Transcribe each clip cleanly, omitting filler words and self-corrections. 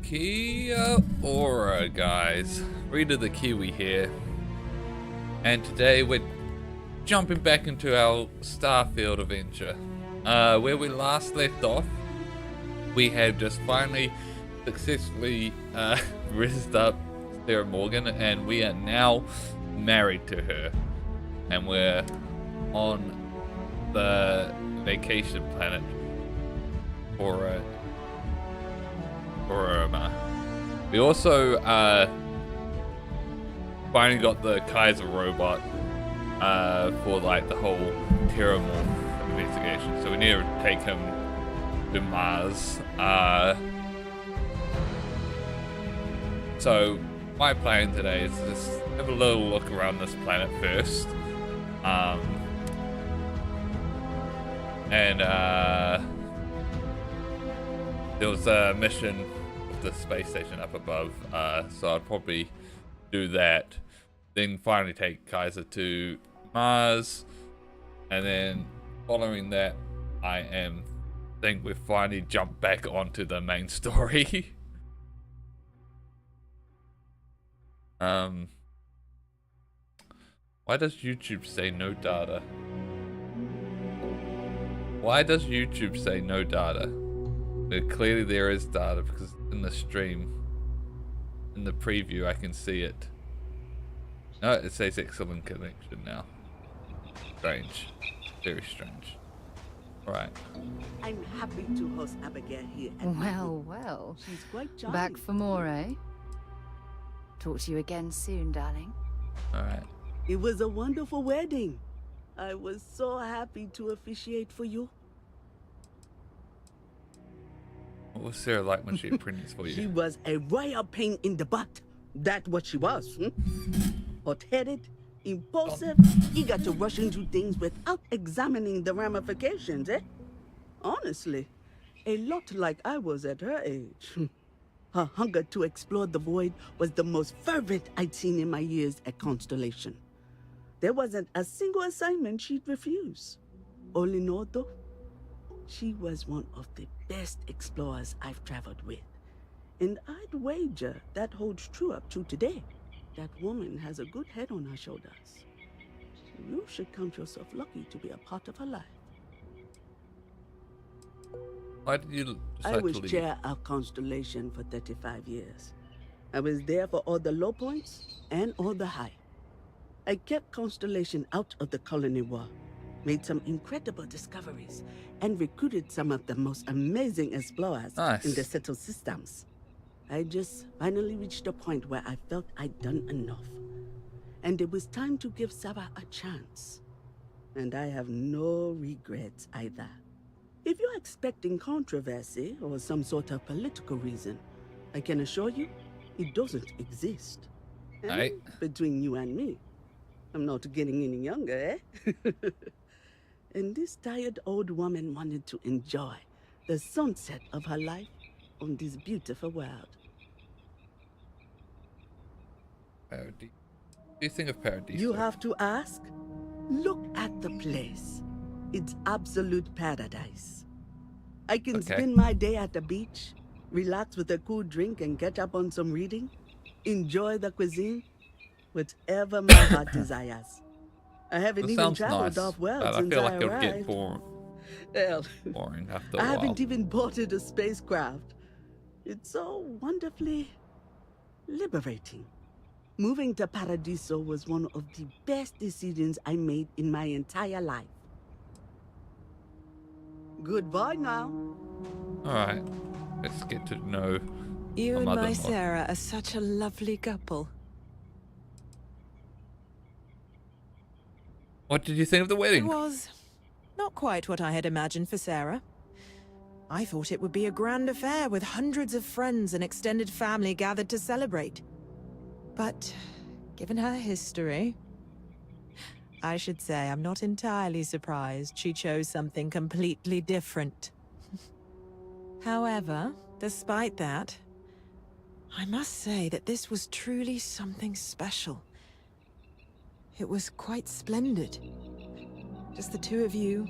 Kia ora, guys. Reader the Kiwi here, and today we're jumping back into our Starfield adventure. Where we last left off, we have just finally successfully rizzed up Sarah Morgan, and we are now married to her, and we're on the vacation planet for we also finally got the Kaiser robot for like the whole Terramorph investigation, so we need to take him to Mars. So my plan today is just have a little look around this planet first, and there was a mission with the space station up above, so I'd probably do that, then finally take Kaiser to Mars, and then following that think we finally jump back onto the main story. Why does YouTube say no data? Why does YouTube say no data? But clearly there is data, because in the stream, in the preview, I can see it. No, it says excellent connection now. Strange. Very strange. Alright. I'm happy to host Abigail here. Well. She's quite charming. Back for more, eh? Talk to you again soon, darling. Alright. It was a wonderful wedding. I was so happy to officiate for you. What was Sarah like when she printed for you? She was a royal pain in the butt. That's what she was. Hot-headed, impulsive, eager to rush into things without examining the ramifications, eh? Honestly, a lot like I was at her age. Her hunger to explore the void was the most fervent I'd seen in my years at Constellation. There wasn't a single assignment she'd refuse. All in all, though, she was one of the best explorers I've traveled with. And I'd wager that holds true up to today. That woman has a good head on her shoulders. You should count yourself lucky to be a part of her life. Why did you decide I was to leave? chair of Constellation for 35 years. I was there for all the low points and all the high. I kept Constellation out of the colony war, made some incredible discoveries, and recruited some of the most amazing explorers in the settled systems. I just finally reached a point where I felt I'd done enough. And it was time to give Sarah a chance. And I have no regrets either. If you're expecting controversy or some sort of political reason, I can assure you, it doesn't exist. And between you and me, I'm not getting any younger, eh? And this tired old woman wanted to enjoy the sunset of her life on this beautiful world. Paradis. What do you think of Paradis? You have to ask? Look at the place. It's absolute paradise. I can spend my day at the beach, relax with a cool drink and catch up on some reading, enjoy the cuisine, whatever my heart desires. I haven't even traveled off-world since I arrived. It would get boring. Well, Boring after a I while. haven't even boarded a spacecraft. It's so wonderfully liberating. Moving to Paradiso was one of the best decisions I made in my entire life. Goodbye now. Alright, let's get to know You and my Sarah are such a lovely couple. What did you think of the wedding? It was not quite what I had imagined for Sarah. I thought it would be a grand affair with hundreds of friends and extended family gathered to celebrate. But given her history, I should say I'm not entirely surprised she chose something completely different. However, despite that, I must say that this was truly something special. It was quite splendid. Just the two of you,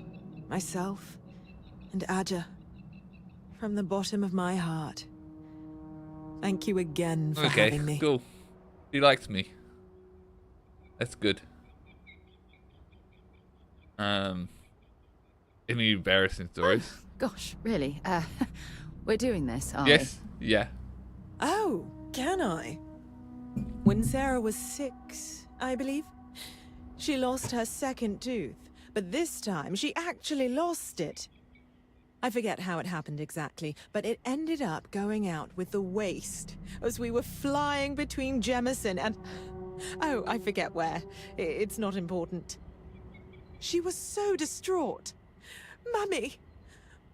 myself, and Aja. From the bottom of my heart, Thank you again for Okay, having me. cool. She likes me. That's good. Any embarrassing stories? Gosh, really? We're doing this, are Yes. Yeah. Oh, can I? When Sarah was 6, I believe, she lost her second tooth, but this time she actually lost it. I forget how it happened exactly, but it ended up going out with the waste as we were flying between Jemison and... Oh, I forget where. It's not important. She was so distraught. Mummy,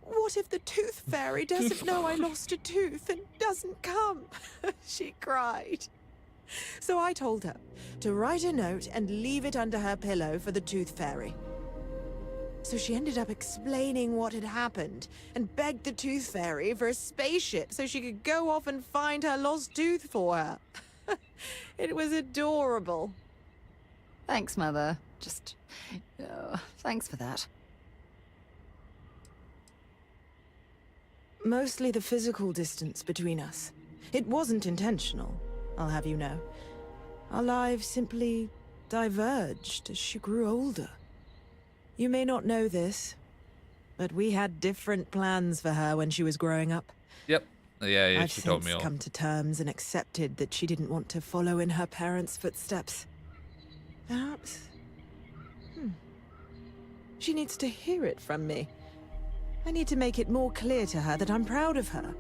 what if the tooth fairy doesn't know I lost a tooth and doesn't come? She cried. So I told her to write a note and leave it under her pillow for the tooth fairy. So she ended up explaining what had happened and begged the tooth fairy for a spaceship so she could go off and find her lost tooth for her. It was adorable. Thanks, Mother. Just... thanks for that. Mostly the physical distance between us. It wasn't intentional, I'll have you know. Our lives simply diverged as she grew older. You may not know this, but we had different plans for her when she was growing up. Yep. Yeah, I've she told me since all. come to terms and accepted that she didn't want to follow in her parents' footsteps. Perhaps... She needs to hear it from me. I need to make it more clear to her that I'm proud of her,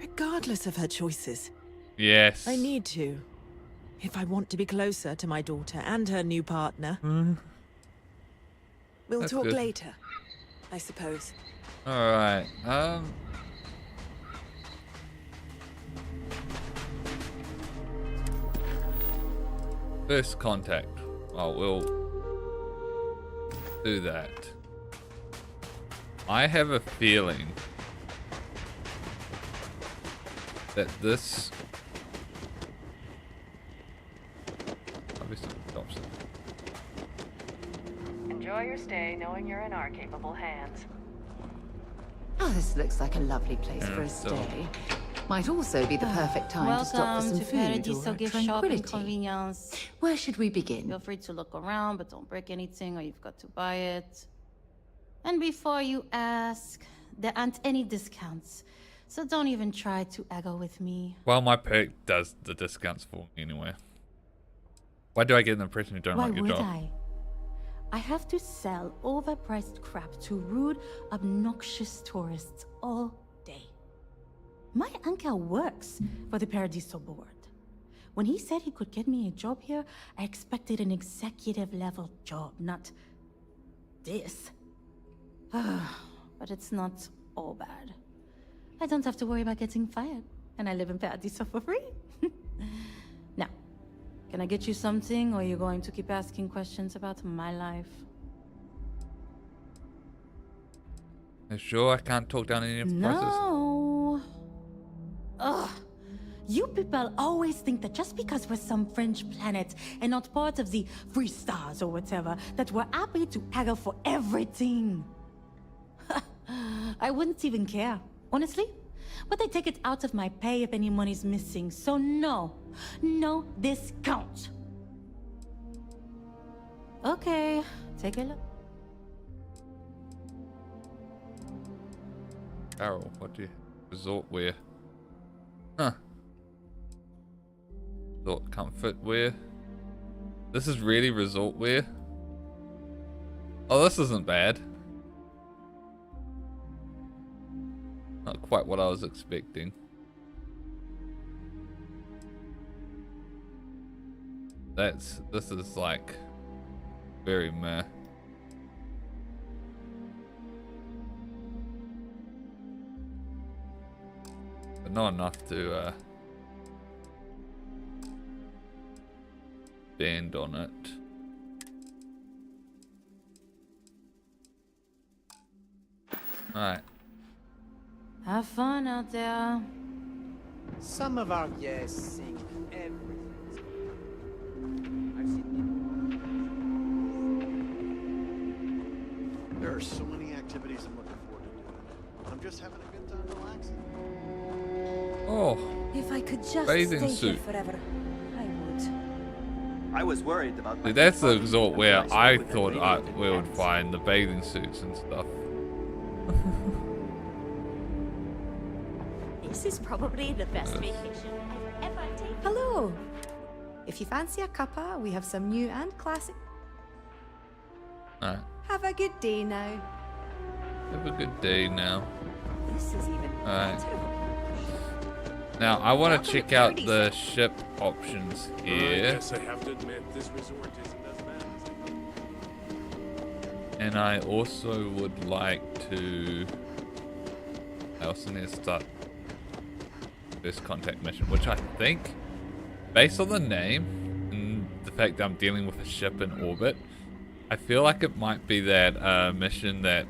regardless of her choices. Yes. I need to, if I want to be closer to my daughter and her new partner. We'll That's talk good. later, I suppose. Alright, first contact. Oh, we'll do that. I have a feeling that this obviously stops it. Enjoy your stay knowing you're in our capable hands. Oh, this looks like a lovely place for a so- stay. Might also be the perfect time to stop for Welcome some to food Paradiso or Gift Shop and tranquility. Convenience. Where should we begin? Feel free to look around, but don't break anything or you've got to buy it. And before you ask, there aren't any discounts, so don't even try to haggle with me. Well, my perk does the discounts for me anyway. Why do I get the impression you don't Why like your would job? I have to sell overpriced crap to rude, obnoxious tourists all day. My uncle works for the Paradiso board. When he said he could get me a job here, I expected an executive level job, not this. But it's not all bad. I don't have to worry about getting fired, and I live in Paradiso for free. Now, can I get you something, or are you going to keep asking questions about my life? You sure I can't talk down any prices? No. Ugh. You people always think that just because we're some French planet and not part of the free stars or whatever, that we're happy to haggle for everything. I wouldn't even care, honestly. But they take it out of my pay if any money's missing, so no discount. Okay, take a look. Carol, what do you... Resort wear. Huh. Resort comfort wear. This is really resort wear. Oh, this isn't bad. Not quite what I was expecting. This is like very meh. But not enough to bend on it. Alright. Have fun out there. Some of our guests sing everything. I've seen There are so many activities I'm looking forward to doing. I'm just having a good time relaxing. Oh, If I could just bathing stay suit. here forever, I would. I was worried about my Dude, that's the father. resort Until where spoke I with that thought lady we would with find the bathing suits and stuff. This is probably the best vacation I've ever taken. Hello! If you fancy a cuppa, we have some new and classic. Alright, Have a good day now. have a good day now. This is even Alright. better. Now, I want Welcome to to check out Paradise. the ship options I here. guess I have to admit, this resort isn't as bad as And I also would like to... I also need to start this contact mission, which I think, based on the name and the fact that I'm dealing with a ship in orbit, I feel like it might be that mission that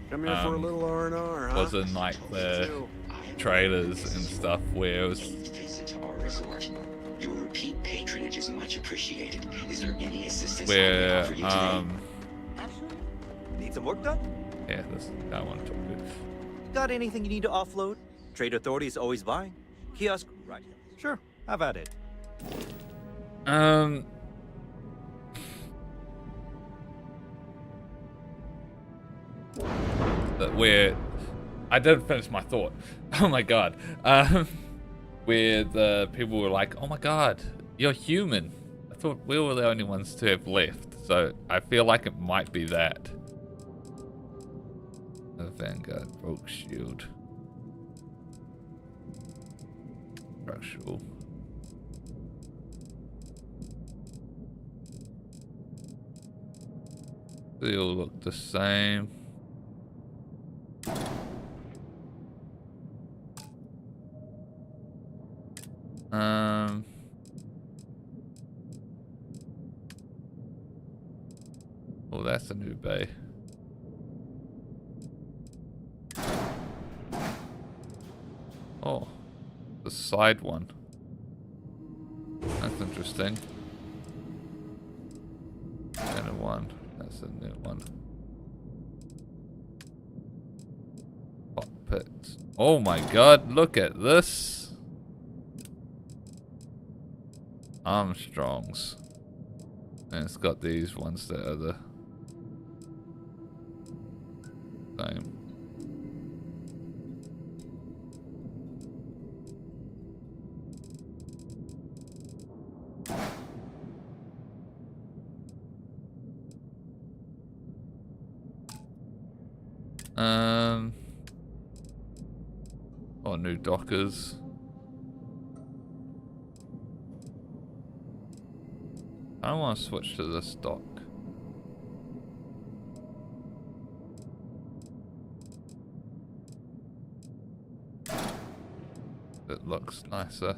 Come here for a little R&R, huh? was in like the trailers and stuff where it was Visit our resort. Your repeat patronage is much appreciated. Is there any assistance I can where offer you today? Need some work done? yeah, this I want to talk to. Got anything you need to offload? Trade Authority is always buying. Kiosk right here. Sure, have at it. Where I didn't finish my thought. Oh my god. Where the people were like, "Oh my god, you're human." I thought we were the only ones to have left, so I feel like it might be that. The Vanguard broke shield. Structural. They all look the same. Oh, that's a new bay. Oh, the side one. That's interesting. And a one. That's a new one. Cockpit. Oh my god, look at this. Armstrongs. And it's got these ones that are the same. Oh, new dockers. I don't want to switch to this dock. It looks nicer.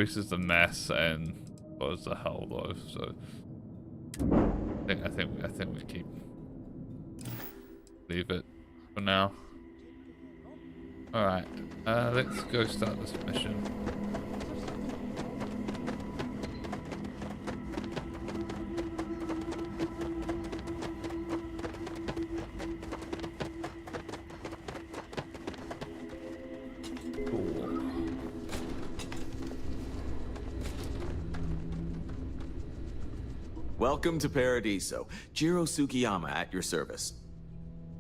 Increases the mass and lowers the hull though, so I think we leave it for now. Alright, let's go start this mission. Welcome to Paradiso. Jiro Sugiyama at your service.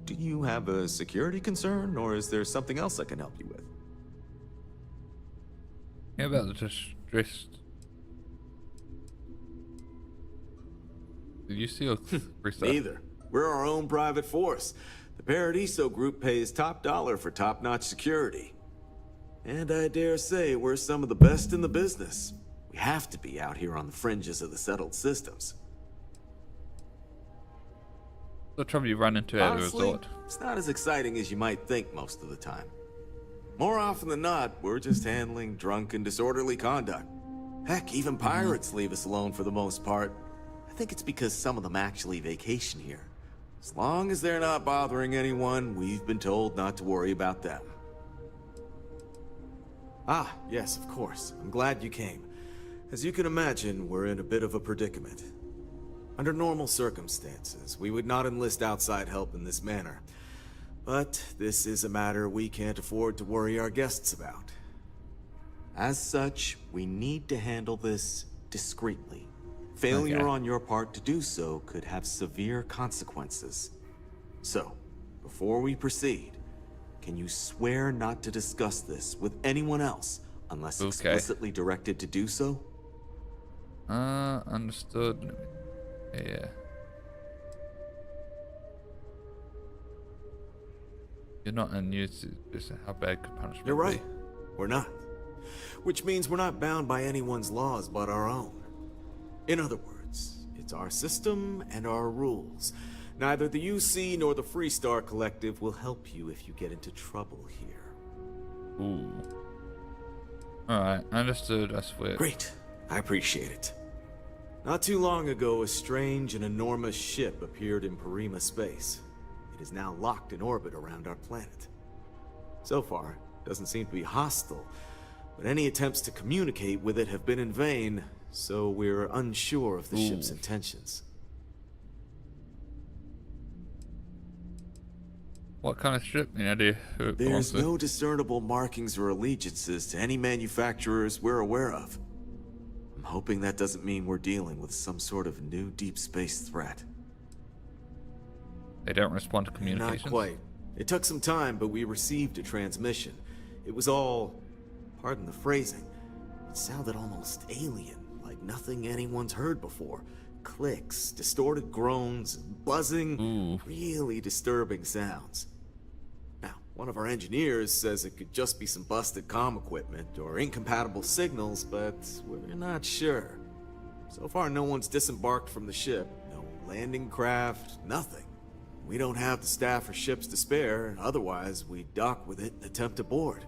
Do you have a security concern, or is there something else I can help you with? How about the distressed? Did you see a Neither. We're our own private force. The Paradiso group pays top dollar for top-notch security. And I dare say we're some of the best in the business. We have to be out here on the fringes of the settled systems. the trouble you run into at a Honestly, resort? it's not as exciting as you might think most of the time. More often than not, we're just handling drunk and disorderly conduct. Heck, even pirates leave us alone for the most part. I think it's because some of them actually vacation here. As long as they're not bothering anyone, we've been told not to worry about them. Ah, yes, of course. I'm glad you came. As you can imagine, we're in a bit of a predicament. Under normal circumstances, we would not enlist outside help in this manner. But this is a matter we can't afford to worry our guests about. As such, we need to handle this discreetly. Failure on your part to do so could have severe consequences. So, before we proceed, can you swear not to discuss this with anyone else unless explicitly directed to do so? Understood. Yeah. You're not unused to how bad could punishment be? You're right. We're not. Which means we're not bound by anyone's laws but our own. In other words, it's our system and our rules. Neither the UC nor the Freestar Collective will help you if you get into trouble here. Ooh. Alright, understood, I swear. Great. I appreciate it. Not too long ago, a strange and enormous ship appeared in Parima space. It is now locked in orbit around our planet. So far, it doesn't seem to be hostile, but any attempts to communicate with it have been in vain, so we're unsure of the ship's intentions. What kind of ship? Any idea who it belongs There's to? no discernible markings or allegiances to any manufacturers we're aware of. I'm hoping that doesn't mean we're dealing with some sort of new deep space threat. They don't respond to communications? Not quite. It took some time, but we received a transmission. It was all, pardon the phrasing, it sounded almost alien, like nothing anyone's heard before. Clicks, distorted groans, buzzing, really disturbing sounds. Now, one of our engineers says it could just be some busted comm equipment or incompatible signals, but we're not sure. So far, no one's disembarked from the ship. No landing craft, nothing. We don't have the staff or ships to spare, otherwise we'd dock with it and attempt to board.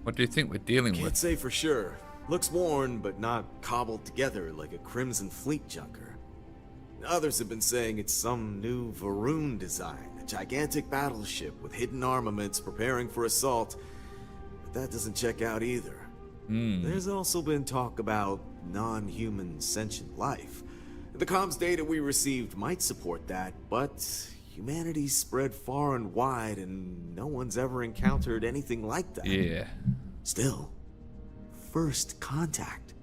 What do you think we're dealing with? Can't say for sure. Looks worn, but not cobbled together like a Crimson Fleet junker. Others have been saying it's some new Varun design, a gigantic battleship with hidden armaments preparing for assault, but that doesn't check out either. There's also been talk about non-human sentient life. The comms data we received might support that, but humanity's spread far and wide and no one's ever encountered anything like that. Yeah. Still, first contact.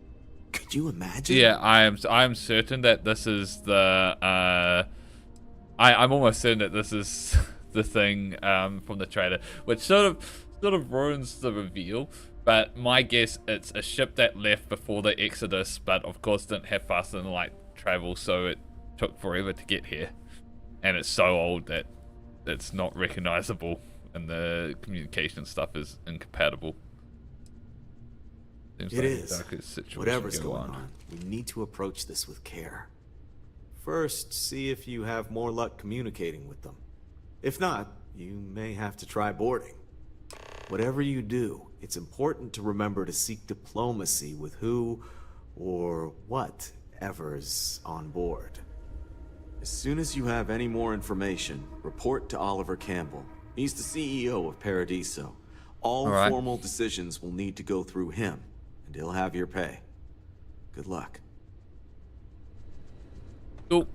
Could you imagine? Yeah, I'm certain that this is the I'm almost certain that this is the thing from the trailer, which sort of ruins the reveal. But my guess, it's a ship that left before the Exodus, but of course didn't have faster than light travel, so it took forever to get here, and it's so old that it's not recognizable, and the communication stuff is incompatible. Seems It like is. the darkest situation Whatever's going on, we need to approach this with care. First, see if you have more luck communicating with them. If not, you may have to try boarding. Whatever you do, it's important to remember to seek diplomacy with who or whatever's on board. As soon as you have any more information, report to Oliver Campbell. He's the CEO of Paradiso. All formal decisions will need to go through him, and he'll have your pay. Good luck. Oh.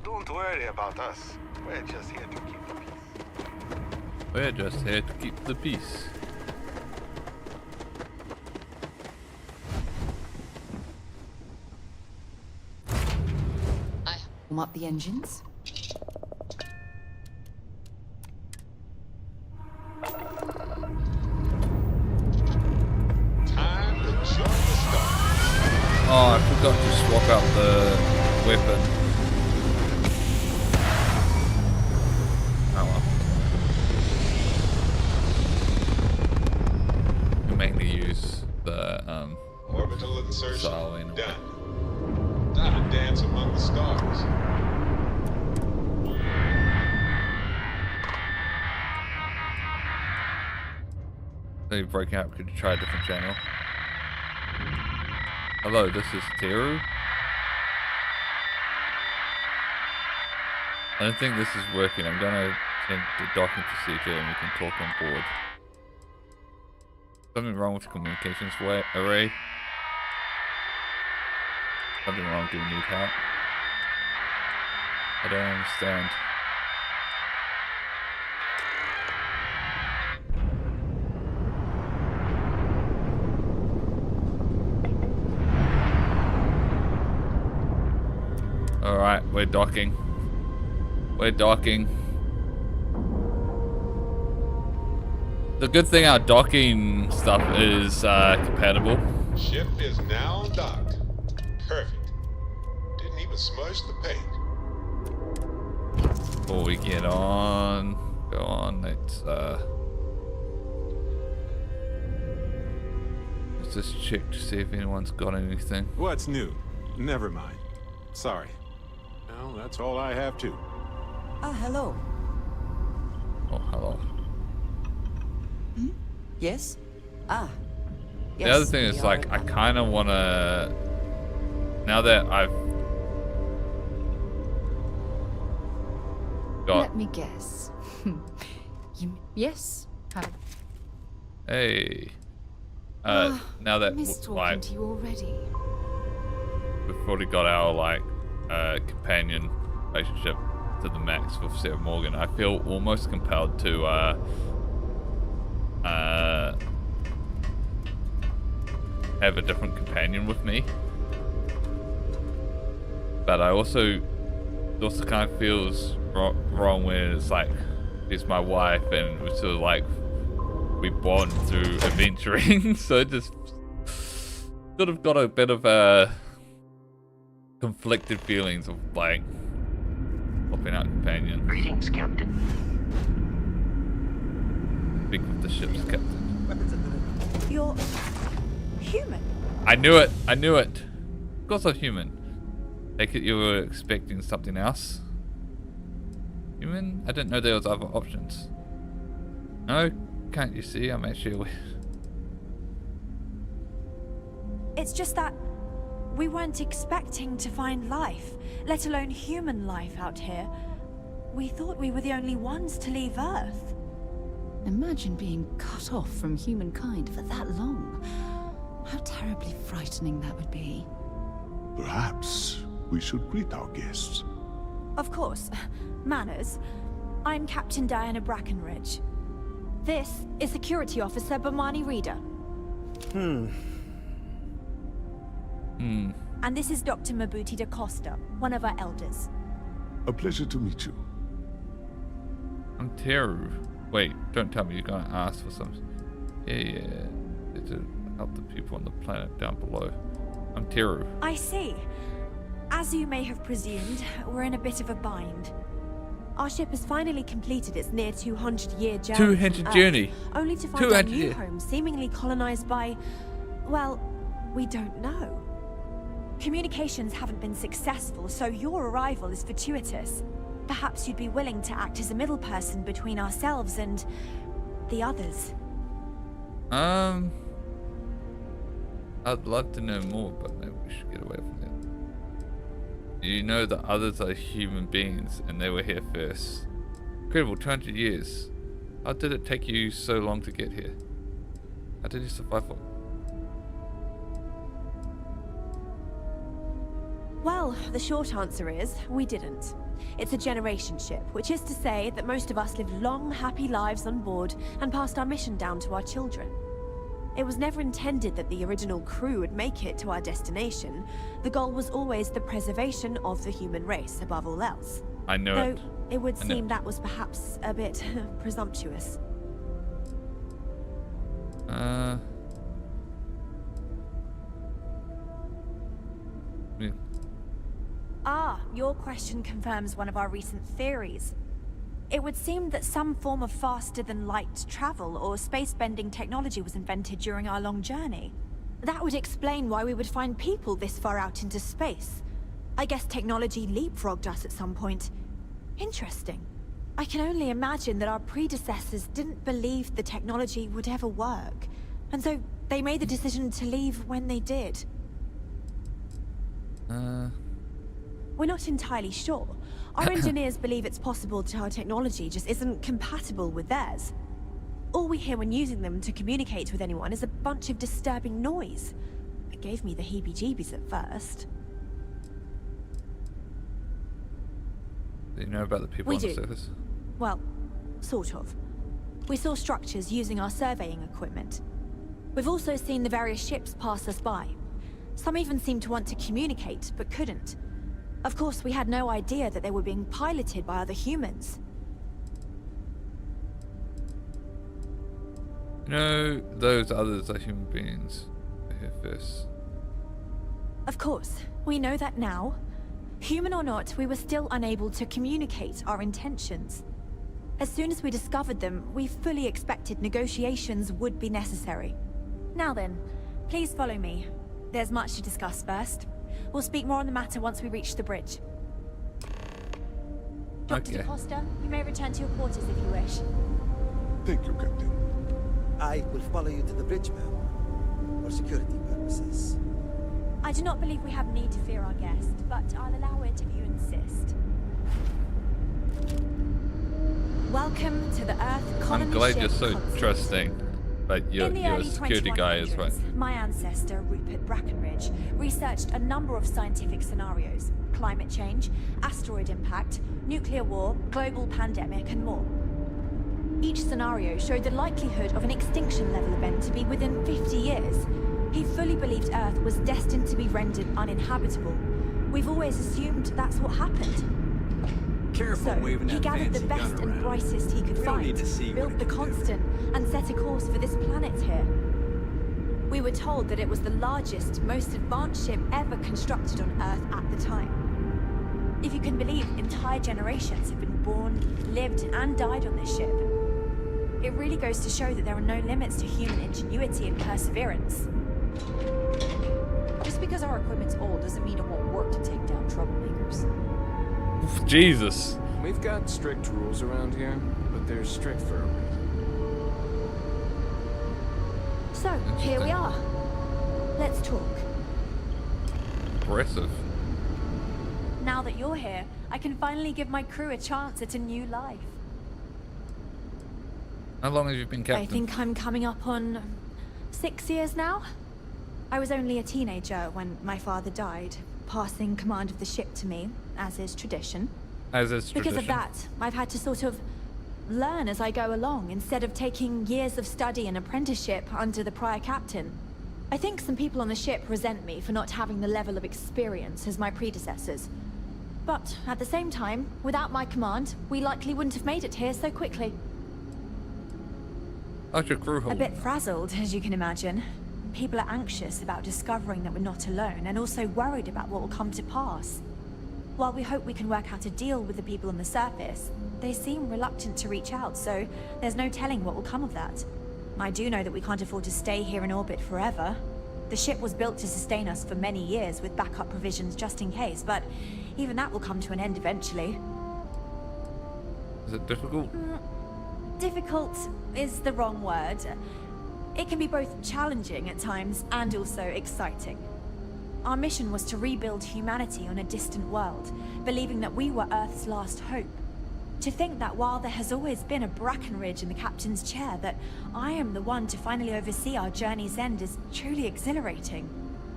Don't worry about us. We're just here to keep the peace. We're just here to keep the peace. Warm up the engines. Time to join the stars. Oh, I forgot to swap out the weapon. Oh well. You mainly use the Orbital insertion Saw anyway. done. Time to dance among the stars. So you're breaking up. Could you try a different channel? Hello, this is Teru. I don't think this is working. I'm gonna attempt the docking procedure and we can talk on board. Something wrong with the communications array. Something wrong, do you need help? I don't understand. Alright, we're docking. We're docking. The good thing our docking stuff is compatible. Ship is now docked. Perfect. Didn't even smudge the paint. Before we get on, go on, let's just check to see if anyone's got anything. What's new? Never mind. Sorry. Well, that's all I have too. Ah, hello. Oh, hello. Yes? Ah. The other thing is, like, I kind of want to, now that I've got... Let me guess. Yes? Hey. Now that, Missed talking like, to you already. we've already got our, like, companion relationship to the max with Sarah Morgan, I feel almost compelled to, have a different companion with me. But I also, it also kind of feels wrong when it's like, she's my wife and we're sort of like, we bond through adventuring. So it just sort of got a bit of conflicted feelings of like swapping out companion. Greetings, Captain. Speak with the ship's captain. You're human. I knew it. I knew it. Of course I'm human. Take it you were expecting something else. Human? I didn't know there was other options. No, can't you see? I'm actually... It's just that we weren't expecting to find life, let alone human life out here. We thought we were the only ones to leave Earth. Imagine being cut off from humankind for that long. How terribly frightening that would be. Perhaps we should greet our guests. Of course. Manners. I'm Captain Diana Brackenridge. This is Security Officer Bomani Reader. And this is Dr. Mabuti da Costa, one of our elders. A pleasure to meet you. I'm Teru. Wait, don't tell me you're gonna ask for some... Yeah. To help the people on the planet down below. I'm Teru. I see. As you may have presumed, we're in a bit of a bind. Our ship has finally completed its near 200-year journey. 200 journey. Only to find our new home seemingly colonized by... well, we don't know. Communications haven't been successful, so your arrival is fortuitous. Perhaps you'd be willing to act as a middle person between ourselves and the others. I'd love to know more, but maybe we should get away from that. You know the others are human beings, and they were here first. Incredible, 200 years. How did it take you so long to get here? How did you survive for? Well, the short answer is, we didn't. It's a generation ship, which is to say that most of us lived long, happy lives on board and passed our mission down to our children. It was never intended that the original crew would make it to our destination. The goal was always the preservation of the human race, above all else. I know it. Though it would seem that was perhaps a bit presumptuous. Ah, your question confirms one of our recent theories. It would seem that some form of faster-than-light travel or space-bending technology was invented during our long journey. That would explain why we would find people this far out into space. I guess technology leapfrogged us at some point. Interesting. I can only imagine that our predecessors didn't believe the technology would ever work, and so they made the decision to leave when they did. We're not entirely sure. Our engineers believe it's possible that our technology just isn't compatible with theirs. All we hear when using them to communicate with anyone is a bunch of disturbing noise. It gave me the heebie-jeebies at first. Do you know about the people on the surface? Well, sort of. We saw structures using our surveying equipment. We've also seen the various ships pass us by. Some even seemed to want to communicate, but couldn't. Of course, we had no idea that they were being piloted by other humans. You know, those others are human beings. I hear this. Of course, we know that now. Human or not, we were still unable to communicate our intentions. As soon as we discovered them, we fully expected negotiations would be necessary. Now then, please follow me. There's much to discuss first. We'll speak more on the matter once we reach the bridge. Dr. DaCosta, you may return to your quarters if you wish. Thank you, Captain. I will follow you to the bridge, ma'am, for security purposes. I do not believe we have need to fear our guest, but I'll allow it if you insist. Welcome to the Earth colony. I'm glad ship you're so Constance. trusting. But you're a security guy as well. My ancestor, Rupert Brackenridge, researched a number of scientific scenarios. Climate change, asteroid impact, nuclear war, global pandemic, and more. Each scenario showed the likelihood of an extinction level event to be within 50 years. He fully believed Earth was destined to be rendered uninhabitable. We've always assumed that's what happened. Careful waving that he gathered the fancy best gun and around. brightest he could We don't find, need to see built what the it can do. constant, and set a course for this planet here. We were told that it was the largest, most advanced ship ever constructed on Earth at the time. If you can believe, entire generations have been born, lived, and died on this ship. It really goes to show that there are no limits to human ingenuity and perseverance. Just because our equipment's old doesn't mean it won't work to take down troublemakers. Jesus. We've got strict rules around here, but they're strict for a reason. So, here we are. Let's talk. Impressive. Now that you're here, I can finally give my crew a chance at a new life. How long have you been captain? I think I'm coming up on 6 years now. I was only a teenager when my father died, passing command of the ship to me, as is tradition. As is tradition. Because of that, I've had to sort of learn as I go along, instead of taking years of study and apprenticeship under the prior captain. I think some people on the ship resent me for not having the level of experience as my predecessors. But at the same time, without my command, we likely wouldn't have made it here so quickly. How's your crew hold? A bit frazzled, as you can imagine. People are anxious about discovering that we're not alone, and also worried about what will come to pass. While we hope we can work out a deal with the people on the surface, they seem reluctant to reach out, so there's no telling what will come of that. I do know that we can't afford to stay here in orbit forever. The ship was built to sustain us for many years with backup provisions just in case, but even that will come to an end eventually. Is it difficult? Difficult is the wrong word. It can be both challenging at times and also exciting. Our mission was to rebuild humanity on a distant world, believing that we were Earth's last hope. To think that while there has always been a Brackenridge in the captain's chair, that I am the one to finally oversee our journey's end is truly exhilarating.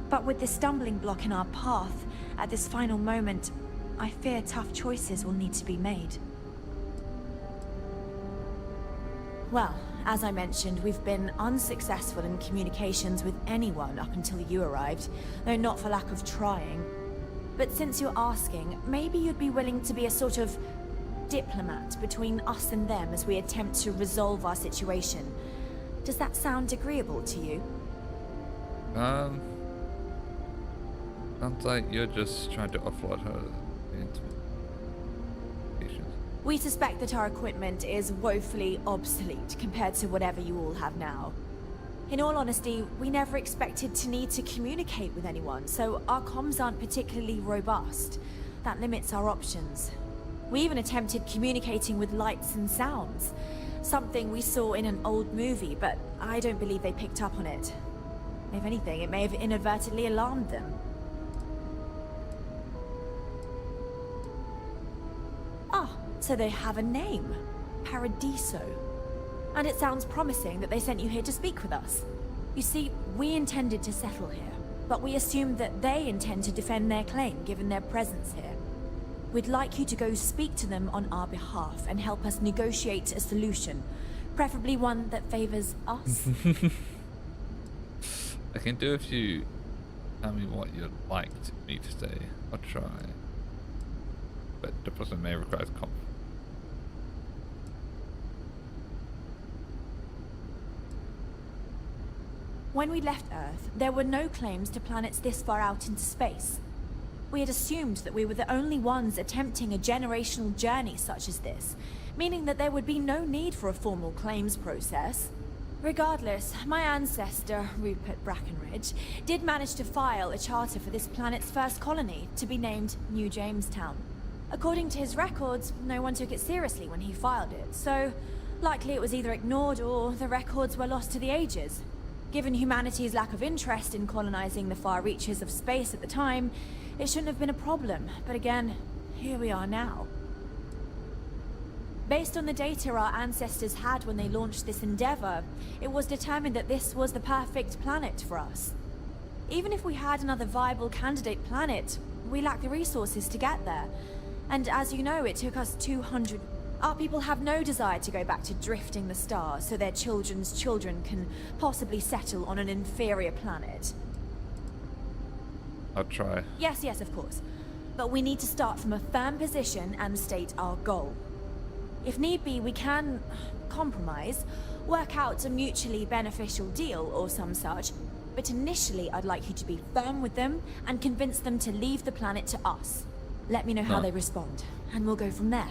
But with this stumbling block in our path, at this final moment, I fear tough choices will need to be made. Well, as I mentioned, we've been unsuccessful in communications with anyone up until you arrived, though not for lack of trying. But since you're asking, maybe you'd be willing to be a sort of diplomat between us and them as we attempt to resolve our situation. Does that sound agreeable to you? Sounds like you're just trying to offload her into patience. We suspect that our equipment is woefully obsolete compared to whatever you all have now. In all honesty, we never expected to need to communicate with anyone, so our comms aren't particularly robust. That limits our options. We even attempted communicating with lights and sounds, something we saw in an old movie, but I don't believe they picked up on it. If anything, it may have inadvertently alarmed them. So they have a name. Paradiso. And it sounds promising that they sent you here to speak with us. You see, we intended to settle here, but we assumed that they intend to defend their claim given their presence here. We'd like you to go speak to them on our behalf and help us negotiate a solution, preferably one that favors us. I can do if you tell me what you'd like me to say. I'll try. But deposit may require confidence. When we left Earth, there were no claims to planets this far out into space. We had assumed that we were the only ones attempting a generational journey such as this, meaning that there would be no need for a formal claims process. Regardless, my ancestor, Rupert Brackenridge, did manage to file a charter for this planet's first colony, to be named New Jamestown. According to his records, no one took it seriously when he filed it, so likely it was either ignored or the records were lost to the ages. Given humanity's lack of interest in colonizing the far reaches of space at the time, it shouldn't have been a problem, but again, here we are now. Based on the data our ancestors had when they launched this endeavor, it was determined that this was the perfect planet for us. Even if we had another viable candidate planet, we lack the resources to get there. And as you know, it took us 200... Our people have no desire to go back to drifting the stars so their children's children can possibly settle on an inferior planet. I'll try. Yes, of course. But we need to start from a firm position and state our goal. If need be, we can compromise, work out a mutually beneficial deal or some such, but initially I'd like you to be firm with them and convince them to leave the planet to us. Let me know how they respond, and we'll go from there.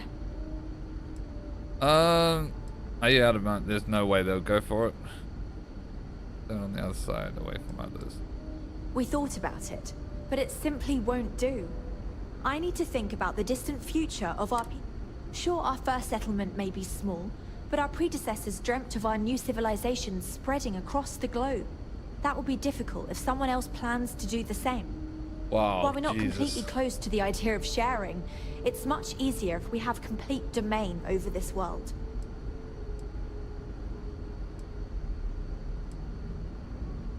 Are you out of mind? There's no way they'll go for it. They're on the other side, away from others. We thought about it, but it simply won't do. I need to think about the distant future of our people. Sure, our first settlement may be small, but our predecessors dreamt of our new civilization spreading across the globe. That will be difficult if someone else plans to do the same. Wow, While we're not completely close to the idea of sharing, it's much easier if we have complete domain over this world.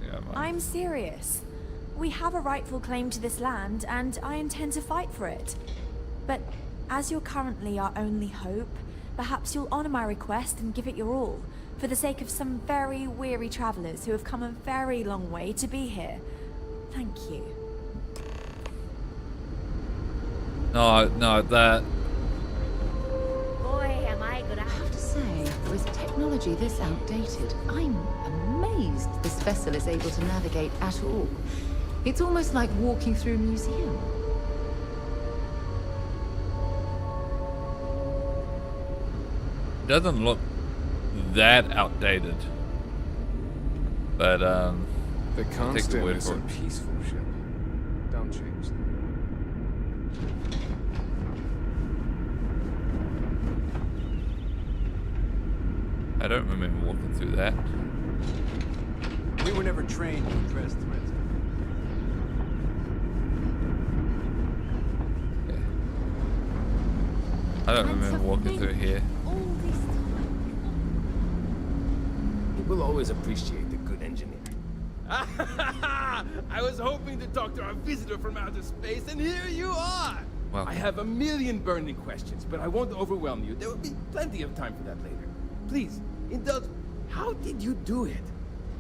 Yeah, I'm serious. We have a rightful claim to this land, and I intend to fight for it. But as you're currently our only hope, perhaps you'll honor my request and give it your all, for the sake of some very weary travelers who have come a very long way to be here. Thank you. No, that... Boy, am I gonna have to say, with technology this outdated, I'm amazed this vessel is able to navigate at all. It's almost like walking through a museum. It doesn't look that outdated. But, the Constant is a it. peaceful ship. Don't change that. I don't remember walking through that. We were never trained to address threats. I don't remember walking through here. People always appreciate a good engineer. I was hoping to talk to our visitor from outer space, and here you are! Welcome. I have a million burning questions, but I won't overwhelm you. There will be plenty of time for that later. Please, indulge. How did you do it?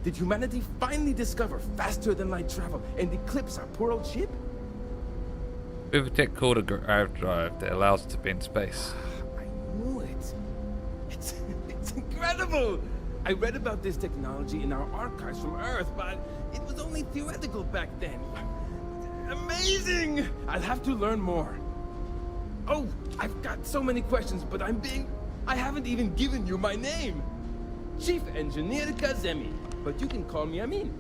Did humanity finally discover faster than light travel and eclipse our poor old ship? We have a tech called a grav drive that allows us to be in space. I knew it. It's incredible! I read about this technology in our archives from Earth, but it was only theoretical back then. Amazing! I'll have to learn more. Oh, I've got so many questions, but I haven't even given you my name. Chief Engineer Kazemi, but you can call me Amin.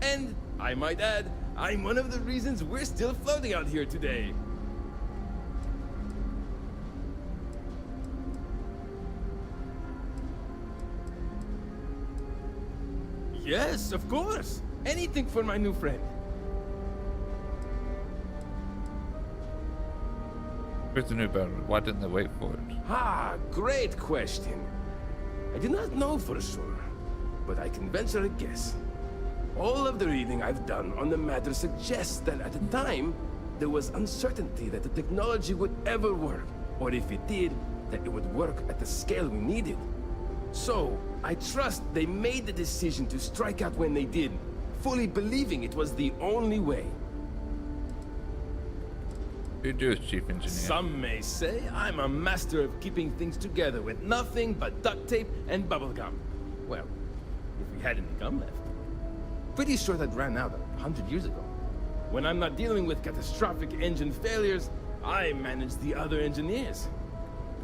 And, I might add, I'm one of the reasons we're still floating out here today. Yes, of course. Anything for my new friend. Where's the new battle? Why didn't they wait for it? Ah, great question. I do not know for sure, but I can venture a guess. All of the reading I've done on the matter suggests that at the time, there was uncertainty that the technology would ever work, or if it did, that it would work at the scale we needed. So, I trust they made the decision to strike out when they did, fully believing it was the only way. You do as chief engineer. Some may say I'm a master of keeping things together with nothing but duct tape and bubblegum. Well, if we had any gum left. Pretty sure that ran out 100 years ago. When I'm not dealing with catastrophic engine failures, I manage the other engineers.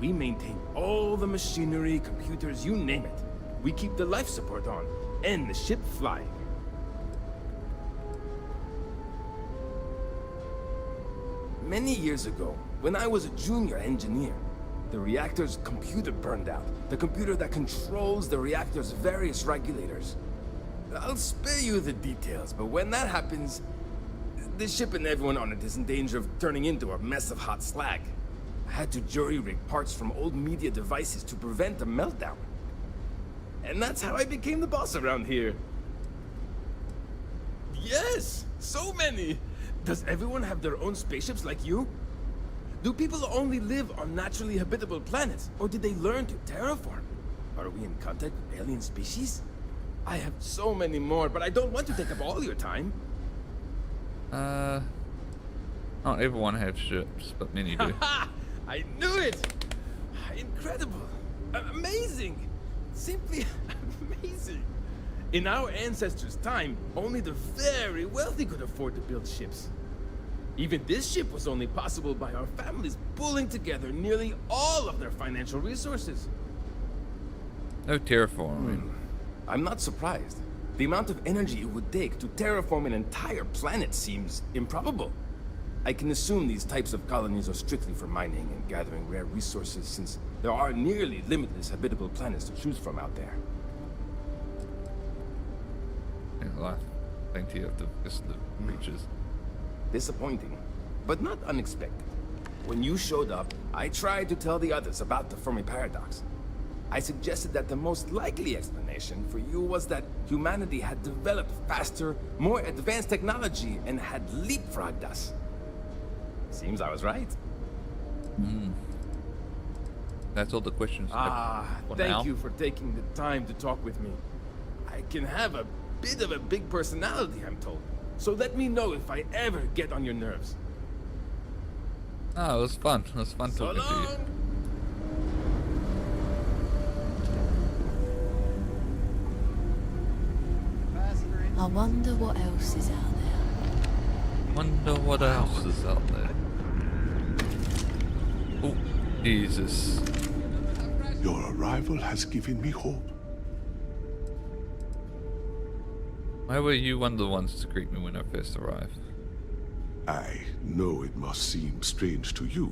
We maintain all the machinery, computers, you name it. We keep the life support on, and the ship flying. Many years ago, when I was a junior engineer, the reactor's computer burned out. The computer that controls the reactor's various regulators. I'll spare you the details, but when that happens, the ship and everyone on it is in danger of turning into a mess of hot slag. I had to jury-rig parts from old media devices to prevent a meltdown. And that's how I became the boss around here. Yes! So many! Does everyone have their own spaceships like you? Do people only live on naturally habitable planets, or did they learn to terraform? Are we in contact with alien species? I have so many more, but I don't want to take up all your time. Not everyone has ships, but many do. I knew it! Incredible! Amazing! Simply amazing! In our ancestors' time, only the very wealthy could afford to build ships. Even this ship was only possible by our families pulling together nearly all of their financial resources. No terraforming. I'm not surprised. The amount of energy it would take to terraform an entire planet seems improbable. I can assume these types of colonies are strictly for mining and gathering rare resources, since there are nearly limitless habitable planets to choose from out there. Yeah, plenty of the creatures. Disappointing, but not unexpected. When you showed up, I tried to tell the others about the Fermi paradox. I suggested that the most likely explanation for you was that humanity had developed faster, more advanced technology and had leapfrogged us. Seems I was right. That's all the questions. Thank you for taking the time to talk with me. I can have a bit of a big personality, I'm told. So let me know if I ever get on your nerves. Oh, it was fun. It was fun So talking to you. long. I wonder what else is out there. Wonder what else is out there. Oh, Jesus. Your arrival has given me hope. Why were you one of the ones to greet me when I first arrived? I know it must seem strange to you.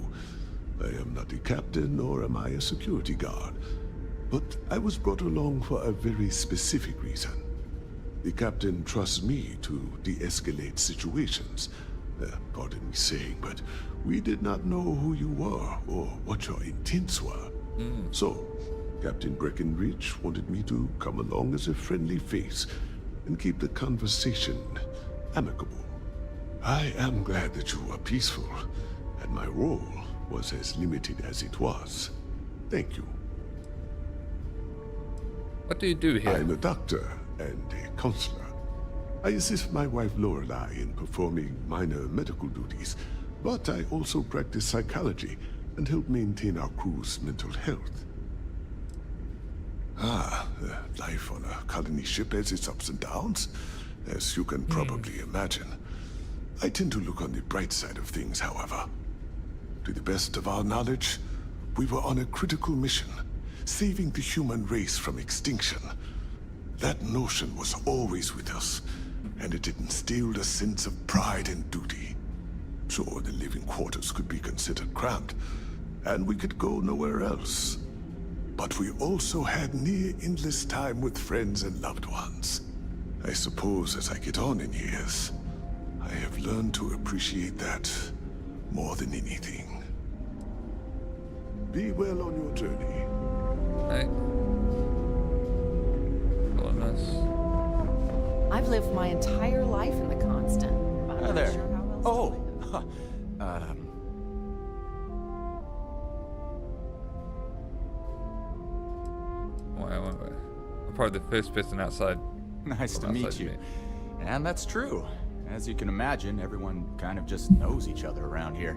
I am not a captain, nor am I a security guard. But I was brought along for a very specific reason. The captain trusts me to de-escalate situations. Pardon me saying, but we did not know who you were or what your intents were. So, Captain Breckenridge wanted me to come along as a friendly face and keep the conversation amicable. I am glad that you were peaceful, and my role was as limited as it was. Thank you. What do you do here? I'm a doctor and a counselor. I assist my wife Lorelei in performing minor medical duties, but I also practice psychology and help maintain our crew's mental health. Life on a colony ship has its ups and downs, as you can probably imagine. I tend to look on the bright side of things, however. To the best of our knowledge, we were on a critical mission, saving the human race from extinction. That notion was always with us, and it instilled a sense of pride and duty. Sure, the living quarters could be considered cramped, and we could go nowhere else. But we also had near-endless time with friends and loved ones. I suppose as I get on in years, I have learned to appreciate that more than anything. Be well on your journey. Hey. Following us. I've lived my entire life in the Constant. But I'm Hi not there. sure how else Oh. to live. Wait. I'm probably the first person outside. Nice to outside meet you. And that's true. As you can imagine, everyone kind of just knows each other around here.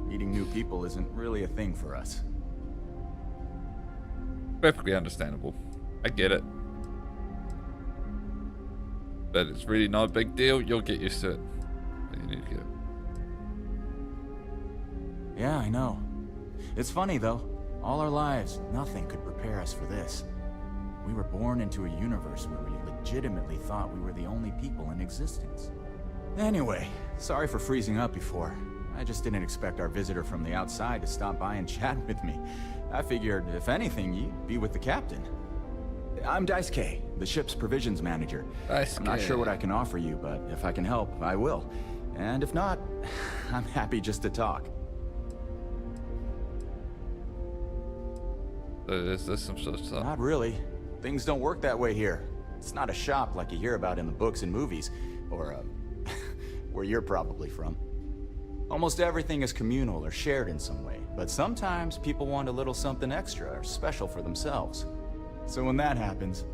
Meeting new people isn't really a thing for us. Perfectly understandable. I get it. But it's really not a big deal. You'll get used to it. But you need to get it. Yeah, I know. It's funny, though. All our lives, nothing could prepare us for this. We were born into a universe where we legitimately thought we were the only people in existence. Anyway, sorry for freezing up before. I just didn't expect our visitor from the outside to stop by and chat with me. I figured, if anything, you'd be with the captain. I'm Dice K, the ship's provisions manager. I'm not sure what I can offer you, but if I can help, I will. And if not, I'm happy just to talk. Is this some sort of stuff? Not really. Things don't work that way here. It's not a shop like you hear about in the books and movies, or where you're probably from. Almost everything is communal or shared in some way, but sometimes people want a little something extra or special for themselves. So when that happens,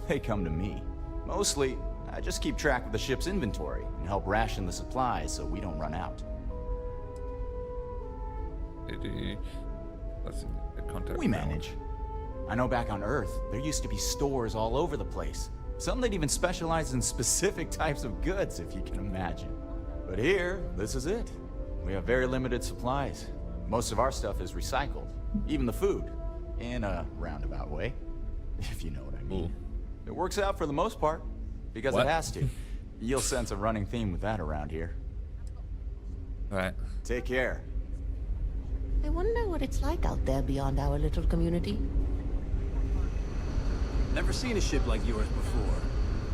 they come to me. Mostly, I just keep track of the ship's inventory and help ration the supplies so we don't run out. We manage. I know back on Earth, there used to be stores all over the place. Some that even specialize in specific types of goods, if you can imagine. But here, this is it. We have very limited supplies. Most of our stuff is recycled. Even the food. In a roundabout way. If you know what I mean. Ooh. It works out for the most part. Because it has to. You'll sense a running theme with that around here. Right. Take care. I wonder what it's like out there beyond our little community. Never seen a ship like yours before.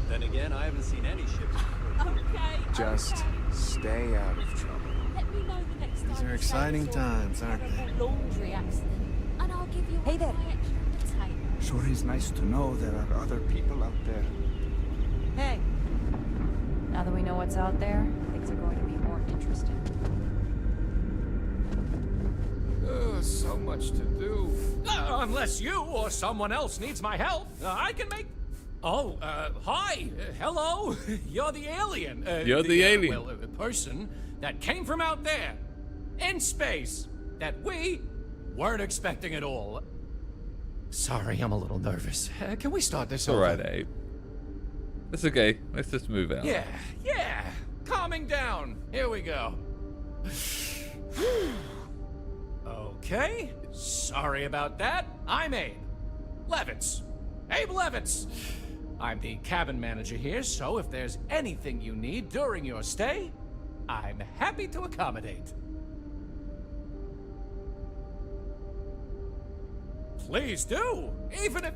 Then again, I haven't seen any ships before. Just stay out of trouble. Let me know the next time. These are exciting times, aren't they? Laundry accident, and I'll give you Hey there. Sure is nice to know there are other people out there. Hey. Now that we know what's out there, things are going to be more interesting. So much to do. Unless you or someone else needs my help, I can make... Oh, hi. Hello. You're the alien. You're the alien. Well, the person that came from out there, in space, that we weren't expecting at all. Sorry, I'm a little nervous. Can we start this over? Alright, Abe. It's okay. Let's just move out. Yeah. Calming down. Here we go. Okay. Sorry about that. I'm Abe. Levitz. Abe Levitz. I'm the cabin manager here, so if there's anything you need during your stay, I'm happy to accommodate. Please do, even if...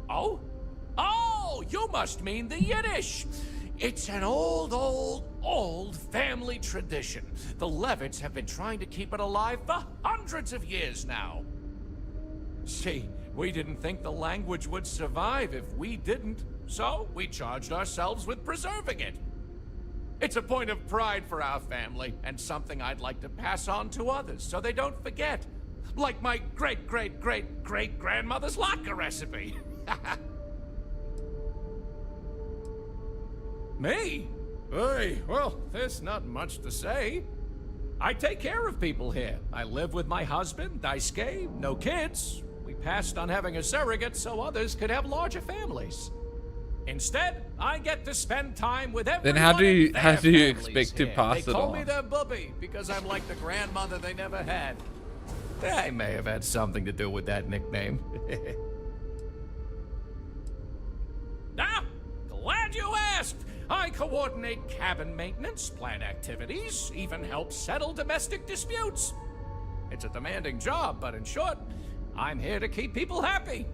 Oh? Oh, you must mean the Yiddish. It's an old family tradition. The Levitts have been trying to keep it alive for hundreds of years now. See, we didn't think the language would survive if we didn't, so we charged ourselves with preserving it. It's a point of pride for our family, and something I'd like to pass on to others so they don't forget. Like my great-great-great-great-grandmother's latke recipe. Me? Hey, well, there's not much to say. I take care of people here. I live with my husband, Daisuke, no kids. We passed on having a surrogate so others could have larger families. Instead, I get to spend time with everyone. Then how do you families expect to here. pass it They call on? me their bubby because I'm like the grandmother they never had. I may have had something to do with that nickname. Ah, glad you asked. I coordinate cabin maintenance, plan activities, even help settle domestic disputes. It's a demanding job, but in short, I'm here to keep people happy.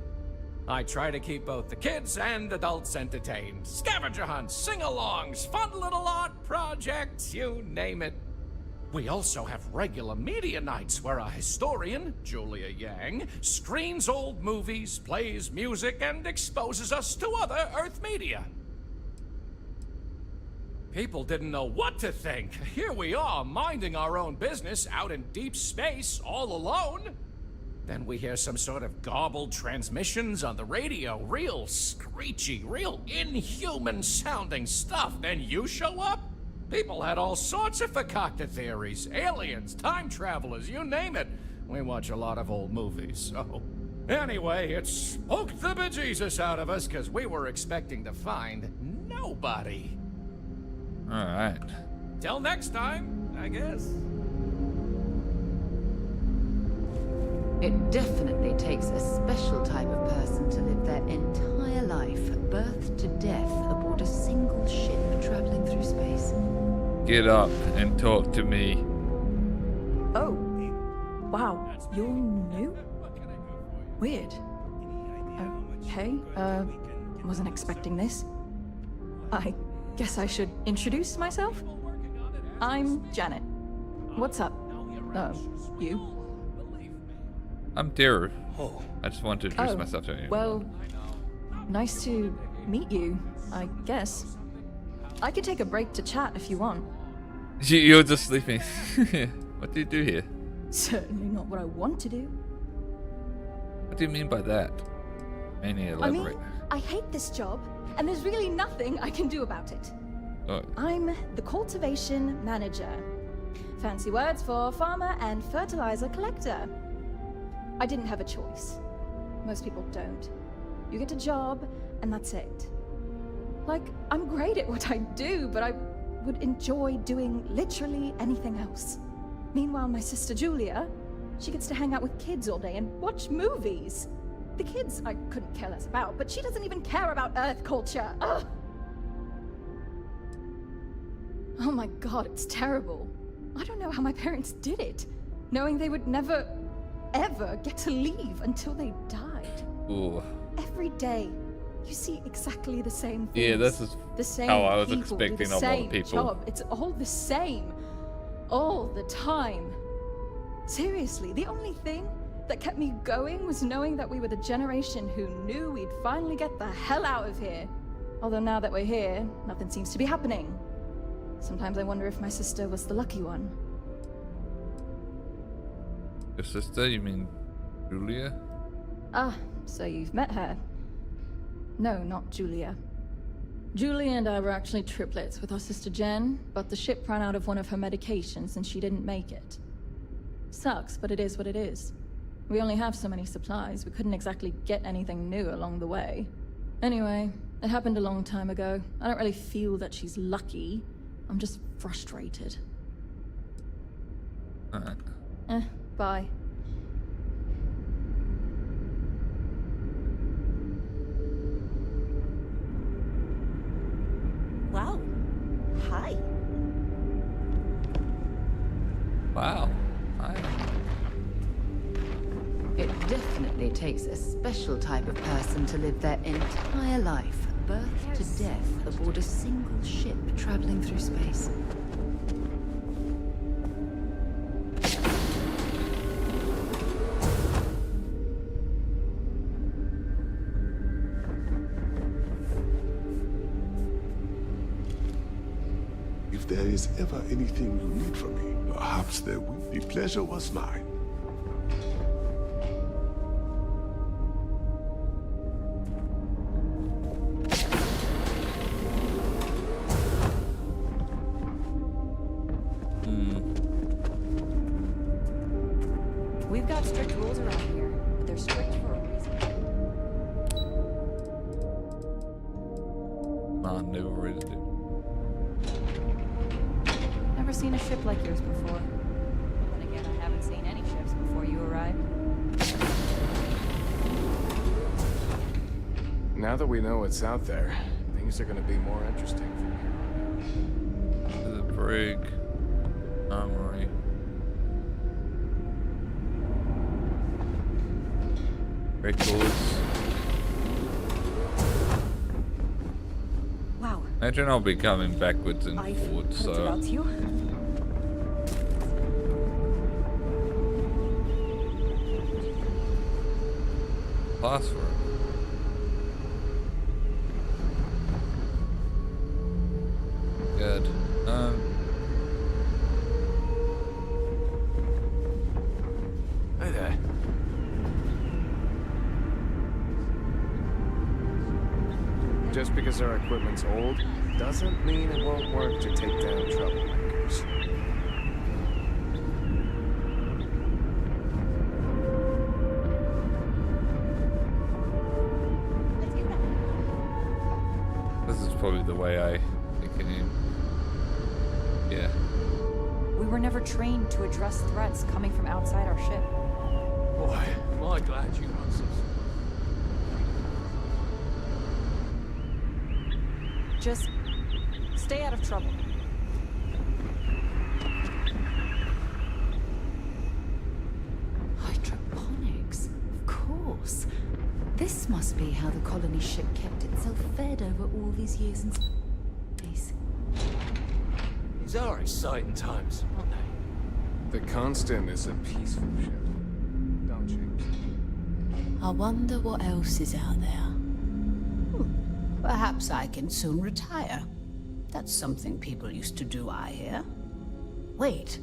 I try to keep both the kids and adults entertained. Scavenger hunts, sing-alongs, fun little art projects, you name it. We also have regular media nights where a historian, Julia Yang, screens old movies, plays music, and exposes us to other Earth media. People didn't know what to think. Here we are, minding our own business out in deep space, all alone. Then we hear some sort of garbled transmissions on the radio. Real screechy, real inhuman sounding stuff. Then you show up? People had all sorts of fakakta theories. Aliens, time travelers, you name it. We watch a lot of old movies, so... Anyway, it spooked the bejesus out of us because we were expecting to find nobody. Alright. Till next time, I guess. It definitely takes a special type of person to live their entire life, birth to death, aboard a single ship traveling through space. Get up and talk to me. Oh. Wow. You're new? Weird. Okay. Wasn't expecting this. I guess I should introduce myself? I'm Janet. What's up? You? I'm Daru. I just want to introduce myself to you. Well, nice to meet you, I guess. I could take a break to chat if you want. You're just sleeping. What do you do here? Certainly not what I want to do. What do you mean by that? Any elaborate? I hate this job, and there's really nothing I can do about it. Oh. I'm the cultivation manager. Fancy words for farmer and fertilizer collector. I didn't have a choice. Most people don't. You get a job, and that's it. Like, I'm great at what I do, but I would enjoy doing literally anything else. Meanwhile, my sister Julia, she gets to hang out with kids all day and watch movies. The kids I couldn't care less about, but she doesn't even care about Earth culture. Ugh. Oh my god, it's terrible. I don't know how my parents did it, knowing they would never, ever get to leave until they died. Ooh. Every day, you see exactly the same things. Yeah, this is the same how I was people expecting do the of all the same people. Job. It's all the same, all the time. Seriously, the only thing that kept me going was knowing that we were the generation who knew we'd finally get the hell out of here. Although now that we're here, nothing seems to be happening. Sometimes I wonder if my sister was the lucky one. Your sister? You mean Julia? Ah, so you've met her. No, not Julia. Julia and I were actually triplets with our sister Jen, but the ship ran out of one of her medications and she didn't make it. Sucks, but it is what it is. We only have so many supplies. We couldn't exactly get anything new along the way. Anyway, it happened a long time ago. I don't really feel that she's lucky. I'm just frustrated. Bye. Wow. Hi. Wow. Hi. It definitely takes a special type of person to live their entire life, birth to death, aboard a single ship traveling through space. If there is ever anything you need from me, perhaps there will. The pleasure was mine. We've got strict rules around here, but they're strict for a reason. Nah, never read it. Never seen a ship like yours before. Then again, I haven't seen any ships before you arrived. Now that we know what's out there, things are gonna be more interesting from here on out. The brig, armory. Records. Imagine I'll be coming backwards and forwards, so... About you. Classroom. Good. Hey there. Just because our equipment's old doesn't mean it won't work to take down troublemakers. This is probably the way I think it. Yeah. We were never trained to address threats coming from outside our ship. Boy, am I glad you answered. Just stay out of trouble. Hydroponics, of course. This must be how the colony ship kept itself fed over all these years in space. These are exciting times, aren't they? The Constant is a peaceful ship. Don't change. I wonder what else is out there. Perhaps I can soon retire. That's something people used to do, I hear. Wait,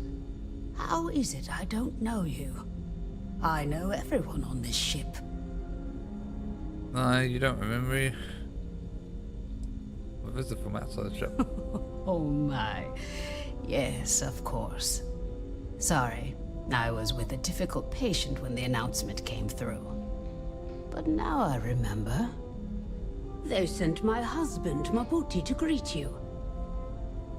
how is it I don't know you? I know everyone on this ship. No, you don't remember me. A visit from outside the ship. Oh my. Yes, of course. Sorry, I was with a difficult patient when the announcement came through. But now I remember. They sent my husband, Mabuti, to greet you.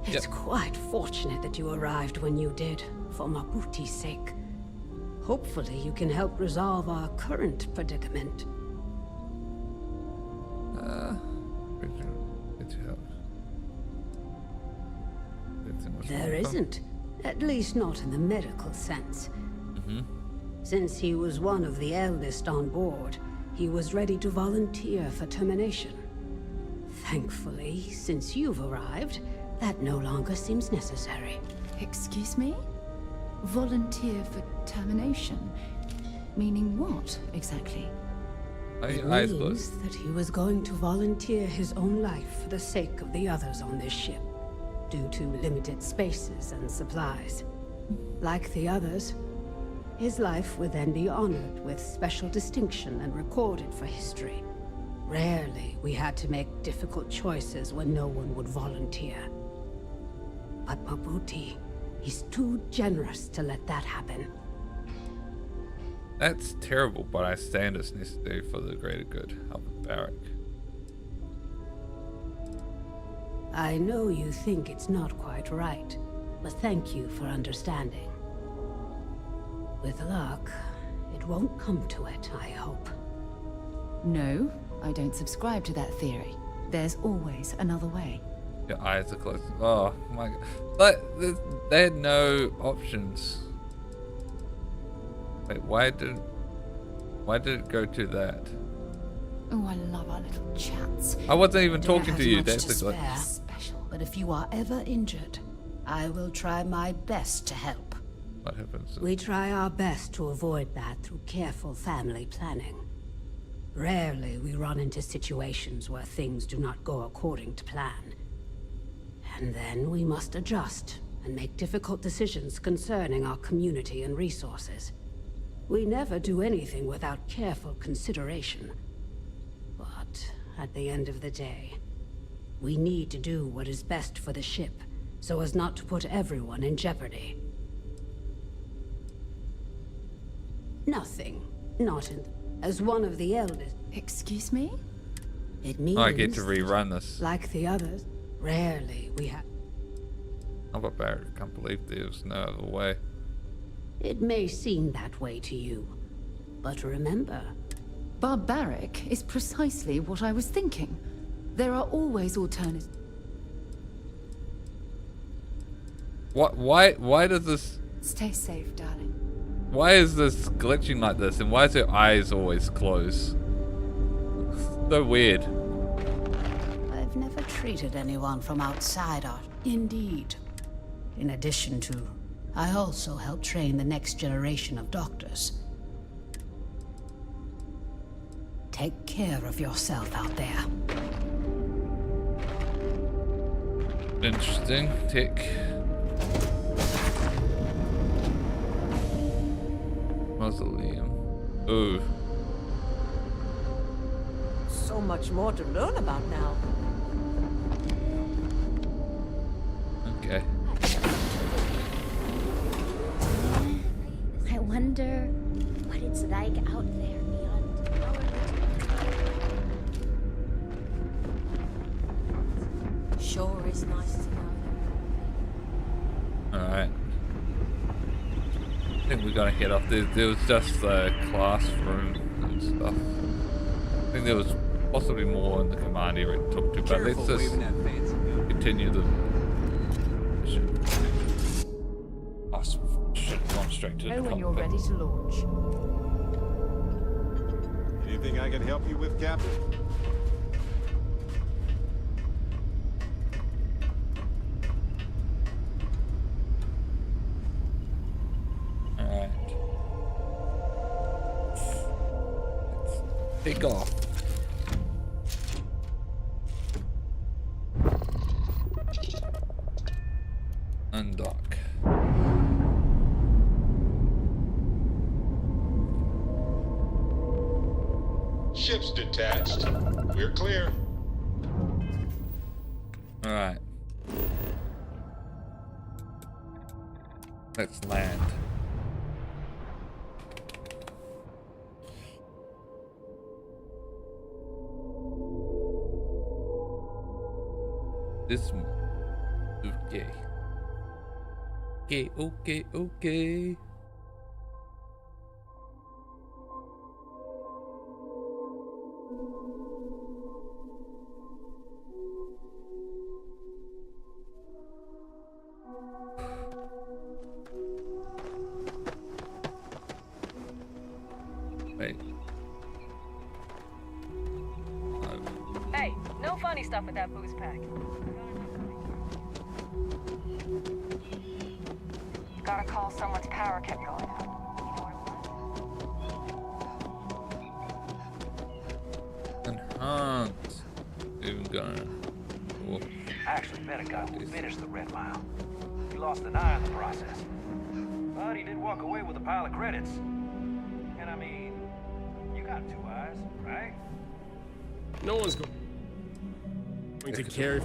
It's quite fortunate that you arrived when you did, for Mabuti's sake. Hopefully you can help resolve our current predicament. There isn't. At least not in the medical sense. Since he was one of the eldest on board, he was ready to volunteer for termination. Thankfully, since you've arrived, that no longer seems necessary. Excuse me? Volunteer for termination? Meaning what, exactly? It means that he was going to volunteer his own life for the sake of the others on this ship, due to limited spaces and supplies. Like the others, his life would then be honored with special distinction and recorded for history. Rarely we had to make difficult choices when no one would volunteer. But Mabuti, he's too generous to let that happen. That's terrible, but I stand as necessary for the greater good. Albert Barrack. I know you think it's not quite right, but thank you for understanding. With luck, it won't come to it, I hope. No, I don't subscribe to that theory. There's always another way. Your eyes are closed. Oh my god. But they had no options. Wait, why did it go to that? Oh, I love our little chats. I wasn't even talking to you. That's That's the special. But if you are ever injured, I will try my best to help. What happens? We try our best to avoid that through careful family planning. Rarely we run into situations where things do not go according to plan. And then we must adjust and make difficult decisions concerning our community and resources. We never do anything without careful consideration. But at the end of the day, we need to do what is best for the ship, so as not to put everyone in jeopardy. Nothing. Not in... As one of the eldest... Excuse me? It means... I get to rerun this. Like the others, rarely we have... Albert Barrack, I can't believe there's no other way. It may seem that way to you, but remember... Barbaric is precisely what I was thinking. There are always alternatives. What? Why does this... Stay safe, darling. Why is this glitching like this, and why is her eyes always closed? So weird. I've never treated anyone from outside our... Indeed. In addition to, I also help train the next generation of doctors. Take care of yourself out there. Interesting. Tick. Mausoleum. Ooh. So much more to learn about now. Okay. I wonder what it's like out there beyond our little... Sure is nice to know. Alright. I think we gotta head off. There was just a classroom and stuff. I think there was possibly more in the command area to talk to, but let's just continue the mission. Oh, shit, gone straight to the Know when you're ready to launch. Anything I can help you with, Captain? Alright. Let's take off. Undock. Ship's detached. We're clear. Alright. Let's land. This okay. Okay. Wait. Hey, no funny stuff with that booze pack. Gotta call someone's power kept going out. Enhance. Even gonna. Oh. I actually met a guy who finished the Red Mile. He lost an eye in the process. But he did walk away with a pile of credits. And I mean, you got 2 eyes, right? No one's going to care.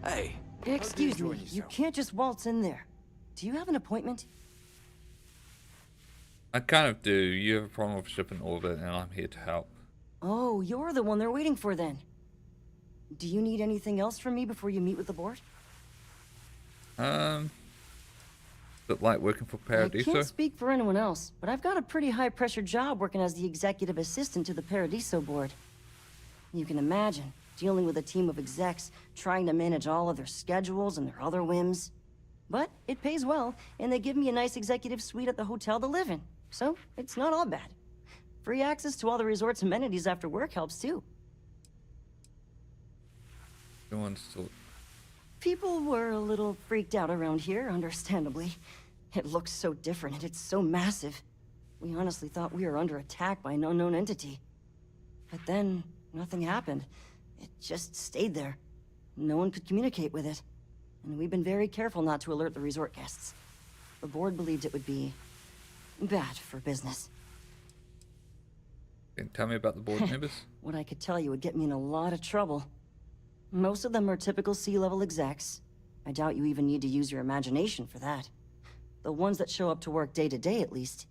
Hey. Excuse me, you can't just waltz in there. Do you have an appointment? I kind of do. You have a problem with ship in orbit, and I'm here to help. Oh, you're the one they're waiting for then. Do you need anything else from me before you meet with the board? But like working for Paradiso? I can't speak for anyone else, but I've got a pretty high-pressure job working as the executive assistant to the Paradiso board. You can imagine, dealing with a team of execs, trying to manage all of their schedules and their other whims. But it pays well, and they give me a nice executive suite at the hotel to live in. So, it's not all bad. Free access to all the resort's amenities after work helps too. People were a little freaked out around here, understandably. It looks so different and it's so massive. We honestly thought we were under attack by an unknown entity. But then, nothing happened. It just stayed there. No one could communicate with it. And we've been very careful not to alert the resort guests. The board believed it would be bad for business. Can you tell me about the board members? What I could tell you would get me in a lot of trouble. Most of them are typical C-level execs. I doubt you even need to use your imagination for that. The ones that show up to work day to day, at least.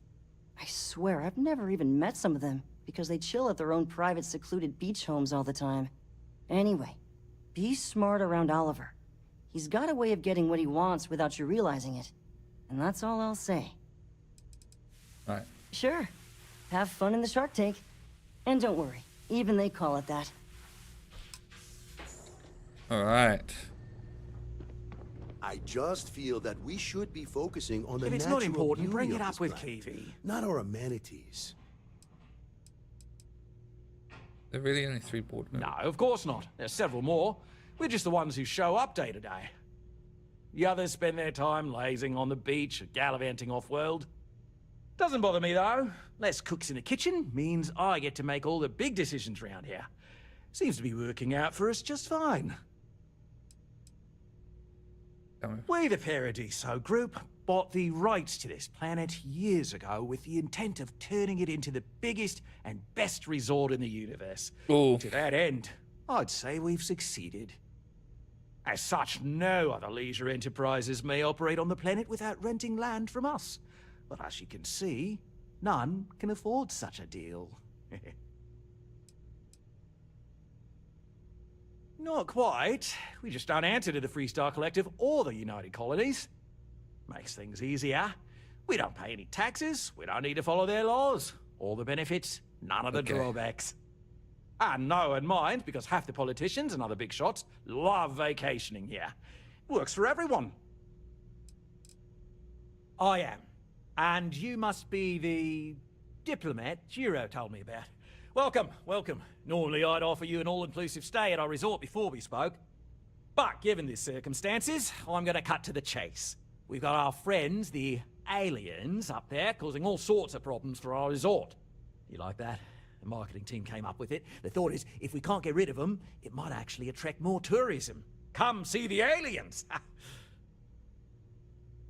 I swear, I've never even met some of them, because they chill at their own private, secluded beach homes all the time. Anyway, be smart around Oliver. He's got a way of getting what he wants without you realizing it. And that's all I'll say. Alright. Sure. Have fun in the Shark Tank. And don't worry, even they call it that. Alright. I I just feel that we should be focusing on the If it's natural not important, beauty bring of it up this with planet, Kiwi. not our amenities. There are really only 3 board members. No, of course not. There's several more. We're just the ones who show up day to day. The others spend their time lazing on the beach or gallivanting off-world. Doesn't bother me, though. Less cooks in the kitchen means I get to make all the big decisions around here. Seems to be working out for us just fine. We, the Paradiso Group, bought the rights to this planet years ago with the intent of turning it into the biggest and best resort in the universe. Ooh. To that end, I'd say we've succeeded. As such, no other leisure enterprises may operate on the planet without renting land from us. But as you can see, none can afford such a deal. Not quite. We just don't answer to the Freestar Collective or the United Colonies. Makes things easier. We don't pay any taxes, we don't need to follow their laws. All the benefits, none of the drawbacks. And no one minds, because half the politicians and other big shots love vacationing here. Works for everyone. I am. And you must be the diplomat Jiro told me about. Welcome, welcome. Normally I'd offer you an all-inclusive stay at our resort before we spoke. But given the circumstances, I'm going to cut to the chase. We've got our friends, the aliens, up there, causing all sorts of problems for our resort. You like that? The marketing team came up with it. The thought is, if we can't get rid of them, it might actually attract more tourism. Come see the aliens!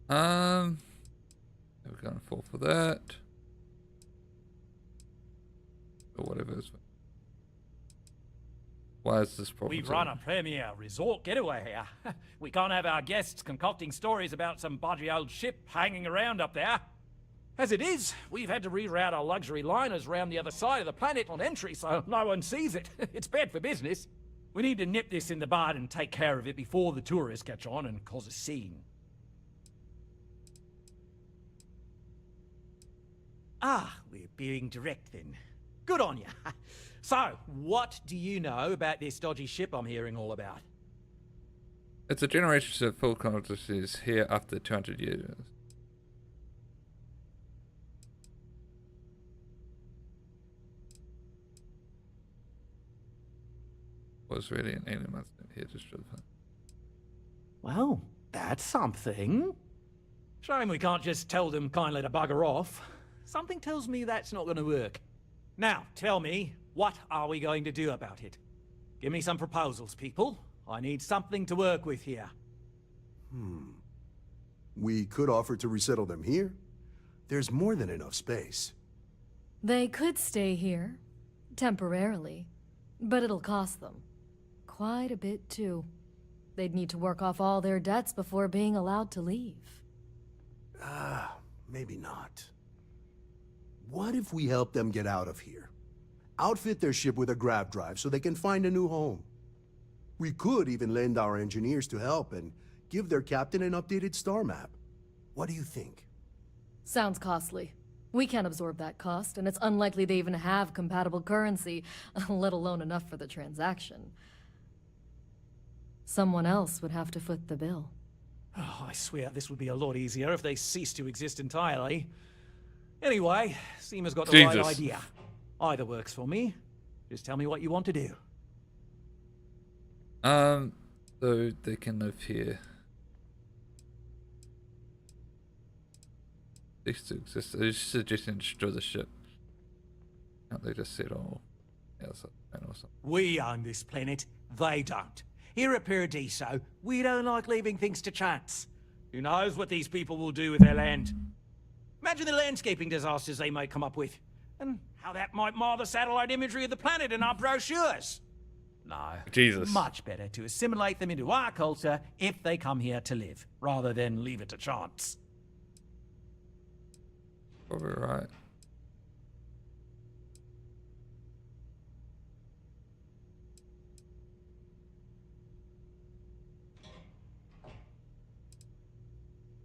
We're going to fall for that. Or whatever it is. Why is this problem? We run a premier resort getaway here. We can't have our guests concocting stories about some budgy old ship hanging around up there. As it is, we've had to reroute our luxury liners around the other side of the planet on entry so no one sees it. It's bad for business. We need to nip this in the bud and take care of it before the tourists catch on and cause a scene. Ah, we're being direct then. Good on you. So, what do you know about this dodgy ship I'm hearing all about? It's a generation of full consciousness here after 200 years. Was really an alien monster here just for the fun. Well, that's something. Shame we can't just tell them kindly to bugger off. Something tells me that's not going to work. Now, tell me, what are we going to do about it? Give me some proposals, people. I need something to work with here. We could offer to resettle them here. There's more than enough space. They could stay here, temporarily, but it'll cost them. Quite a bit, too. They'd need to work off all their debts before being allowed to leave. Maybe not. What if we help them get out of here? Outfit their ship with a grav drive so they can find a new home. We could even lend our engineers to help and give their captain an updated star map. What do you think? Sounds costly. We can't absorb that cost, and it's unlikely they even have compatible currency, let alone enough for the transaction. Someone else would have to foot the bill. Oh, I swear this would be a lot easier if they ceased to exist entirely. Anyway, Seema's got the right idea. Either works for me. Just tell me what you want to do. So they can live here. They still exist. They're just suggesting destroy the ship. Can't they just settle outside or something? We own this planet, they don't. Here at Paradiso, we don't like leaving things to chance. Who knows what these people will do with their land? Imagine the landscaping disasters they might come up with, and how that might mar the satellite imagery of the planet in our brochures. No. Jesus. Much better to assimilate them into our culture if they come here to live, rather than leave it to chance. Probably right.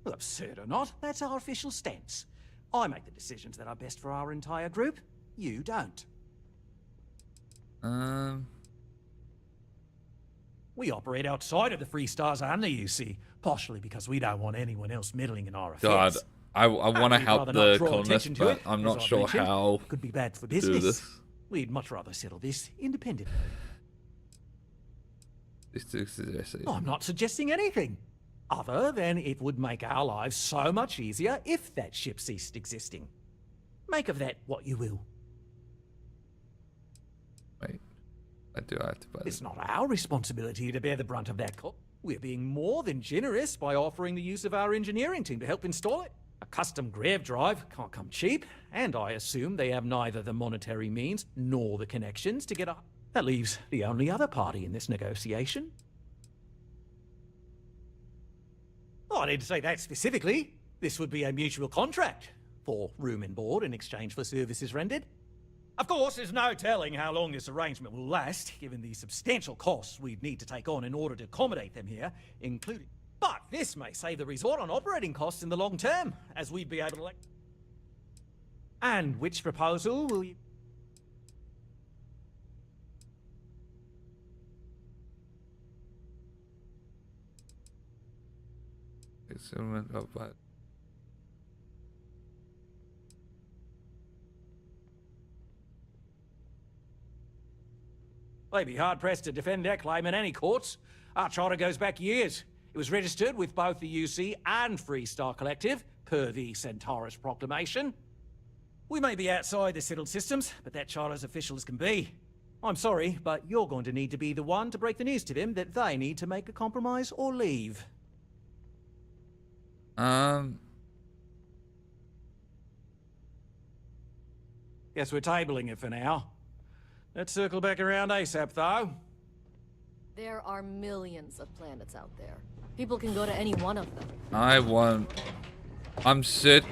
Well, absurd or not, that's our official stance. I make the decisions that are best for our entire group. You don't. We operate outside of the Free Stars and the UC, partially because we don't want anyone else meddling in our God, affairs. I want to We'd help rather the not draw colonists, attention to but it, I'm as not I've sure mentioned. how It could be bad for to do business. this. We'd much rather settle this independently. I'm not suggesting anything, other than it would make our lives so much easier if that ship ceased existing. Make of that what you will. Wait, I do have to buy It's not our responsibility to bear the brunt of that cost. We're being more than generous by offering the use of our engineering team to help install it. A custom grav drive can't come cheap, and I assume they have neither the monetary means nor the connections to get up. That leaves the only other party in this negotiation. Oh, I didn't say that specifically. This would be a mutual contract for room and board in exchange for services rendered. Of course, there's no telling how long this arrangement will last, given the substantial costs we'd need to take on in order to accommodate them here, including... But this may save the resort on operating costs in the long term, as we'd be able to... And which proposal will you... But they'd be hard-pressed to defend their claim in any courts. Our charter goes back years. It was registered with both the UC and Free Star Collective, per the Centaurus Proclamation. We may be outside the settled systems, but that charter is official as can be. I'm sorry, but you're going to need to be the one to break the news to them that they need to make a compromise or leave. Guess we're tabling it for now. Let's circle back around ASAP, though. There are millions of planets out there. People can go to any one of them. I'm certain.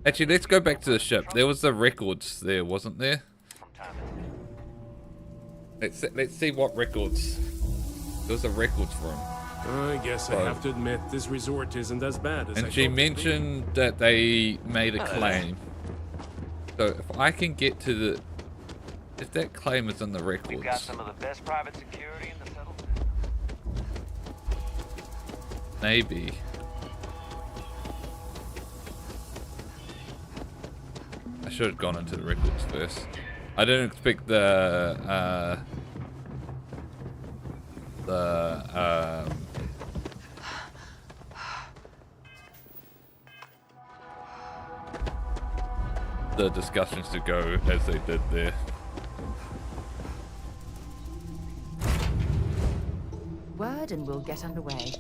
Actually, let's go back to the ship. There was the records there, wasn't there? Let's see what records. There was the records for him. I guess I have to admit this resort isn't as bad as And she mentioned that they made a claim. So if I can get to the, if that claim is in the records. We've got some of the best private security in the settlement. Maybe. I should have gone into the records first. I didn't expect the discussions to go as they did there. Word and we'll get underway.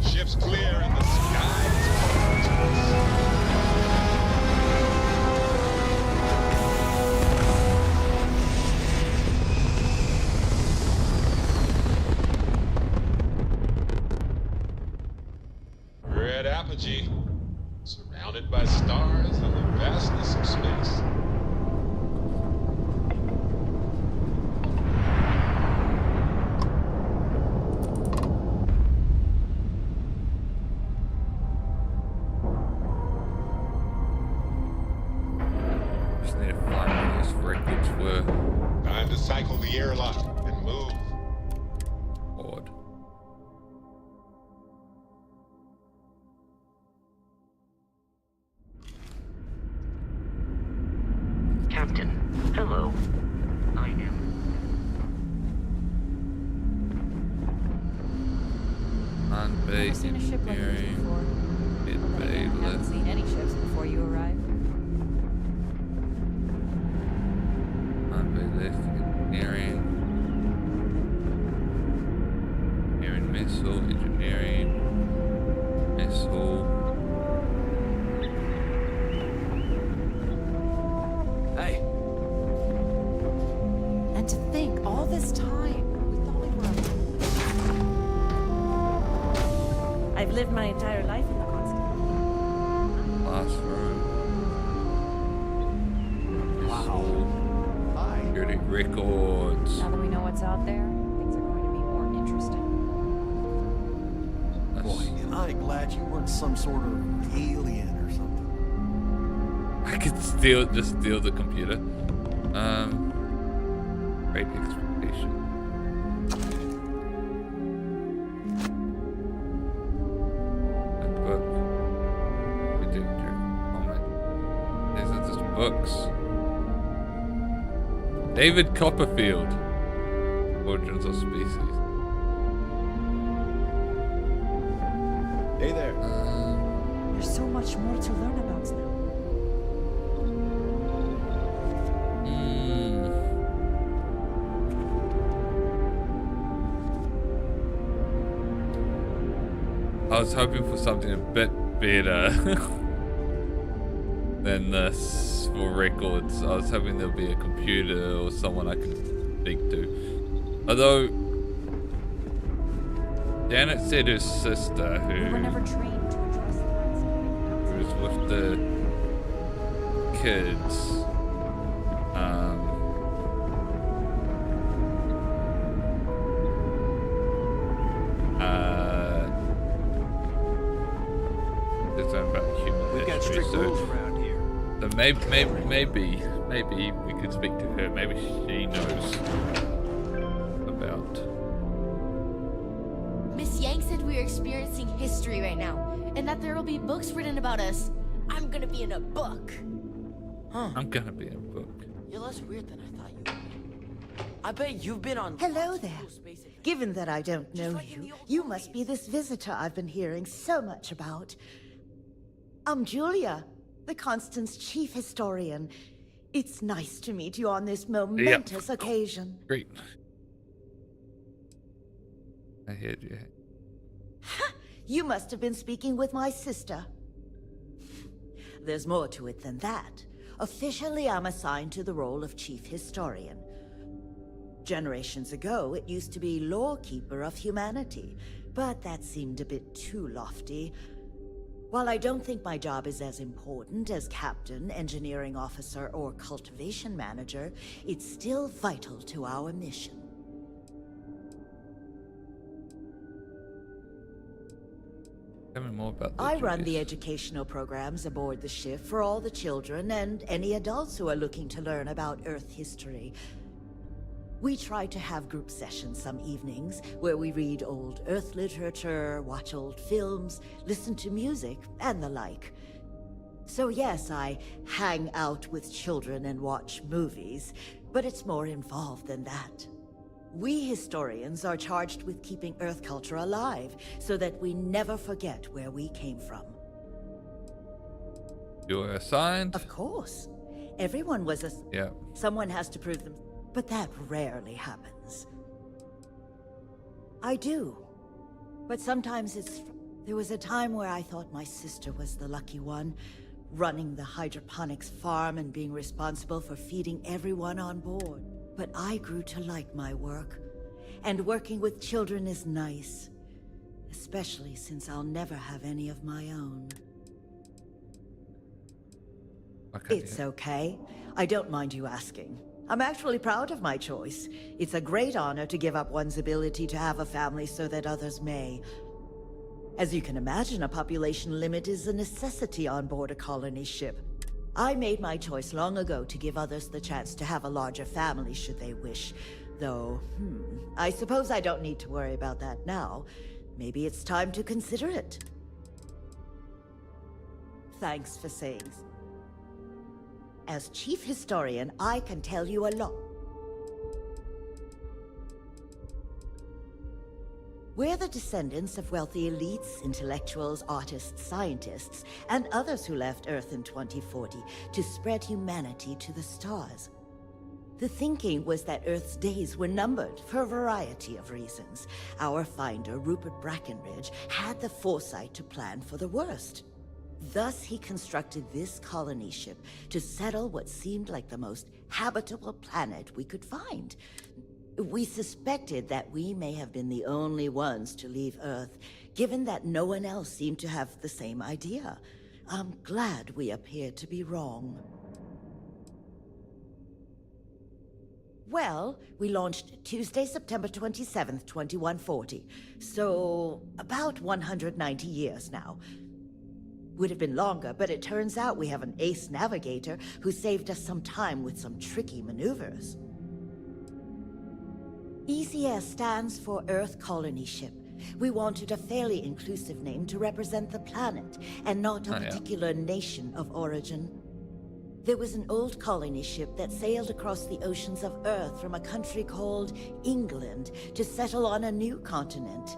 Ship's clear and the sky is Red apogee, surrounded by stars and the vastness of space. Just need to find where those records were. Time to cycle the airlock and move. Odd. Captain, hello. I am. Unbaked Seen a ship like this before. I haven't seen any ships before you arrived. Unbaked engineering. Engineering missile, engineering missile. Hey. And to think, all this time, we thought we were... I've lived my entire life in the constant. Classroom. Wow. Security records. Now that we know what's out there, things are going to be more interesting. Boy, am I glad you weren't some sort of alien or something. I could just steal the computer. Great expectation. And book. These are just books. David Copperfield. Origins of Species. Hey there. There's so much more to learn about now. I was hoping for something a bit better than this for records. I was hoping there'll be a computer or someone I can speak to. Although Janet said her sister, who We were never trained to address threats. was with the kids, there's something about human We've got history, strict rules around here. So maybe we could speak to her. Maybe she knows about. Miss Yang said we are experiencing history right now, and that there will be books written about us. I'm gonna be in a book. Huh. I'm gonna be in a book. You're less weird than I thought you would be. I bet you've been on... Hello there. Given that I don't know you, you must be this visitor I've been hearing so much about. I'm Julia, the Constance chief historian. It's nice to meet you on this momentous occasion. Great. I heard you. You must have been speaking with my sister. There's more to it than that. Officially, I'm assigned to the role of chief historian. Generations ago, it used to be lawkeeper of humanity, but that seemed a bit too lofty. While I don't think my job is as important as captain, engineering officer, or cultivation manager, it's still vital to our mission. Tell me more about I run the educational programs aboard the ship for all the children and any adults who are looking to learn about Earth history. We try to have group sessions some evenings where we read old Earth literature, watch old films, listen to music, and the like. So yes, I hang out with children and watch movies, but it's more involved than that. We historians are charged with keeping Earth culture alive so that we never forget where we came from. You're assigned? Of course. Everyone was a... Yeah. Someone has to prove them. But that rarely happens. I do. But sometimes it's... There was a time where I thought my sister was the lucky one, running the hydroponics farm and being responsible for feeding everyone on board. But I grew to like my work. And working with children is nice. Especially since I'll never have any of my own. Okay, it's okay. I don't mind you asking. I'm actually proud of my choice. It's a great honor to give up one's ability to have a family so that others may. As you can imagine, a population limit is a necessity on board a colony ship. I made my choice long ago to give others the chance to have a larger family should they wish. Though, I suppose I don't need to worry about that now. Maybe it's time to consider it. Thanks for saying so. As chief historian, I can tell you a lot. We're the descendants of wealthy elites, intellectuals, artists, scientists, and others who left Earth in 2040 to spread humanity to the stars. The thinking was that Earth's days were numbered for a variety of reasons. Our finder, Rupert Brackenridge, had the foresight to plan for the worst. Thus, he constructed this colony ship to settle what seemed like the most habitable planet we could find. We suspected that we may have been the only ones to leave Earth, given that no one else seemed to have the same idea. I'm glad we appeared to be wrong. Well, we launched Tuesday, September 27th, 2140. So, about 190 years now. Would have been longer, but it turns out we have an ace navigator who saved us some time with some tricky maneuvers. ECS stands for Earth Colony Ship. We wanted a fairly inclusive name to represent the planet, and not a particular nation of origin. There was an old colony ship that sailed across the oceans of Earth from a country called England to settle on a new continent.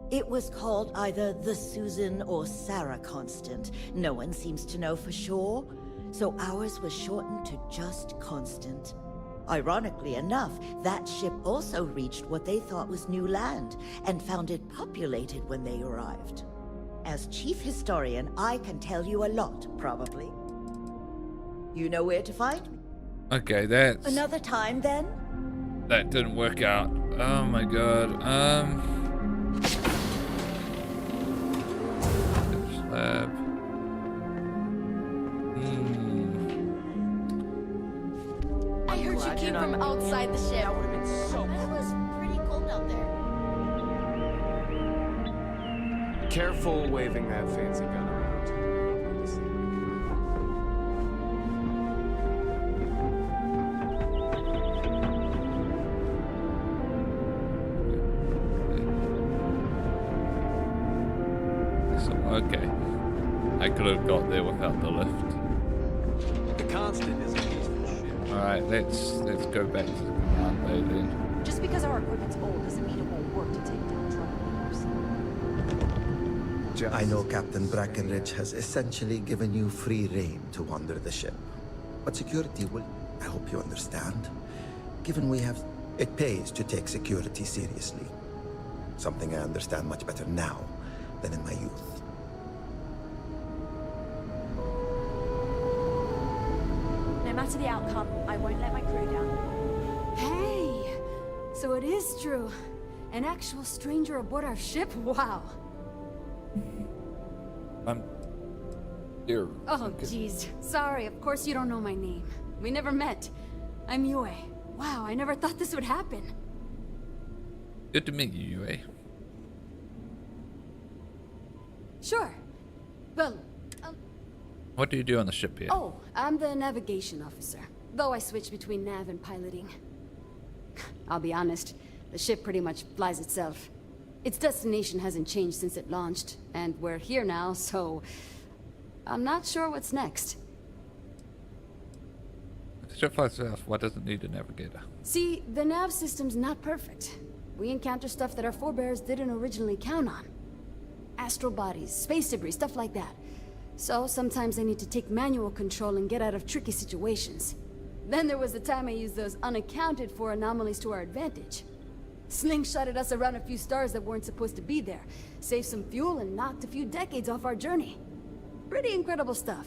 It was called either the Susan or Sarah Constant. No one seems to know for sure, so ours was shortened to just Constant. Ironically enough, that ship also reached what they thought was new land, and found it populated when they arrived. As chief historian, I can tell you a lot, probably. You know where to find me? Okay, that's... Another time, then? That didn't work out. Oh my god. Slab. I heard you came from outside the ship. That would have been so It was pretty cold out there. Careful waving that fancy gun around. Okay. I could have got there without the lift. The Constant is a peaceful ship. Alright, let's go back to the command bay then. Just because our equipment's old doesn't mean it won't work to take down troublemakers. I know Captain Brackenridge has essentially given you free rein to wander the ship. But security will, I hope you understand. Given we have... It pays to take security seriously. Something I understand much better now than in my youth. No matter the outcome, I won't let my crew down. Hey! So it is true. An actual stranger aboard our ship? Wow. Here. Oh, jeez. Sorry, of course you don't know my name. We never met. I'm Yue. Wow, I never thought this would happen. Good to meet you, Yue. Sure. Well, What do you do on the ship here? oh, I'm the navigation officer. Though I switch between nav and piloting. I'll be honest, the ship pretty much flies itself. Its destination hasn't changed since it launched, and we're here now, so... I'm not sure what's next. The ship flies south. Why does it need a navigator? See, the nav system's not perfect. We encounter stuff that our forebears didn't originally count on. Astral bodies, space debris, stuff like that. So sometimes I need to take manual control and get out of tricky situations. Then there was the time I used those unaccounted for anomalies to our advantage. Slingshotted us around a few stars that weren't supposed to be there, saved some fuel and knocked a few decades off our journey. Pretty incredible stuff.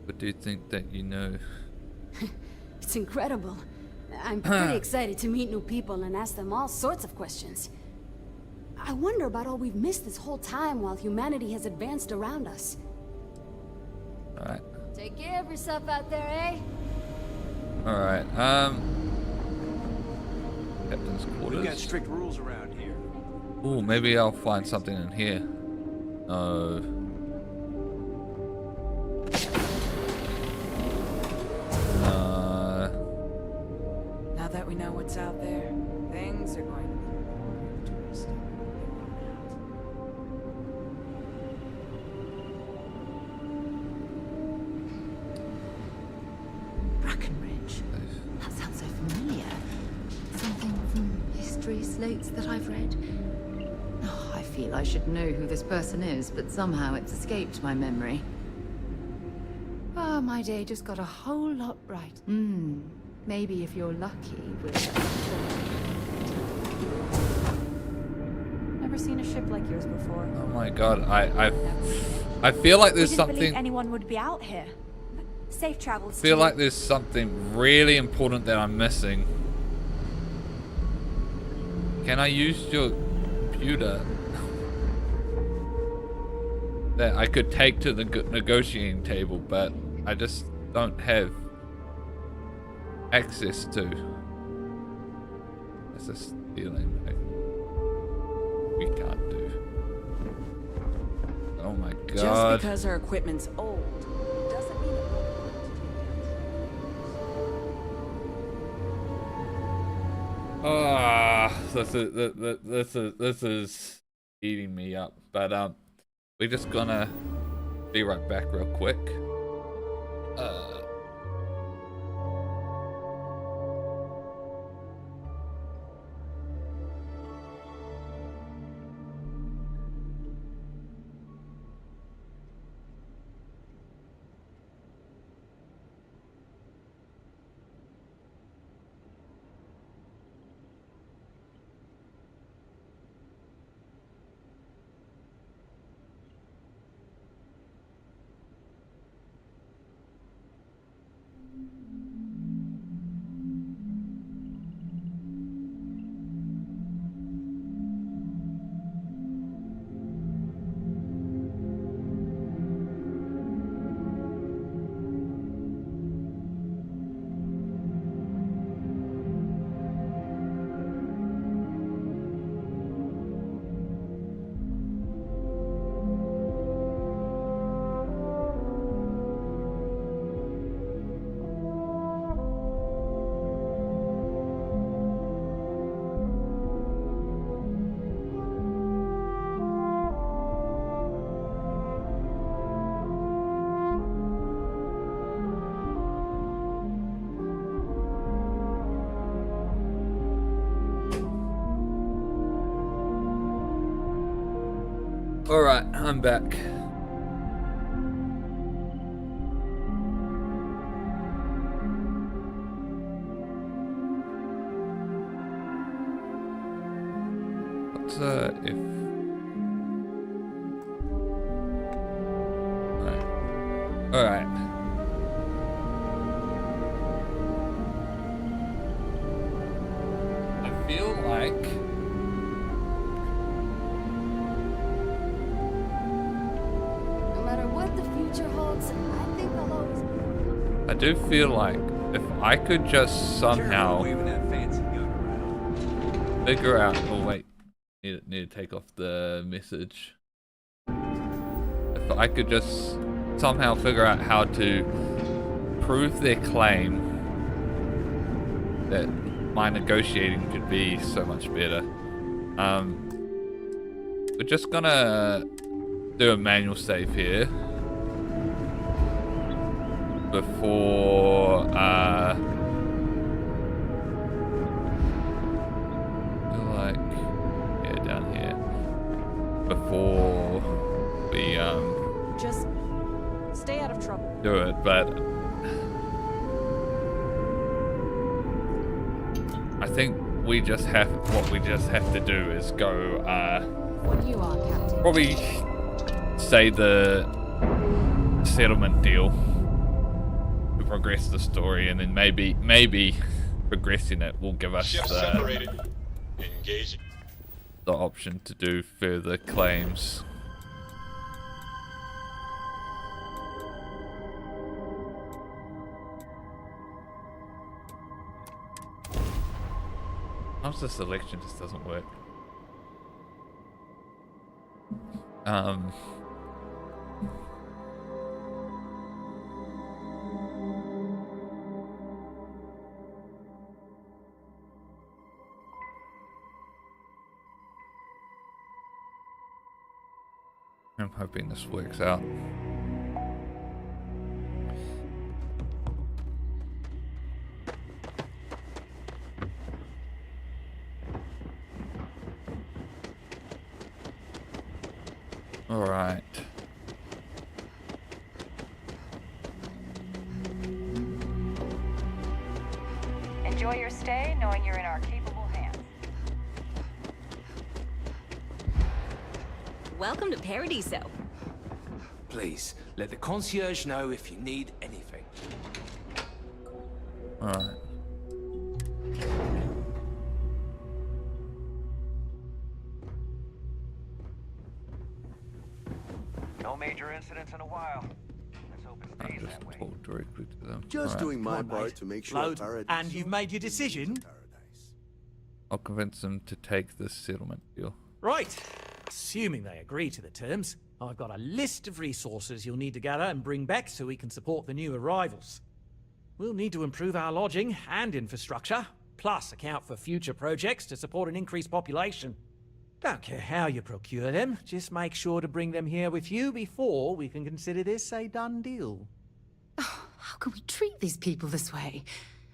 But do you think that you know? It's incredible. I'm pretty excited to meet new people and ask them all sorts of questions. I wonder about all we've missed this whole time while humanity has advanced around us. Alright. Take care of yourself out there, eh? Alright, Captain's quarters. We've got strict rules around here. Ooh, maybe I'll find something in here. No. Now that we know what's out there, things are going to be more interesting. Brackenridge. That sounds so familiar. Something from history slates that I've read. Oh, I feel I should know who this person is, but somehow it's escaped my memory. Ah, my day just got a whole lot bright. Maybe if you're lucky, we'll... Never seen a ship like yours before. Oh my god, I feel like there's we didn't something... believe anyone would be out here. Safe travels. I feel like there's something really important that I'm missing. Can I use your computer that I could take to the negotiating table, but I just don't have access to? That's a stealing we can't do. Oh my god. Just because our equipment's old doesn't mean it this is eating me up. But we're just gonna be right back real quick. Alright, I'm back. What's if... Alright. I feel like... I do feel like if I could just somehow figure out. Oh wait, need to take off the message. If I could just somehow figure out how to prove their claim that my negotiating could be so much better. We're just gonna do a manual save here. Before like down here before we just stay out of trouble. Do it, but I think we just have to do is go When you are, Captain. Probably say the settlement deal. Progress the story, and then maybe progressing it will give us the option to do further claims. How's the selection just doesn't work? I'm hoping this works out. All right. Enjoy your stay, knowing you're in our capable hands. Welcome to Paradiso. Please, let the concierge know if you need anything. Alright. No major incidents in a while. Let's hope it stays that way. Talk directly to them. Just doing my part to make sure Load. Paradise. And you've made your decision? I'll convince them to take this settlement deal. Right. Assuming they agree to the terms, I've got a list of resources you'll need to gather and bring back so we can support the new arrivals. We'll need to improve our lodging and infrastructure, plus account for future projects to support an increased population. Don't care how you procure them, just make sure to bring them here with you before we can consider this a done deal. Oh, how can we treat these people this way?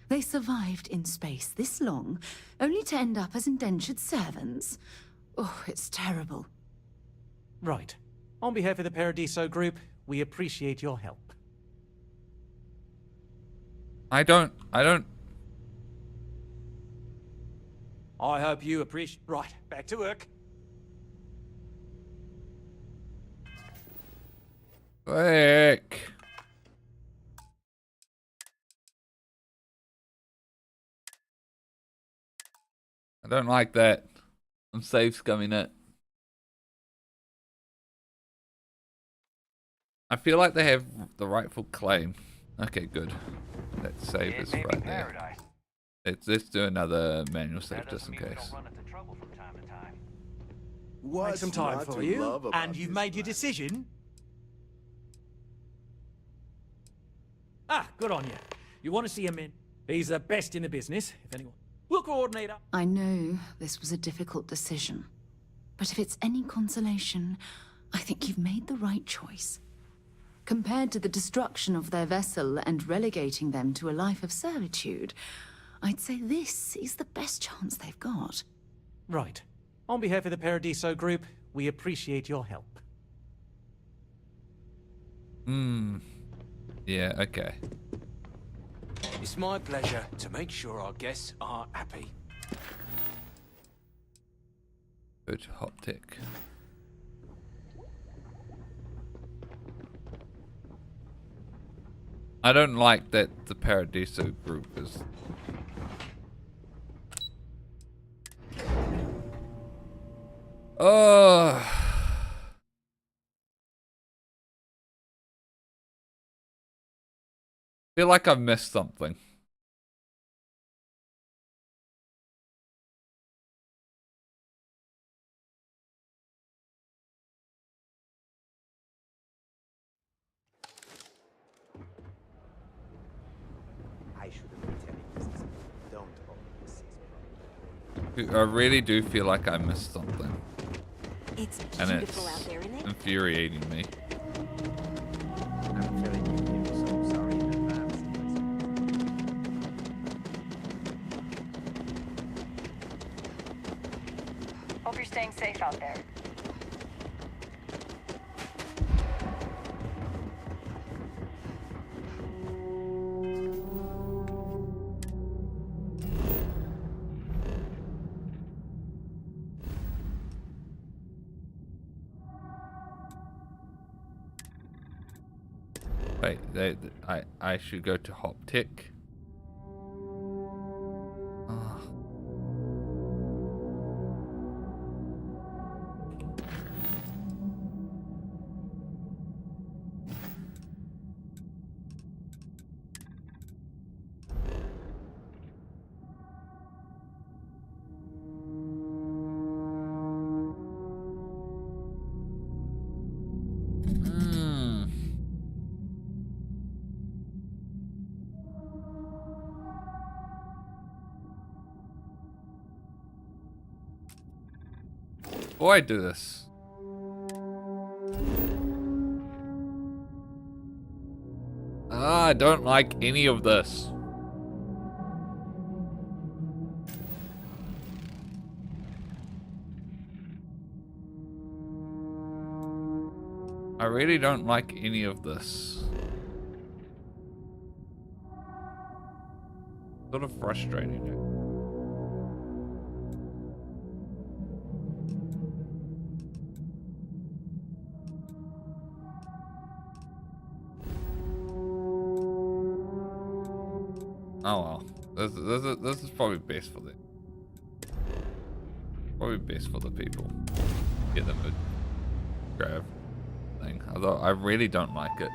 They survived in space this long, only to end up as indentured servants. Oh, it's terrible. Right. On behalf of the Paradiso Group, we appreciate your help. I don't... I hope you appreciate... Right, back to work. Quick. I don't like that. I'm safe scumming it. I feel like they have the rightful claim. Okay, good. Let's save this right there. Let's do another manual save just in case. Make some time for you, and you've made your decision? Ah, good on you. You want to see him in? He's the best in the business, if anyone. We'll coordinate up. I know this was a difficult decision, but if it's any consolation, I think you've made the right choice. Compared to the destruction of their vessel and relegating them to a life of servitude, I'd say this is the best chance they've got. Right. On behalf of the Paradiso Group, we appreciate your help. Yeah, okay. It's my pleasure to make sure our guests are happy. Go to Hoptic. I don't like that the Paradiso Group is... Oh... I feel like I've missed something. I should have been telling you this. Don't oversee. I really do feel like I missed something. It's and beautiful out there, isn't it? Infuriating me. I'm telling you, so sorry in advance. Hope you're staying safe out there. Wait, I should go to Hoptic. Before I do this, I don't like any of this. I really don't like any of this. Sort of frustrating. Oh well, this is probably best for them. Probably best for the people. Get them a grab thing. Although I really don't like it.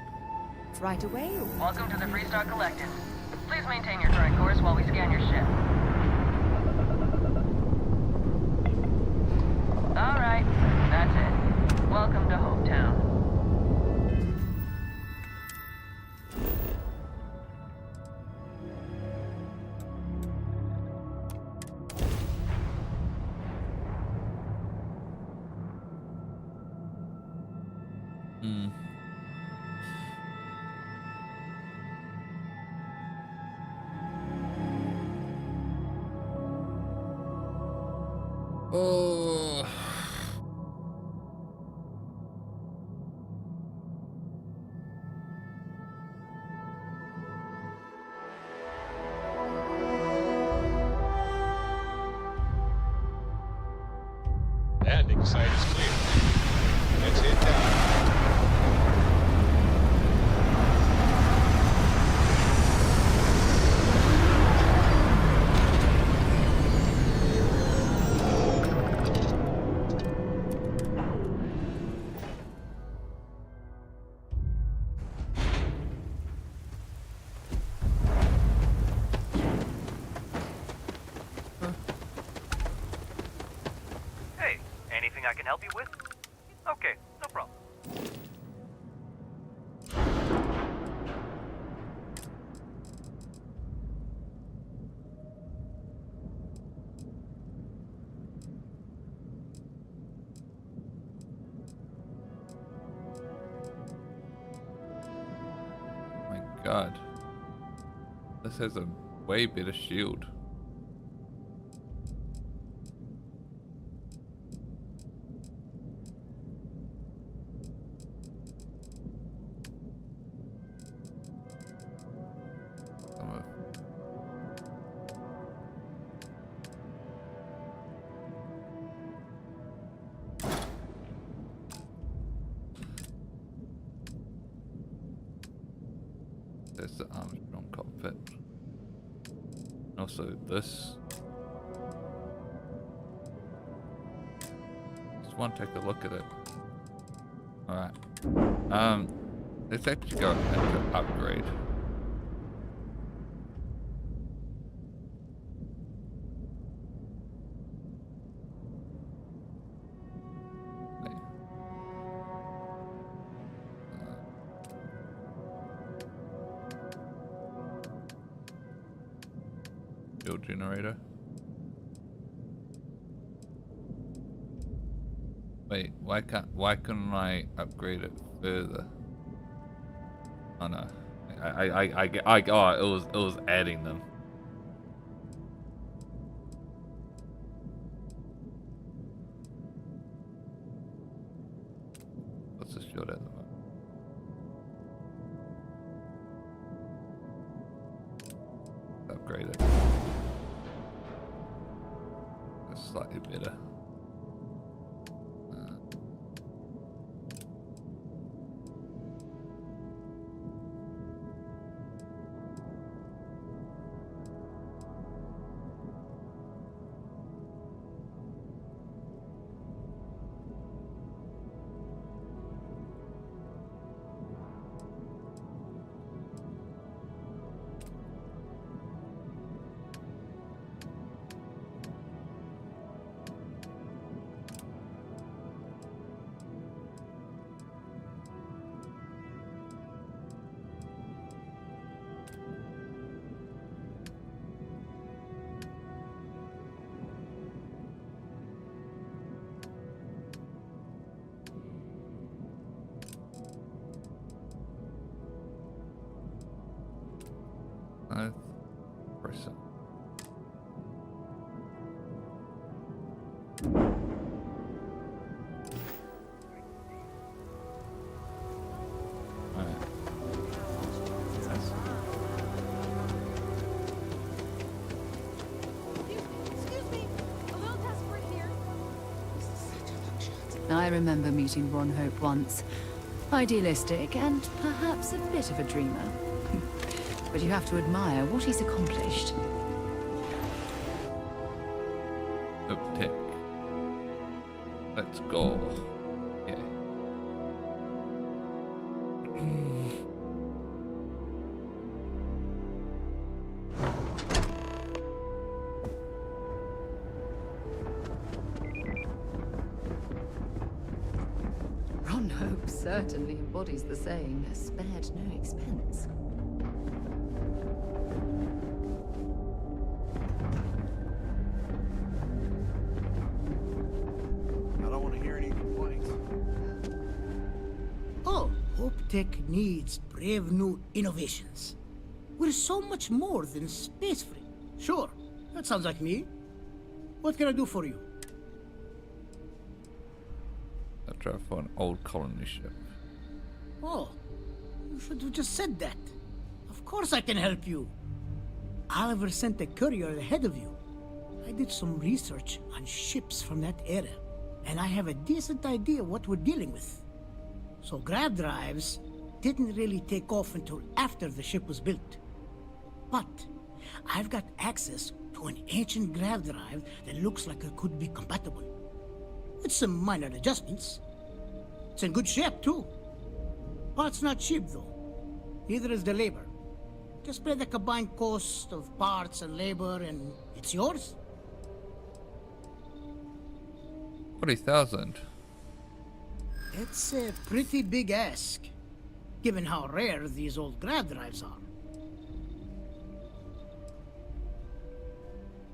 It's right away. Welcome to the Freestar Collective. Please maintain your current course while we scan your ship. All right, that's it. Welcome to Hometown. Oh. Landing site is clear. Let's head down. Hey, anything I can help you with? Okay, no problem. My God. This has a way better shield. There's the Armstrong cockpit. Also this. Just want to take a look at it. Alright. Let's actually go into upgrade. Fuel generator. Wait, why couldn't I upgrade it further? Oh no. Oh, it was adding them. What's the shield at the moment? Upgrade it. That's slightly better. Person. I remember meeting Ron Hope once. Idealistic and perhaps a bit of a dreamer. But you have to admire what he's accomplished. Uptick. Let's go. Yeah. Ron Hope certainly embodies the saying, spared no expense. Tech needs brave new innovations. We're so much more than space free. Sure, that sounds like me. What can I do for you? drive for an old colony ship. Oh, you should have just said that. Of course I can help you. Oliver sent a courier ahead of you. I did some research on ships from that era, and I have a decent idea what we're dealing with. So grav drives didn't really take off until after the ship was built. But I've got access to an ancient grav drive that looks like it could be compatible. With some minor adjustments. It's in good shape, too. Parts not cheap, though. Neither is the labor. Just pay the combined cost of parts and labor, and it's yours. 40,000. It's a pretty big ask, given how rare these old grav drives are.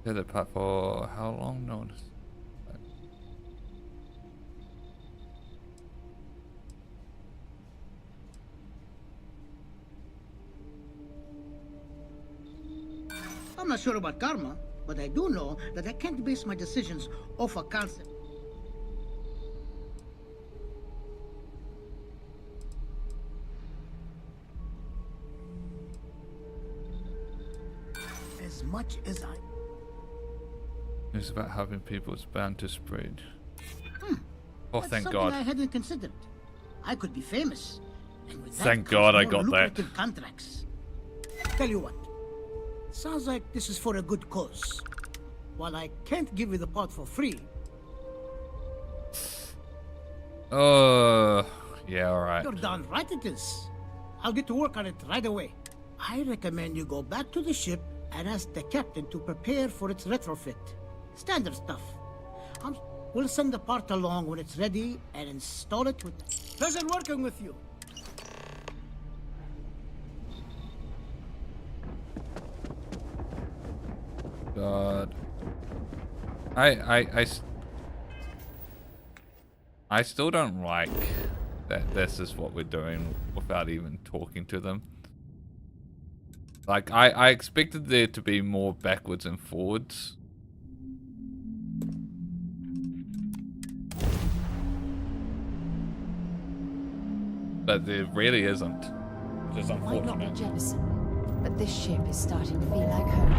Yeah, the part for how long? No one. I'm not sure about karma, but I do know that I can't base my decisions off a concept. As much as I... It's about having people it's bound to spread. Oh, That's thank something God. I hadn't considered. I could be famous. And with that Thank comes God I more got that. lucrative contracts. Tell you what. Sounds like this is for a good cause. While I can't give you the part for free. Yeah, alright. You're darn right it is. I'll get to work on it right away. I recommend you go back to the ship and ask the captain to prepare for its retrofit. Standard stuff. We'll send the part along when it's ready and install it with... Pleasure working with you. God. I still don't like that this is what we're doing without even talking to them. Like, I expected there to be more backwards and forwards. But there really isn't. Which is Might not be unfortunate. Jefferson, but this ship is starting to feel like home.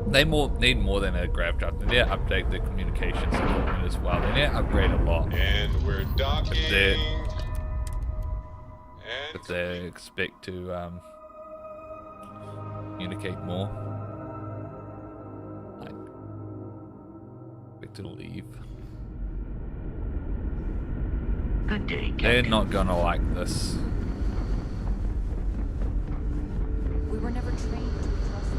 They need more than a grav drive. They need to update the communications equipment as well. They need to upgrade a lot. And we're docking. But they expect to communicate more. Like, expect to leave. Good day, Captain. They're not gonna like this. We were never trained to trust.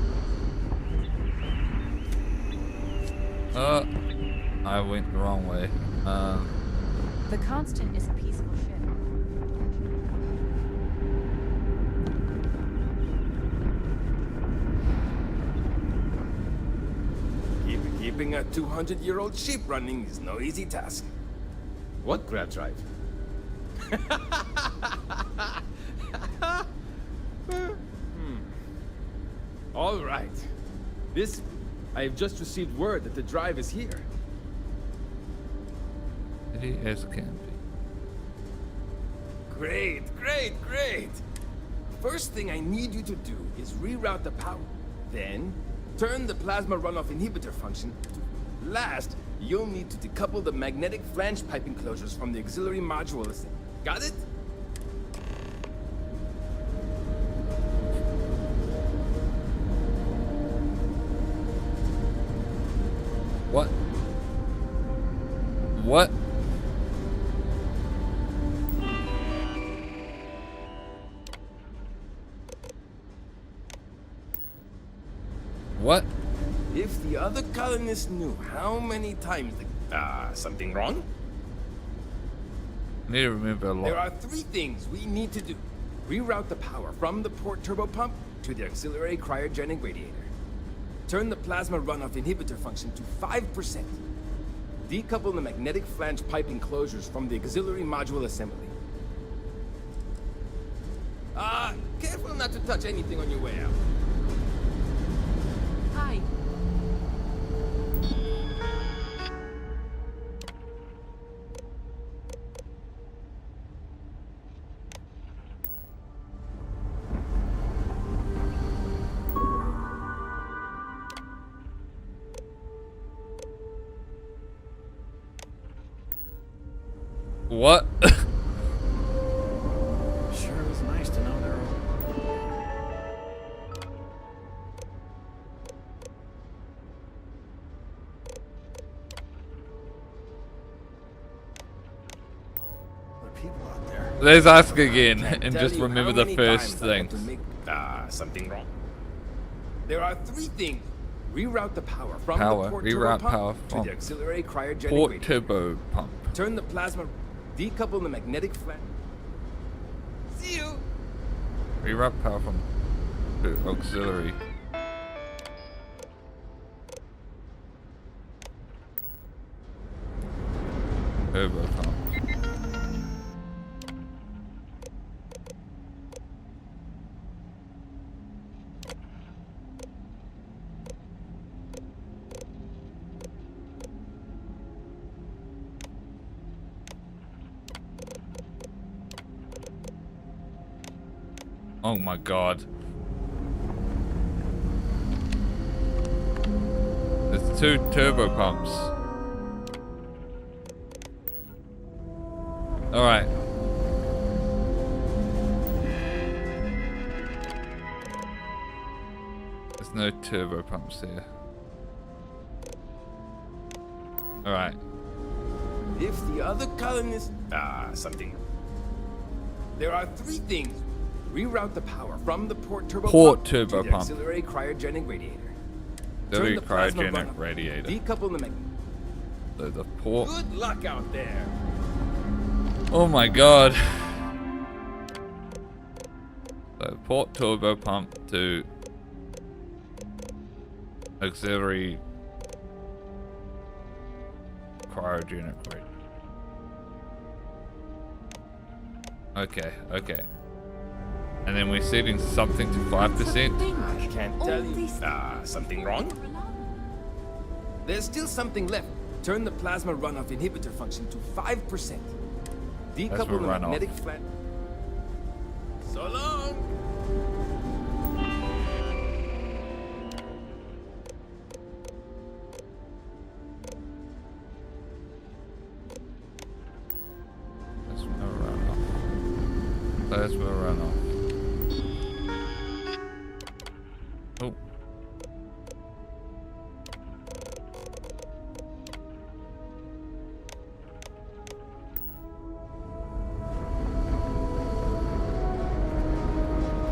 I went the wrong way. The Constant is a peaceful ship. Keeping a 200-year-old ship running is no easy task. What grav drive? All right. I've just received word that the drive is here. It is can be. Great. First thing I need you to do is reroute the power. Then, turn the plasma runoff inhibitor function to... Last, you'll need to decouple the magnetic flange pipe enclosures from the auxiliary module. Got it? What? What? What? If the other colonists knew how many times something wrong? I need to remember a lot. There are 3 things we need to do. Reroute the power from the port turbo pump to the auxiliary cryogenic radiator. Turn the plasma runoff inhibitor function to 5%. Decouple the magnetic flange pipe enclosures from the auxiliary module assembly. Careful not to touch anything on your way out. Hi. What? Sure is nice to know they're all... People out there. Let's ask again and Tell just you remember how the many first times I had thing. to make, something wrong. There are 3 things. Reroute the power from the port turbo Reroute pump power to from the auxiliary cryogenic port radiator. turbo pump. Turn the plasma, decouple the magnetic flange. See you. Reroute power from to auxiliary. Turbo pump. Oh my god. There's 2 turbo pumps. Alright. There's no turbo pumps here. Alright. If the other colonists... something. There are 3 things. Reroute the power from the port turbo pump to the auxiliary cryogenic radiator. Turn the plasma Cryogenic runoff, radiator. decouple the So the port. Good luck out there. Oh my god. So port turbo pump to auxiliary cryogenic radiator. Okay, okay. And then we're setting something to 5%. I can't tell you. Something wrong? There's still something left. Turn the plasma runoff inhibitor function to 5%. Decouple the runoff. magnetic flange. So long. Plasma runoff. Plasma runoff. Oh.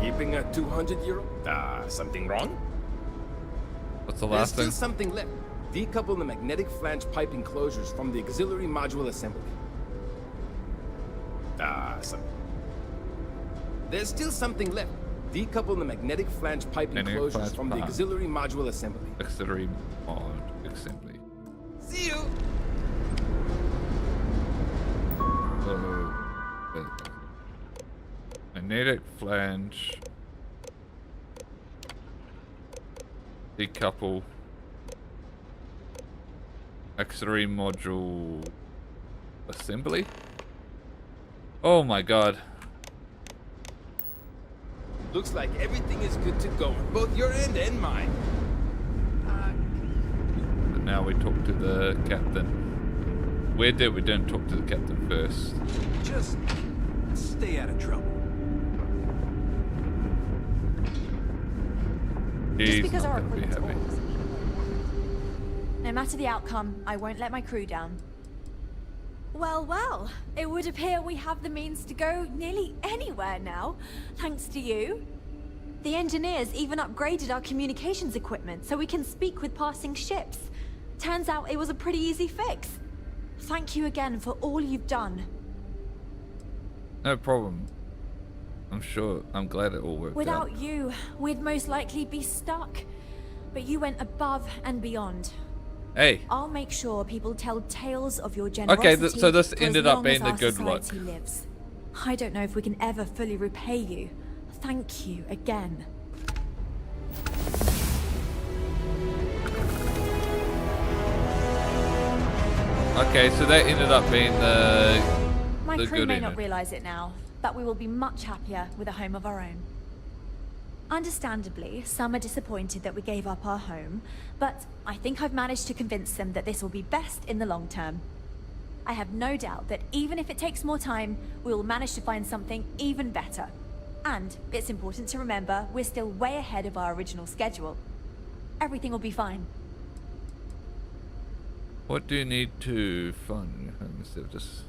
Keeping a 200-year-old? Something wrong? What's the There's last still thing? something left. Decouple the magnetic flange pipe enclosures from the auxiliary module assembly. There's still something left. Decouple the magnetic flange pipe enclosures flange from the pipe. auxiliary module assembly. Auxiliary mod assembly. See you. So, magnetic flange. Decouple. Auxiliary module assembly. Oh my god. Looks like everything is good to go on both your end and mine. And now we talk to the captain. We didn't talk to the captain first. Just stay out of trouble. He's because not our gonna be equipment's happy. No matter the outcome, I won't let my crew down. Well, well, it would appear we have the means to go nearly anywhere now, thanks to you. The engineers even upgraded our communications equipment so we can speak with passing ships. Turns out it was a pretty easy fix. Thank you again for all you've done. No problem. I'm glad it all worked out. Without you, we'd most likely be stuck. but you went above and beyond. Hey. I'll make sure people tell tales of your generosity. Okay, so this for as ended up long being as the our good look. society lives. I don't know if we can ever fully repay you. Thank you again. Okay, so that ended up being My the crew good may ending. not realize it now, but we will be much happier with a home of our own. Understandably, some are disappointed that we gave up our home, but I think I've managed to convince them that this will be best in the long term. I have no doubt that even if it takes more time, we will manage to find something even better. And it's important to remember we're still way ahead of our original schedule. Everything will be fine. What do you need to fund instead of just...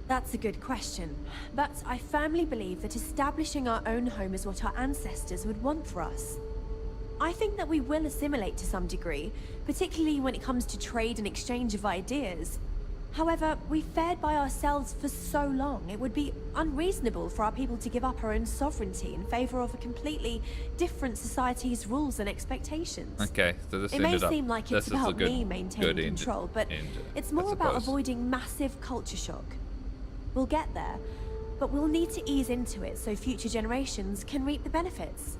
That's a good question, but I firmly believe that establishing our own home is what our ancestors would want for us. I think that we will assimilate to some degree, particularly when it comes to trade and exchange of ideas. However, we've fared by ourselves for so long, it would be unreasonable for our people to give up our own sovereignty in favor of a completely different society's rules and expectations. Okay, so this It may ended up... seem like it's about me maintaining control, but it's more about avoiding massive culture shock. We'll get there, but we'll need to ease into it so future generations can reap the benefits.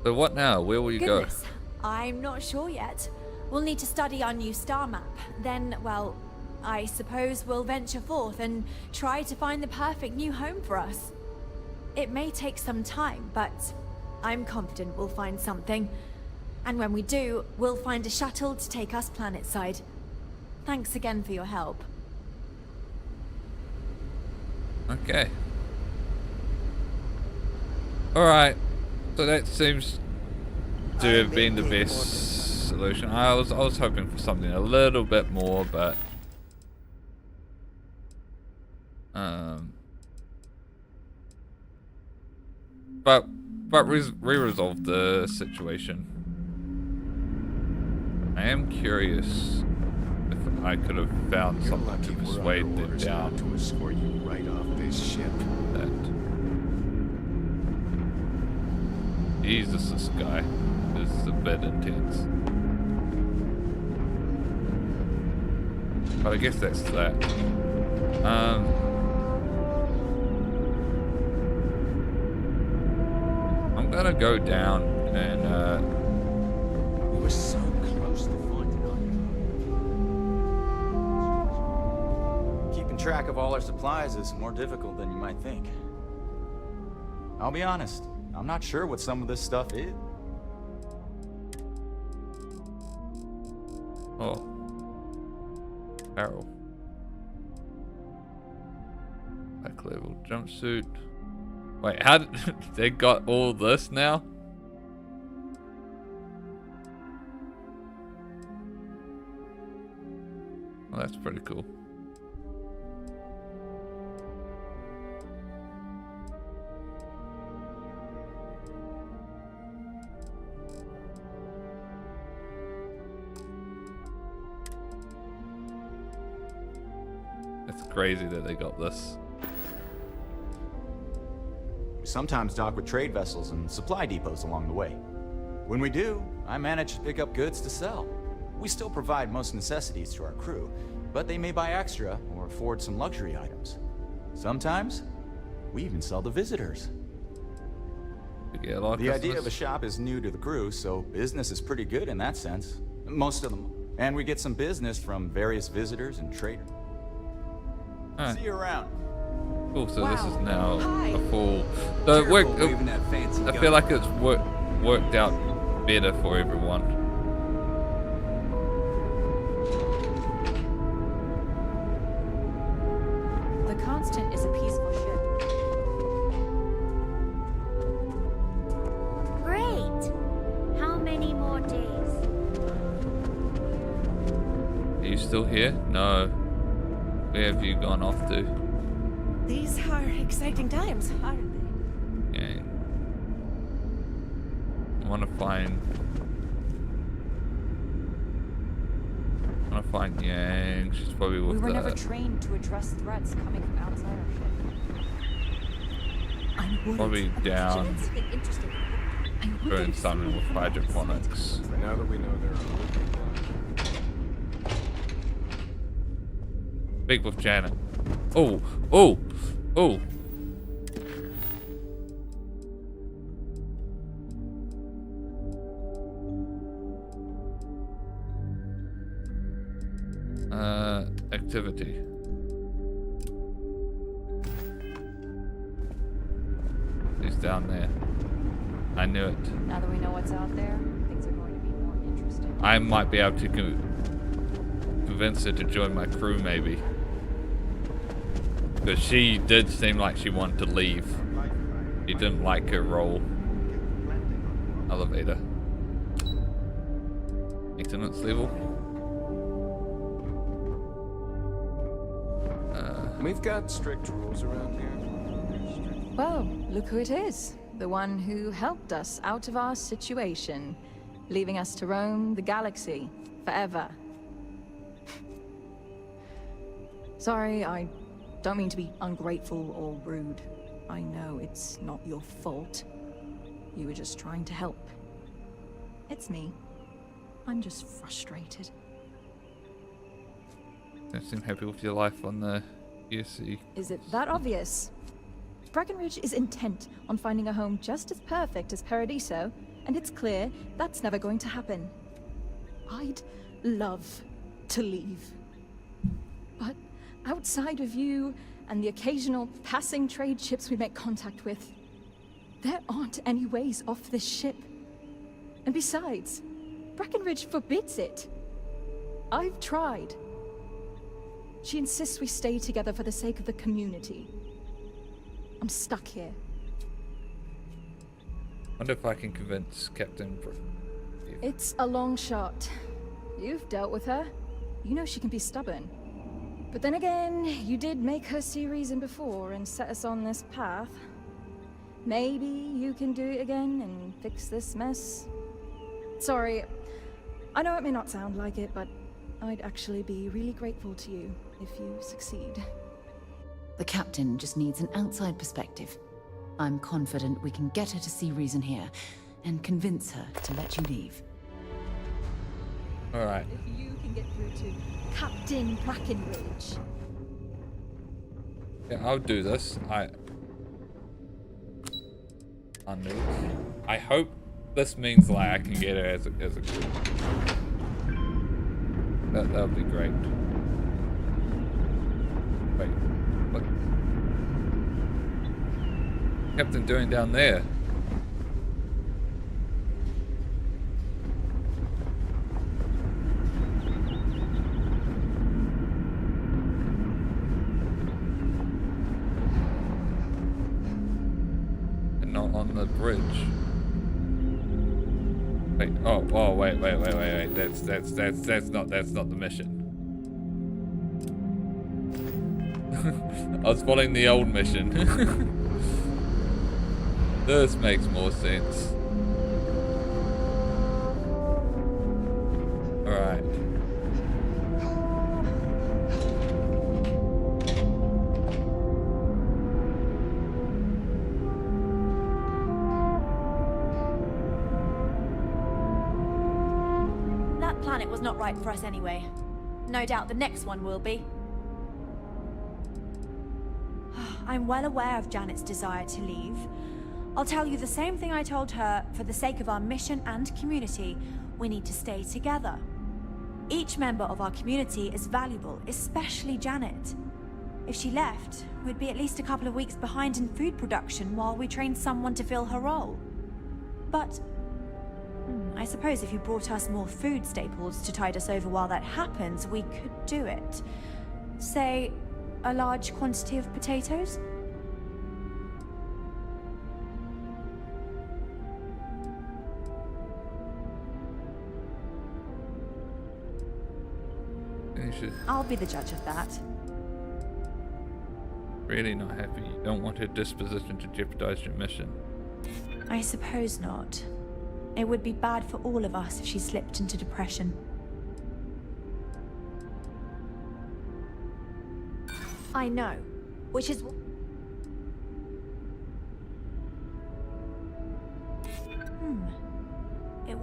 So what now? Where will you Goodness, I'm not sure yet. We'll need to study our new star map. Then, well, I suppose we'll venture forth and try to find the perfect new home for us. It may take some time, but I'm confident we'll find something. And when we do, we'll find a shuttle to take us planetside. Thanks again for your help. Okay. Alright. So that seems to have been the best solution. I was hoping for something a little bit more, but re-resolved the situation. I am curious if I could have found something to persuade them down to escort you right off this ship. Jesus, this guy is a bit intense. But I guess that's that. I'm gonna go down and we were so close to finding out. Keeping track of all our supplies is more difficult than you might think. I'll be honest, I'm not sure what some of this stuff is. oh, barrel. Back level jumpsuit. Wait, how did they got all this now? Well, that's pretty cool. It's crazy that they got this. We sometimes dock with trade vessels and supply depots along the way. When we do, I manage to pick up goods to sell. We still provide most necessities to our crew, but they may buy extra or afford some luxury items. Sometimes, we even sell to visitors. The idea of a shop is new to the crew, so business is pretty good in that sense. Most of them. And we get some business from various visitors and traders. See you around. Cool, so this is now a full... So it worked, I feel like it's worked out better for everyone. The Constant is a peaceful ship. Great! How many more days? Are you still here? No. Where have you gone off to? These are exciting times, aren't they? Yeah. I want to find Yang. She's probably with We were the... never trained to address threats coming from outside our ship. Probably down. Interesting. Doing something with hydroponics. Now that we know there are. Speak with Janet. Oh, oh, oh. Activity. He's down there. I knew it. Now that we know what's out there, things are going to be more interesting. I might be able to convince her to join my crew, maybe. Because she did seem like she wanted to leave. She didn't like her role. Elevator. Maintenance level. We've got strict rules around here. Well, look who it is. The one who helped us out of our situation, leaving us to roam the galaxy forever. Sorry, I don't mean to be ungrateful or rude. I know it's not your fault. You were just trying to help. It's me. I'm just frustrated. Don't seem happy with your life on the ESC. Is it that obvious? Breckenridge is intent on finding a home just as perfect as Paradiso, and it's clear that's never going to happen. I'd love to leave. But outside of you and the occasional passing trade ships we make contact with, there aren't any ways off this ship. And besides, Breckenridge forbids it. I've tried. She insists we stay together for the sake of the community. I'm stuck here. Wonder if I can convince Captain It's a long shot. You've dealt with her. You know she can be stubborn. But then again, you did make her see reason before and set us on this path. Maybe you can do it again and fix this mess. Sorry, I know it may not sound like it, but I'd actually be really grateful to you if you succeed. The captain just needs an outside perspective. I'm confident we can get her to see reason here and convince her to let you leave. Alright. If you can get through to Captain Breckenridge. Yeah, I'll do this. I hope this means like I can get her as a group. That would be great. Wait, what? Captain doing down there? And not on the bridge. Wait, oh, wait. That's not the mission. I was following the old mission. This makes more sense. Alright. That planet was not right for us anyway. No doubt the next one will be. I'm well aware of Janet's desire to leave. I'll tell you the same thing I told her. For the sake of our mission and community, we need to stay together. Each member of our community is valuable, especially Janet. If she left, we'd be at least a couple of weeks behind in food production while we trained someone to fill her role. But I suppose if you brought us more food staples to tide us over while that happens, we could do it. Say, a large quantity of potatoes? I'll be the judge of that. Really not happy. You don't want her disposition to jeopardize your mission. I suppose not. It would be bad for all of us if she slipped into depression. I know, which is...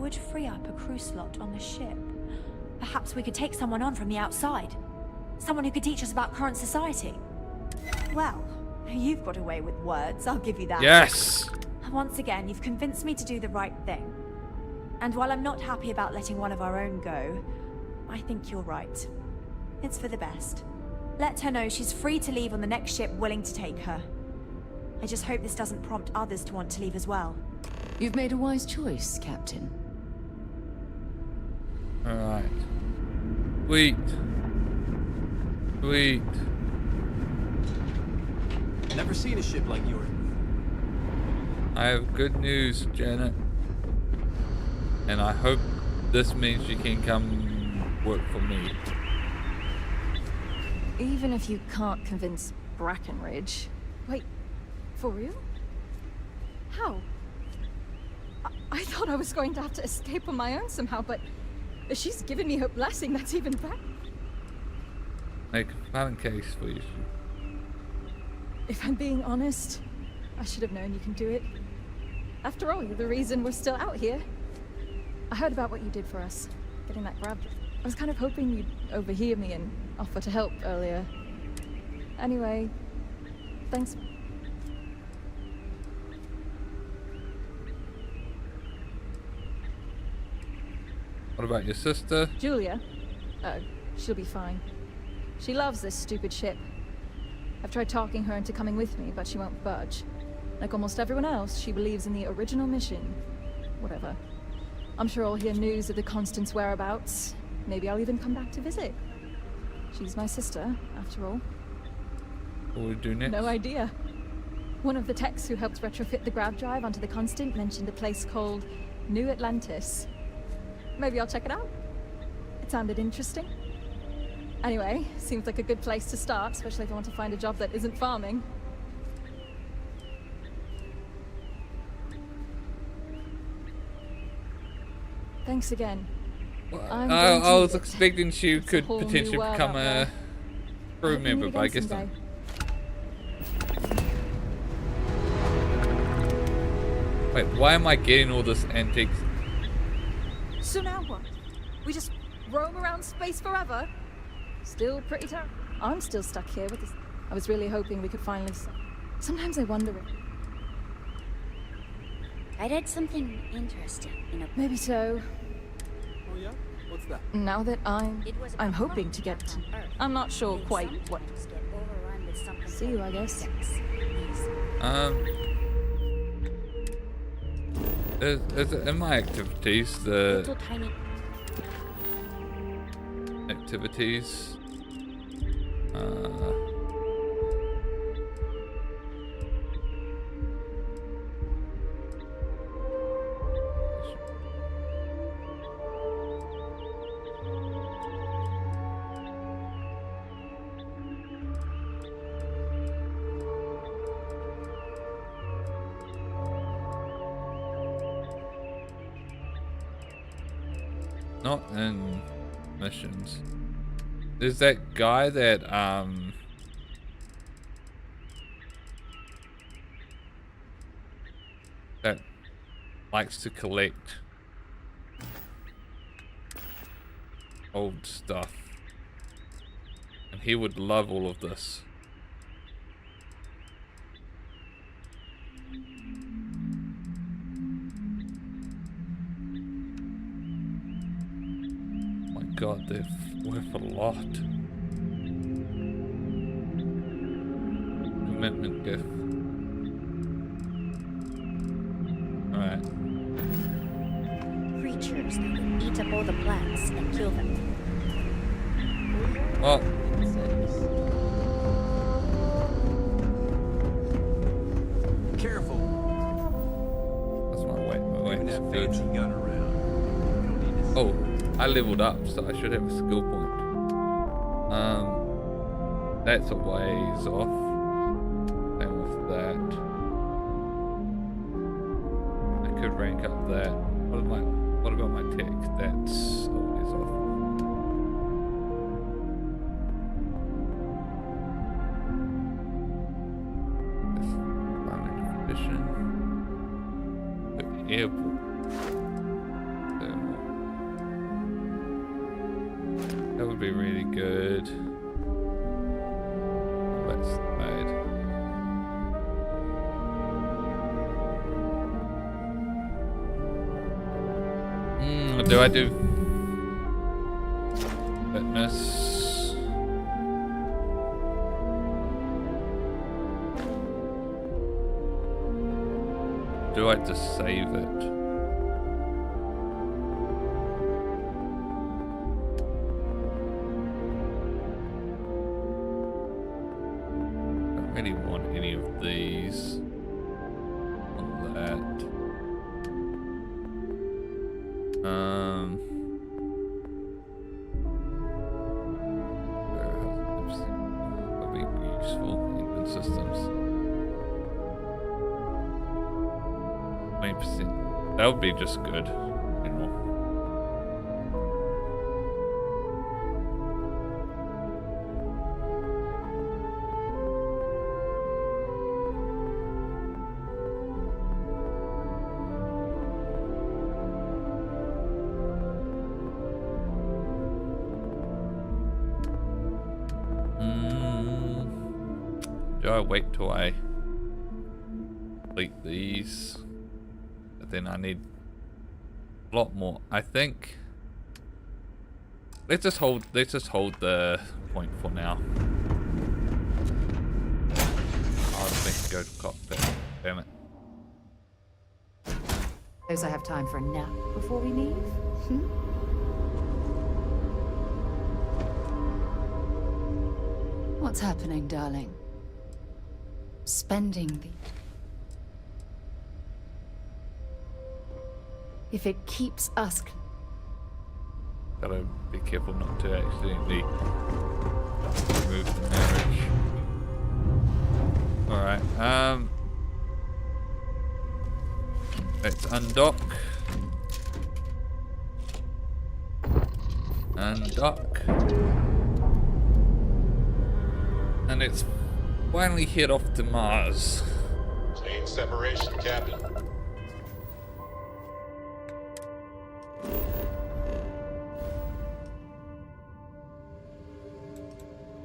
would free up a crew slot on the ship. Perhaps we could take someone on from the outside. Someone who could teach us about current society. Well, you've got away with words, I'll give you that. Yes! Once again, you've convinced me to do the right thing. And while I'm not happy about letting one of our own go, I think you're right. It's for the best. Let her know she's free to leave on the next ship willing to take her. I just hope this doesn't prompt others to want to leave as well. You've made a wise choice, Captain. Alright. Sweet. Sweet. Never seen a ship like yours. I have good news, Janet. And I hope this means you can come work for me. Even if you can't convince Brackenridge... Wait, for real? How? I thought I was going to have to escape on my own somehow, but if she's given me her blessing, that's even better. Make a compelling case for you. If I'm being honest, I should have known you can do it. After all, you're the reason we're still out here. I heard about what you did for us, getting that grab. I was kind of hoping you'd overhear me and offer to help earlier. Anyway, thanks. What about your sister? Julia? Oh, she'll be fine. She loves this stupid ship. I've tried talking her into coming with me, but she won't budge. Like almost everyone else, she believes in the original mission. Whatever. I'm sure I'll hear news of the Constant's whereabouts. Maybe I'll even come back to visit. She's my sister, after all. What will we do next? No idea. One of the techs who helped retrofit the grav drive onto the Constant mentioned a place called New Atlantis. Maybe I'll check it out. It sounded interesting. Anyway, seems like a good place to start, especially if I want to find a job that isn't farming. Thanks again. I was expecting she could potentially become a crew member, but I guess not. Wait, why am I getting all this antiques? So now what? We just roam around space forever? Still pretty terrible. I'm still stuck here with this. I was really hoping we could finally... Sometimes I wonder if... I read something interesting in a... Maybe so. Oh yeah? What's that? Now that I'm hoping to get... I'm not sure quite what... See you, I guess. There's in my activities, the... Activities... Not in missions. There's that guy that that likes to collect old stuff, and he would love all of this. God, they're worth a lot. Commitment gift. Alright. Creatures that will eat up all the plants and kill them. Well. Careful. That's my way. My way. That fancy gun around. Oh. I leveled up, so I should have a skill point. That's a ways off. And with that, I could rank up that. What about my tech? That's a ways off. That's planning condition. Airport. side. Do I do fitness? Do I just save it? Don't really want any of these. On that. That'd be useful in systems. 20%. That would be just good, you know. Do I wait till I complete these? But then I need a lot more. I think let's just hold the point for now. I was thinking go to cockpit. Damn it. Suppose I have time for a nap before we leave? What's happening, darling? Spending the... If it keeps us... Gotta be careful not to accidentally remove the marriage. Alright, let's undock. Undock. And it's finally head off to Mars. Clean separation, Captain.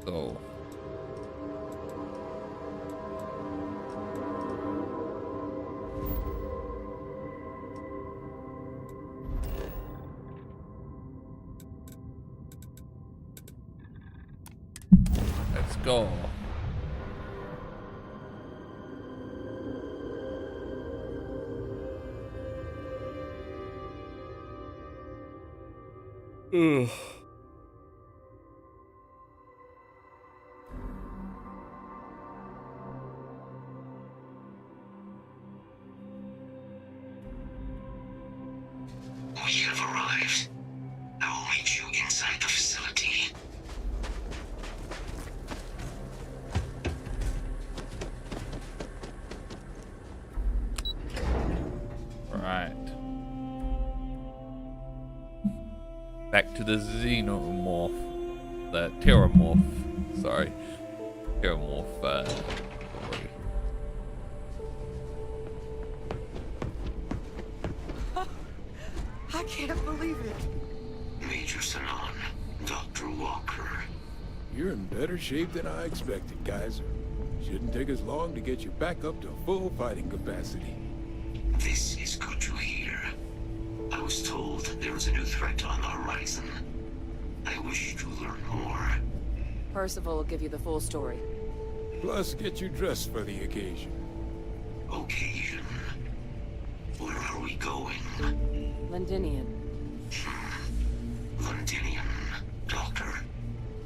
So. Let's go. Ugh. We have arrived. I will meet you inside the facility. Right. Back to the xenomorph. The terramorph. Sorry. Terramorph, story. I can't believe it. Major Sanan, Dr. Walker. You're in better shape than I expected, Kaiser. Shouldn't take us long to get you back up to full fighting capacity. This is good to hear. I was told there was a new threat on the horizon. I wish to learn more. Percival will give you the full story. Plus, get you dressed for the occasion. Occasion? Where are we going? Londinian. Londinian. Doctor,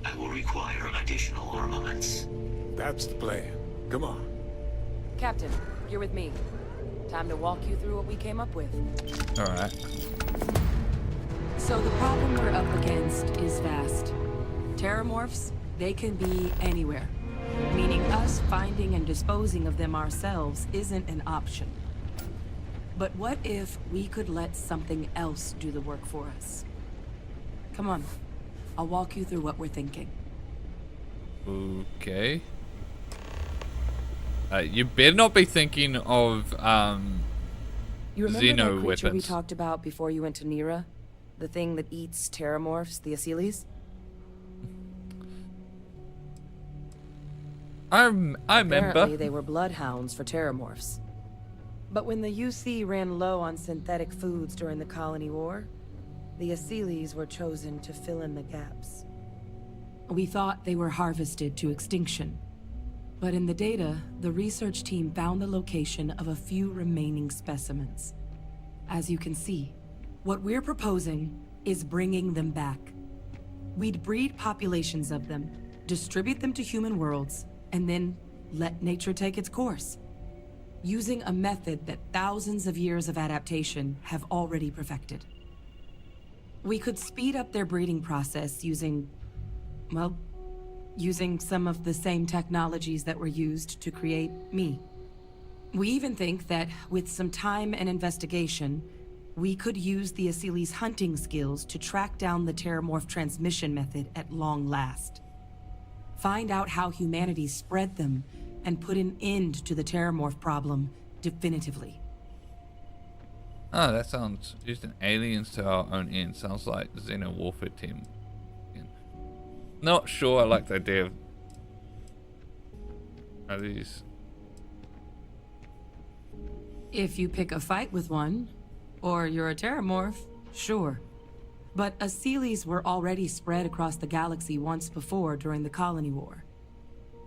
I will require additional armaments. That's the plan. Come on. Captain, you're with me. Time to walk you through what we came up with. Alright. So the problem we're up against is vast. Terramorphs, they can be anywhere. Meaning us finding and disposing of them ourselves isn't an option. But what if we could let something else do the work for us? Come on. I'll walk you through what we're thinking. Okay. You better not be thinking of You remember xeno that creature we weapons. talked about before you went to Nira? The thing that eats terramorphs, the Asyles? I remember. Apparently, they were bloodhounds for terramorphs. But when the UC ran low on synthetic foods during the Colony War, the Asylees were chosen to fill in the gaps. We thought they were harvested to extinction. But in the data, the research team found the location of a few remaining specimens. As you can see, what we're proposing is bringing them back. We'd breed populations of them, distribute them to human worlds, and then let nature take its course. Using a method that thousands of years of adaptation have already perfected. We could speed up their breeding process using, well, using some of the same technologies that were used to create me. We even think that with some time and investigation, we could use the Asylees' hunting skills to track down the terramorph transmission method at long last. Find out how humanity spread them and put an end to the terramorph problem definitively. Oh, that sounds... using aliens to our own end. Sounds like the Xeno Warfare team. Not sure I like the idea of... Are these... If you pick a fight with one, or you're a terramorph, sure. But Asylees were already spread across the galaxy once before during the Colony War.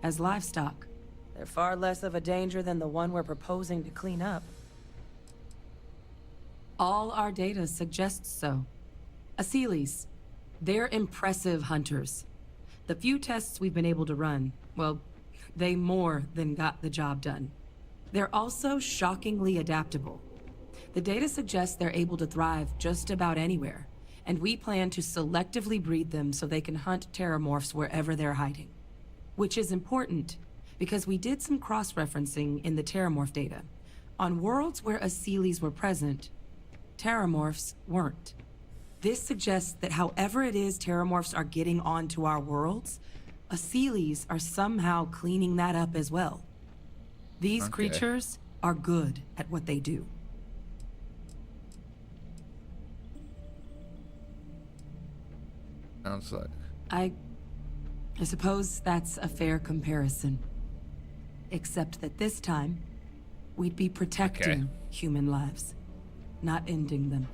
As livestock, they're far less of a danger than the one we're proposing to clean up. All our data suggests so. Asylees, they're impressive hunters. The few tests we've been able to run, well, they more than got the job done. They're also shockingly adaptable. The data suggests they're able to thrive just about anywhere, and we plan to selectively breed them so they can hunt terramorphs wherever they're hiding. Which is important, because we did some cross-referencing in the terramorph data. On worlds where Asylees were present, terramorphs weren't. This suggests that however it is terramorphs are getting onto our worlds, Asylees are somehow cleaning that up as well. These creatures are good at what they do. Sounds like... I suppose that's a fair comparison. Except that this time, we'd be protecting human lives, not ending them.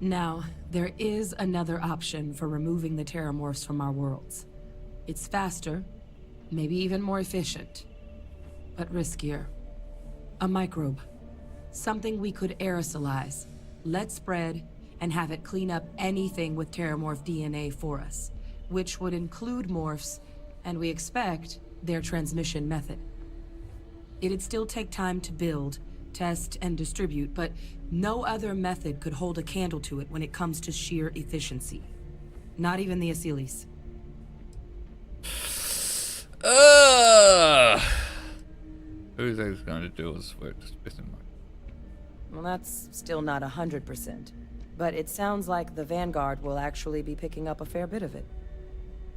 Now, there is another option for removing the terramorphs from our worlds. It's faster, maybe even more efficient, but riskier. A microbe. Something we could aerosolize, let spread, and have it clean up anything with terramorph DNA for us, which would include morphs, and we expect their transmission method. It'd still take time to build, test, and distribute, but no other method could hold a candle to it when it comes to sheer efficiency. Not even the Asylees. Who's that going to do is work spitting my... Well, that's still not 100%. But it sounds like the Vanguard will actually be picking up a fair bit of it.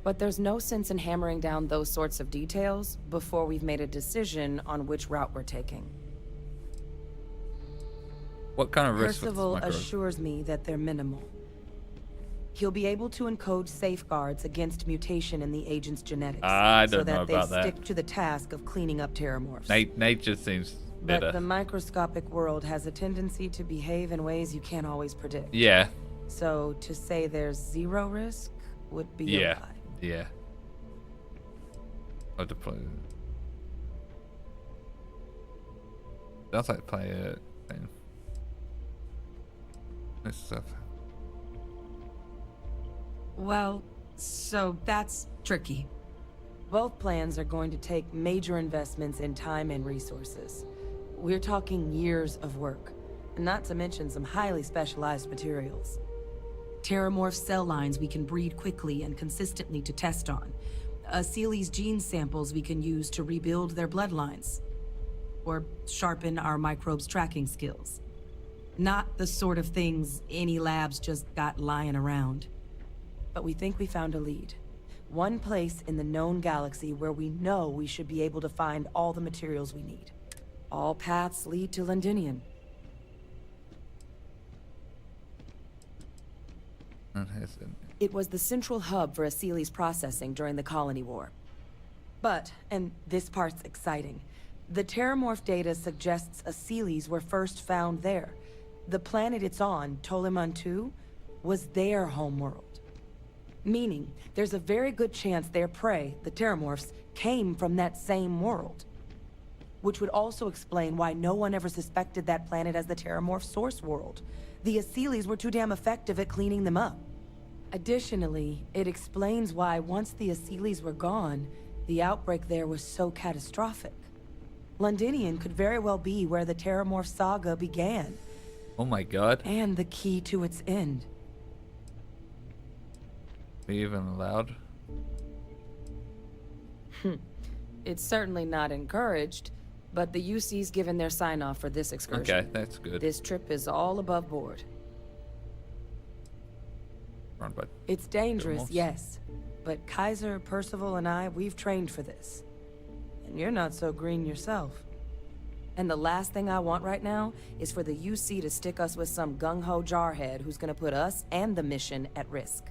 But there's no sense in hammering down those sorts of details before we've made a decision on which route we're taking. What kind of risk? Percival assures me that they're minimal. He'll be able to encode safeguards against mutation in the agent's genetics, I don't so that know about they that. stick to the task of cleaning up terramorphs. Nature seems better. But the microscopic world has a tendency to behave in ways you can't always predict. Yeah. So to say there's zero risk would be a lie. Yeah. I'll deploy. Sounds like play it thing. This stuff. Well, so that's tricky. Both plans are going to take major investments in time and resources. We're talking years of work, not to mention some highly specialized materials. Terramorph cell lines we can breed quickly and consistently to test on. Asylees gene samples we can use to rebuild their bloodlines. Or sharpen our microbes tracking skills. Not the sort of things any labs just got lying around. But we think we found a lead. One place in the known galaxy where we know we should be able to find all the materials we need. All paths lead to Londinium. It was the central hub for Asylees processing during the Colony War. But, and this part's exciting, the Terramorph data suggests Asylees were first found there. The planet it's on, Toliman 2, was their homeworld. Meaning, there's a very good chance their prey, the Terramorphs, came from that same world. Which would also explain why no one ever suspected that planet as the Terramorph source world. The Asylees were too damn effective at cleaning them up. Additionally, it explains why once the Asylees were gone, the outbreak there was so catastrophic. Londinian could very well be where the Terramorph saga began. Oh my god. And the key to its end. Are you even allowed? It's certainly not encouraged, but the UC's given their sign-off for this excursion. Okay, that's good. This trip is all above board. Run by It's dangerous, Terramorphs. yes. But Kaiser, Percival, and I, we've trained for this. And you're not so green yourself. And the last thing I want right now is for the UC to stick us with some gung-ho jarhead who's gonna put us and the mission at risk.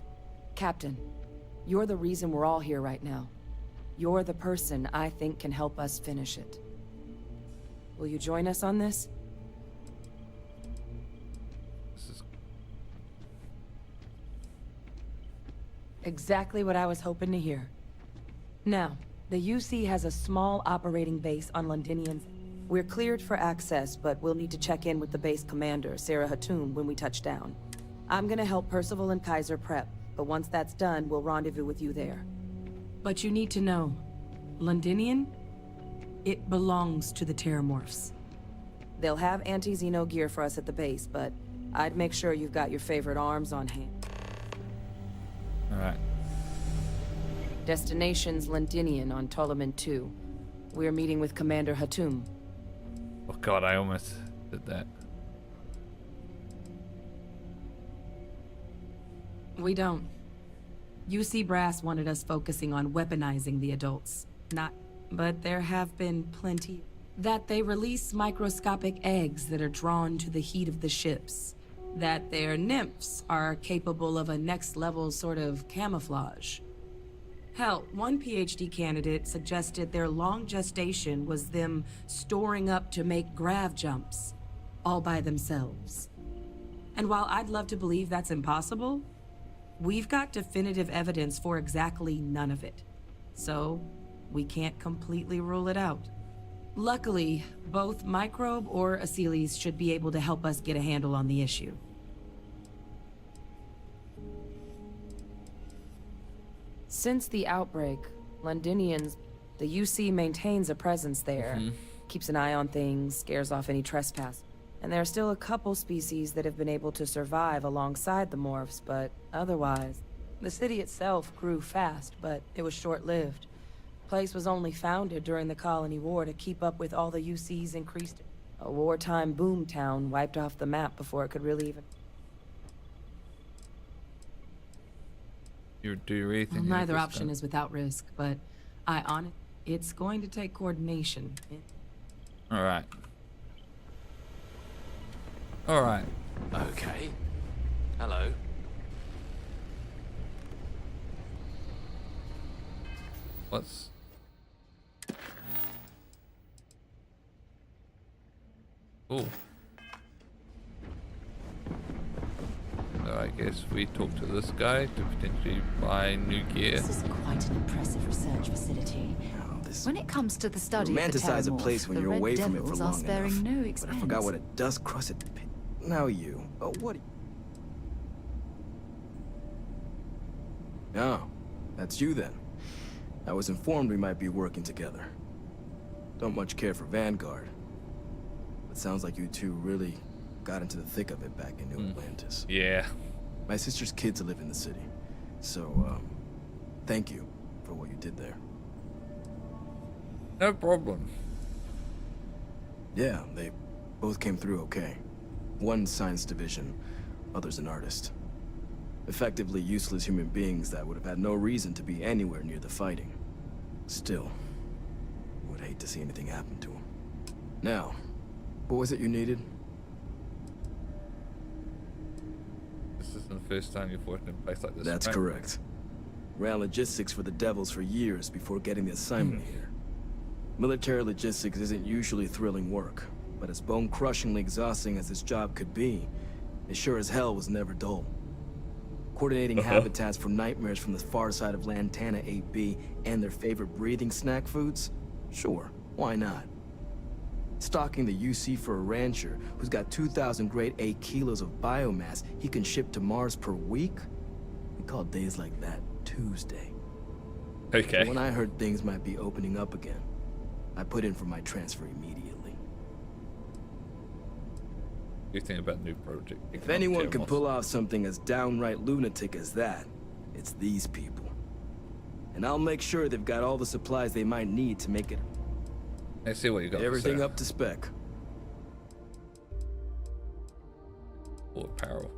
Captain, you're the reason we're all here right now. You're the person I think can help us finish it. Will you join us on this? Exactly what I was hoping to hear. Now, the UC has a small operating base on Londinians. We're cleared for access, but we'll need to check in with the base commander, Sarah Hatum, when we touch down. I'm gonna help Percival and Kaiser prep, but once that's done, we'll rendezvous with you there. But you need to know, Londinian, it belongs to the Terramorphs. They'll have anti-Xeno gear for us at the base, but I'd make sure you've got your favorite arms on hand. Alright. Destination's Londinian on Toliman 2. We're meeting with Commander Hatum. Oh god, I almost did that. We don't. UC Brass wanted us focusing on weaponizing the adults. But there have been plenty. That they release microscopic eggs that are drawn to the heat of the ships. That their nymphs are capable of a next-level sort of camouflage. Hell, one PhD candidate suggested their long gestation was them storing up to make grav jumps, all by themselves. And while I'd love to believe that's impossible, we've got definitive evidence for exactly none of it. So, we can't completely rule it out. Luckily, both Microbe or Asylees should be able to help us get a handle on the issue. Since the outbreak, Londinians, the UC maintains a presence there, keeps an eye on things, scares off any trespass. And there are still a couple species that have been able to survive alongside the morphs, but otherwise, the city itself grew fast, but it was short-lived. Place was only founded during the Colony War to keep up with all the UC's increased. A wartime boom town wiped off the map before it could really even... Do you really think Neither option is without risk, but it's going to take coordination. Alright. Alright. Okay. Hello. What's... Oh. So I guess we talk to this guy to potentially buy new gear. This is quite an impressive research facility. When it comes to the study of the Romanticize a Terramorph, place when the you're Red away from it Devils for are long sparing enough. no But expense. I forgot what a dust-crusted pit. Now you. Oh, what? Oh, that's you then. I was informed we might be working together. Don't much care for Vanguard. But sounds like you two really got into the thick of it back in New Atlantis. Yeah. My sister's kids live in the city. So, thank you for what you did there. No problem. Yeah, they both came through okay. One science division, other's an artist. Effectively useless human beings that would have had no reason to be anywhere near the fighting. Still, would hate to see anything happen to them. Now, what was it you needed? This isn't the first time you've worked in a place like this. That's right? correct. Ran logistics for the Devils for years before getting the assignment here. Military logistics isn't usually thrilling work, but as bone-crushingly exhausting as this job could be, it sure as hell was never dull. Coordinating habitats for nightmares from the far side of Lantana 8B and their favorite breathing snack foods? Sure, why not? Stocking the UC for a rancher who's got 2,000 grade A kilos of biomass he can ship to Mars per week? We call days like that Tuesday. Okay. But when I heard things might be opening up again, I put in for my transfer immediately. You think about new project? If anyone can pull off something as downright lunatic as that, it's these people. And I'll make sure they've got all the supplies they might need to make it. Let's see what you got. Everything up to spec. Full apparel.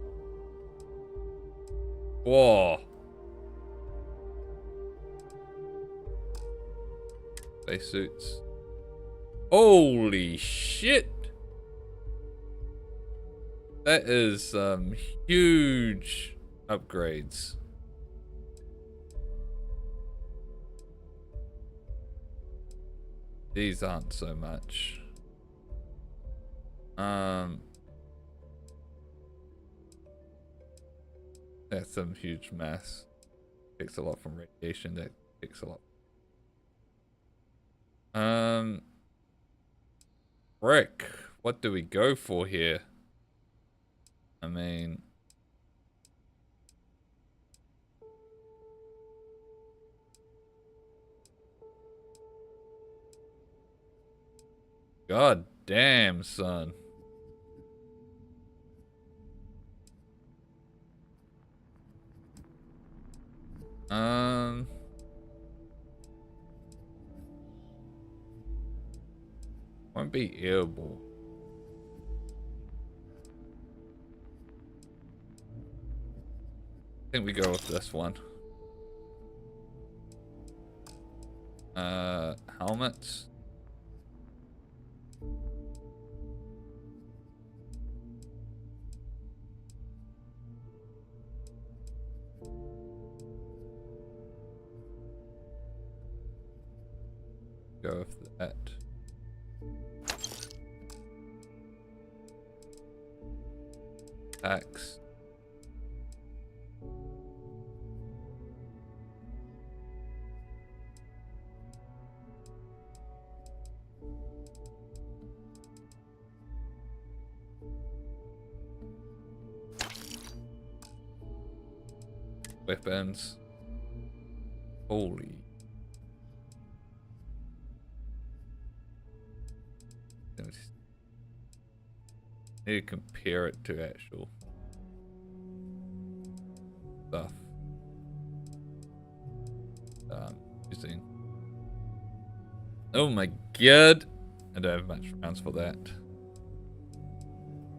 Whoa. Spacesuits. Holy shit. That is huge upgrades. These aren't so much. That's some huge mass. Takes a lot from radiation. That takes a lot. Frick. What do we go for here? I mean, god damn, son. Won't be airborne. I think we go with this one. Helmets. Go with that. Tax. Weapons. Holy. Need to compare it to actual stuff. Using. Oh my god! I don't have much rounds for that.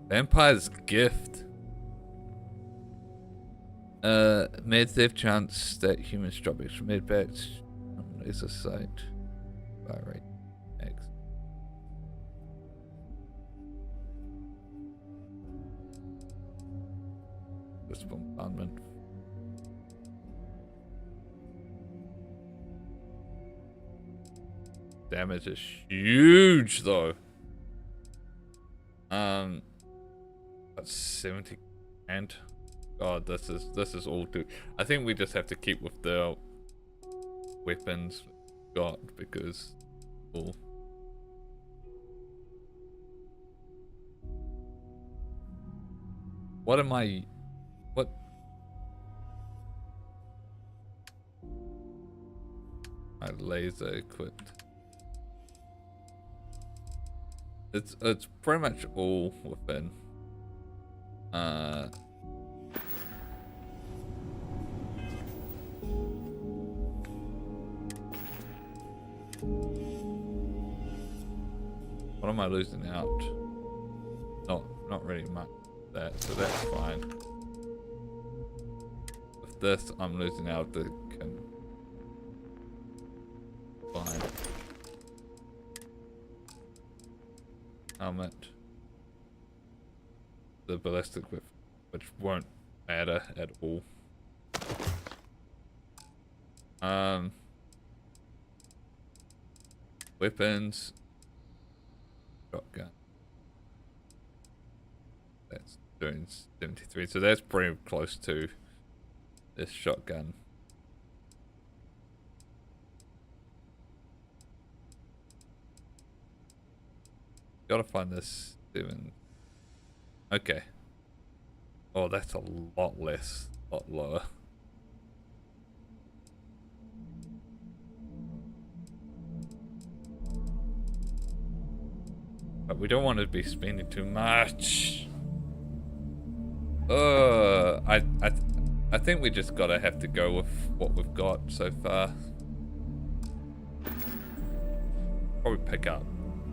Vampire's Gift. Mid-theft chance that humans drop extra mid-backs on laser sight. Fire rate. X. This bombardment. Damage is huge though. That's 70 and God, this is all too. I think we just have to keep with the weapons we got because well, what am I? What? My laser equipped. It's pretty much all within. What am I losing out? Not really much of that, so that's fine. With this, I'm losing out the fine. Helmet. The ballistic whip, which won't matter at all. Weapons. Shotgun. That's doing 73, so that's pretty close to this shotgun. Gotta find this 7. Okay. Oh, that's a lot less, a lot lower. But we don't want to be spending too much. I think we just gotta have to go with what we've got so far. Probably pick up.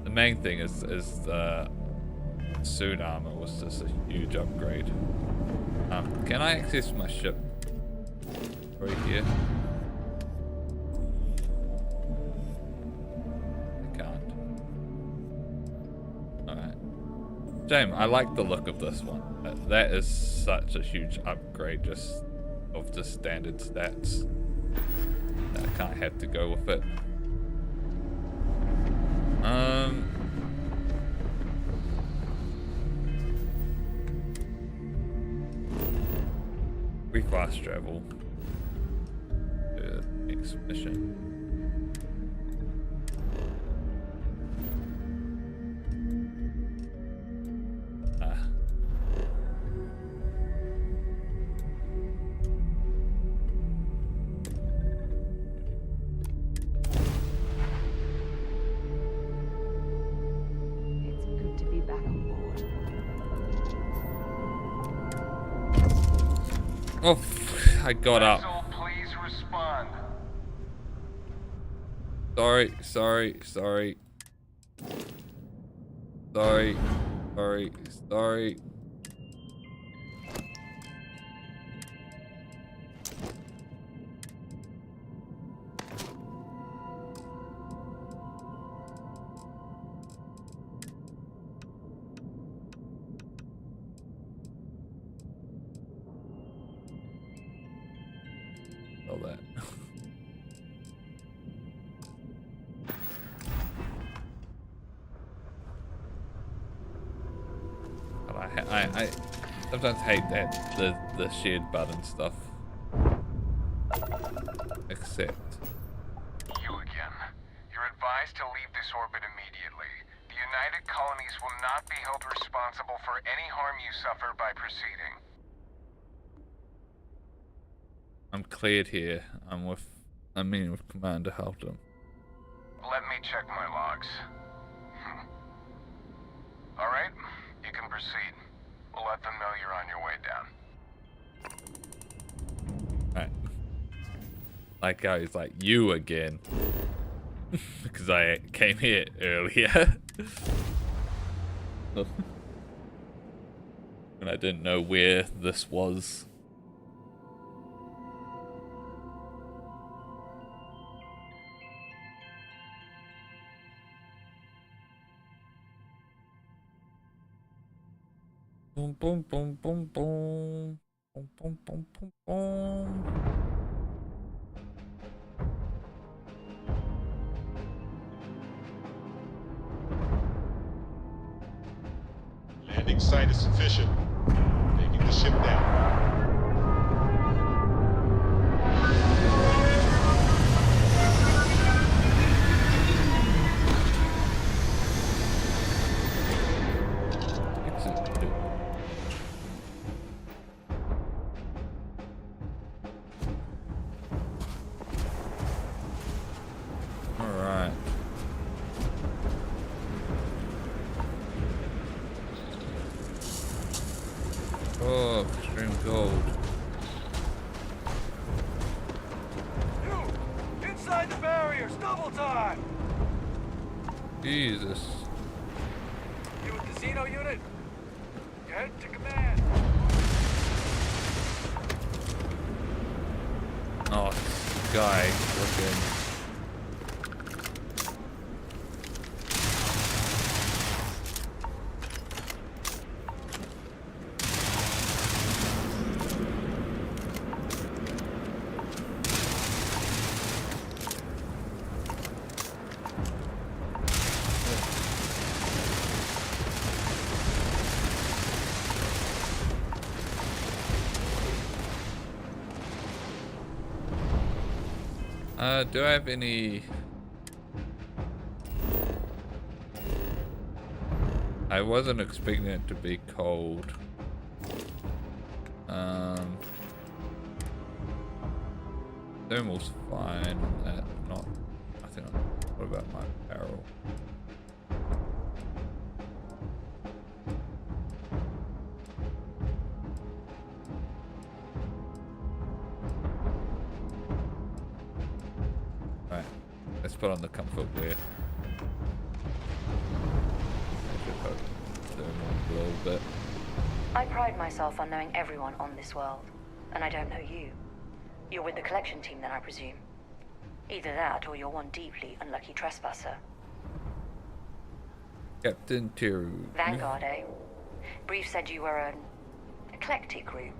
The main thing is the suit armor was just a huge upgrade. Can I access my ship right here? I can't. Alright. Shame, I like the look of this one. That is such a huge upgrade just of the standard stats. I can't have to go with it. We fast travel to the next mission. Oh, I got up. Please respond. Sorry. All that. But I sometimes hate that the shared button stuff. Accept. You again. You're advised to leave this orbit immediately. The United Colonies will not be held responsible for any harm you suffer by proceeding. I'm cleared here. I'm meeting with Commander Halton. Let me check my logs. Alright, you can proceed. We'll let them know you're on your way down. Alright. Like I was like, you again. Because I came here earlier. And I didn't know where this was. Boom, boom, boom, boom, boom. Boom, boom, boom, boom, boom. Landing site is sufficient. Taking the ship down. Oh, extreme gold. You! Inside the barriers! Double time! Jesus. You with the Xeno unit? Head to command. Oh, this guy looking. Do I have any... I wasn't expecting it to be cold. Thermal's fine. Not. I think. What about my apparel? Right. Let's put on the comfort wear. A little bit. I pride myself on knowing everyone on this world, and I don't know you. You're with the collection team then, I presume. Either that, or you're one deeply unlucky trespasser. Captain Tiru. Vanguard, eh? Brief said you were an eclectic group.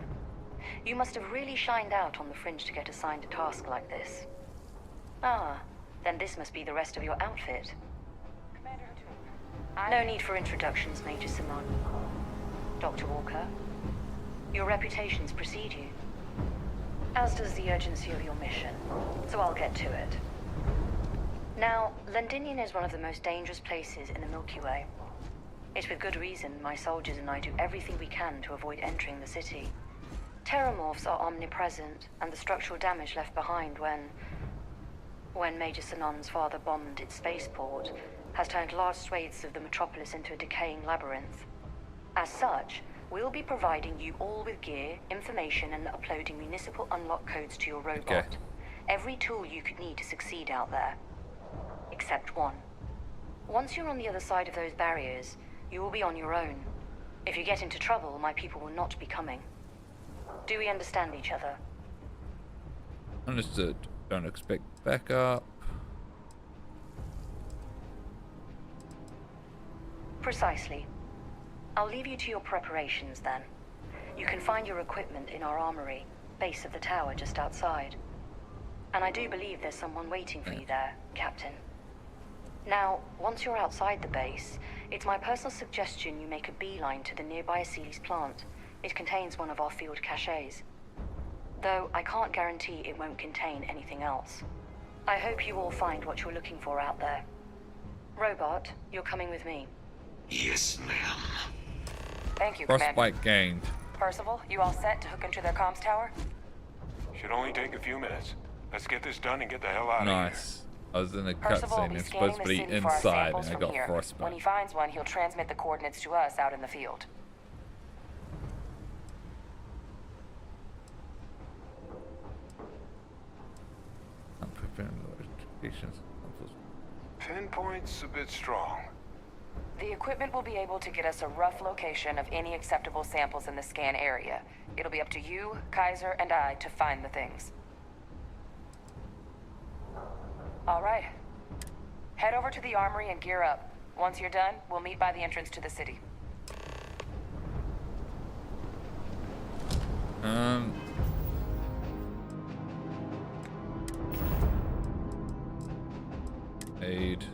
You must have really shined out on the fringe to get assigned a task like this. Ah, then this must be the rest of your outfit. No need for introductions, Major Simon. Dr. Walker, your reputations precede you, as does the urgency of your mission, so I'll get to it. Now, Londinian is one of the most dangerous places in the Milky Way. It's with good reason my soldiers and I do everything we can to avoid entering the city. Terramorphs are omnipresent, and the structural damage left behind when Major Sinan's father bombed its spaceport has turned large swathes of the metropolis into a decaying labyrinth. As such, we'll be providing you all with gear, information, and uploading municipal unlock codes to your robot. Okay. Every tool you could need to succeed out there. Except one. Once you're on the other side of those barriers, you will be on your own. If you get into trouble, my people will not be coming. Do we understand each other? Understood. Don't expect backup. Precisely. I'll leave you to your preparations then. You can find your equipment in our armory, base of the tower just outside. And I do believe there's someone waiting for you there, Captain. Now, once you're outside the base, it's my personal suggestion you make a beeline to the nearby Aceles plant. It contains one of our field caches. Though I can't guarantee it won't contain anything else. I hope you all find what you're looking for out there. Robot, you're coming with me. Yes, ma'am. Thank you, Commander. Frostbite gained. Percival, you all set to hook into their comms tower? Should only take a few minutes. Let's get this done and get the hell out of here. Nice. I was in a Percival will cutscene. be It's scanning supposed the to be city for our inside, samples and I from got here. frostbite. When he finds one, he'll transmit the coordinates to us out in the field. I'm preparing notifications. Pinpoint's a bit strong. The equipment will be able to get us a rough location of any acceptable samples in the scan area. It'll be up to you, Kaiser, and I to find the things. All right. Head over to the armory and gear up. Once you're done, we'll meet by the entrance to the city. Aid.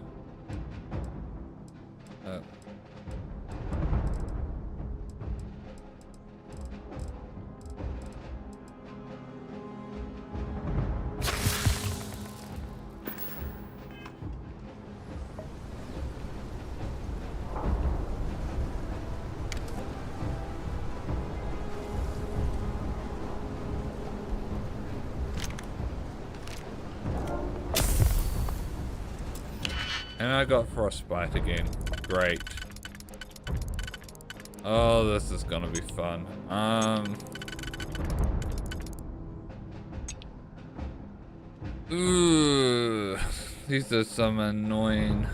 And I got frostbite again. Great. Oh, this is gonna be fun. Ooh, these are some annoying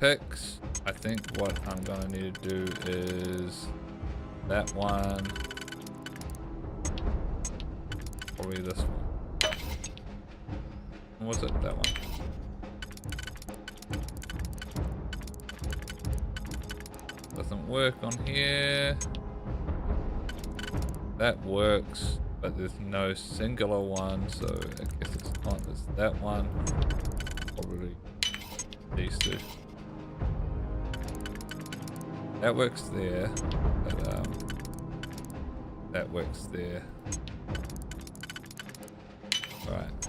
picks. I think what I'm gonna need to do is that one. Probably this one. What was it? That one. Doesn't work on here. That works, but there's no singular one, so I guess it's not. It's that one. Probably these two. That works there, but that works there. Alright.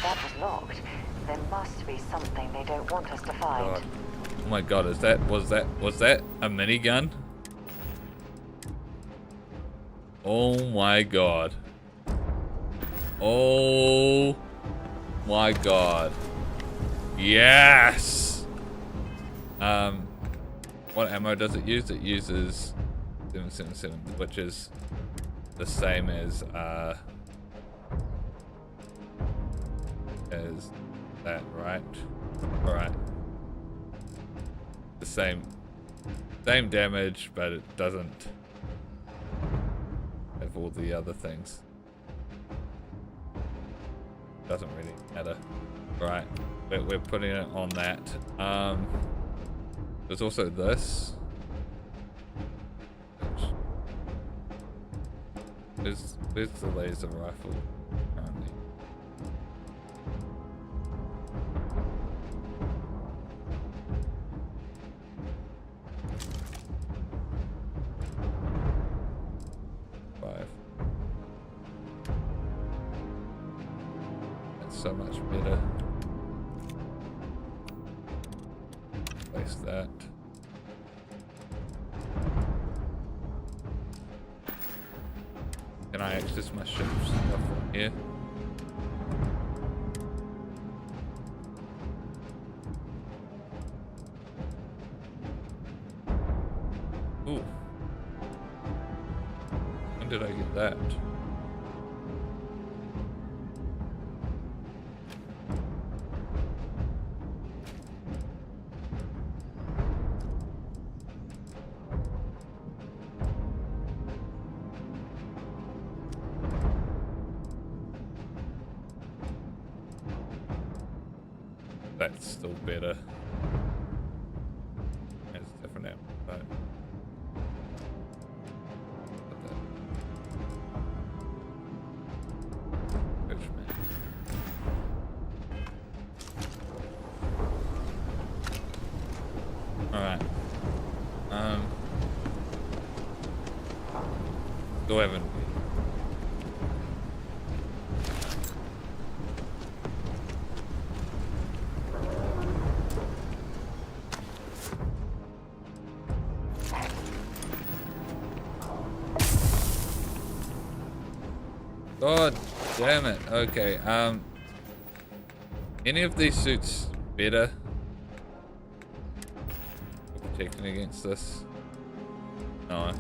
If that was locked, there must be something they don't want us to find. God. Oh my god, was that a minigun? Oh my god. Oh my god. Yes! What ammo does it use? It uses 777, which is the same as that, right? Alright. The same damage, but it doesn't have all the other things. Doesn't really matter. Right, we're putting it on that. There's also this. Where's the laser rifle currently? So much better. Place that. Can I access my ship stuff from here? Ooh. When did I get that? That's still better. It's different now, but alright. Go Evan. God damn it. Okay, any of these suits better for protecting against this? No.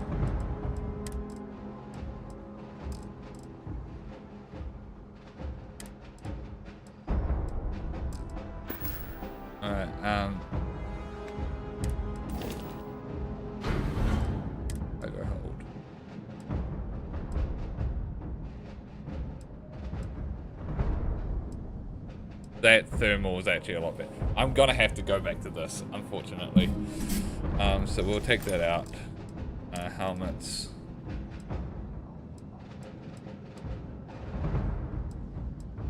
Alright, I go hold. That thermal is actually a lot better. I'm gonna have to go back to this, unfortunately. So we'll take that out. Helmets.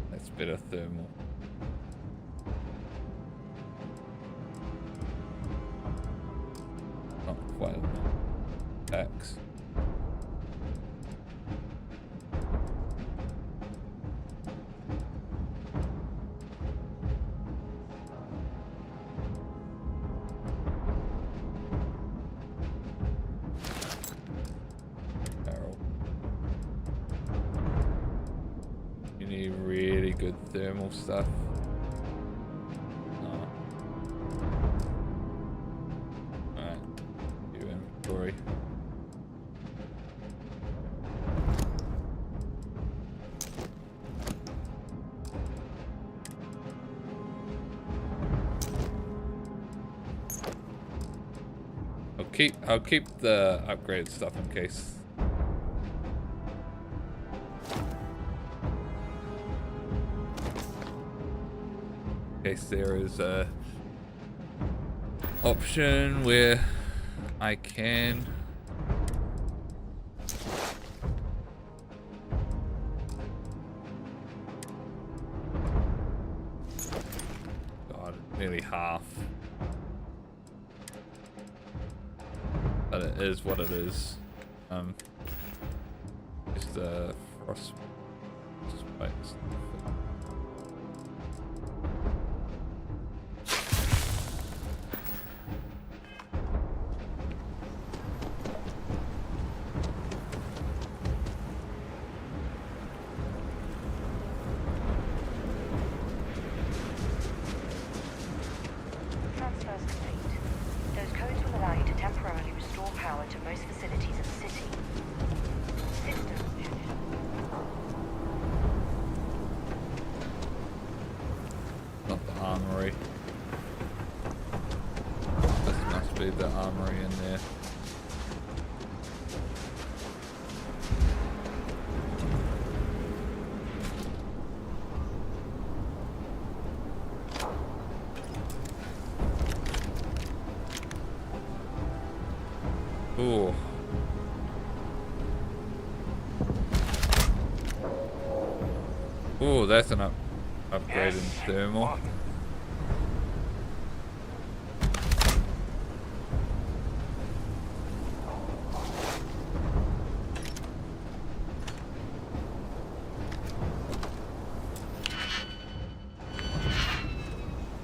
That's better thermal. Not quite enough. Packs. Really good thermal stuff. No. Alright, view inventory. I'll keep the upgraded stuff in case. In case there is a option where I can God, nearly half. But it is what it is. Just frost spikes. Not the armory. This must be the armory in there. Ooh. Ooh, that's an upgrade in thermal.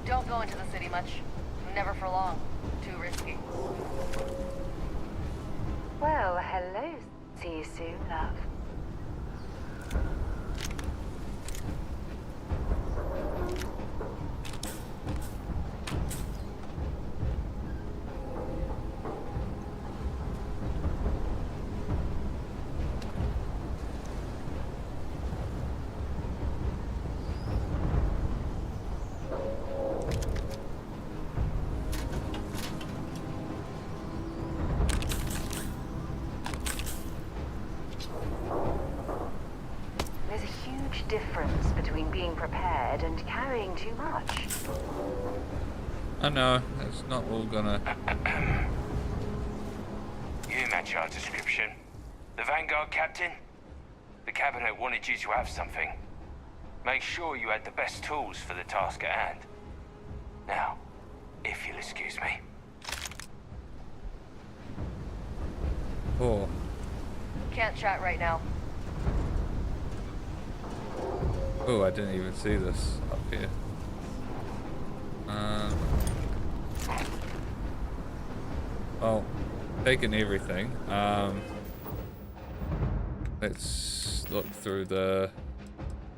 Don't go into the city much. Never for long. Too risky. Well, hello. See you soon, love. Difference between being prepared and carrying too much. I know, it's not all gonna... You match our description. The Vanguard captain? The cabinet wanted you to have something. Make sure you had the best tools for the task at hand. Now, if you'll excuse me. Oh. Can't chat right now. Oh, I didn't even see this up here. Well, taking everything. Let's look through the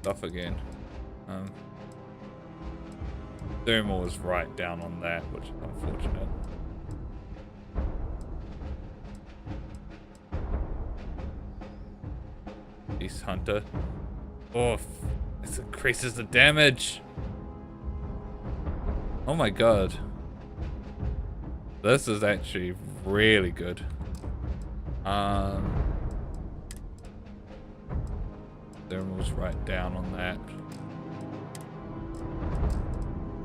stuff again. Thermal is right down on that, which is unfortunate. Beast Hunter. Oh, this increases the damage. Oh my god. This is actually really good. Thermal's right down on that.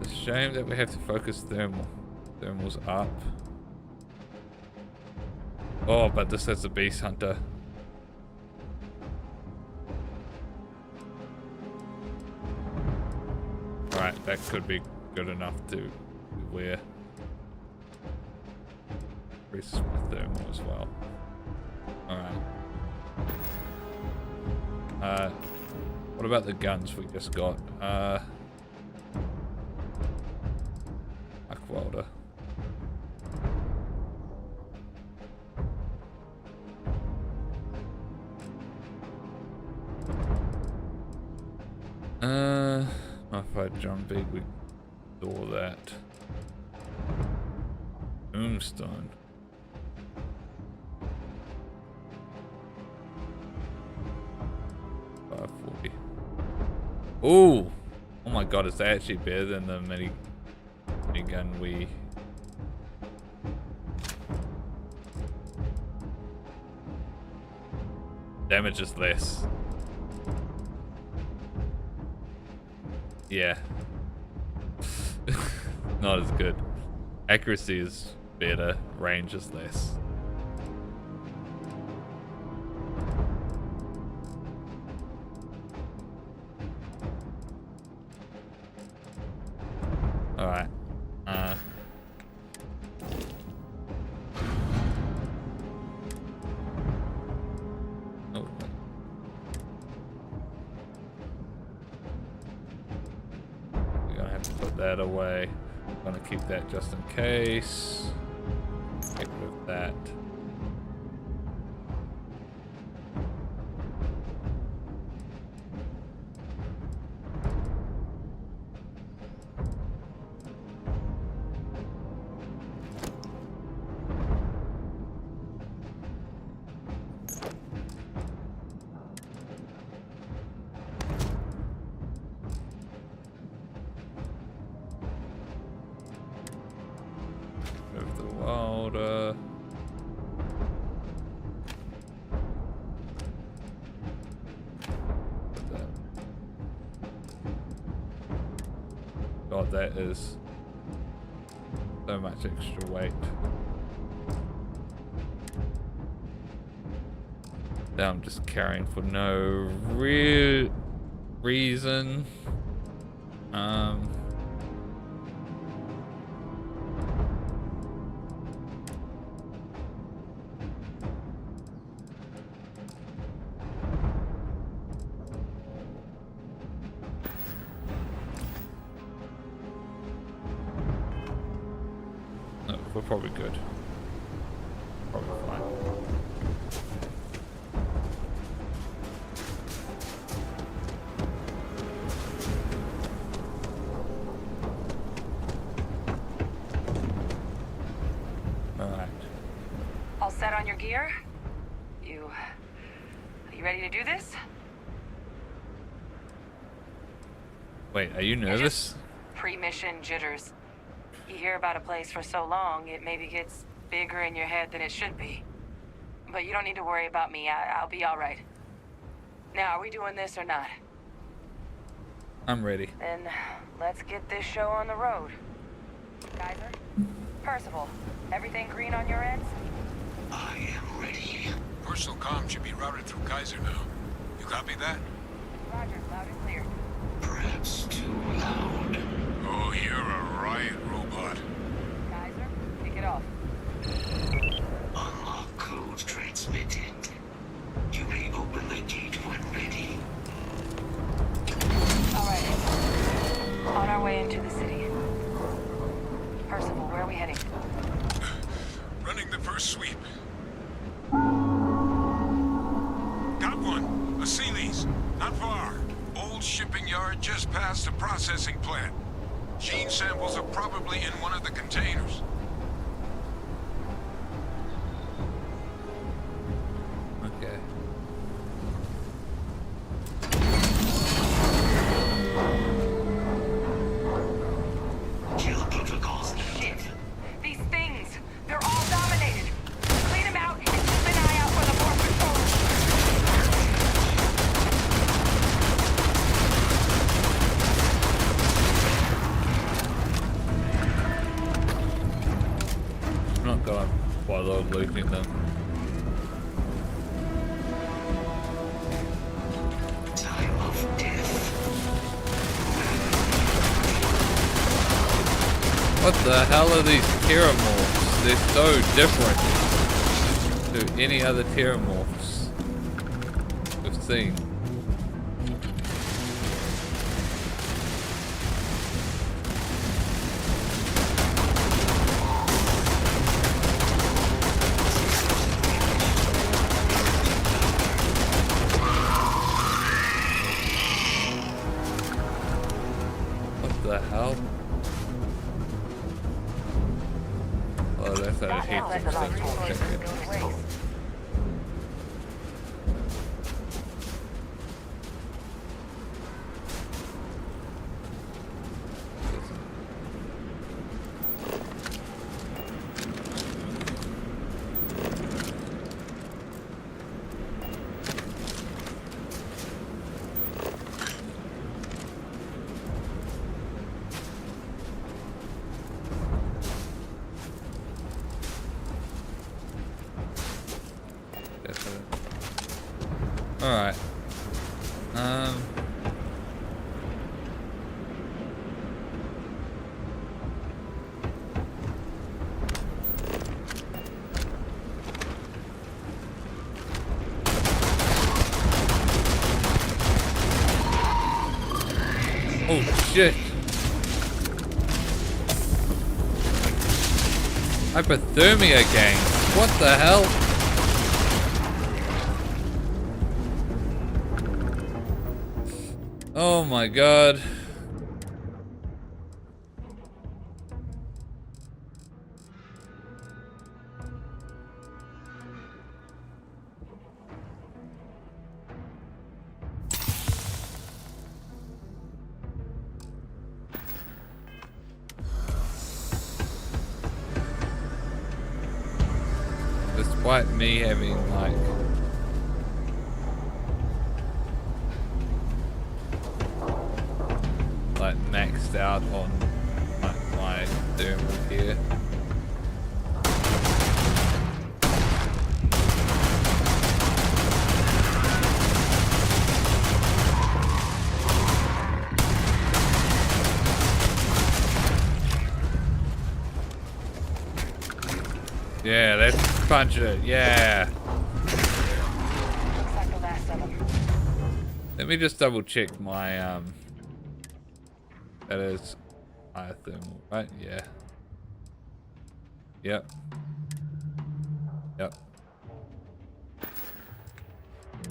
It's a shame that we have to focus thermal. Thermal's up. Oh, but this has the Beast Hunter. Right, that could be good enough to wear. Increases my thermal as well. Alright. What about the guns we just got? Arc welder. If I jump big, we do all that. Tombstone. Ooh! Oh my god, it's actually better than the minigun we... Damage is less. Yeah. Not as good. Accuracy is better, range is less. Alright. Oh. We're gonna have to put that away. I'm gonna keep that just in case. Get rid of that. Wilder. God, that is so much extra weight. That I'm just carrying for no real reason. No, we're probably good. Probably fine. All set on your gear? Are you ready to do this? Wait, are you nervous? Pre-mission jitters. You hear about a place for so long, it maybe gets bigger in your head than it should be. But you don't need to worry about me. I'll be all right. Now, are we doing this or not? I'm ready. Then let's get this show on the road. Kaiser? Percival, everything green on your ends? I am ready. Personal comm should be routed through Kaiser now. You copy that? Roger, loud and clear. Perhaps too loud. Oh, you're a riot robot. Kaiser, kick it off. Unlock code transmitted. You may open the gate when ready. All right. On our way into the city. Percival, where are we heading? Running the first sweep. Got one. A Sealy's. Not far. Old shipping yard just past the processing plant. Gene samples are probably in one of the containers. Okay. Kill protocols. Shit. These things, they're all dominated. Clean them out and keep an eye out for the more patrols. I'm not gonna bother looting them. Time of death. What the hell are these Terramorphs? They're so different to any other Terramorphs we've seen. What the hell? Oh, that's a heat from Alright. Oh shit. Hypothermia gang. What the hell? Oh my god. despite me having like maxed out on my thermal here. Yeah, let's punch it. Yeah. Looks like the last of them. Let me just double check my that is higher thermal, right? Yeah. Yep. Yep.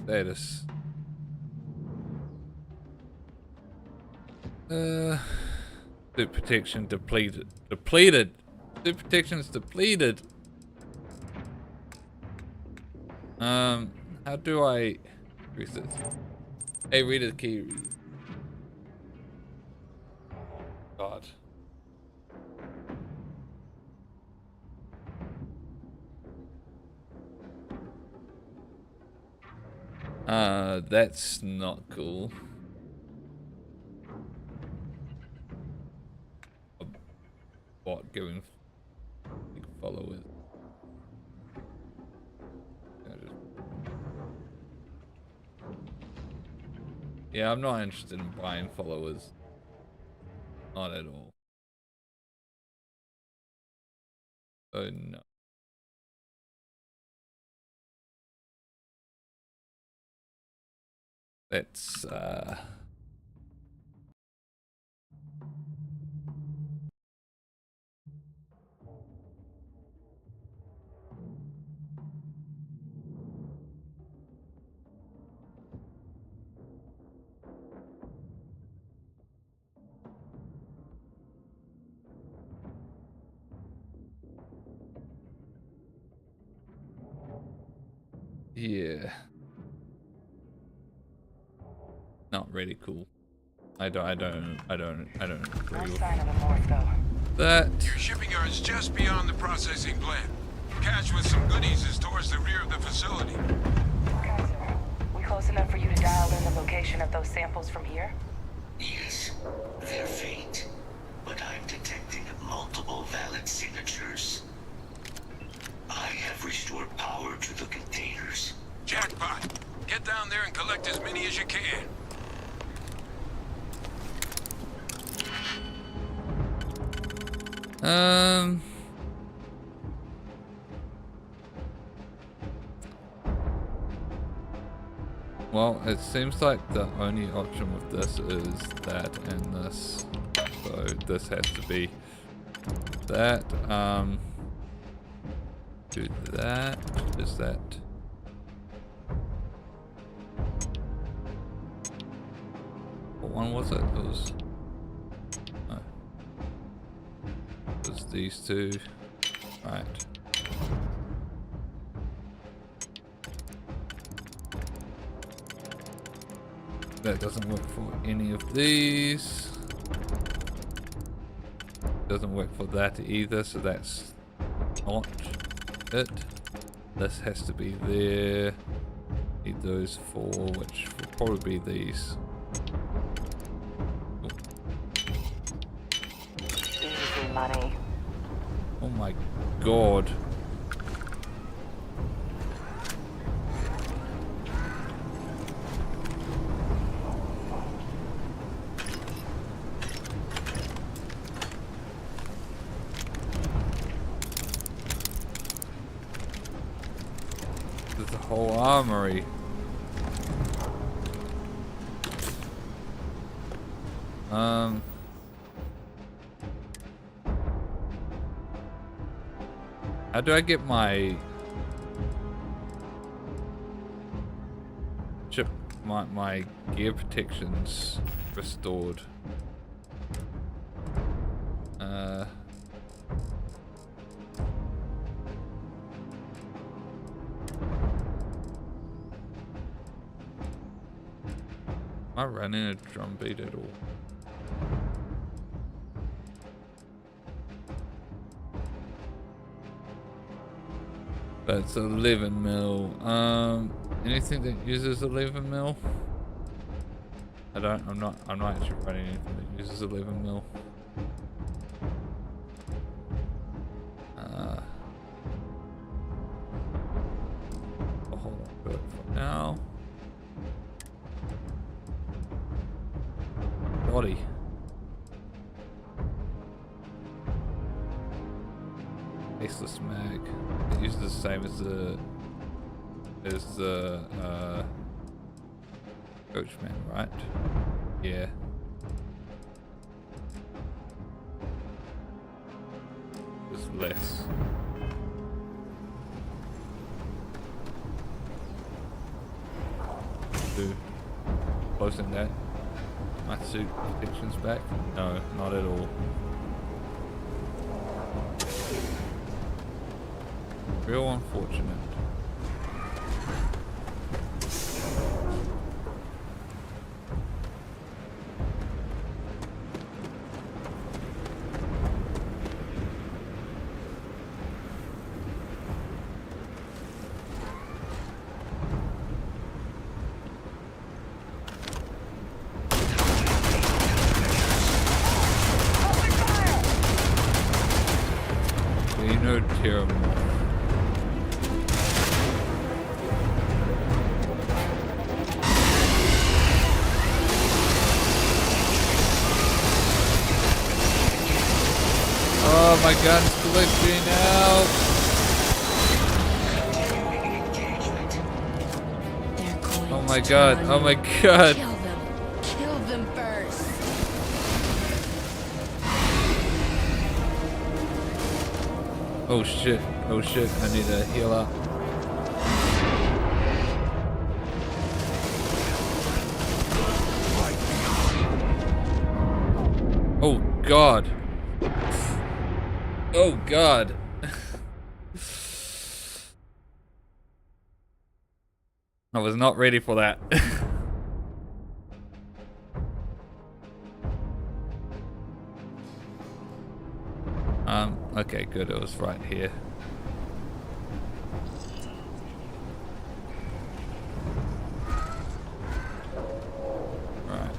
Status. Suit protection depleted. Depleted. Suit protection's depleted. How do I reset? Hey, read the Kiwi. God. That's not cool. A bot giving followers. Yeah, I'm not interested in buying followers. Not at all. Oh no. Let's yeah. Not really cool. I don't agree with that. Your shipping yard's just beyond the processing plant. Cache with some goodies is towards the rear of the facility. Kaiser, we close enough for you to dial in the location of those samples from here? Yes, they're faint, but I'm detecting multiple valid signatures. I have restored power to the containers. Jackpot! Get down there and collect as many as you can. Well, it seems like the only option with this is that and this. So this has to be that. Do that. Is that? What one was it? It was. No. It was these two. Right. That doesn't work for any of these. Doesn't work for that either, so that's not it. This has to be there. Need those four, which will probably be these. Easy money. Oh my god. There's a whole armory. How do I get my chip, my gear protections restored? Am I running a drum beat at all? But it's 11 mil. Anything that uses 11 mil? I'm not actually running anything that uses 11 mil. I'll hold on to it for now. Body. Faceless mag. It uses the same as the Coachman, right? Yeah. Just less. Closing that. My suit protection's back? No, not at all. Real unfortunate. Terrible. Oh, my gun's glitching out. Oh my god, oh my god. Kill them first. Oh shit, I need to heal up. Oh god. Oh god. I was not ready for that. Okay, good, it was right here. Right.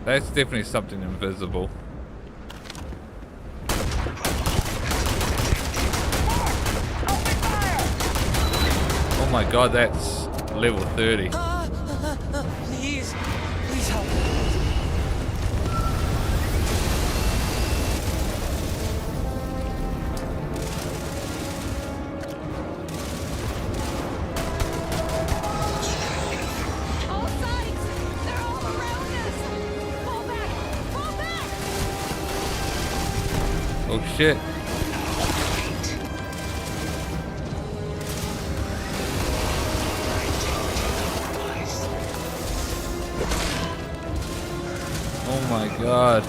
That's definitely something invisible. Oh my god, that's level 30. Please help. All sides! They're all around us! Fall back! Fall back! Oh shit. Oh my god.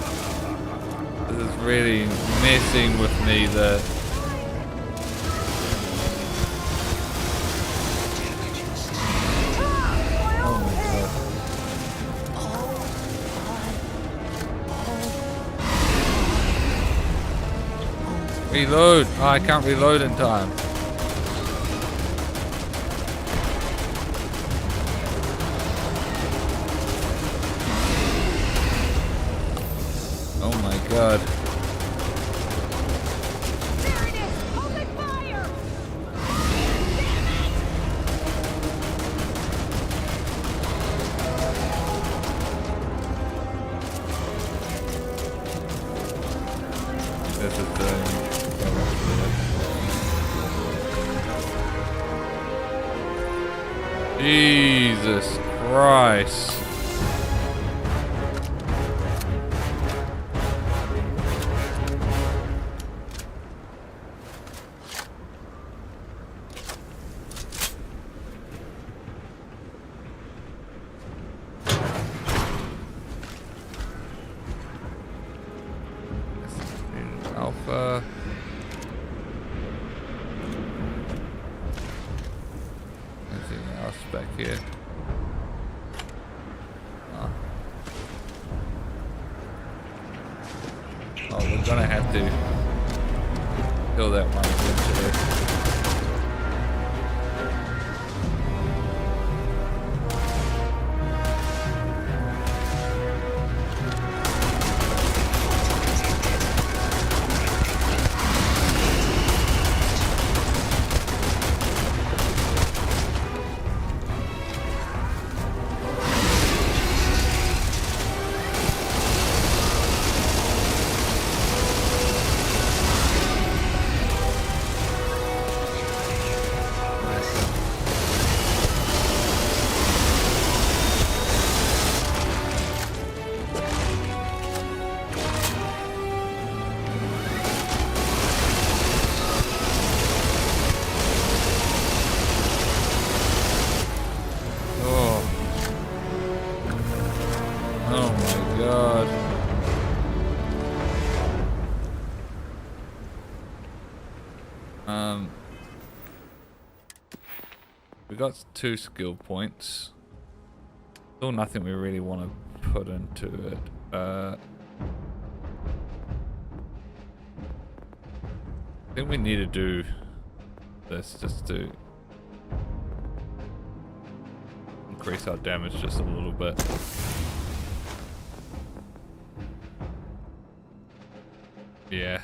This is really messing with me that. Oh my god. Reload! Oh, I can't reload in time. Oh my god. There it is! Open fire! This is Jesus Christ. Alpha. anything else back here? Oh, we're gonna have to kill that one eventually. We got 2 skill points. Still nothing we really want to put into it. I think we need to do this just to increase our damage just a little bit. Yeah.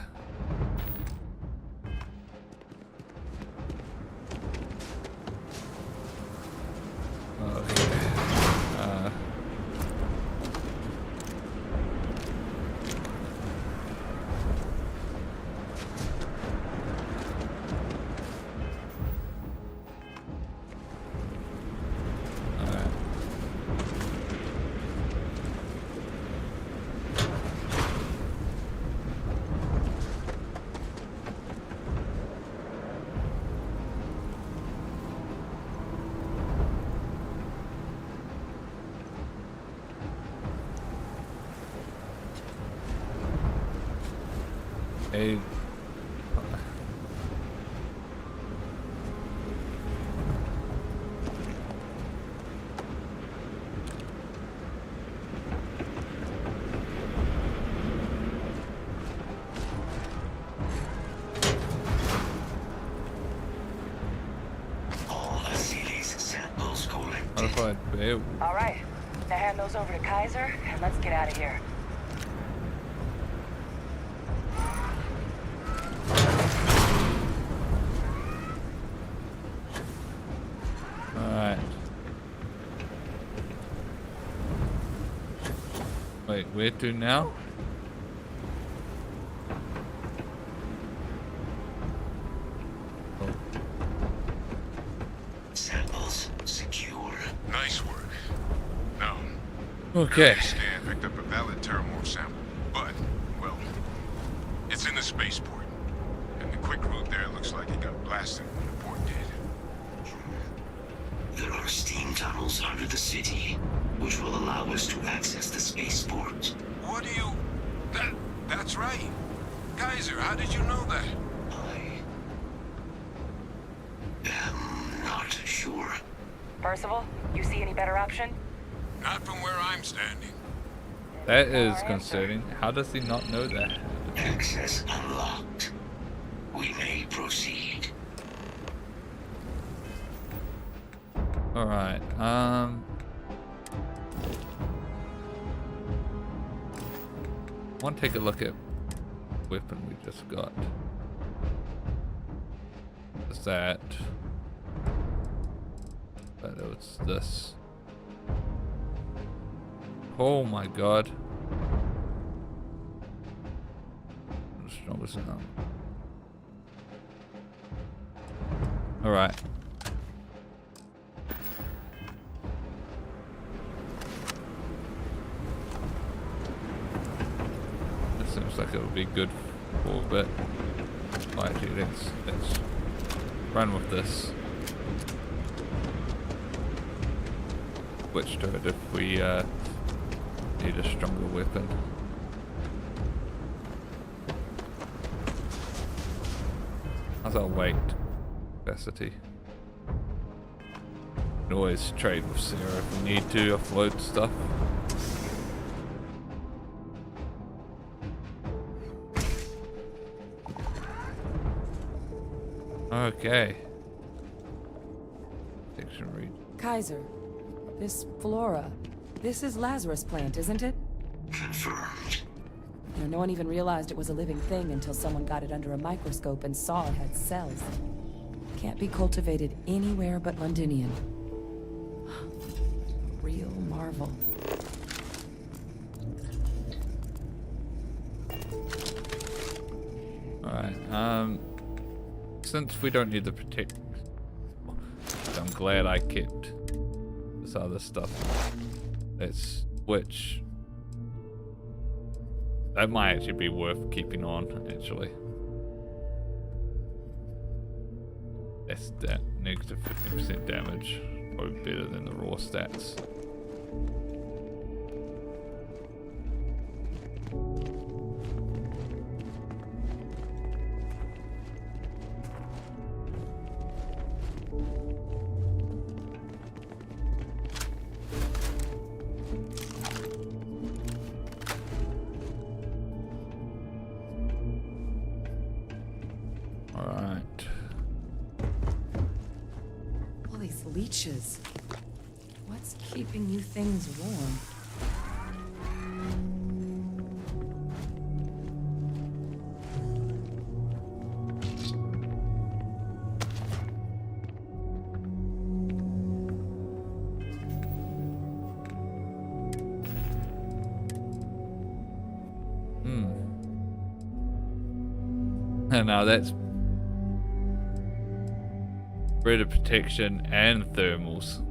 Hey. All Odessey's samples collected. Modified bail. All right, now hand those over to Kaiser, and let's get out of here. Wait, where to now? Oh. Samples secure. Nice work. Now, okay. Scan picked up a valid Terramorph sample, but, well, it's in the spaceport. And the quick route there looks like it got blasted when the port did. There are steam tunnels under the city, which will allow us to access the spaceport. What do you... That's right. Kaiser, how did you know that? I am not sure. Percival, you see any better option? Not from where I'm standing. That is concerning. How does he not know that? Access unlocked. We may proceed. Alright, want to take a look at weapon we just got. What's that? But it's this. Oh my god. I'm the strongest now. Alright. Seems like it'll be good for a bit. Oh, actually, let's run with this. Switch to it if we need a stronger weapon. How's our weight capacity? Can always trade with Sarah if we need to offload stuff. Okay. Section read. Kaiser, this flora, this is Lazarus plant, isn't it? Confirmed. You know, no one even realized it was a living thing until someone got it under a microscope and saw it had cells. Can't be cultivated anywhere but Londinium. Real marvel. Alright, since we don't need the protect, I'm glad I kept this other stuff. Let's switch. That might actually be worth keeping on, actually. That's that negative 15% damage. Probably better than the raw stats. Leeches. What's keeping you things warm? And now that's of protection and thermals.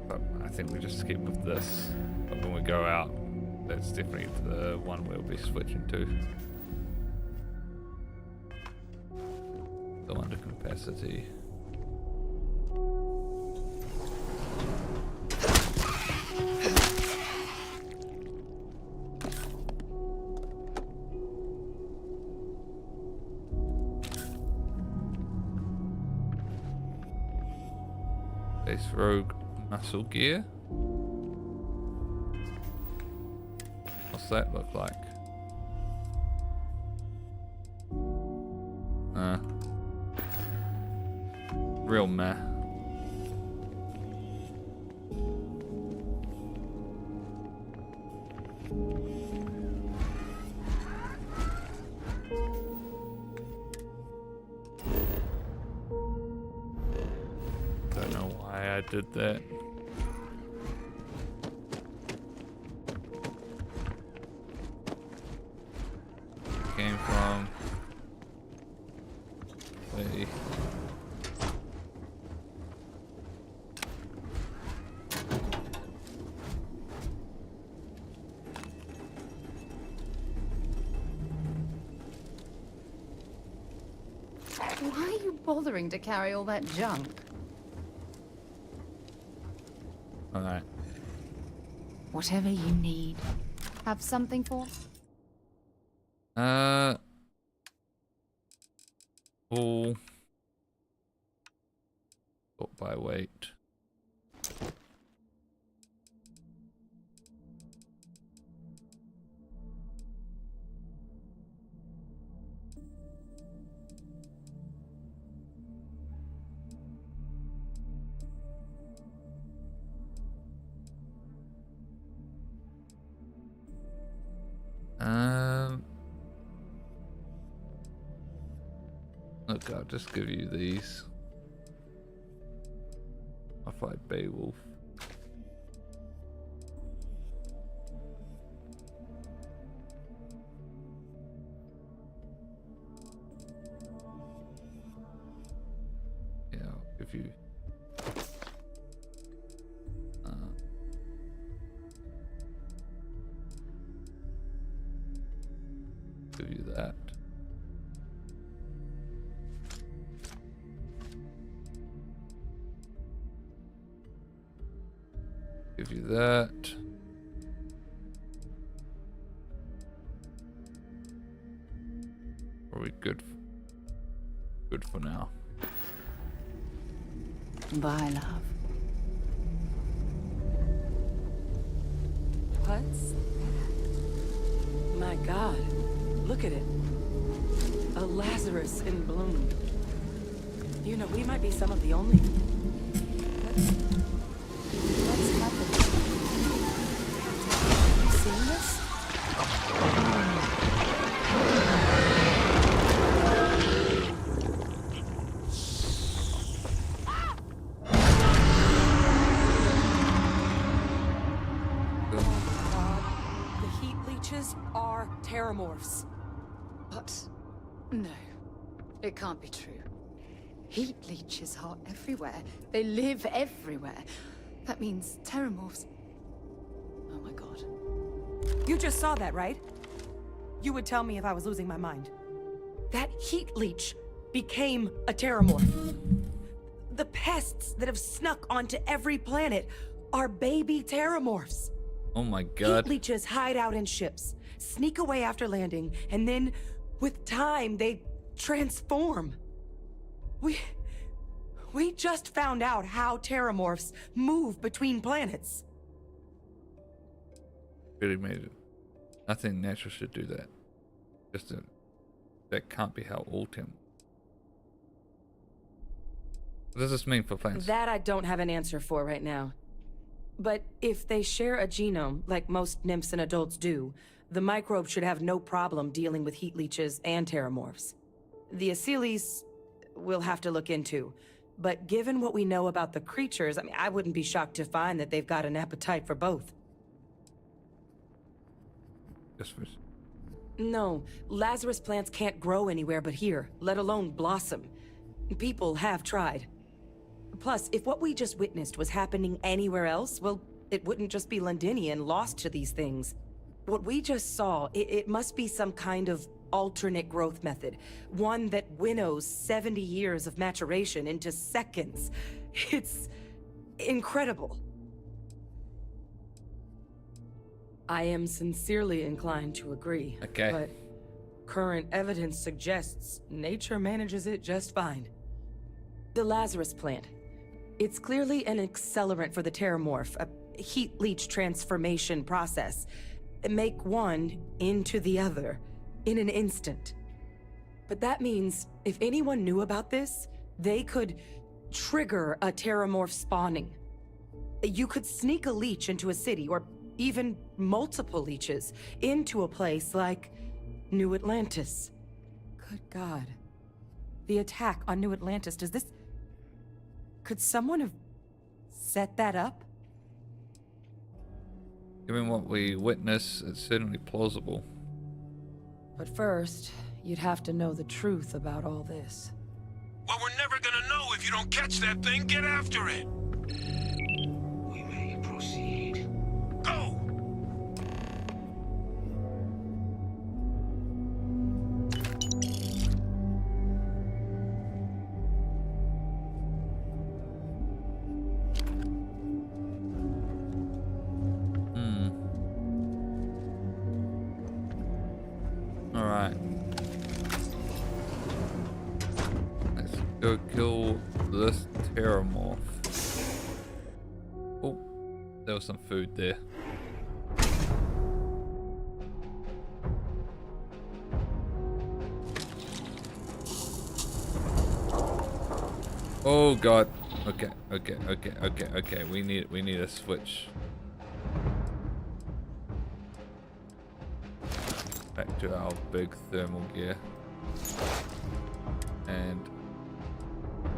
But I think we just keep with this. But when we go out, that's definitely the one we'll be switching to. Still under capacity. Rogue muscle gear. What's that look like? Real meh. I did that. Came from a Why are you bothering to carry all that junk? Alright. Whatever you need. Have something for? All sort by weight. Look, I'll just give you these. I'll fight Beowulf. Yeah, I'll give you. Give you that. Give you that. probably good for now. Bye, love. What's that? My God, look at it. A Lazarus in bloom. You know, we might be some of the only... What's happening? Have you seen this? Are terramorphs. What? No. It can't be true. Heat leeches are everywhere. They live everywhere. That means terramorphs... Oh my god. You just saw that, right? You would tell me if I was losing my mind. That heat leech became a terramorph. The pests that have snuck onto every planet are baby terramorphs. Oh my god. Heat leeches hide out in ships, sneak away after landing, and then, with time, they transform. We just found out how terramorphs move between planets. Really made it. I think nature should do that. That can't be how all What does this mean for plants? That I don't have an answer for right now. But if they share a genome, like most nymphs and adults do, the microbe should have no problem dealing with heat leeches and terramorphs. The Aceles we'll have to look into. But given what we know about the creatures, I mean, I wouldn't be shocked to find that they've got an appetite for both. No, Lazarus plants can't grow anywhere but here, let alone blossom. People have tried. Plus, if what we just witnessed was happening anywhere else, well, it wouldn't just be Londinian lost to these things. What we just saw, it must be some kind of alternate growth method. One that winnows 70 years of maturation into seconds. It's incredible. I am sincerely inclined to agree. Okay. But current evidence suggests nature manages it just fine. The Lazarus plant. It's clearly an accelerant for the terramorph, a heat leech transformation process. Make one into the other in an instant. But that means if anyone knew about this, they could trigger a terramorph spawning. You could sneak a leech into a city, or even multiple leeches, into a place like New Atlantis. Good God. The attack on New Atlantis, does this... Could someone have set that up? Given what we witnessed, it's certainly plausible. But first, you'd have to know the truth about all this. Well, we're never gonna know if you don't catch that thing. Get after it. We may proceed. Go! Alright. Let's go kill this terramorph. Oh, there was some food there. Oh god. Okay. We need a switch. Back to our big thermal gear. And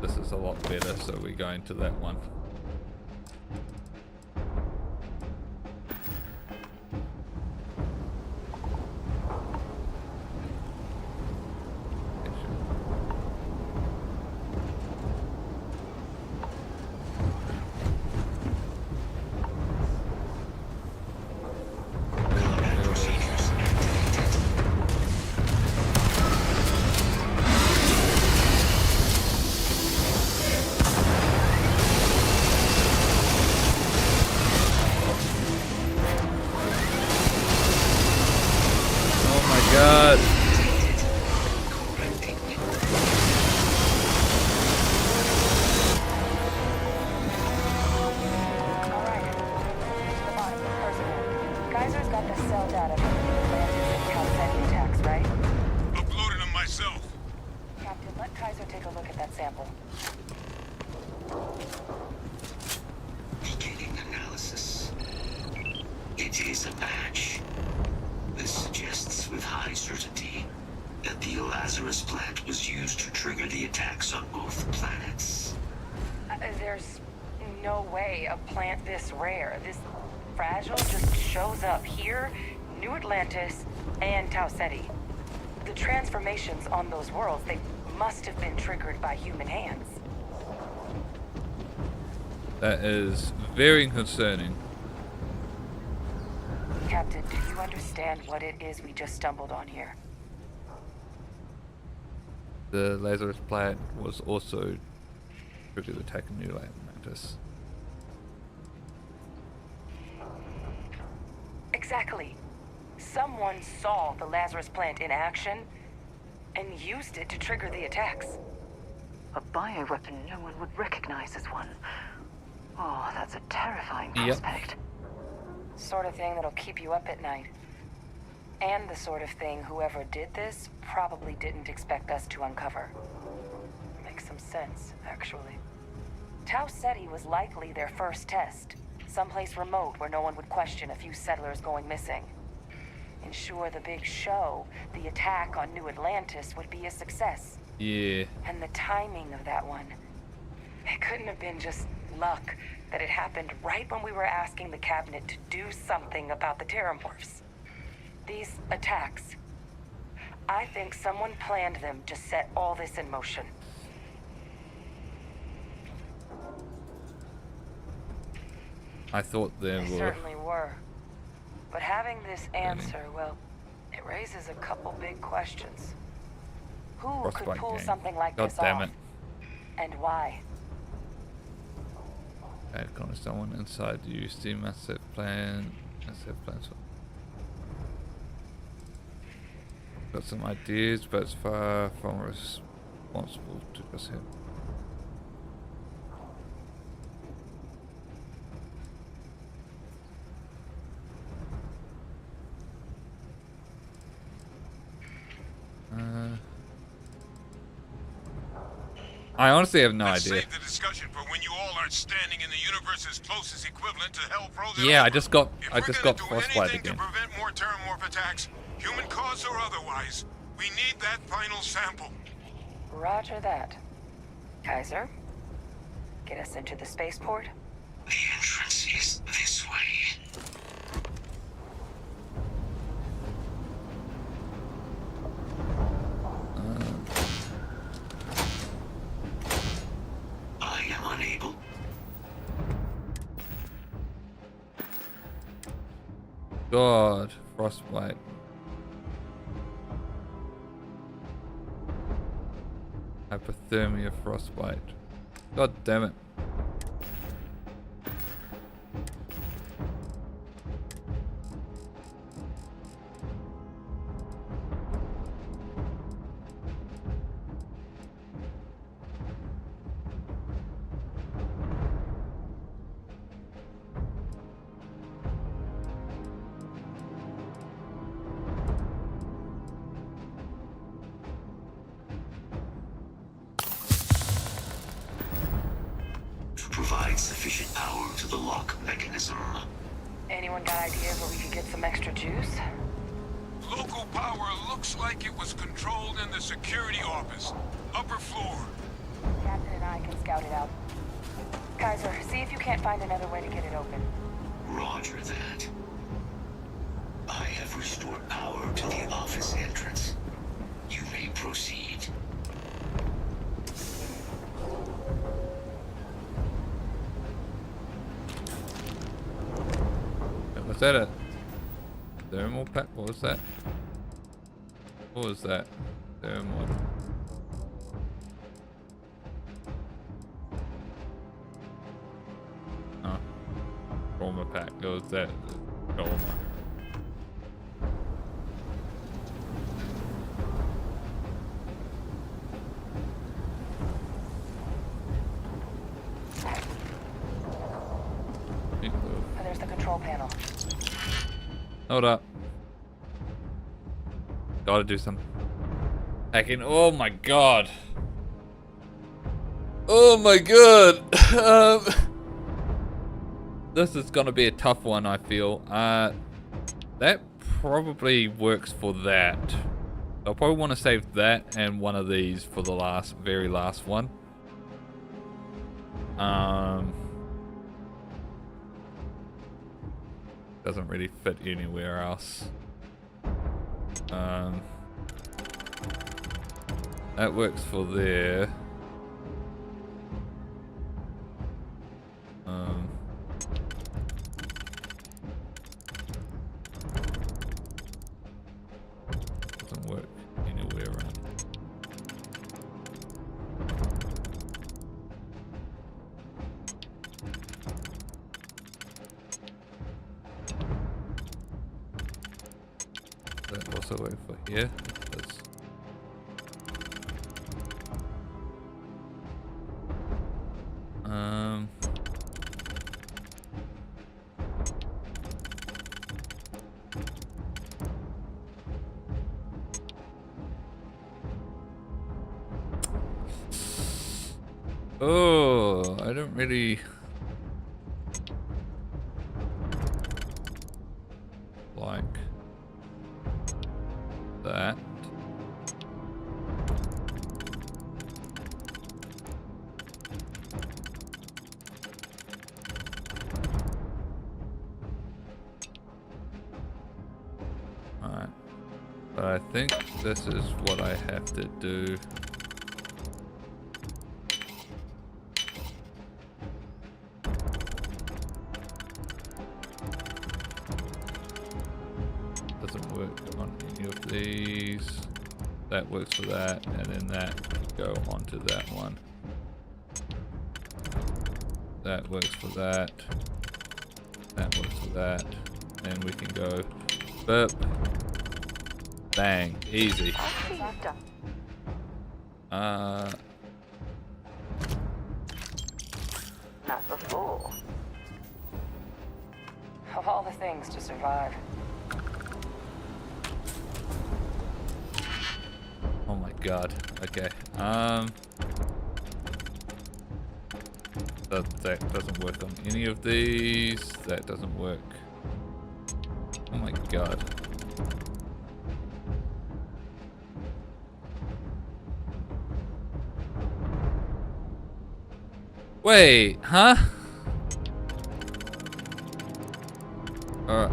this is a lot better, so we go into that one. Beginning analysis. It is a match. This suggests with high certainty that the Lazarus plant was used to trigger the attacks on both planets. There's no way a plant this rare, this fragile, just shows up here, New Atlantis, and Tau Ceti. The transformations on those worlds, they must have been triggered by human hands. That is very concerning. Captain, do you understand what it is we just stumbled on here? The Lazarus plant was also triggered the attack of New Atlantis. Exactly. Someone saw the Lazarus plant in action and used it to trigger the attacks. A bioweapon no one would recognize as one. Oh, that's a terrifying prospect. Sort of thing that'll keep you up at night. And the sort of thing whoever did this probably didn't expect us to uncover. Makes some sense, actually. Tau Ceti was likely their first test. Someplace remote where no one would question a few settlers going missing. Ensure the big show, the attack on New Atlantis, would be a success. Yeah. And the timing of that one. It couldn't have been just luck that it happened right when we were asking the cabinet to do something about the terramorphs. These attacks. I think someone planned them to set all this in motion. I thought there They were. certainly were. But having this answer, well, it raises a couple big questions. Who could Frostbite pull gang. something like God this damn off? it. And why? Attack on someone inside the UC massive plans. Got some ideas, but it's far from responsible to just him. I honestly have no idea. Save the discussion for when you all are standing in the universe's closest equivalent to hell frozen. Yeah, over. I just got Do frostbite anything again. to prevent more terramorph attacks, human cause or otherwise. We need that final sample. Roger that. Kaiser, get us into the spaceport. The entrance is this way. I am unable. God, frostbite. Hypothermia, frostbite. God damn it. Provide sufficient power to the lock mechanism. Anyone got ideas where we could get some extra juice? Local power looks like it was controlled in the security office. Upper floor. Captain and I can scout it out. Kaiser, see if you can't find another way to get it open. Roger that. I have restored power to the office entrance. You may proceed. Was that a thermal pack? What was that? What was that? Thermal. Oh. Trauma pack. What was that? Trauma. There's the control panel. Hold up. Gotta do some hacking. Oh my god. Oh my god. This is gonna be a tough one, I feel. That probably works for that. I'll probably want to save that and one of these for the very last one. Doesn't really fit anywhere else. That works for there. Doesn't work anywhere around. That also work for here. That's oh, I don't really like that. Alright, but I think this is what I have to do. Doesn't work on any of these. That works for that, and then that can go onto that one. That works for that. That works for that. And we can go burp. Bang. Easy. Not before. Of all the things to survive. Oh my god. Okay. That doesn't work on any of these. That doesn't work. Oh my god. Wait, huh? Alright.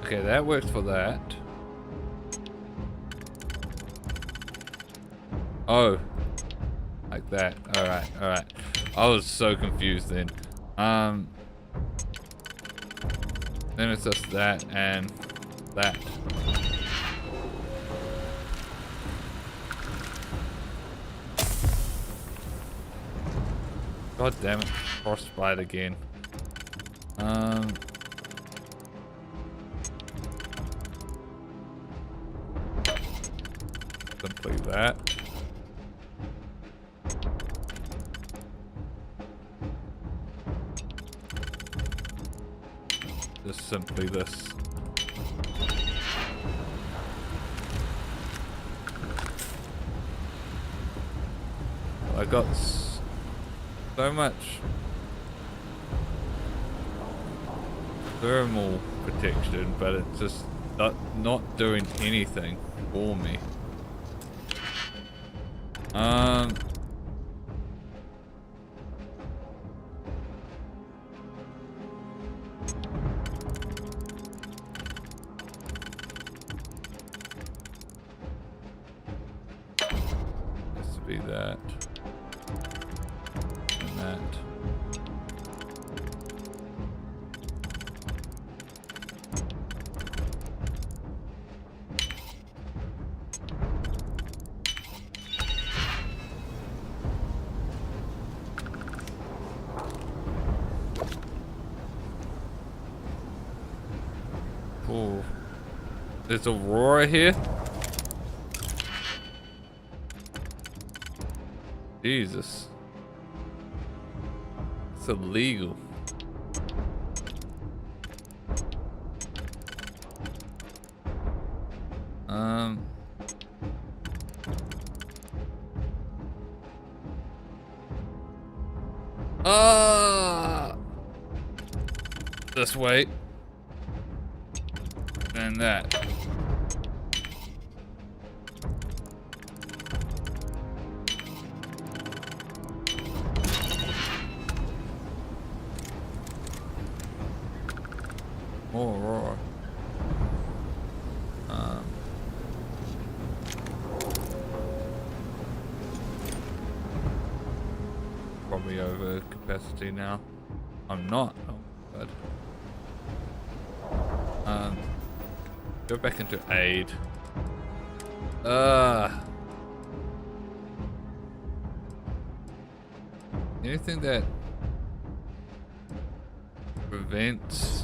Okay, that works for that. Oh. Like that. Alright, alright. I was so confused then. Then it's just that and that. God damn it. Frostbite again. Simply that. Just simply this. I got so much thermal protection, but it's just not doing anything for me. Has to be that and that. Oh, there's Aurora here. Jesus, it's illegal. This way. And that. More Aurora. Probably over capacity now. I'm not. Oh, good. Go back into aid. Anything that prevents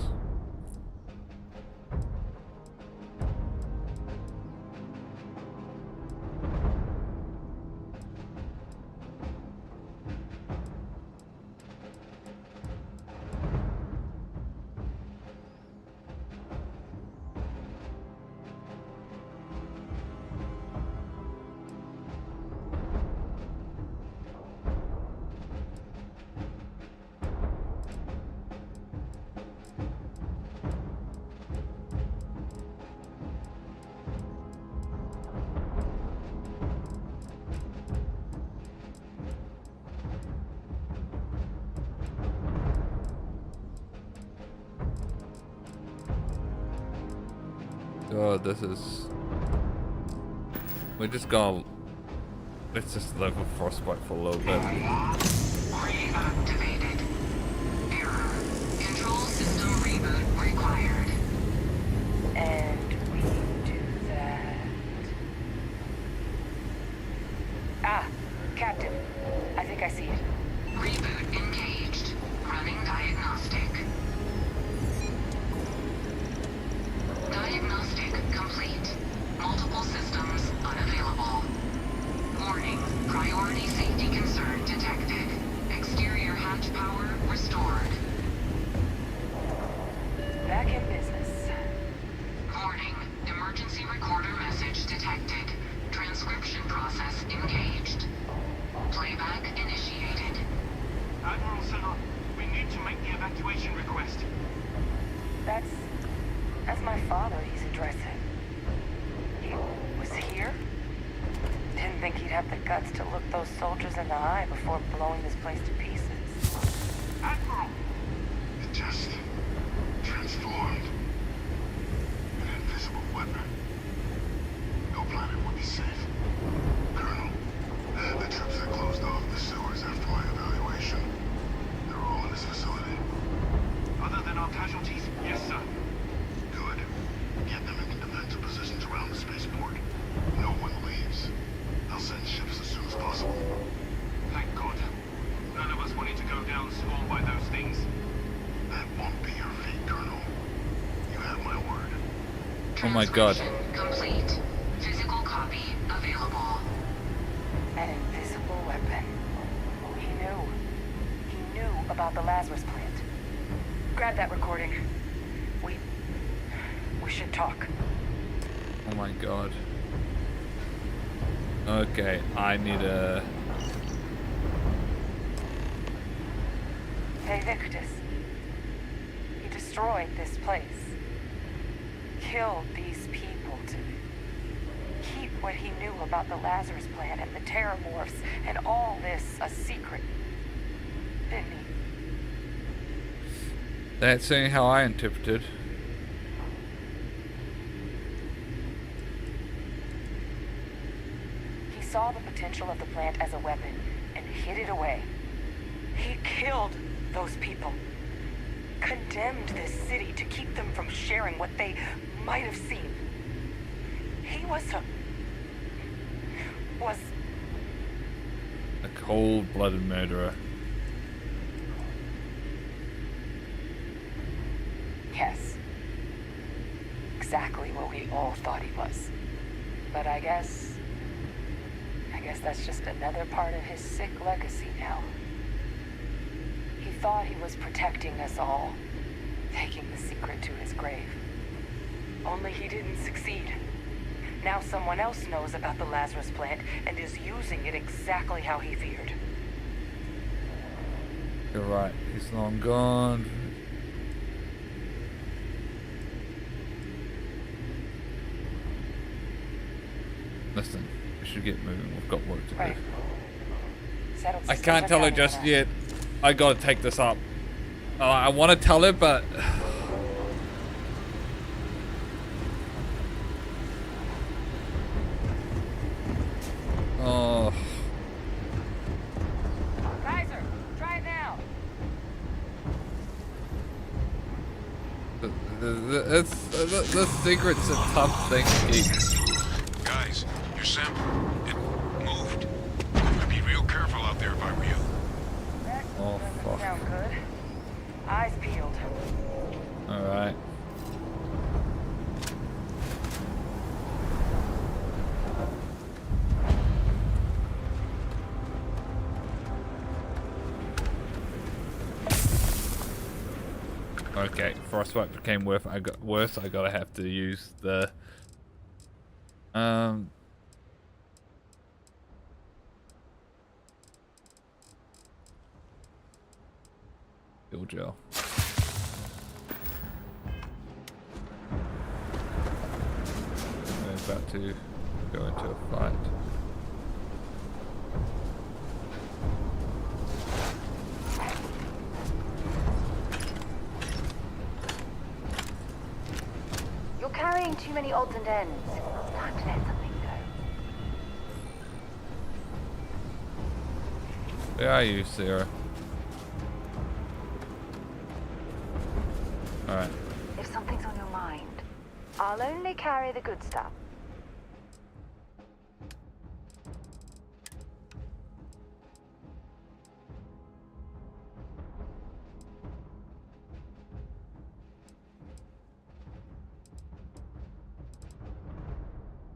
God, this is... Let's just live with Frostbite for a little bit. Reactivated. Error. Control system reboot required. And we do that. Ah, Captain. I think I see it. Reboot engaged. Running diagnostic. Diagnostic complete. Multiple systems unavailable. Warning, priority safety concern detected. Exterior hatch power restored. Back in business. Warning, emergency recorder message detected. Transcription process engaged. Playback initiated. Admiral Salon, we need to make the evacuation request. That's my father he's addressing. He was here? Didn't think he'd have the guts to look those soldiers in the eye before blowing this place to pieces. Admiral! It just transformed. An invisible weapon. No planet would be safe. Colonel, the troops that closed off the sewers after my evaluation, they're all in this facility. Other than our casualties, yes, sir. Good. Get them into defensive positions around the spaceport. No one leaves. I'll send ships as soon as possible. Thank God. None of us wanted to go down swarmed by those things. That won't be your fate, Colonel. You have my word. Oh my God. Complete. Physical copy available. An invisible weapon. He knew. He knew about the Lazarus plant. Grab that recording. We should talk. Oh my God. Okay, I need a... Hey, Victus. He destroyed this place. Killed these people to keep what he knew about the Lazarus plant and the Terramorphs and all this a secret. Didn't he? That's ain't how I interpreted. He saw the potential of the plant as a weapon and hid it away. He killed those people. Condemned this city to keep them from sharing what they might have seen. He was a cold-blooded murderer. Yes. exactly what we all thought he was. But I guess that's just another part of his sick legacy now. He thought he was protecting us all, taking the secret to his grave. Only he didn't succeed. Now someone else knows about the Lazarus plant and is using it exactly how he feared. You're right, he's long gone. Listen, we should get moving. We've got work to do. I can't tell her just yet. I gotta take this up. I want to tell her, but oh. Kaiser, try it now. The secret's a tough thing to keep. Guys, your sample, it moved. I'd be real careful out there if I were you. Oh, fuck. Sound good. Eyes peeled. Alright. Okay, frostbite became worse. I gotta have to use the Heal gel. We're about to go into a fight. You're carrying too many odds and ends. Time to let something go. Where are you, Sarah? Alright. If something's on your mind, I'll only carry the good stuff.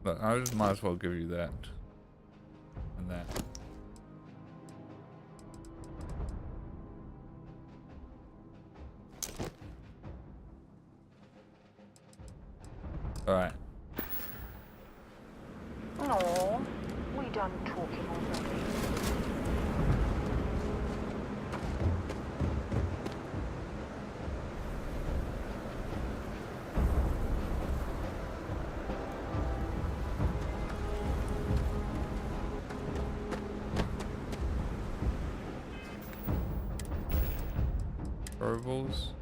But I just might as well give you that. And that. Alright. No, we done talking already. Herbals.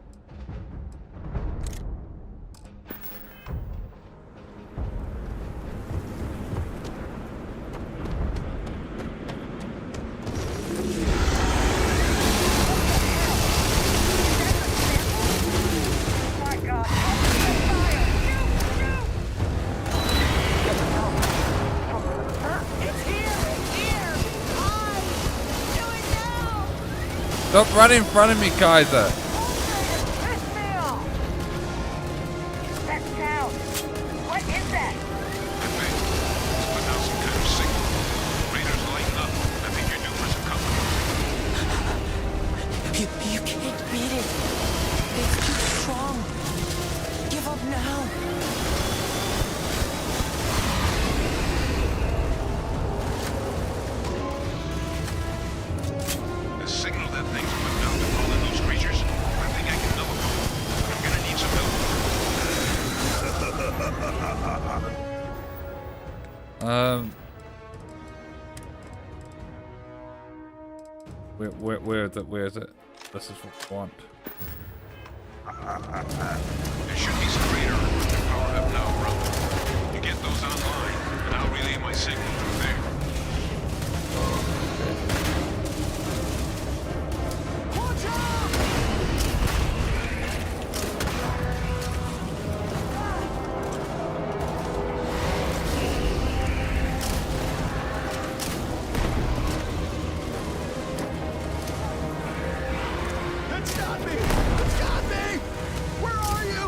Stop running in front of me, Kaiser. That sound. What is that? It's putting out some kind of signal. Raiders lighten up. I think you're due for some company. You can't beat it. It's too strong. Give up now. The signal that thing's putting out to calling those creatures, I think I can nullify it. But I'm gonna need some help. Where is it? This is what I want. There should be some radar and power up now, bro. You get those online, and I'll relay my signal through there. It's got me! It's got me! Where are you?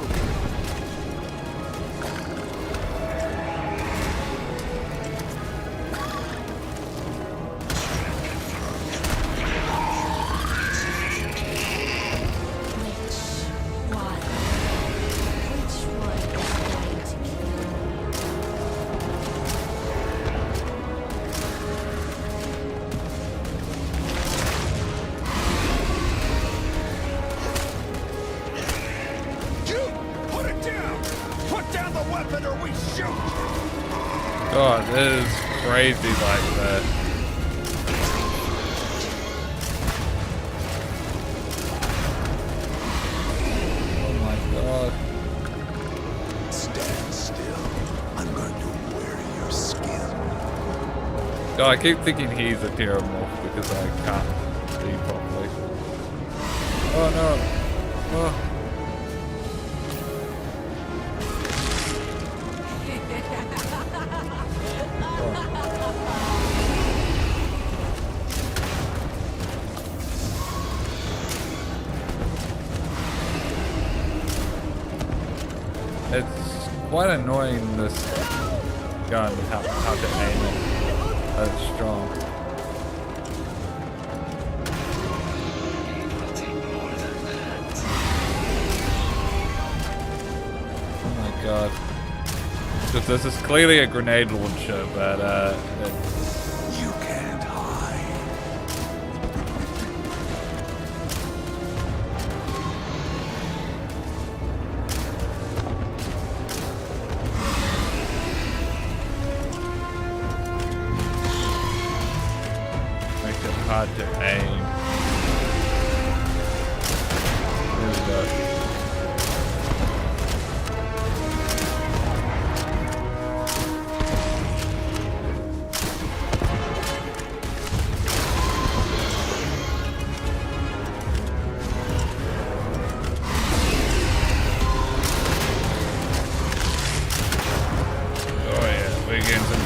a weapon or we shoot! God, this is crazy like that. Oh my god. Stand still. I'm going to wear your skin. God, I keep thinking he's a Terramorph because I can't see properly. Oh no. Oh. It's quite annoying, this gun, how to aim it. That's strong. Oh my god. This is clearly a grenade launcher, but you can't hide. makes it hard to aim. There we go.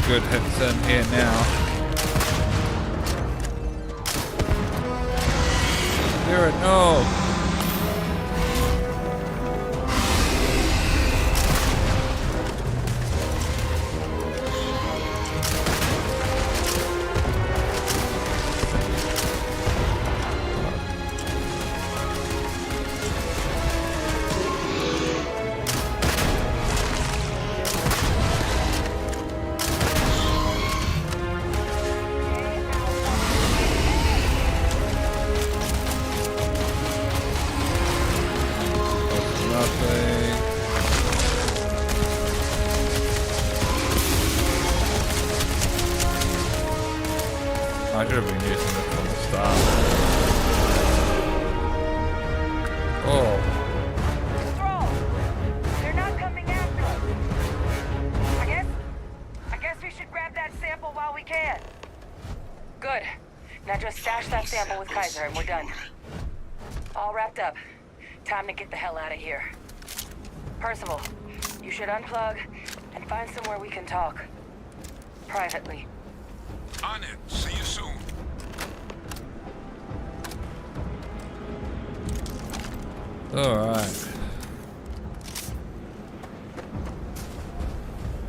Good hits in here now. There it no. I should have been using it from the start. Oh. They're not coming after us. I guess we should grab that sample while we can. Good. Now just stash that sample with Kaiser and we're done. All wrapped up. Time to get the hell out of here. Percival, you should unplug and find somewhere we can talk. Privately. On it. See you soon. Alright.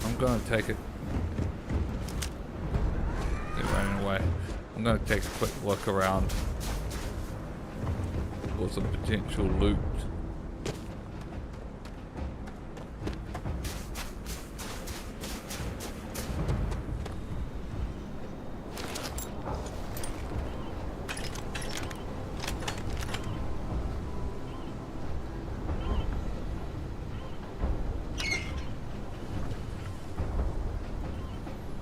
I'm gonna take it. They're running away. I'm gonna take a quick look around for some potential loot.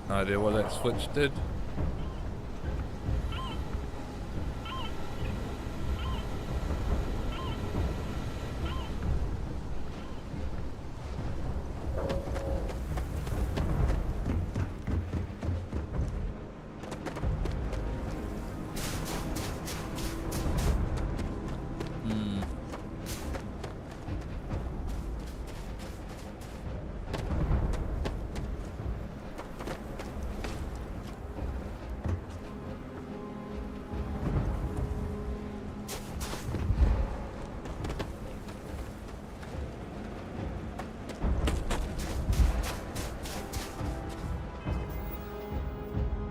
No idea what that switch did.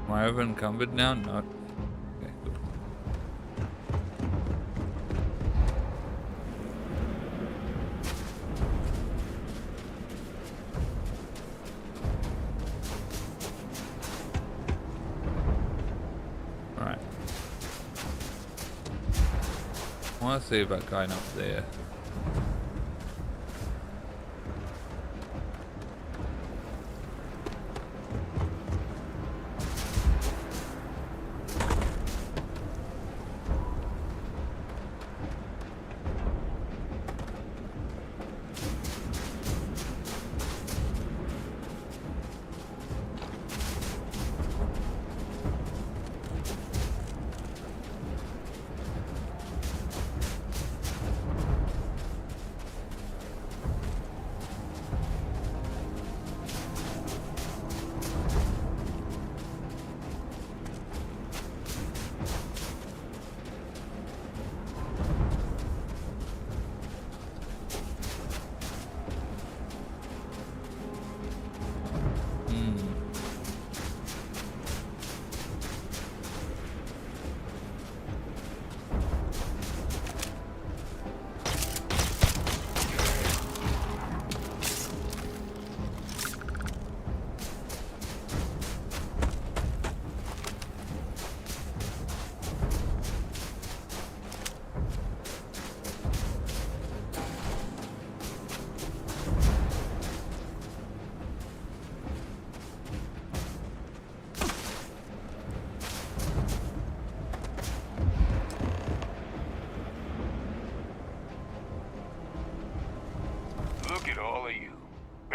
Am I over encumbered now? No. Okay, good. Alright. I want to see about going up there.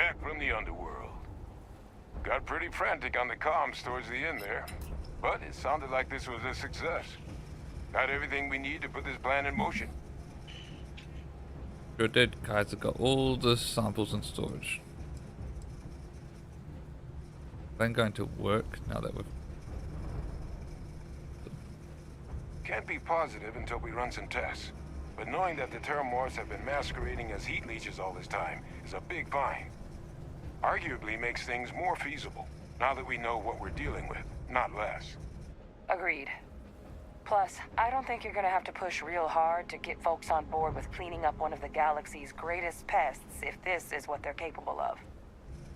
back from the underworld. Got pretty frantic on the comms towards the end there, but it sounded like this was a success. Got everything we need to put this plan in motion. Sure did, guys. I got all the samples in storage. Then going to work now that we've... Can't be positive until we run some tests. But knowing that the Terramorphs have been masquerading as heat leeches all this time is a big find. Arguably makes things more feasible, now that we know what we're dealing with, not less. Agreed. Plus, I don't think you're gonna have to push real hard to get folks on board with cleaning up one of the galaxy's greatest pests if this is what they're capable of.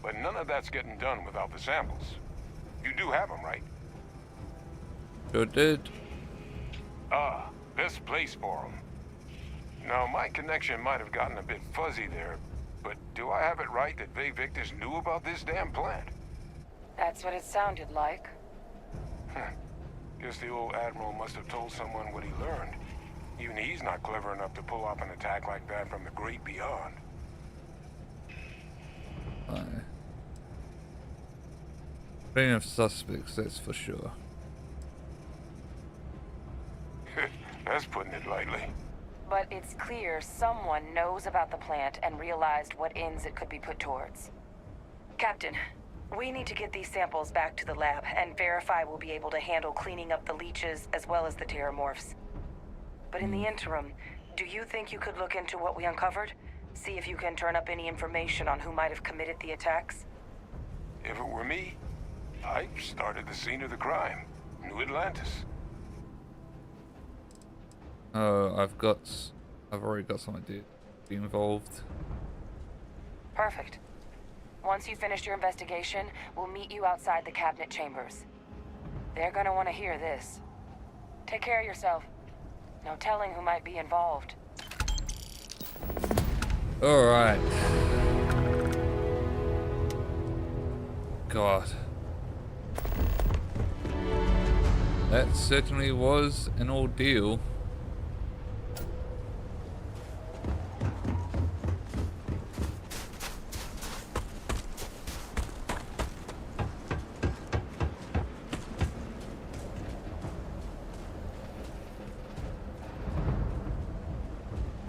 But none of that's getting done without the samples. You do have them, right? Sure did. Ah, best place for them. Now, my connection might have gotten a bit fuzzy there, but do I have it right that Victus knew about this damn plant? That's what it sounded like. Guess the old Admiral must have told someone what he learned. Even he's not clever enough to pull off an attack like that from the great beyond. Plenty of suspects, that's for sure. That's putting it lightly. But it's clear someone knows about the plant and realized what ends it could be put towards. Captain, we need to get these samples back to the lab and verify we'll be able to handle cleaning up the leeches as well as the Terramorphs. But in the interim, do you think you could look into what we uncovered? See if you can turn up any information on who might have committed the attacks? If it were me, I'd start at the scene of the crime, New Atlantis. Oh, I've already got some idea to be involved. Perfect. Once you've finished your investigation, we'll meet you outside the cabinet chambers. They're gonna want to hear this. Take care of yourself. No telling who might be involved. Alright. God. That certainly was an ordeal.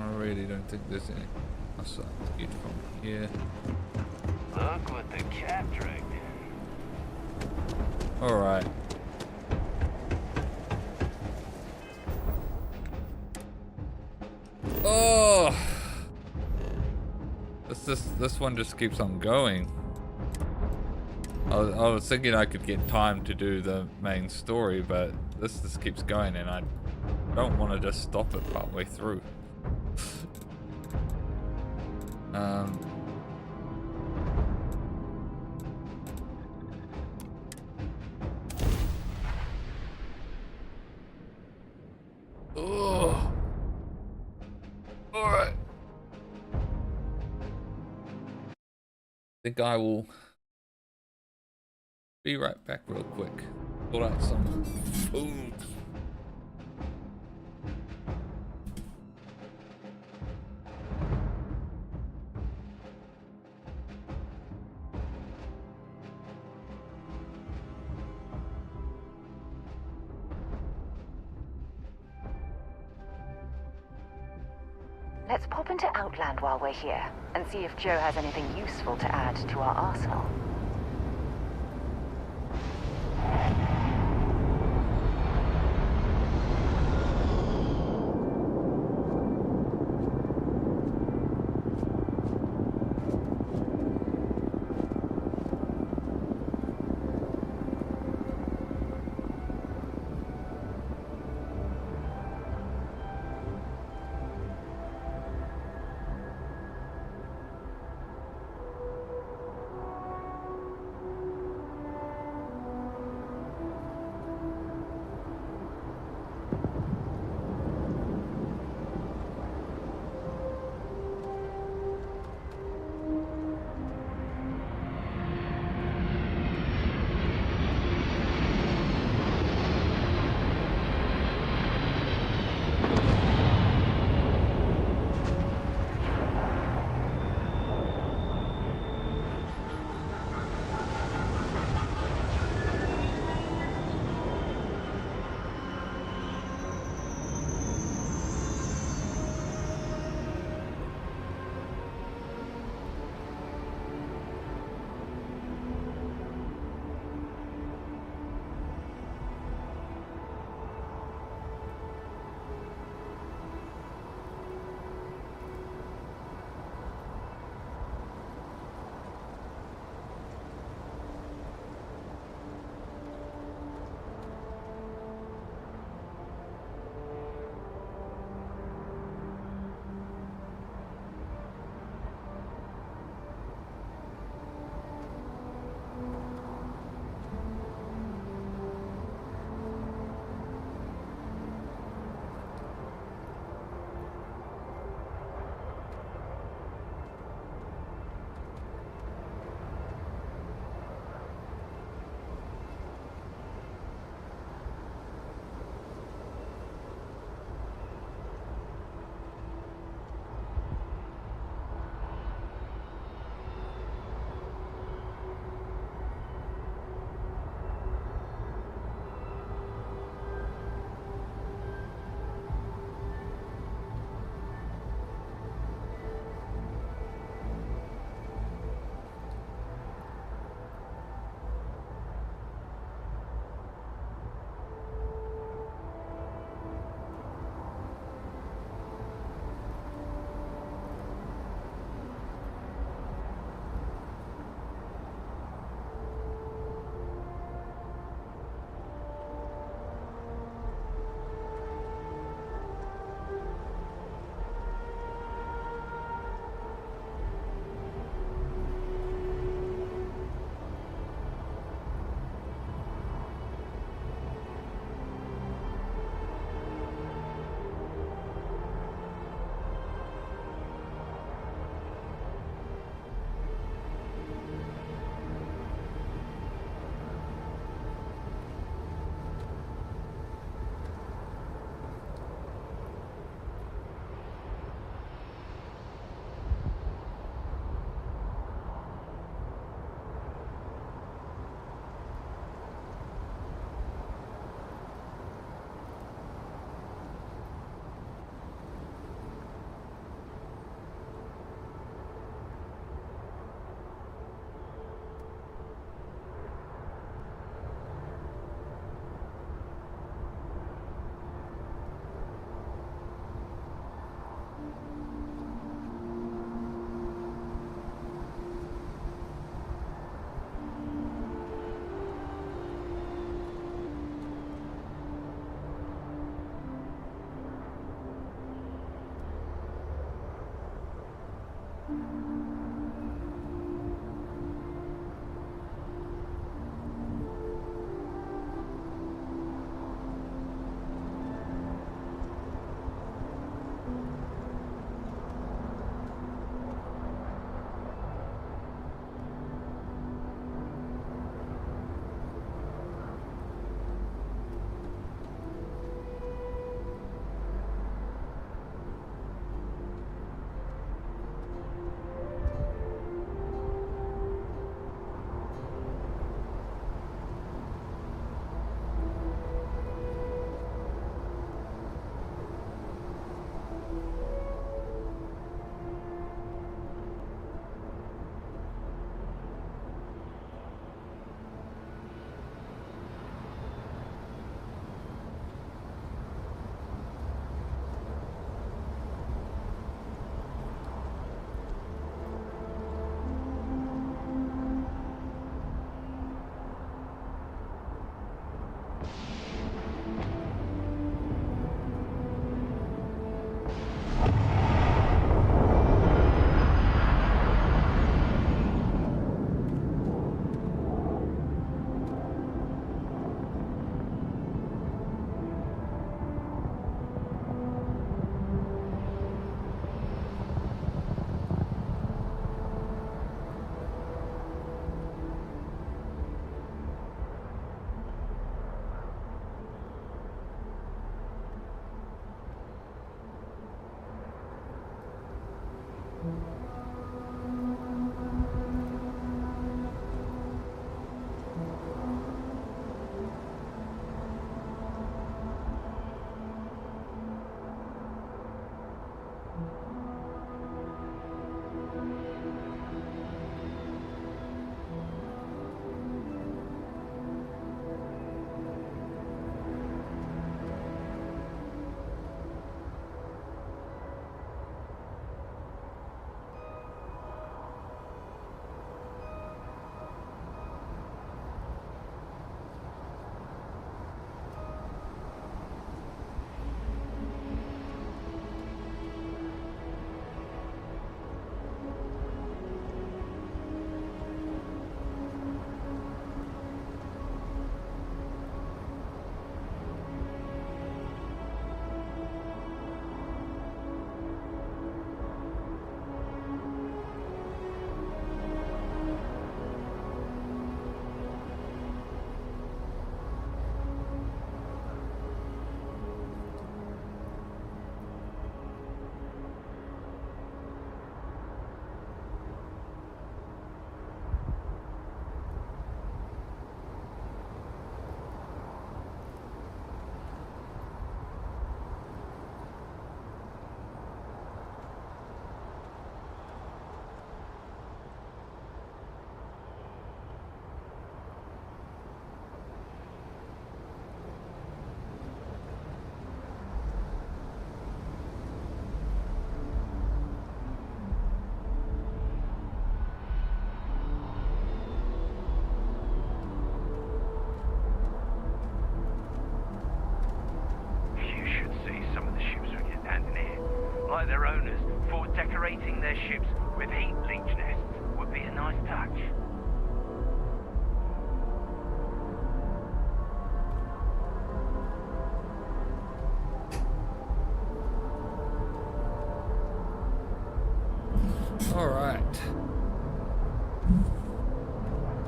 I really don't think there's any aside to get from here. Look what the cat dragged in. Alright. Oh! This one just keeps on going. I was thinking I could get time to do the main story, but this just keeps going and I don't want to just stop it partway through. Oh. All right. I think I will be right back real quick. Pull out some food. Let's pop into Outland while we're here, and see if Joe has anything useful to add to our arsenal.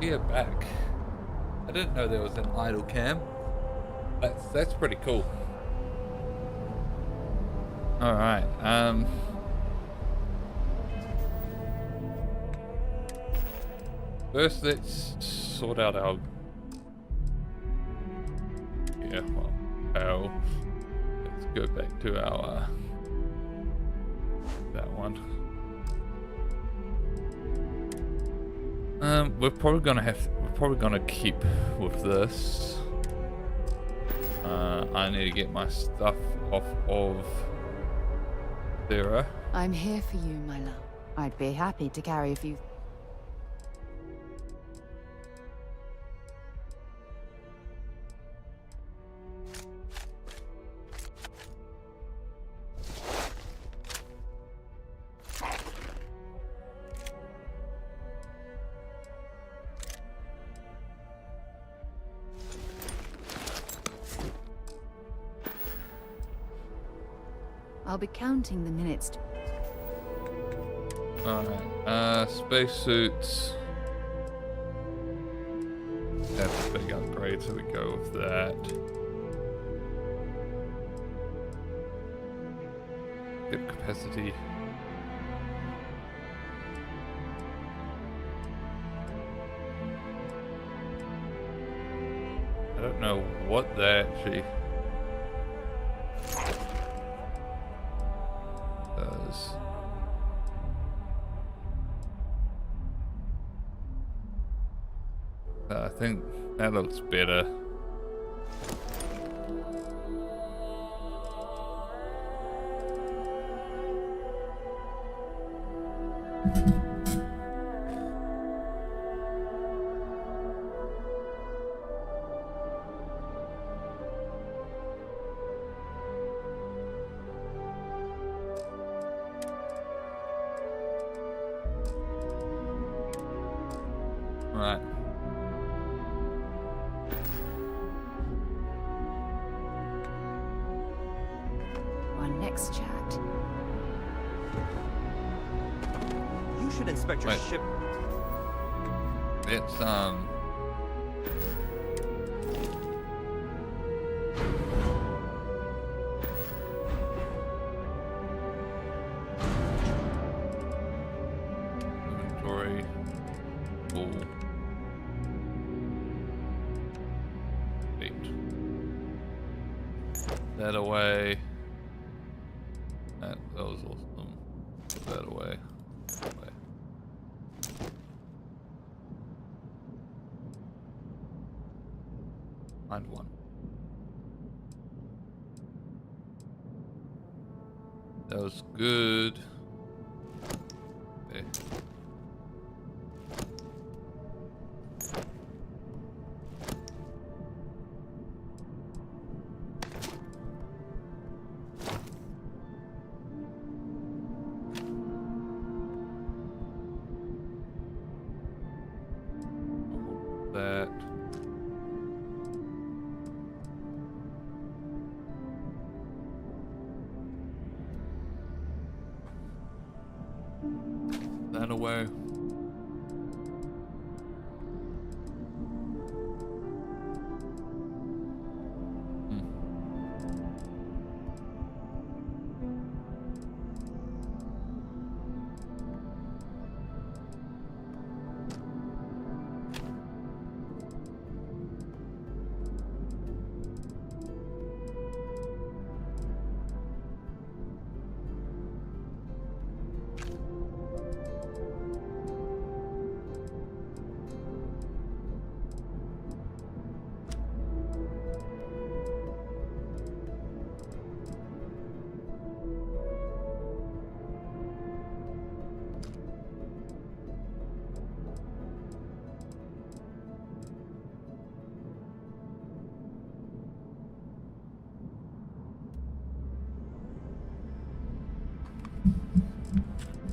Here back. I didn't know there was an idle cam. That's pretty cool. Alright, first let's sort out our let's go back to our that one. We're probably gonna keep with this. I need to get my stuff off of Sarah. I'm here for you, my love. I'd be happy to carry a few. I'll be counting the minutes. Alright, spacesuits. That's a big upgrade, so we go with that. Good capacity. I don't know what that actually does. I think that looks better. Right. Our next chat. You should inspect your ship. It's inventory. Full. That away. That was awesome. Put that away. Find one. That was good. Okay. That. That away.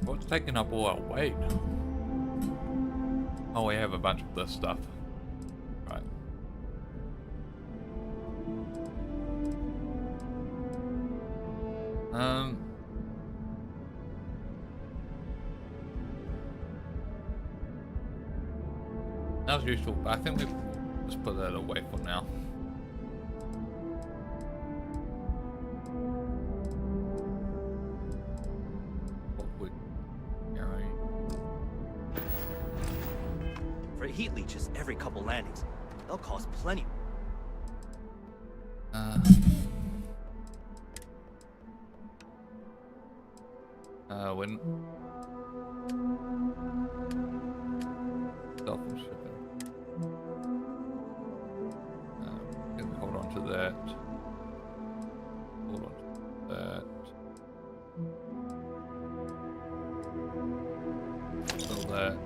What's taking up all our weight? Oh, we have a bunch of this stuff. Right. That was useful, but I think we just put that away for now. For heat leeches every couple landings, they'll cost plenty. When stuff and shipping. Can we hold on to that? Hold on to that. Fill that.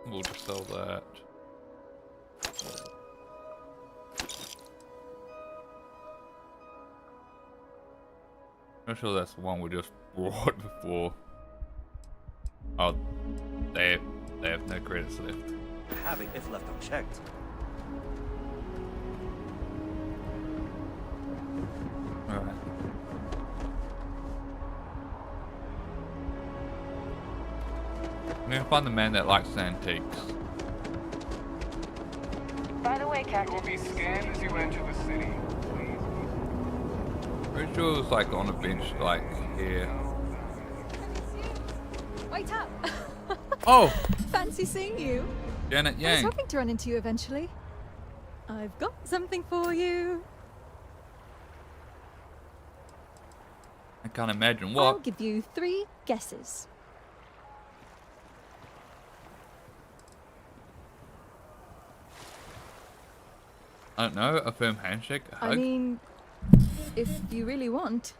We'll just sell that. I'm sure that's the one we just brought before. Oh, they have no credits left. Have it if left unchecked. Alright. I'm gonna find the man that likes antiques. By the way, Captain. You will be scanned as you enter the city. Pretty sure it was like on a bench like here. Wait up! Oh! Fancy seeing you. Janet I was Yang. hoping to run into you eventually. I've got something for you. I can't imagine I'll what. give you 3 guesses. I don't know, a firm handshake, a hug. I mean, if you really want.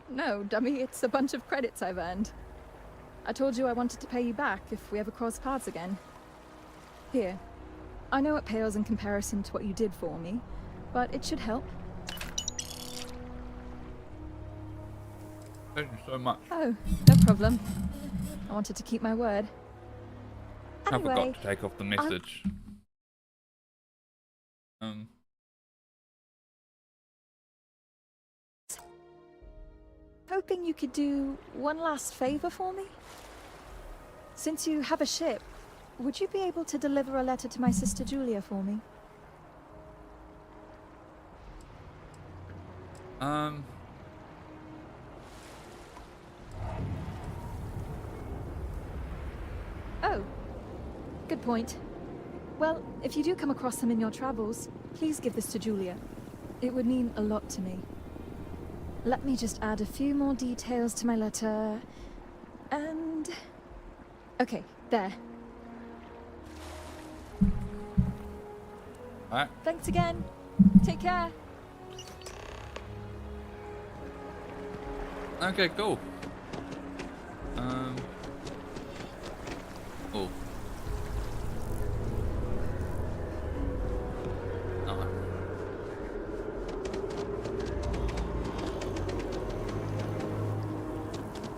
No, dummy, it's a bunch of credits I've earned. I told you I wanted to pay you back if we ever cross paths again. Here. I know it pales in comparison to what you did for me, but it should help. Thank you so much. Oh, no problem. I wanted to keep my word. I Anyway, forgot to take off the message. Hoping you could do one last favor for me? Since you have a ship, would you be able to deliver a letter to my sister Julia for me? Oh, good point. Well, if you do come across them in your travels, please give this to Julia. It would mean a lot to me. Let me just add a few more details to my letter. And... okay, there. Alright. Thanks again. Take care. Okay, cool. Oh.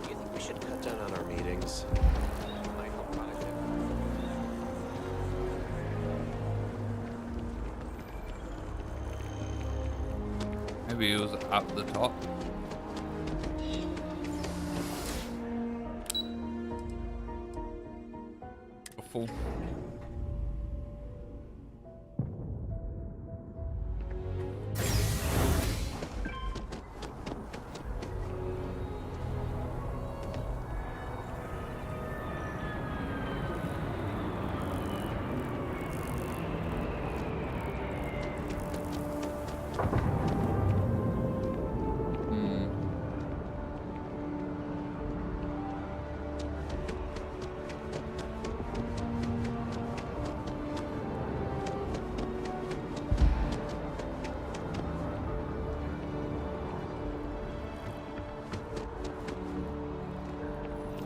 Do you think we should cut down on our meetings? Might help productivity. Maybe it was up the top. Full.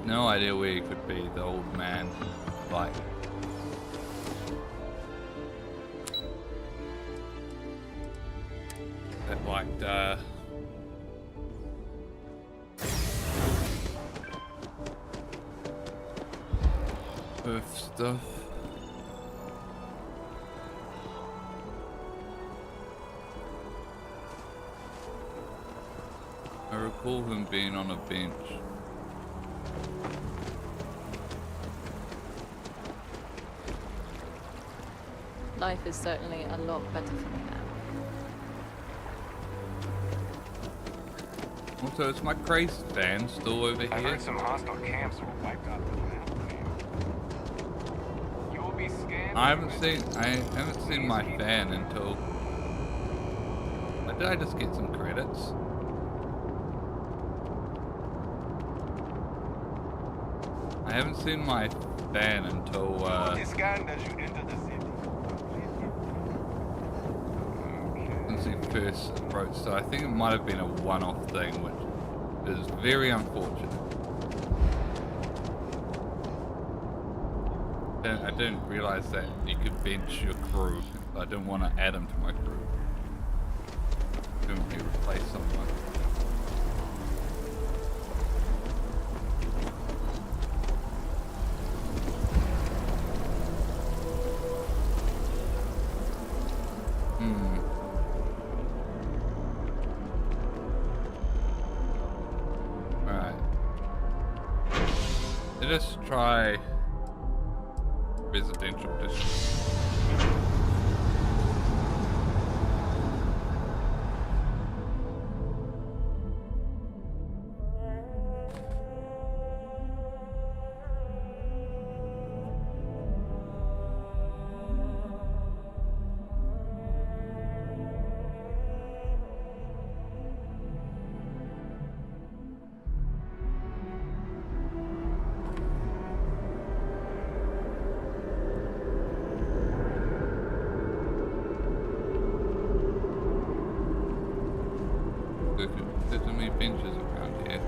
No idea where he could be, the old man. Like, that liked Earth stuff. I recall him being on a bench. Life is certainly a lot better for me now. Also, is my crazy fan still over I here? heard some hostile camps were wiped out of the map. You will be scanned. I haven't seen my fan until. Did I just get some credits? I haven't seen my fan until Scanned as you enter the city. since he first approached, so I think it might have been a one-off thing, which is very unfortunate. I didn't realize that you could bench your crew. I didn't want to add them to my crew. Couldn't replace someone. Let's try residential district. There's so many benches around here.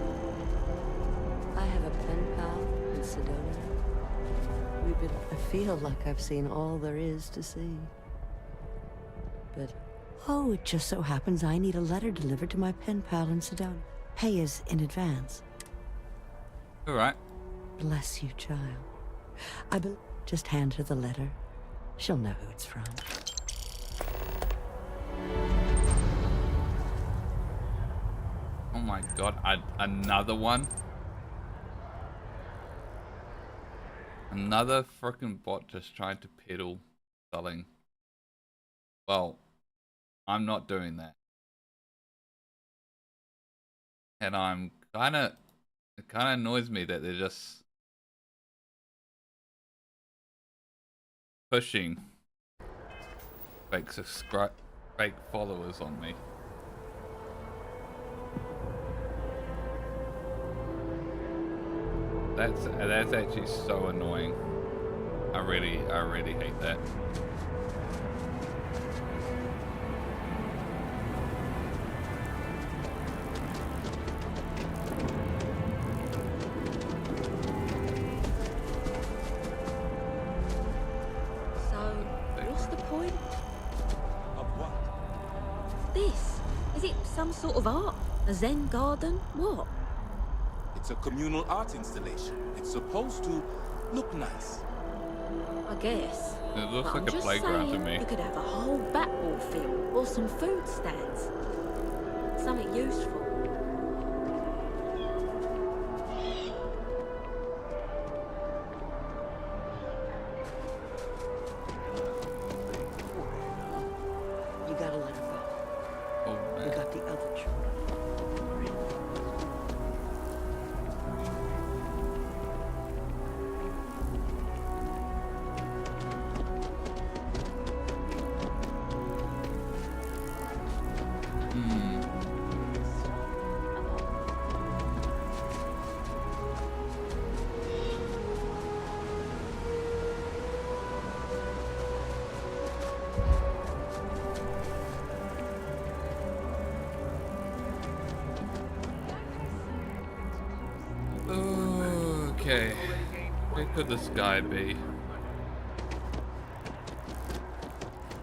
I have a pen pal in Sedona. I feel like I've seen all there is to see. But, oh, it just so happens I need a letter delivered to my pen pal in Sedona. Pay is in advance. All right. Bless you, child. Just hand her the letter. She'll know who it's from. Oh my god, another one? Another frickin' bot just tried to peddle selling. Well, I'm not doing that. And it kinda annoys me that they're just pushing fake followers on me. That's actually so annoying. I really hate that. So, what's the point? Of what? This? Is it some sort of art? A Zen garden? What? It's a communal art installation. It's supposed to look nice. I guess. It looks But like I'm a just playground to saying, me. You could have a whole bat-ball field or some food stands. Something useful. You gotta let her go. Oh, man. We got the other children. Okay, where could this guy be?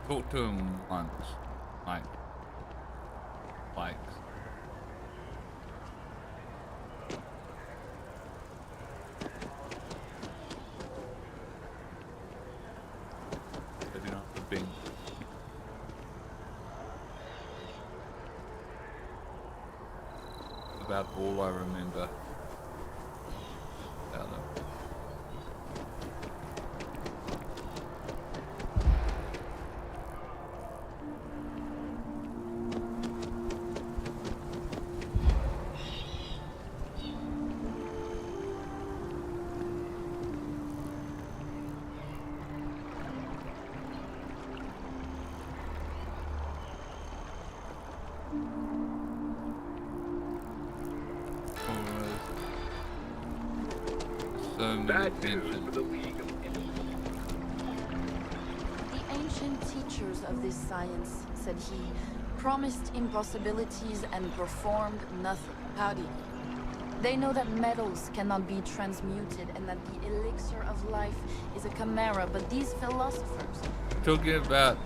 Talk to him once, like. Maybe not the Bing. about all I remember. I don't know. Bad news for the League of The ancient teachers of this science said he promised impossibilities and performed nothing. Howdy. They know that metals cannot be transmuted and that the elixir of life is a chimera, but these philosophers... Talking about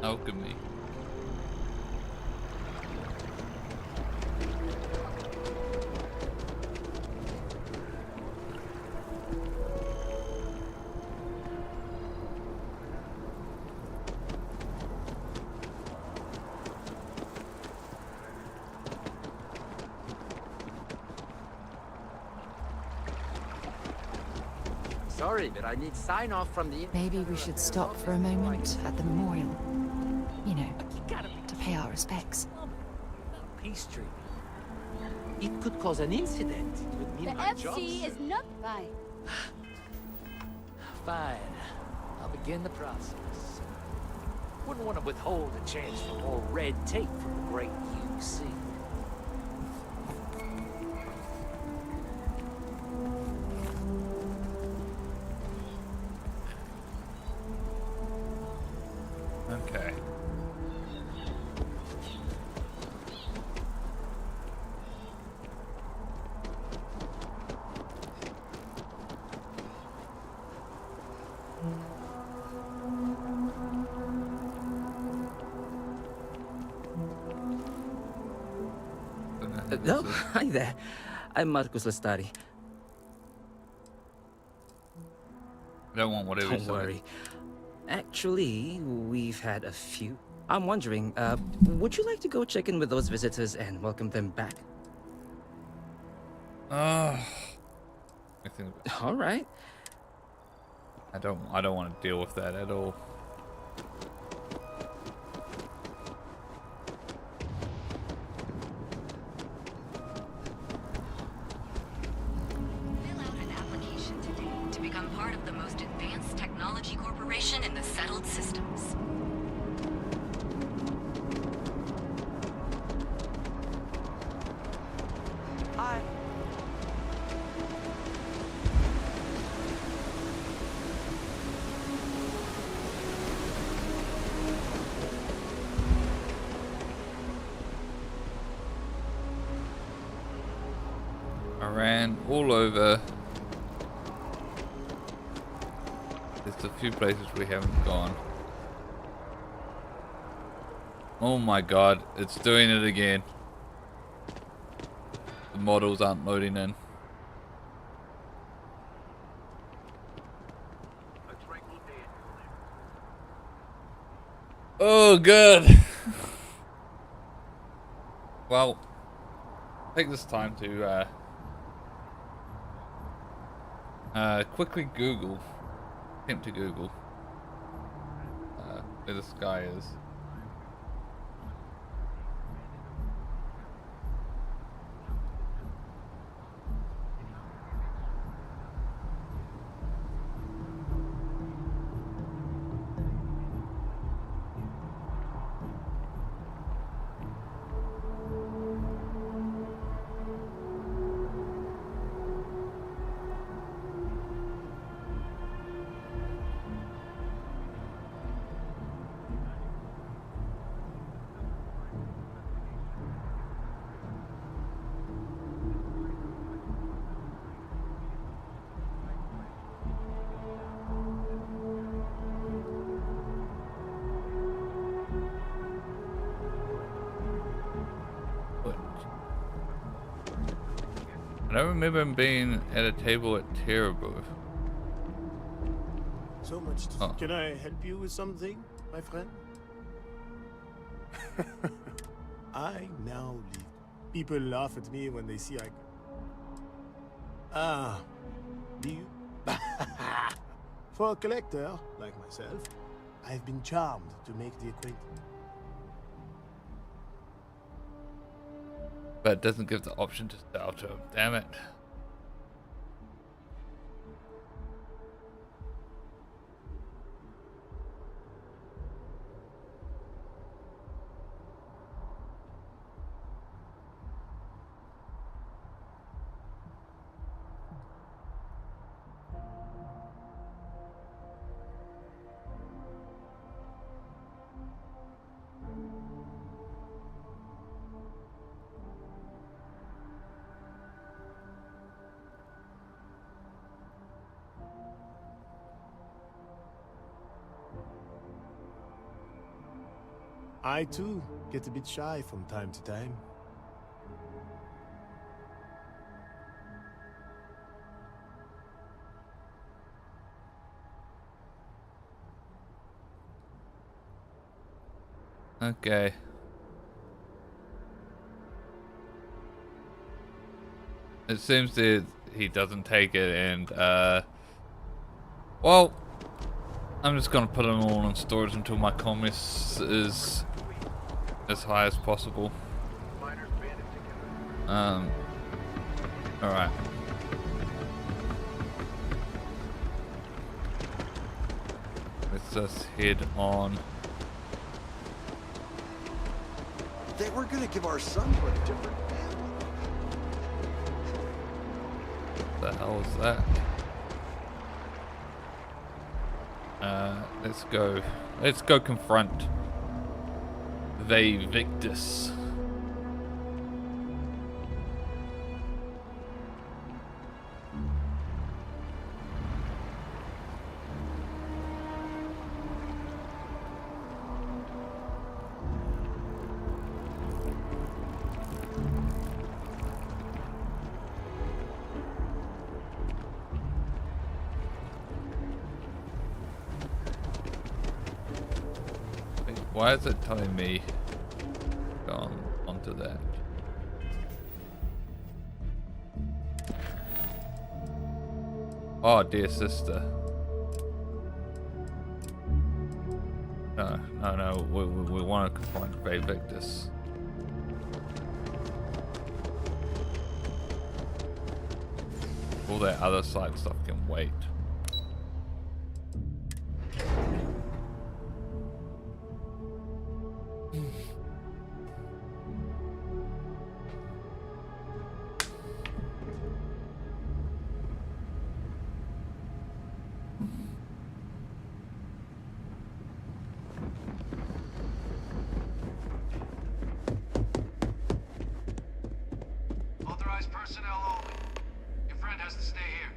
alchemy. Sorry, but I need sign-off from the... Maybe we should stop for a moment at the memorial. You know, to pay our respects. Peace treaty. It could cause an incident. It would mean The my FC job's... is not by. Fine. I'll begin the process. Wouldn't want to withhold a chance for more red tape from the great UC. Okay. Oh, hi there. I'm Marcus Lestari. I don't want whatever. Don't worry. Actually, we've had a few. I'm wondering, would you like to go check in with those visitors and welcome them back? I think. All right. I don't want to deal with that at all. Fill out an application today to become part of the most advanced technology corporation in the settled systems. Hi. I ran all over. There's a few places we haven't gone. Oh my god, it's doing it again. The models aren't loading in. Oh, good. Well, take this time to quickly Google, attempt to Google where this guy is. I don't remember him being at a table at Terrible. So much. Oh. Can I help you with something, my friend? I now leave. People laugh at me when they see I... Ah, do you? For a collector, like myself, I've been charmed to make the acquaintance. But it doesn't give the option to sell to him. Damn it. I too get a bit shy from time to time. Okay. It seems that he doesn't take it, and well, I'm just gonna put them all in storage until my commerce is as high as possible. Alright. Let's just head on. They were gonna give our son a different family. What the hell is that? Let's go confront Victus. Why is it telling me go onto that? Oh, dear sister. No, we want to confront Victus. All that other side stuff can wait. Authorized personnel only. Your friend has to stay here.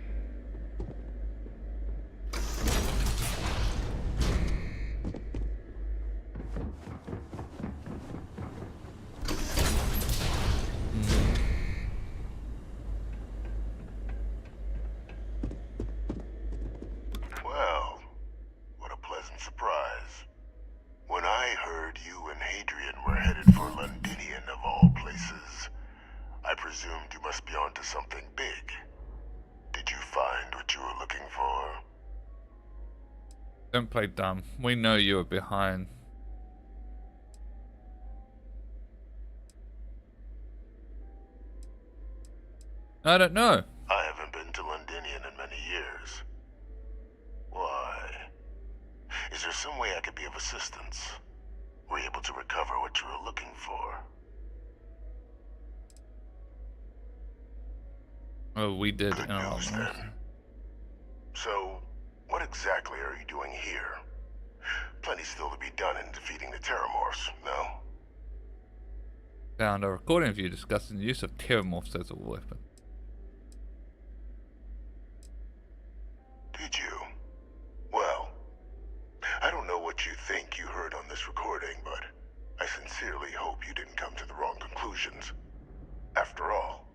Well, what a pleasant surprise. When I heard you and Hadrian were headed for Londinian of all places, I presumed you must be onto something big. Did you find what you were looking for? Don't play dumb. We know you were behind. I don't know. I haven't been to Londinian in many years. Why? Is there some way I could be of assistance? Were you able to recover what you were looking for? Oh, we did. Good news, then. So, what exactly are you doing here? Plenty still to be done in defeating the Terramorphs, no? Found a recording of you discussing the use of Terramorphs as a weapon. Did you? Well, I don't know what you think you heard on this recording, but I sincerely hope you didn't come to the wrong conclusions. After all,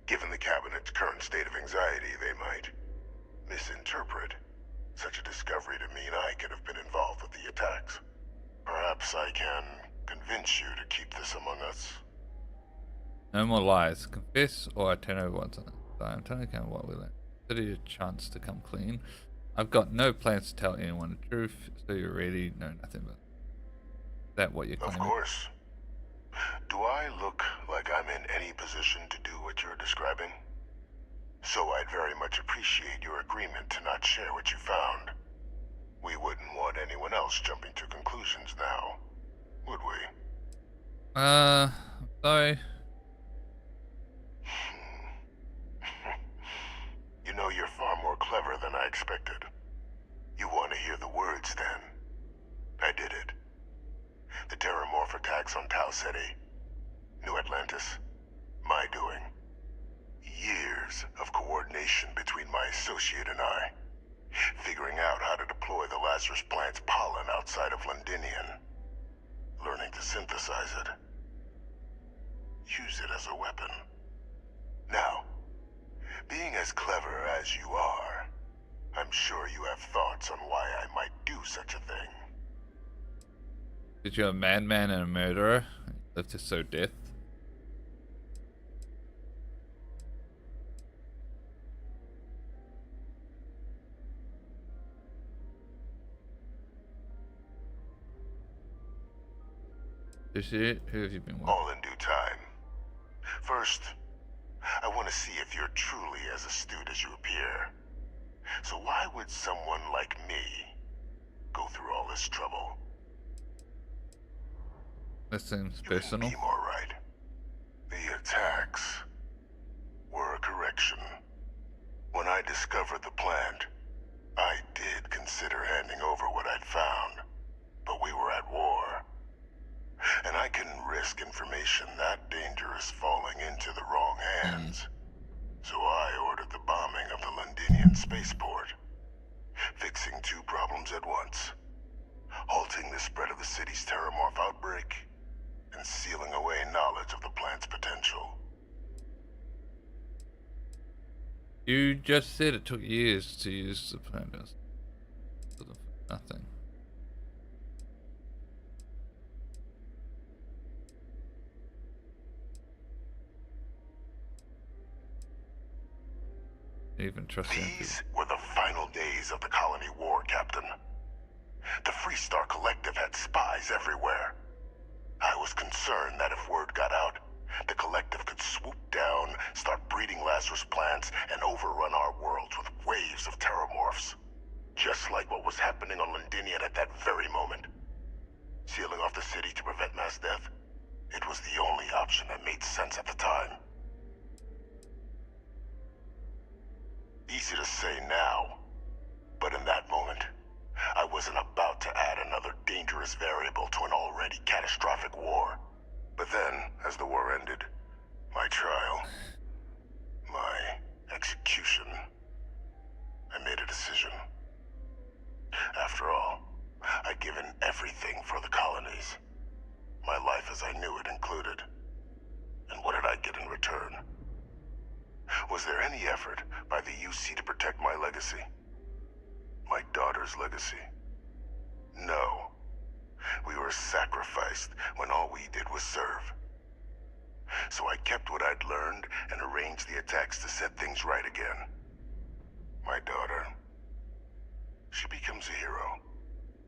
given the Cabinet's current state of anxiety, they might misinterpret such a discovery to mean I could have been involved with the attacks. Perhaps I can convince convince you to keep this among us? No more lies. Confess or I turn over what's on it. I'm telling you what we learned. Give you a chance to come clean. I've got no plans to tell anyone the truth, so you really know nothing but that what you're claiming. Of course. Do I look like I'm in any position to do what you're describing? So I'd very much appreciate your agreement to not share what you found. We wouldn't want anyone else jumping to conclusions now, would we? Sorry. You know, you're far more clever than I expected. You want to hear the words, then? I did it. The Terramorph attacks on Tau Ceti, New Atlantis, my doing. Years of coordination between my associate and I, figuring out how to deploy the Lazarus plant's pollen outside of Londinian, learning to synthesize it, use it as a weapon. Now, being as clever as you are, I'm sure you have thoughts on why I might do such a thing. Did you a madman and a murderer? Live to sow death? Is it? Who have you been with? All in due time. First, I want to see if you're truly as astute as you appear. So why would someone like me go through all this trouble? That seems personal. You can be more right. The attacks were a correction. When I discovered the plant, I did consider handing over what I'd found, but we were at war. And I couldn't risk information that dangerous falling into the wrong hands. So I ordered the bombing of the Londinian spaceport, fixing two problems at once. Halting the spread of the city's Terramorph outbreak, and sealing away knowledge of the plant's potential. You just said it took years to use the plant. Nothing. Even trust These were the final days of the colony war, Captain. The Freestar Collective had spies everywhere. I was concerned that if word got out, the Collective could swoop down, start breeding Lazarus plants, and overrun our worlds with waves of Terramorphs. Just like what was happening on Londinian at that very moment. Sealing off the city to prevent mass death? It was the only option that made sense at the time. Easy to say now, but in that moment, I wasn't about to add another dangerous variable to an already catastrophic war. But then, as the war ended, my trial, my execution, I made a decision. After all, I'd given everything for the colonies. My life as I knew it included. And what did I get in return? Was there any effort by the UC to protect my legacy? My daughter's legacy? No. We were sacrificed when all we did was serve. So I kept what I'd learned and arranged the attacks to set things right again. My daughter, she becomes a hero.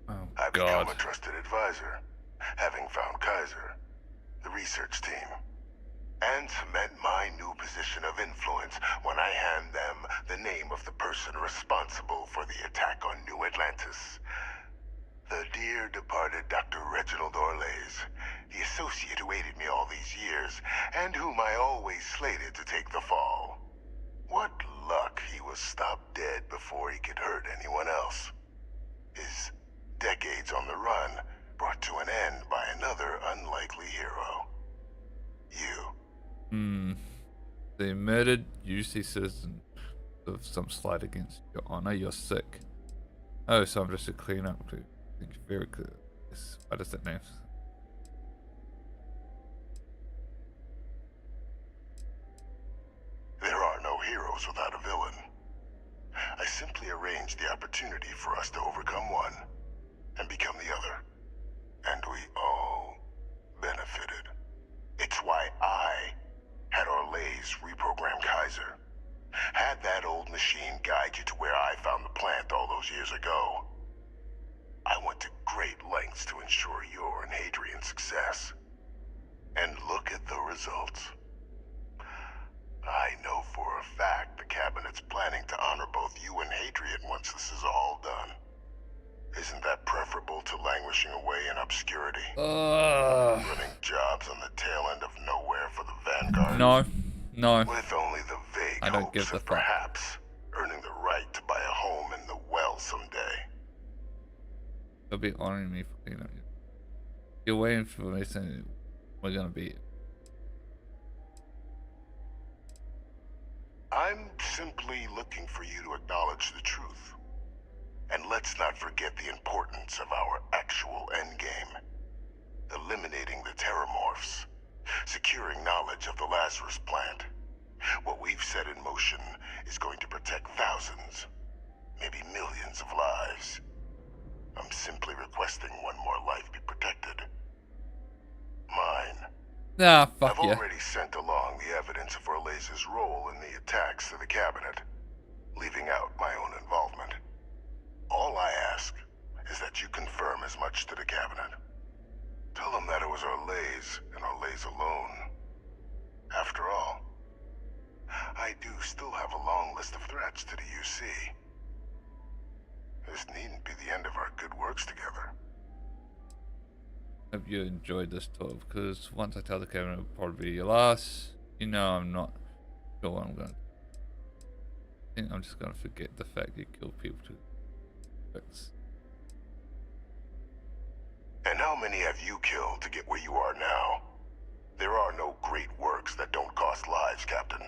Oh, I become a trusted advisor, having found Kaiser, the research team, and cement my new position of influence when I hand them the name of the person responsible for the attack on New Atlantis. The dear departed Dr. Reginald Orlays, the associate who aided me all these years, and whom I always slated to take the fall. What luck he was stopped dead before he could hurt anyone else. His decades on the run brought to an end by another unlikely hero. You. They murdered UC citizen of some slight against your honor. You're sick. Oh, so I'm just a cleanup crew. Thank you, very clear. What is that name? There are no heroes without a villain. I simply arranged the opportunity for us to overcome one and become the other. And we all years ago. I went to great lengths to ensure your and Hadrian's success. And look at the results. I know for a fact the Cabinet's planning to honor both you and Hadrian once this is all done. Isn't that preferable to languishing away in obscurity? Running jobs on the tail end of nowhere for the Vanguard? No. With only the vague I don't hopes give the of fuck. perhaps earning the right to buy a home in the well someday. They'll be honoring me for, you know. You're waiting for me saying we're gonna be. I'm simply looking for you to acknowledge the truth. And let's not forget the importance of our actual endgame. Eliminating the terramorphs. Securing knowledge of the Lazarus plant. What we've set in motion is going to protect thousands, maybe millions of lives. I'm simply requesting one more life be protected. Mine. Nah, fuck I've yeah. already sent along the evidence of Orleza's role in the attacks to the Cabinet, leaving out my own involvement. All I ask is that you confirm as much to the Cabinet. Tell them that it was Orlez and Orlez alone. After all, I do still have a long list of threats to the UC. This needn't be the end of our good works together. Hope you enjoyed this talk, because once I tell the Cabinet it'll probably be your last. You know I'm not sure what I'm gonna. I think I'm just gonna forget the fact you killed people too. And how many have you killed to get where you are now? There are no great works that don't cost lives, Captain.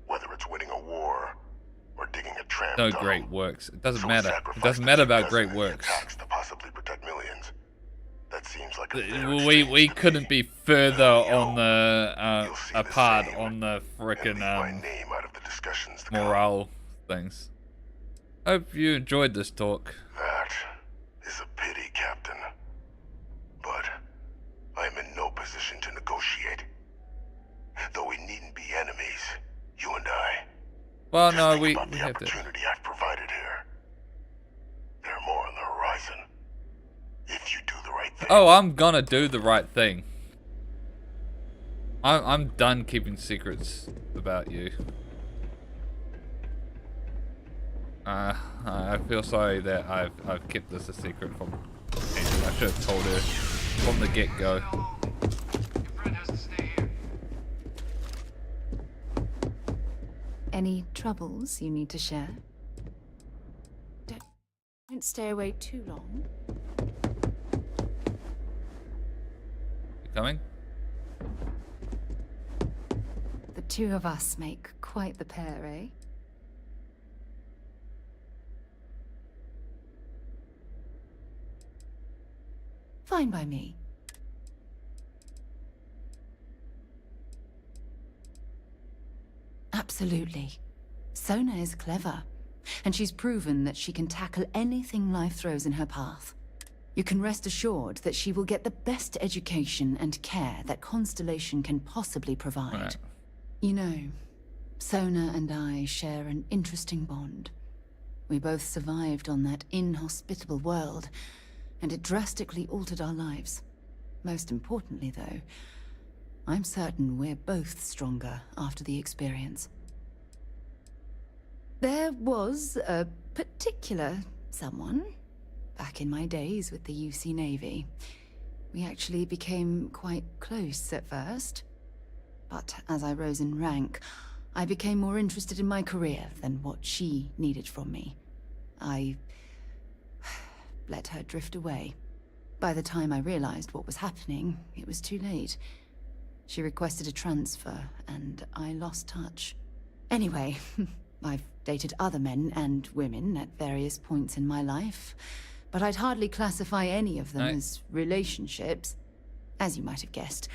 Whether it's winning a war or digging a tram No tunnel. great works. It doesn't So matter. It sacrifice doesn't the matter few about dozen great in the works. attacks to possibly protect millions. That seems like a fair We couldn't be further on the apart on the frickin' morale things. Hope you enjoyed this talk. That is a pity, Captain. But I'm in no position to negotiate. Though we needn't be enemies, you and I. Well, Just no, think we about the have to. opportunity I've provided here. There are more on the horizon. If you do the right thing. Oh, I'm gonna do the right thing. I'm done keeping secrets about you. I feel sorry that I've kept this a secret from Angel. I should have told her from the get-go. Any troubles you need to share? Don't stay away too long. You coming? The two of us make quite the pair, eh? Fine by me. Absolutely. Sona is clever, and she's proven that she can tackle anything life throws in her path. You can rest assured that she will get the best education and care that Constellation can possibly provide. Right. You know, Sona and I share an interesting bond. We both survived on that inhospitable world, and it drastically altered our lives. Most importantly, though, I'm certain we're both stronger after the experience. There was a particular someone back in my days with the UC Navy. We actually became quite close at first. But as I rose in rank, I became more interested in my career than what she needed from me. I let her drift away. By the time I realized what was happening, it was too late. She requested a transfer, and I lost touch. Anyway, I've dated other men and women at various points in my life, but I'd hardly classify any of them as relationships. As you might have guessed,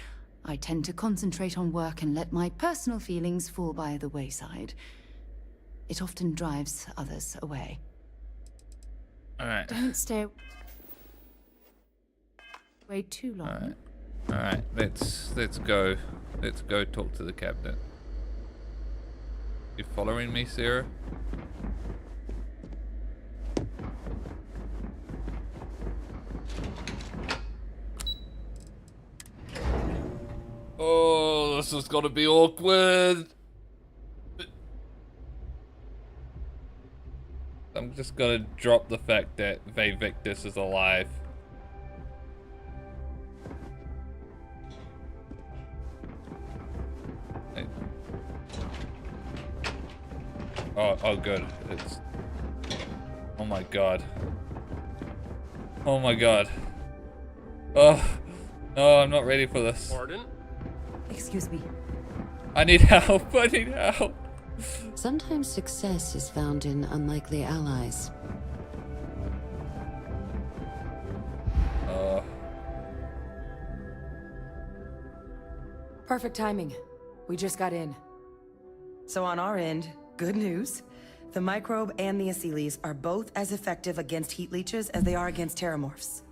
I tend to concentrate on work and let my personal feelings fall by the wayside. It often drives others away. Alright. Don't stay away too long. Alright, let's go. Let's go talk to the Cabinet. You following me, Sarah? this is gonna be awkward. I'm just gonna drop the fact that Victus is alive. Oh, good. It's. Oh my god. Oh my god. Oh, no, I'm not ready for this. Pardon? Excuse me. I need help. I need help. Sometimes success is found in unlikely allies. Perfect timing. We just got in. So on our end, good news. The microbe and the Aceles are both as effective against heat leeches as they are against terramorphs.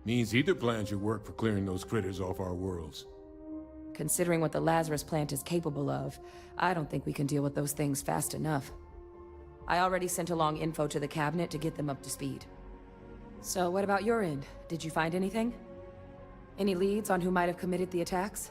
Means either plans your work for clearing those critters off our worlds. Considering what the Lazarus plant is capable of, I don't think we can deal with those things fast enough. I already sent along info to the cabinet to get them up to speed. So what about your end? Did you find anything? Any leads on who might have committed the attacks?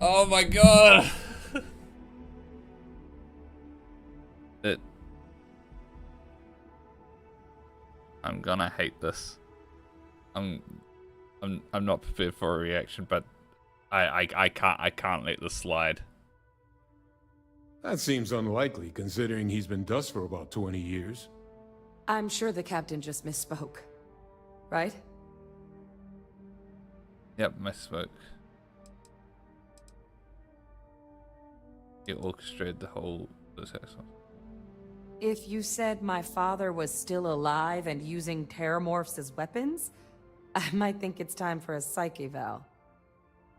Oh my god. I'm gonna hate this. I'm not prepared for a reaction, but I can't let this slide. That seems unlikely, considering he's been dust for about 20 years. I'm sure the captain just misspoke. Right? Yep, misspoke. He orchestrated the whole attack. If you said my father was still alive and using terramorphs as weapons, I might think it's time for a psych eval.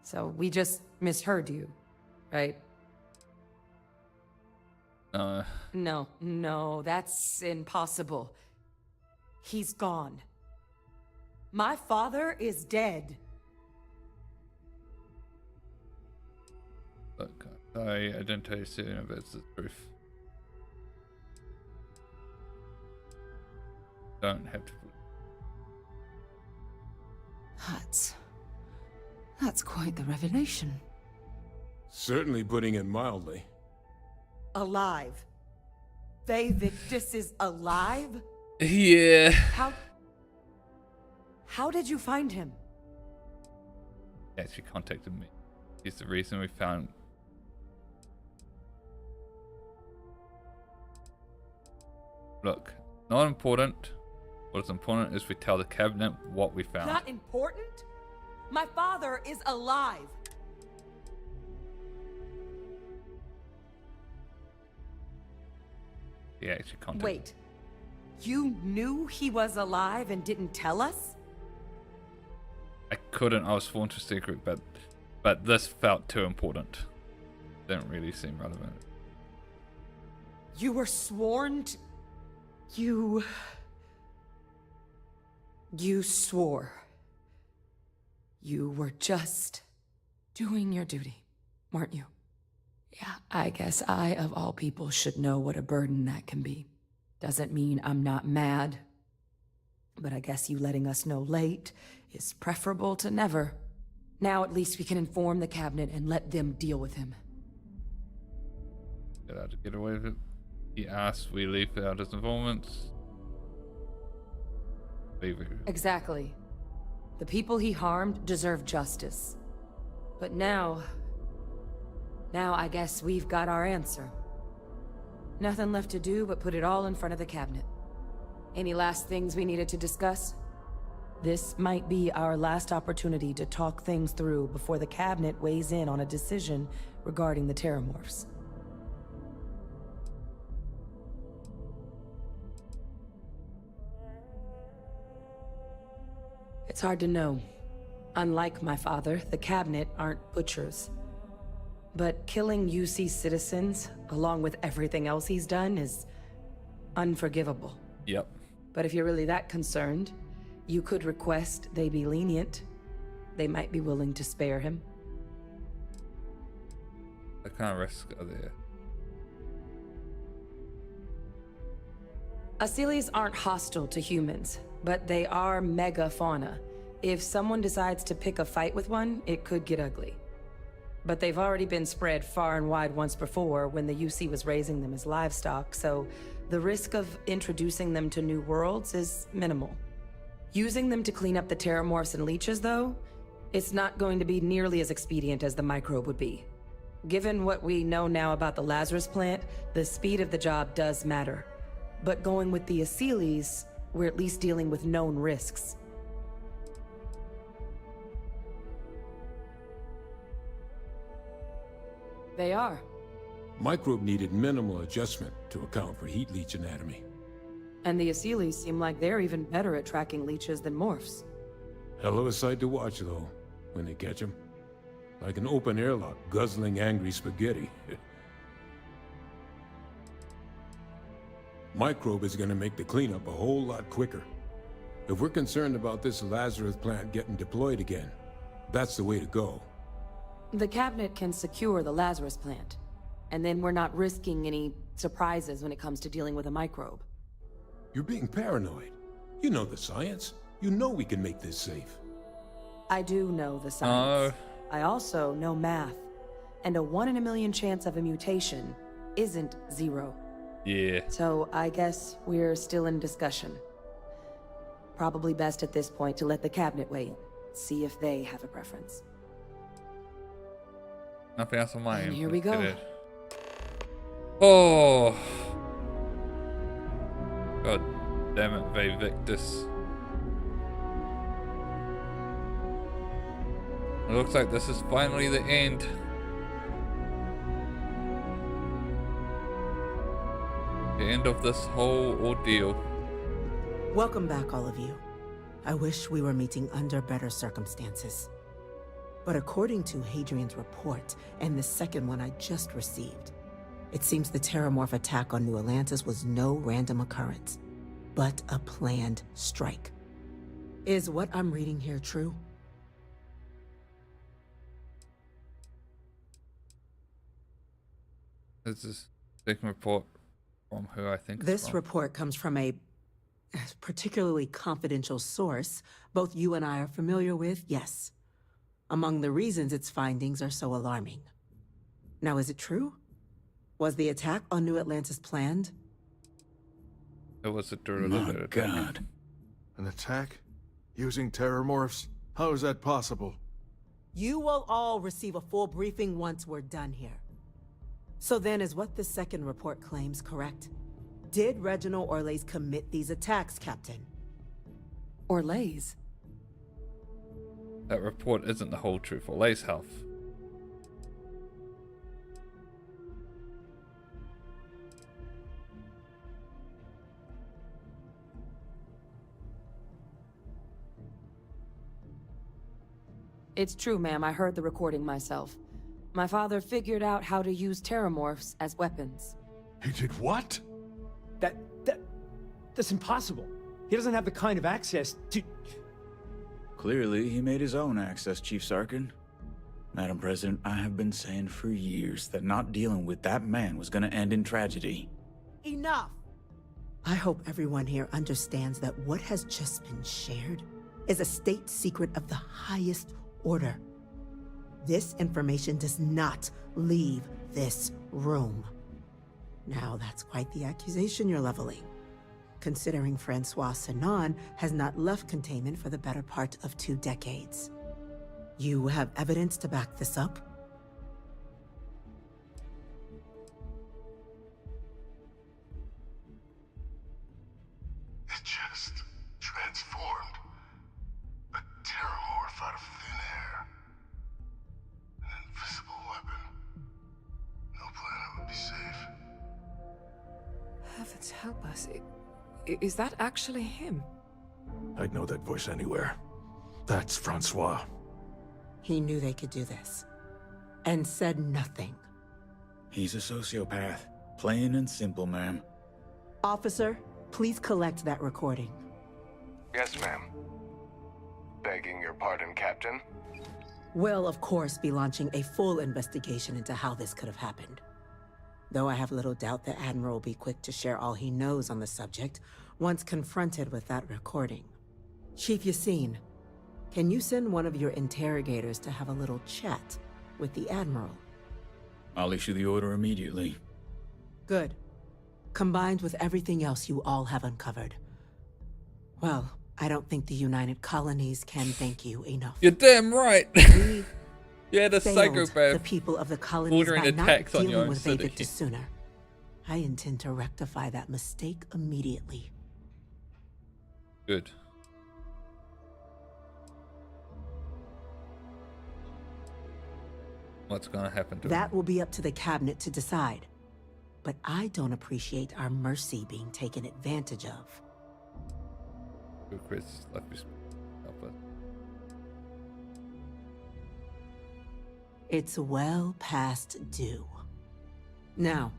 So we just misheard you, right? No, that's impossible. He's gone. My father is dead. Look, I didn't tell you soon if it's the truth. Don't have to. That's quite the revelation. Certainly putting it mildly. Alive. Victus is alive? Yeah. How did you find him? He actually contacted me. He's the reason we found. Look, not important. What is important is we tell the cabinet what we found. Not important? My father is alive. He actually contacted. Wait. You knew he was alive and didn't tell us? I couldn't. I was sworn to secret, but this felt too important. Didn't really seem relevant. You were sworn to... You swore. You were just doing your duty, weren't you? Yeah, I guess I, of all people, should know what a burden that can be. Doesn't mean I'm not mad. But I guess you letting us know late is preferable to never. Now at least we can inform the cabinet and let them deal with him. Get out to get away with it. He asked we leave out his informants. Exactly. The people he harmed deserve justice. But now I guess we've got our answer. Nothing left to do but put it all in front of the cabinet. Any last things we needed to discuss? This might be our last opportunity to talk things through before the cabinet weighs in on a decision regarding the terramorphs. It's hard to know. Unlike my father, the cabinet aren't butchers. But killing UC citizens, along with everything else he's done, is unforgivable. Yep. But if you're really that concerned, you could request they be lenient. They might be willing to spare him. What kind of risks are there? Asylees aren't hostile to humans, but they are megafauna. If someone decides to pick a fight with one, it could get ugly. But they've already been spread far and wide once before when the UC was raising them as livestock, so the risk of introducing them to new worlds is minimal. Using them to clean up the terramorphs and leeches, though, it's not going to be nearly as expedient as the microbe would be. Given what we know now about the Lazarus plant, the speed of the job does matter. But going with the Asylees, we're at least dealing with known risks. They are. Microbe needed minimal adjustment to account for heat leech anatomy. And the Asylees seem like they're even better at tracking leeches than morphs. Hell of a sight to watch, though, when they catch them. Like an open airlock guzzling angry spaghetti. Microbe is gonna make the cleanup a whole lot quicker. If we're concerned about this Lazarus plant getting deployed again, that's the way to go. The cabinet can secure the Lazarus plant, and then we're not risking any surprises when it comes to dealing with a microbe. You're being paranoid. You know the science. You know we can make this safe. I do know the science. I also know math. And a 1 in a million chance of a mutation isn't 0. Yeah. So I guess we're still in discussion. Probably best at this point to let the cabinet weigh in. See if they have a preference. Nothing else on my end. Here we go. Oh. God damn it, Victus. It looks like this is finally the end. The end of this whole ordeal. Welcome back, all of you. I wish we were meeting under better circumstances. But according to Hadrian's report, and the second one I just received, it seems the Terramorph attack on New Atlantis was no random occurrence, but a planned strike. Is what I'm reading here true? This is a second report from who I think This report comes from a particularly confidential source both you and I are familiar with, yes. Among the reasons its findings are so alarming. Now, is it true? Was the attack on New Atlantis planned? It was a My God. An attack? Using terramorphs? How is that possible? You will all receive a full briefing once we're done here. So then, is what the second report claims correct? Did Reginald Orlays commit these attacks, Captain? Orlays? That report isn't the whole truth. Orlays' health. It's true, ma'am. I heard the recording myself. My father figured out how to use terramorphs as weapons. He did what? That's impossible. He doesn't have the kind of access to... Clearly, he made his own access, Chief Sarkin. Madam President, I have been saying for years that not dealing with that man was gonna end in tragedy. Enough! I hope everyone here understands that what has just been shared is a state secret of the highest order. This information does not leave this room. Now, that's quite the accusation you're leveling, considering Francois Sinon has not left containment for the better part of 2 decades. You have evidence to back this up? It just transformed. A terramorph out of thin air. An invisible weapon. No planet would be safe. Heavens help us. Is that actually him? I'd know that voice anywhere. That's Francois. He knew they could do this, and said nothing. He's a sociopath. Plain and simple, ma'am. Officer, please collect that recording. Yes, ma'am. Begging your pardon, Captain. We'll, of course, be launching a full investigation into how this could have happened. Though I have little doubt the Admiral will be quick to share all he knows on the subject once confronted with that recording. Chief Yassine, can you send one of your interrogators to have a little chat with the Admiral? I'll issue the order immediately. Good. Combined with everything else you all have uncovered. Well, I don't think the United Colonies can thank you enough. You're damn right. Yeah, the Failed psychopath. the people of the colonies ordering by not attacks on your dealing own with city. Vector sooner. I intend to rectify that mistake immediately. Good. What's gonna happen to him? That will be up to the cabinet to decide. But I don't appreciate our mercy being taken advantage of. Good, Chris. Let me help us. It's well past due. Now,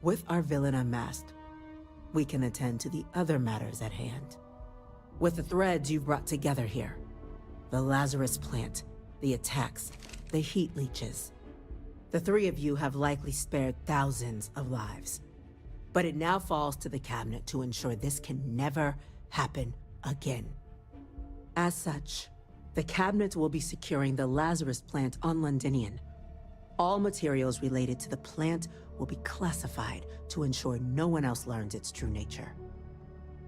with our villain unmasked, we can attend to the other matters at hand. With the threads you've brought together here, the Lazarus plant, the attacks, the heat leeches, the three of you have likely spared thousands of lives. But it now falls to the cabinet to ensure this can never happen again. As such, the cabinet will be securing the Lazarus plant on Londinian. All materials related to the plant will be classified to ensure no one else learns its true nature.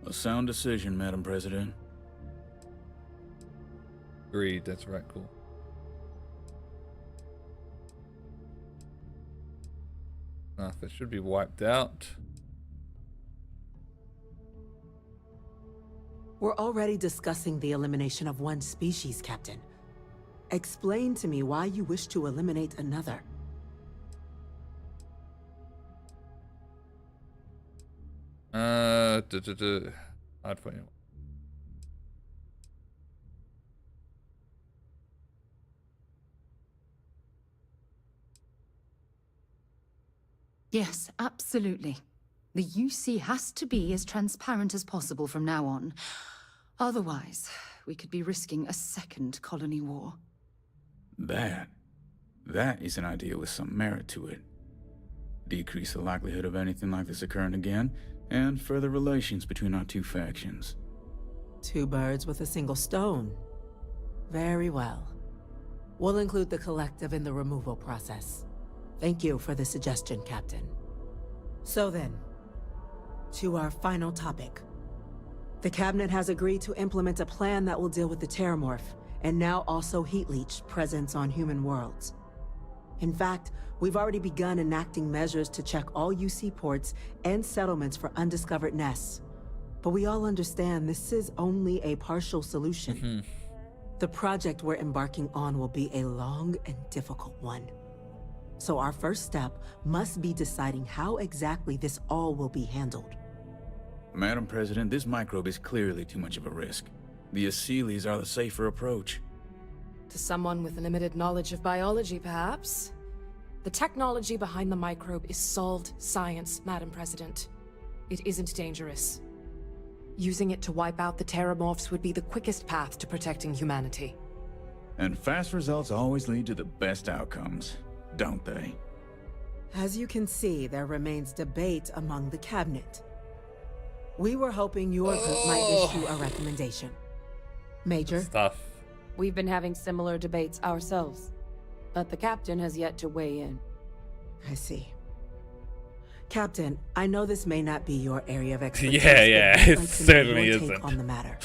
A sound decision, Madam President. Agreed, that's right, cool. It should be wiped out. We're already discussing the elimination of one species, Captain. Explain to me why you wish to eliminate another. Hard for you. Yes, absolutely. The UC has to be as transparent as possible from now on. Otherwise, we could be risking a second colony war. That is an idea with some merit to it. Decrease the likelihood of anything like this occurring again, and further relations between our two factions. Two birds with a single stone. Very well. We'll include the collective in the removal process. Thank you for the suggestion, Captain. So then, to our final topic. The cabinet has agreed to implement a plan that will deal with the Terramorph, and now also Heat Leech presence on human worlds. In fact, we've already begun enacting measures to check all UC ports and settlements for undiscovered nests. But we all understand this is only a partial solution. The project we're embarking on will be a long and difficult one. So our first step must be deciding how exactly this all will be handled. Madam President, this microbe is clearly too much of a risk. The Aseles are the safer approach. To someone with limited knowledge of biology, perhaps? The technology behind the microbe is solved science, Madam President. It isn't dangerous. Using it to wipe out the Terramorphs would be the quickest path to protecting humanity. And fast results always lead to the best outcomes, don't they? As you can see, there remains debate among the cabinet. We were hoping your group might issue a recommendation. Major? Stuff. We've been having similar debates ourselves, but the captain has yet to weigh in. I see. Captain, I know this may not be your area of expertise. Yeah, but I'd it like to know certainly your take isn't. on the matter.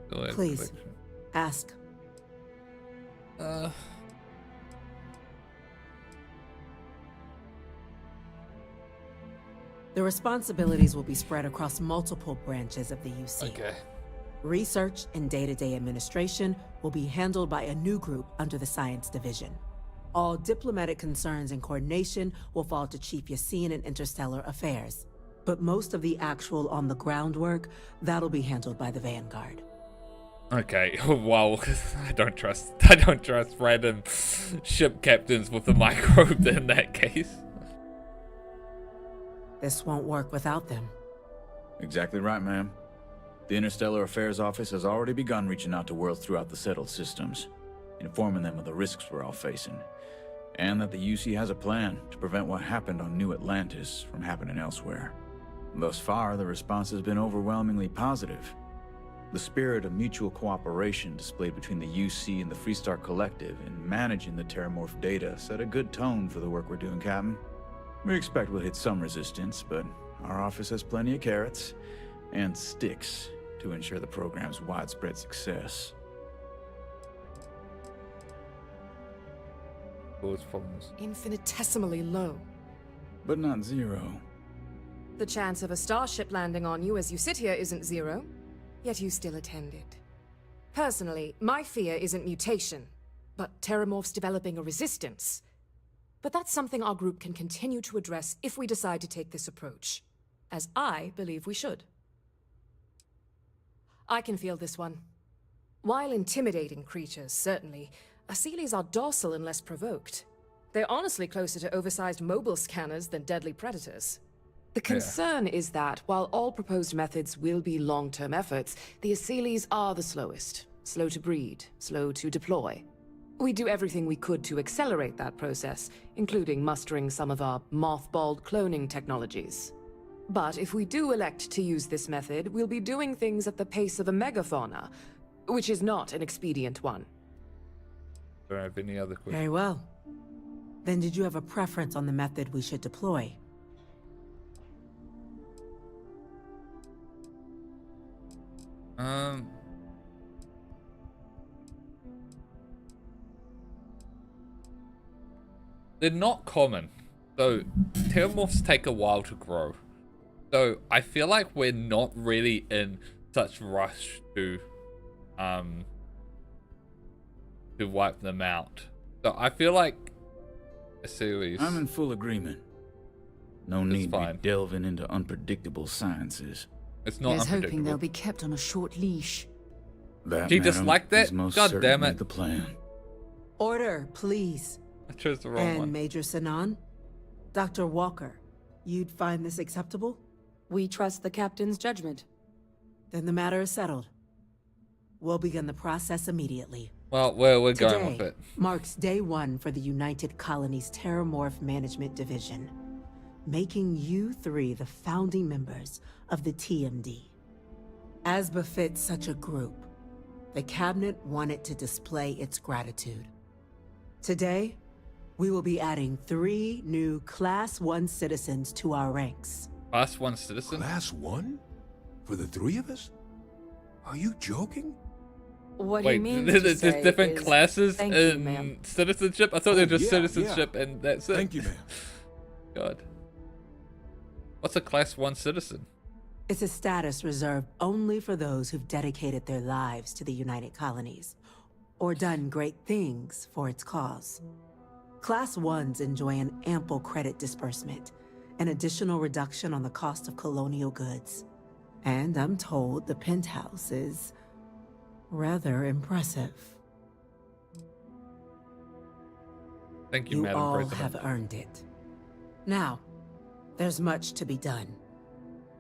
Go ahead, Please, click. ask. The responsibilities will be spread across multiple branches of the UC. Okay. Research and day-to-day administration will be handled by a new group under the Science Division. All diplomatic concerns and coordination will fall to Chief Yassine and Interstellar Affairs. But most of the actual on-the-ground work, that'll be handled by the Vanguard. Okay, well, I don't trust random ship captains with the microbe in that case. This won't work without them. Exactly right, ma'am. The Interstellar Affairs Office has already begun reaching out to worlds throughout the settled systems, informing them of the risks we're all facing, and that the UC has a plan to prevent what happened on New Atlantis from happening elsewhere. Thus far, the response has been overwhelmingly positive. The spirit of mutual cooperation displayed between the UC and the Freestar Collective in managing the Terramorph data set a good tone for the work we're doing, Captain. We expect we'll hit some resistance, but our office has plenty of carrots and sticks to ensure the program's widespread success. Infinitesimally low. But not zero. The chance of a starship landing on you as you sit here isn't zero, yet you still attended. Personally, my fear isn't mutation, but Terramorphs developing a resistance. But that's something our group can continue to address if we decide to take this approach, as I believe we should. I can feel this one. While intimidating creatures, certainly, Asylees are docile unless provoked. They're honestly closer to oversized mobile scanners than deadly predators. The concern is that, while all proposed methods will be long-term efforts, the Asylees are the slowest. Slow to breed, slow to deploy. We do everything we could to accelerate that process, including mustering some of our mothballed cloning technologies. But if we do elect to use this method, we'll be doing things at the pace of a megafauna, which is not an expedient one. Don't have any other questions. Very well. Then did you have a preference on the method we should deploy? They're not common. So, Terramorphs take a while to grow. So, I feel like we're not really in such rush to wipe them out. So, I feel like a series. I'm in full agreement. No need to be delving into unpredictable sciences. It's not There's unpredictable. hoping they'll be kept on a short leash. That, Do you just like that? is most God damn certainly it. the plan. Order, please. I chose the wrong And one. Major Sinan? Dr. Walker, you'd find this acceptable? We trust the captain's judgment. Then the matter is settled. We'll begin the process immediately. Well, we're Today going with it. marks day one for the United Colonies Terramorph Management Division, making you three the founding members of the TMD. As befits such a group, the Cabinet wanted to display its gratitude. Today, we will be adding 3 new Class 1 citizens to our ranks. Class 1 citizen? Class 1? For the 3 of us? Are you joking? What Wait, he means there's to say different is, classes thank you, in ma'am. citizenship? I thought they were just yeah, citizenship and that's it. Thank you, ma'am. God. What's a Class 1 citizen? It's a status reserved only for those who've dedicated their lives to the United Colonies, or done great things for its cause. Class 1s enjoy an ample credit disbursement, an additional reduction on the cost of colonial goods. And I'm told the penthouse is rather impressive. Thank you, You Madam all President. have earned it. Now, there's much to be done.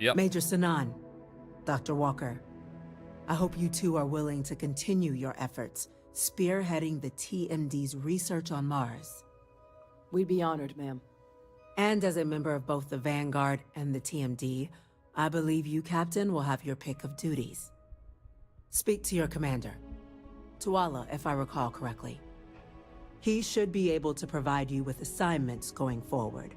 Yep. Major Sinan, Dr. Walker, I hope you two are willing to continue your efforts spearheading the TMD's research on Mars. We'd be honored, ma'am. And as a member of both the Vanguard and the TMD, I believe you, Captain, will have your pick of duties. Speak to your commander, Tuala, if I recall correctly. He should be able to provide you with assignments going forward,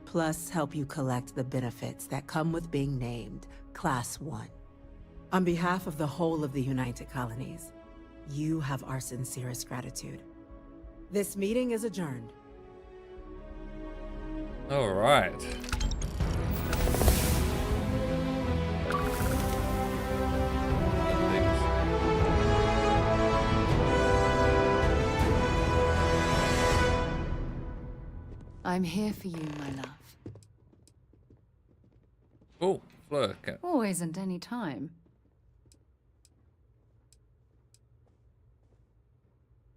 plus help you collect the benefits that come with being named Class 1. On behalf of the whole of the United Colonies, you have our sincerest gratitude. This meeting is adjourned. All right. I'm here for you, my love. Look. Oh, isn't any time.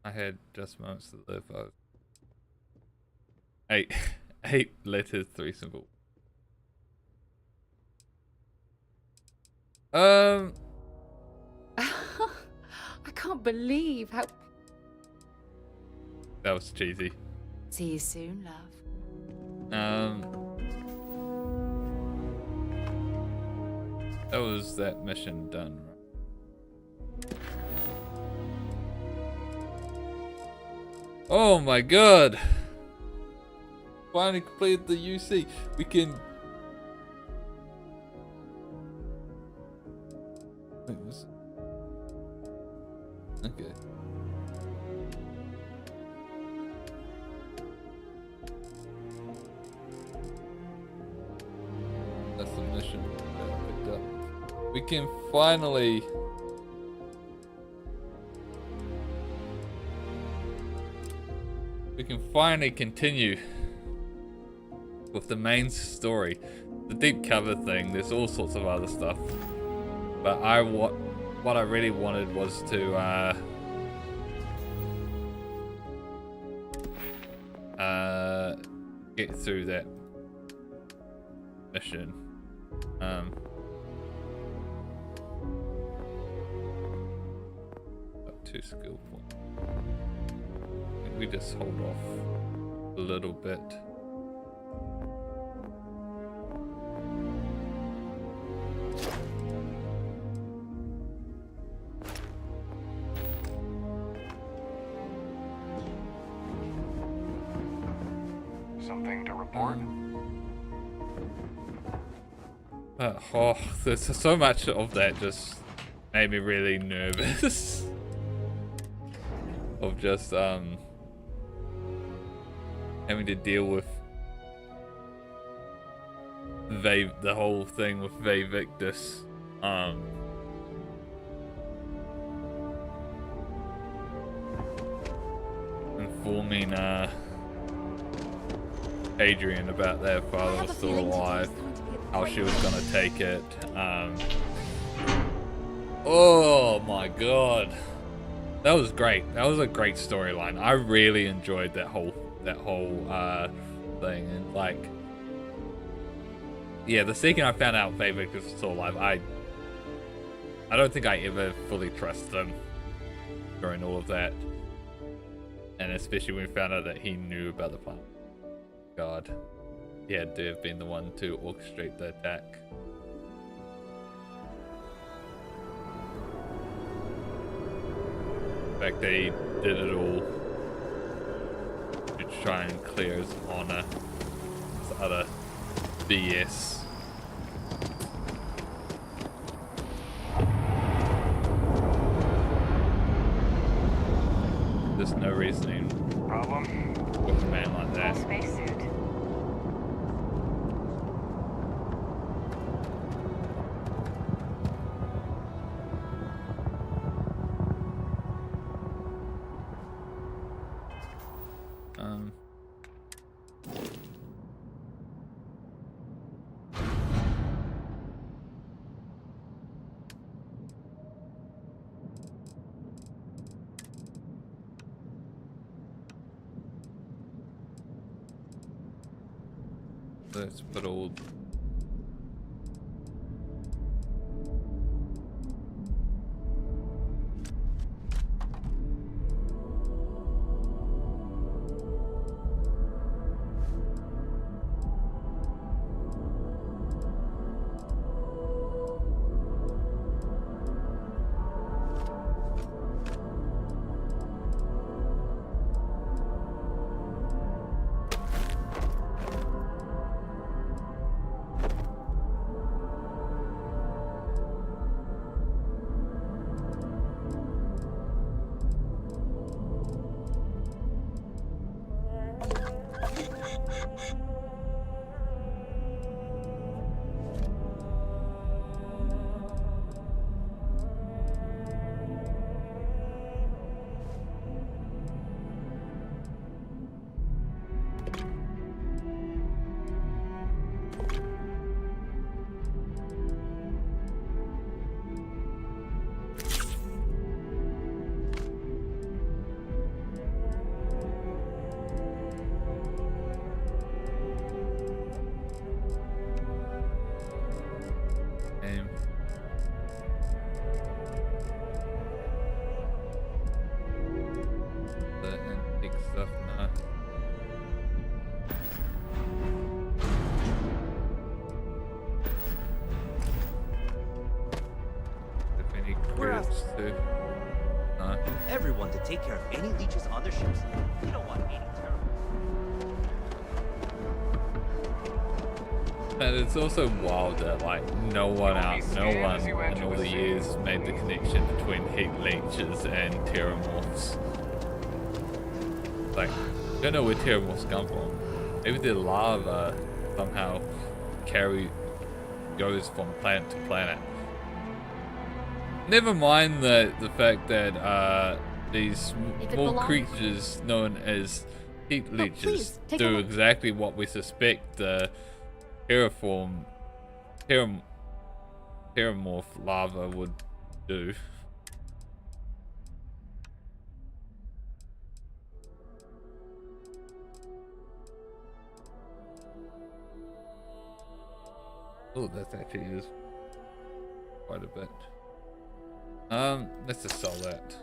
I had just moments to live. Eight letters, 3 symbols. I can't believe how... That was cheesy. See you soon, love. That was that mission done, right? Oh my god! Finally completed the UC. We can... Wait, what's it? Okay. That's the mission that I picked up. We can finally... We can finally continue with the main story. The deep cover thing, there's all sorts of other stuff. But what I really wanted was to get through that mission. Got 2 skill points. I think we just hold off a little bit. Something to report? There's so much of that just made me really nervous. Of just having to deal with the whole thing with Victus. Informing Adrian about their father was still alive, how she was gonna take it. Oh my god, that was great. That was a great storyline. I really enjoyed that whole thing. And like, yeah, the second I found out Victus was still alive, I don't think I ever fully trusted him during all of that, and especially when we found out that he knew about the plan. God, he had to have been the one to orchestrate the attack. The fact that he did it all to try and clear his honor, this other BS. There's no reasoning with a man like that. Spacesuit. Let's put all Starfields too. No. Everyone to take care of any leeches on their ships. We don't want any terrible. And it's also wild that like no one in all the years made the connection between heat leeches and terramorphs. Like, I don't know where terramorphs come from. Maybe the lava somehow goes from planet to planet. Never mind the fact that these small creatures known as heat leeches do exactly what we suspect the terramorph lava would do. Oh, that's actually is quite a bit. Let's just sell that.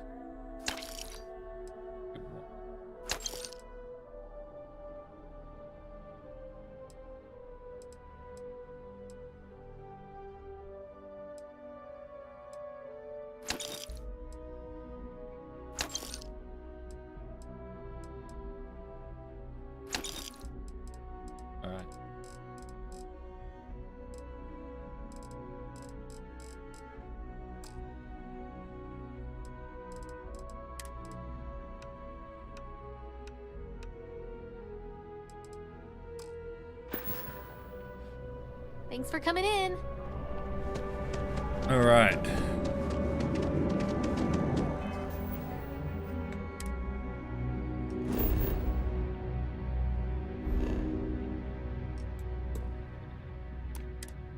Alright. Thanks for coming in. All right.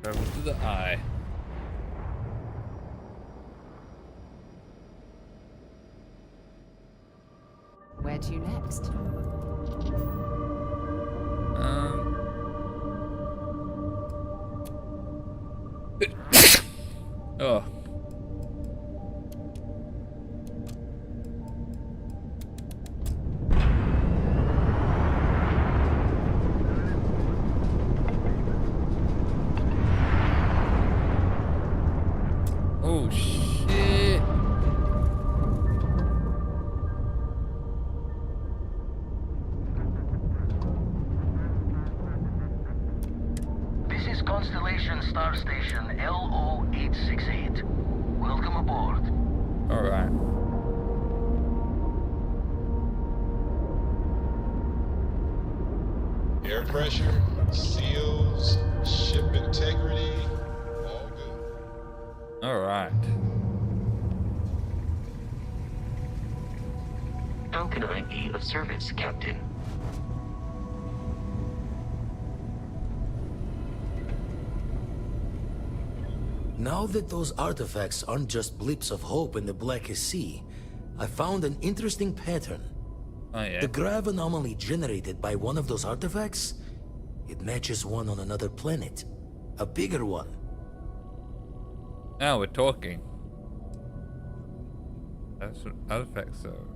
Travel to the eye. Where to next? Oh. Oh shit. This is Constellation Star Station LO868. Welcome aboard. All right. Air pressure, seals, ship integrity, all good. All right. How can I be of service, Captain? Now that those artifacts aren't just blips of hope in the Blackest Sea, I found an interesting pattern. Oh, yeah. The grav anomaly generated by one of those artifacts, it matches one on another planet. A bigger one. Now we're talking. That's what artifacts are.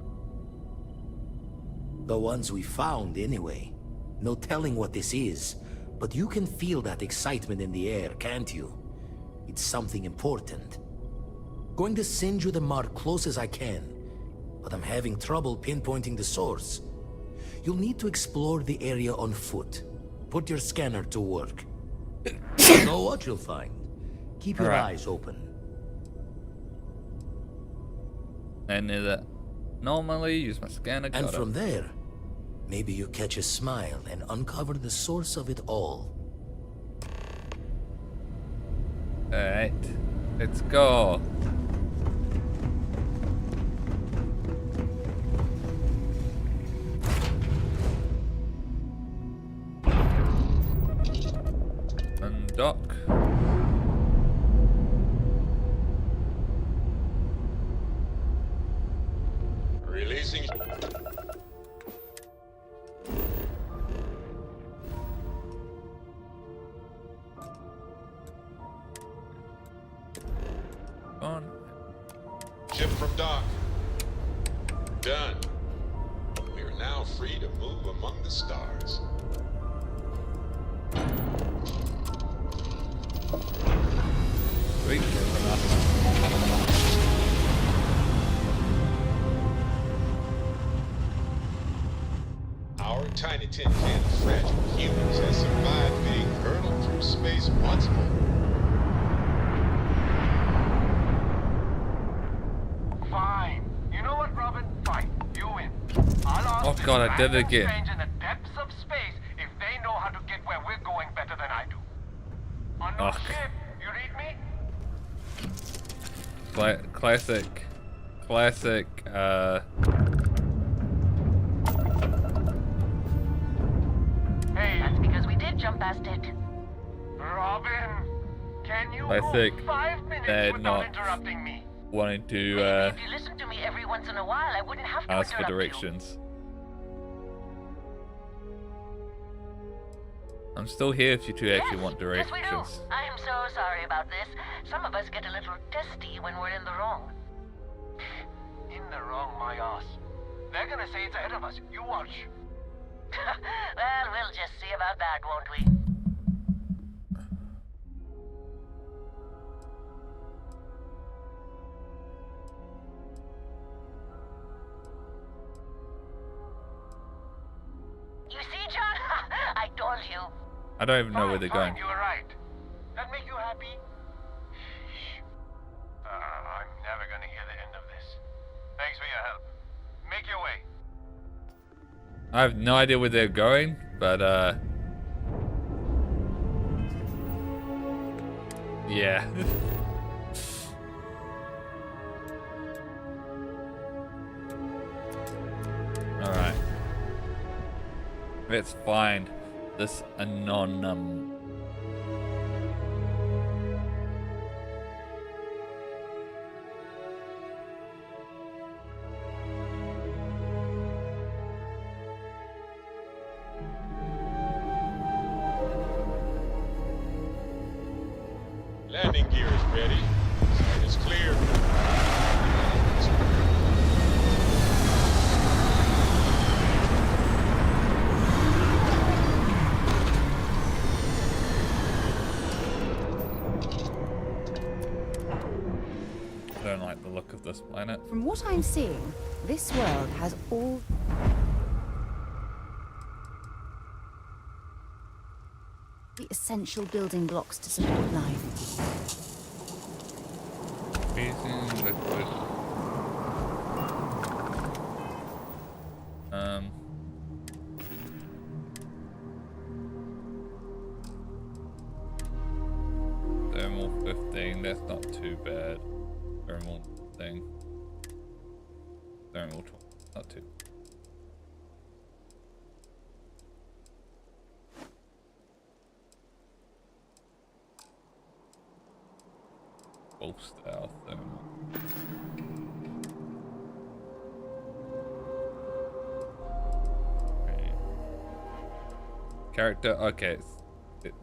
The ones we found, anyway. No telling what this is, but you can feel that excitement in the air, can't you? It's something important. Going to send you the mark close as I can, but I'm having trouble pinpointing the source. You'll need to explore the area on foot. Put your scanner to work. You know what you'll find. Keep your eyes open. And normally use my scanner. And from there, maybe you catch a smile and uncover the source of it all. Alright, let's go. Undock. Releasing. On. Ship from dock. Done. We are now free to move among the stars. Sweet. tiny tin can of fragile humans has survived being hurtled through space once more. Fine. You know what, Robin? Fine. You win. I'll ask Oh god, I did it again. strange in the depths of space if they know how to get where we're going better than I do. On no ship, you read me? Classic, Hey, that's because we did jump past it. Robin, can you classic go 5 minutes dad without not interrupting me? wanting to, If you listen to me every once in a while, I wouldn't have to ask for interrupt you. directions. I'm still here if you two actually want Yes, we do. directions. I am so sorry about this. Some of us get a little testy when we're in the wrong. In the wrong, my ass. They're gonna say it's ahead of us. You watch. Well, we'll just see about that, won't we? You see, John? I told you. I don't even know where they're going. You were right. That make you happy? I'm never gonna hear the end of this. Thanks for your help. Make your way. I have no idea where they're going, but yeah. Alright. Let's find this Anon. Landing gear is ready. Sign is clear. I don't like the look of this planet. From what I'm seeing, this world has all the essential building blocks to support life. Freezing liquid. Thermal 15, that's not too bad. Thermal thing. Thermal 12, not too. Full style thermal. Okay. Character, okay.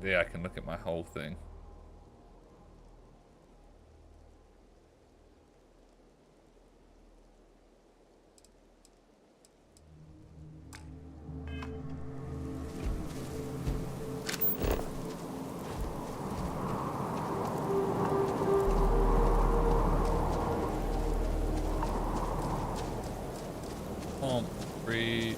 Yeah, I can look at my whole thing. Free.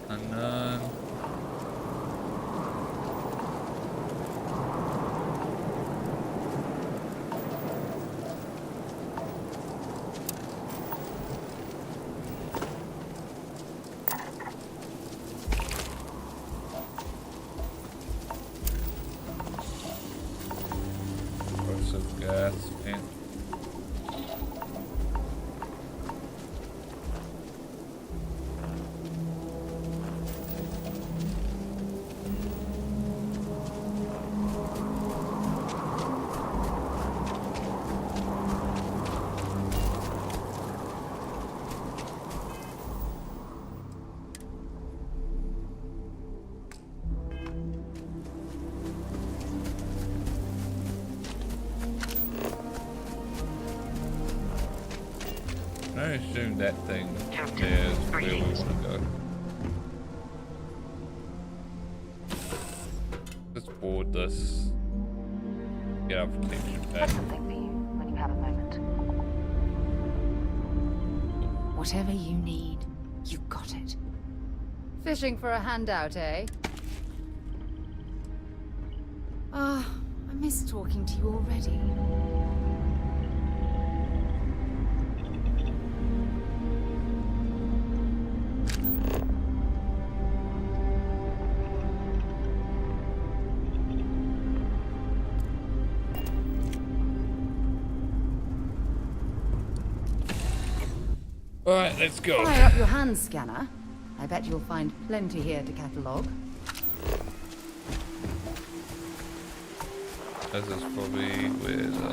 Unknown. Of gas and assume that thing there is where we want to go. Let's board this. Get our protection back. Something for you when you have a moment. Whatever you need, you got it. Fishing for a handout, eh? Ah, I miss talking to you already. Alright, let's go. Fire up your hand scanner. I bet you'll find plenty here to catalogue. This is probably where the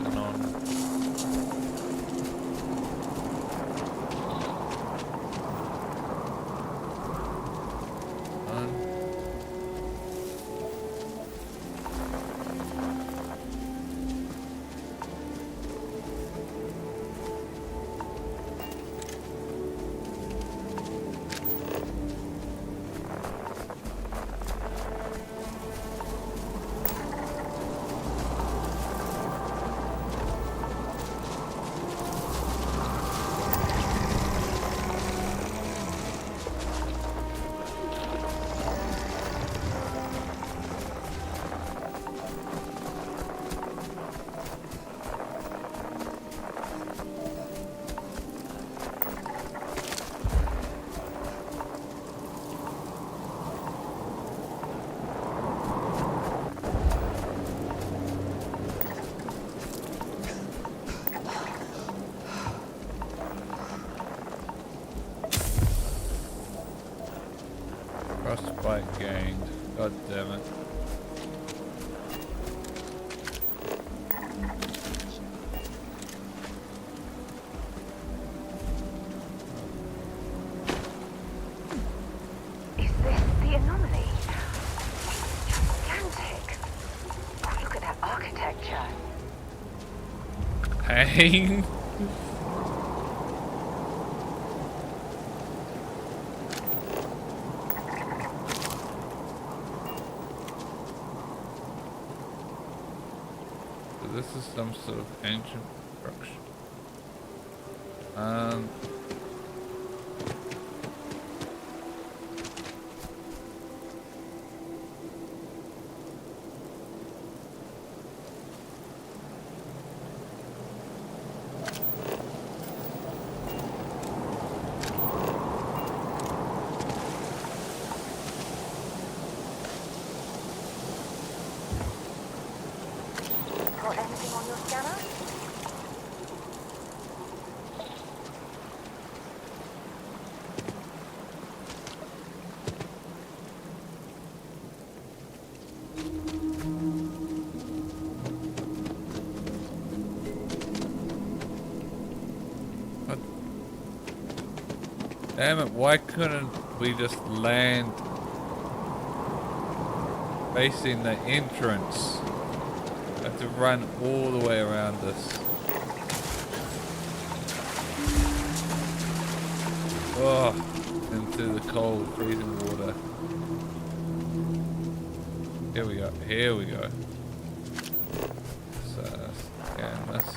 frostbite gained. God damn it. Is this the anomaly? Gigantic. Oh, look at that architecture. Pain. This is some sort of ancient structure. Got anything on your scanner? Damn it, why couldn't we just land facing the entrance? I have to run all the way around this. Oh, into the cold, freezing water. Here we go, here we go. So, scan this.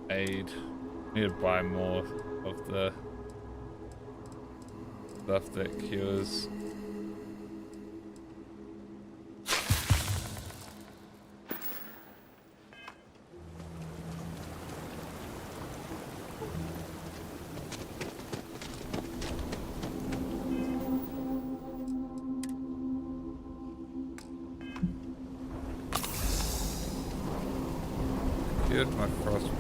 Aid. Need to buy more of the stuff that cures. Cured my frostbite.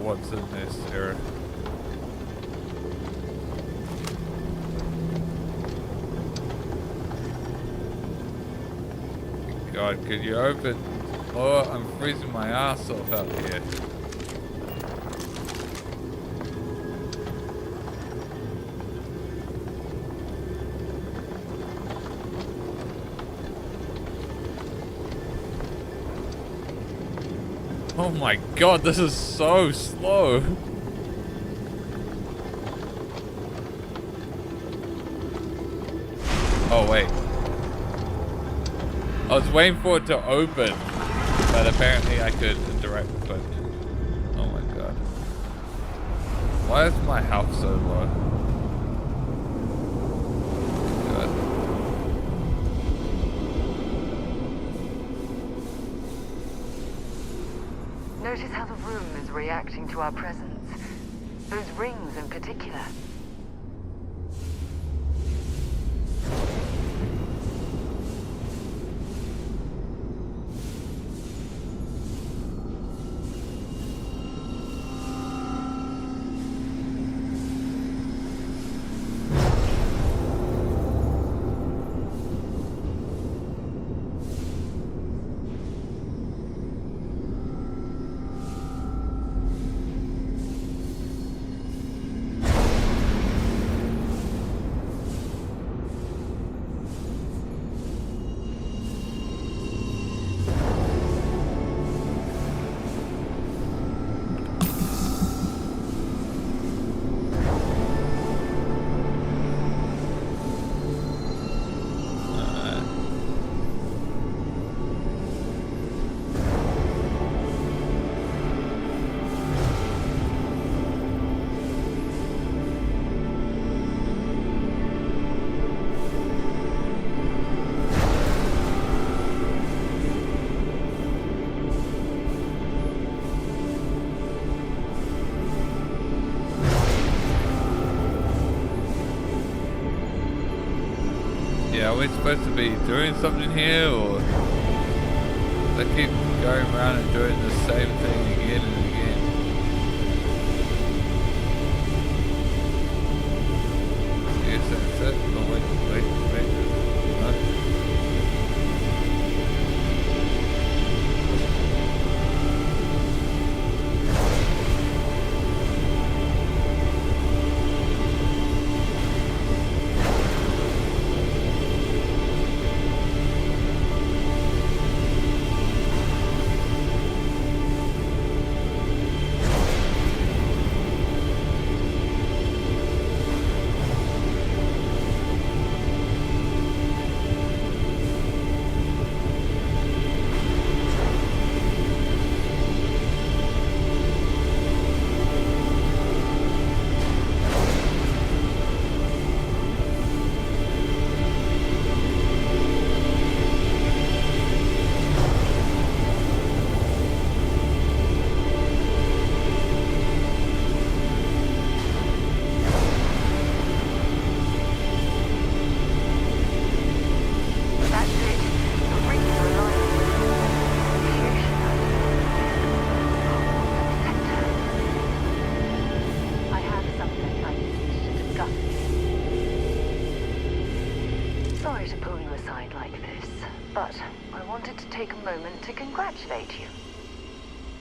What's in this area? god, could you open? Oh, I'm freezing my ass off out here. Oh my god, this is so slow. Oh wait. I was waiting for it to open, but apparently I could interact with it. Oh my god. Why is my health so low? God. Notice how the room is reacting to our presence. Those rings in particular. Yeah, are we supposed to be doing something here, or they keep going around and doing the same thing again and again? Yes, that's it. Oh, wait. No. Sorry to pull you aside like this, but I wanted to take a moment to congratulate you.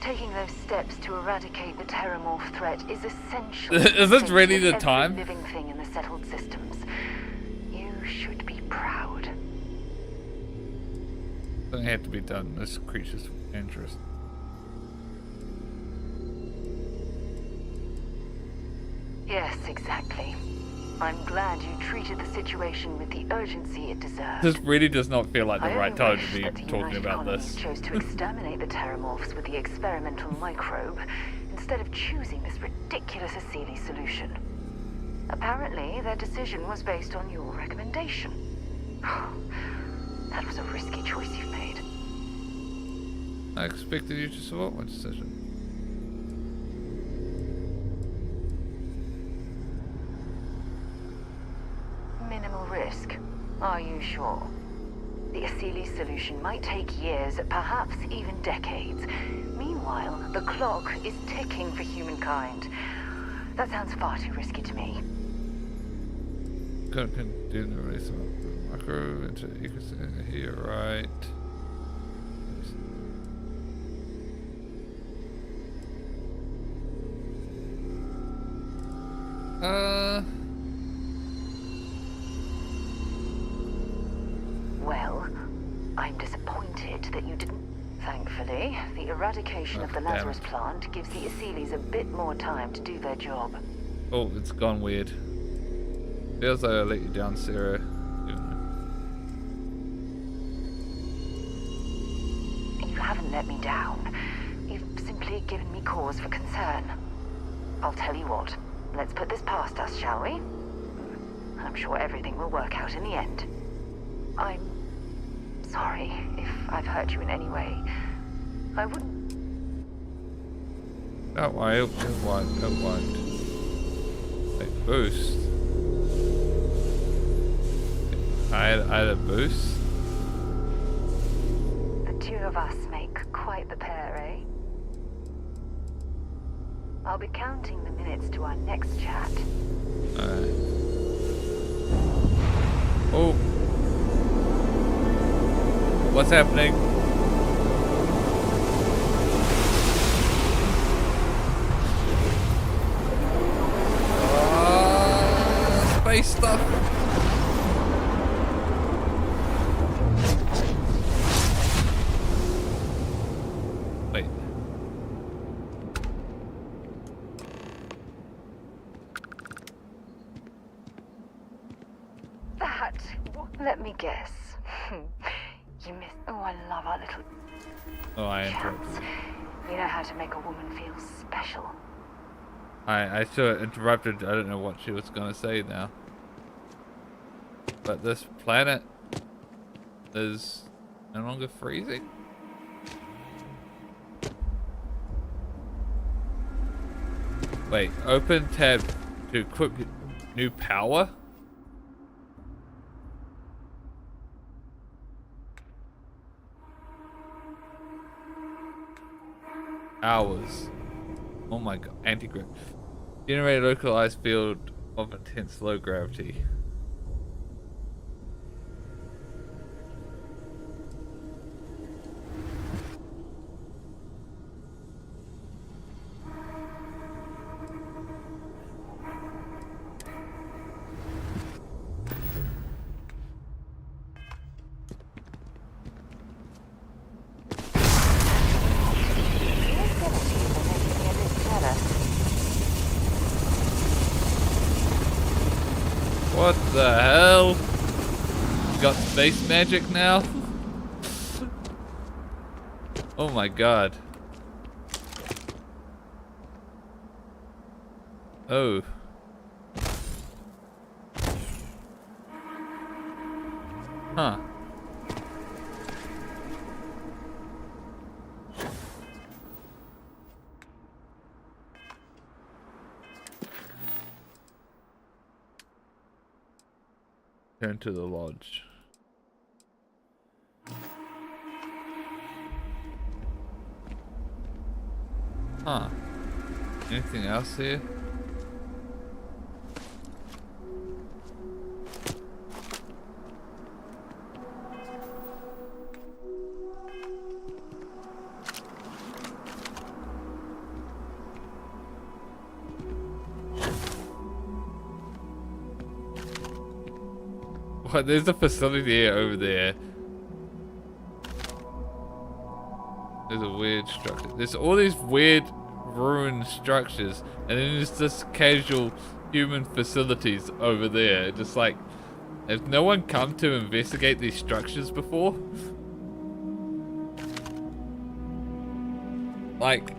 Taking those steps to eradicate the Terramorph threat is essential. Is this really the time? Every living thing in the settled systems. You should be proud. Something had to be done. This creature's dangerous. Yes, exactly. I'm glad you treated the situation with the urgency it deserved. This really does not feel like the right time to be talking about Colonies this. chose to exterminate the Terramorphs with the experimental microbe instead of choosing this ridiculous Odessey solution. Apparently, their decision was based on your recommendation. That was a risky choice you've made. I expected you to support my decision. Minimal risk. Are you sure? The Odessey solution might take years, perhaps even decades. Meanwhile, the clock is ticking for humankind. That sounds far too risky to me. Couldn't do the race of micro into ecosystem here, right? Well, I'm disappointed that you didn't. Thankfully, the eradication of the Lazarus plant gives the Asylees a bit more time to do their job. Oh, it's gone weird. Feels like I let you down, Sarah. You haven't let me down. You've simply given me cause for concern. I'll tell you what. Let's put this past us, shall we? I'm sure everything will work out in the end. I'm sorry if I've hurt you in any way. I wouldn't... Don't worry, it won't. Wait, boost. I had a boost? The two of us make quite the pair, eh? I'll be counting the minutes to our next chat. Alright. Oh. What's happening? Space stuff. Wait. That, let me guess. You missed. Oh, I love our little. Oh, I interrupted. chats. You know how to make a woman feel special. I sort of interrupted. I don't know what she was gonna say now. But this planet is no longer freezing. Wait, open tab to equip new power? Hours. Oh my god, anti-gravity. Generate a localized field of intense low gravity. What the hell? You got space magic now? Oh my god. Oh. Huh. Turn to the lodge. Huh. Anything else here? What? There's a facility over there. There's a weird structure. There's all these weird ruined structures, and then there's just casual human facilities over there. Just like, has no one come to investigate these structures before? Like,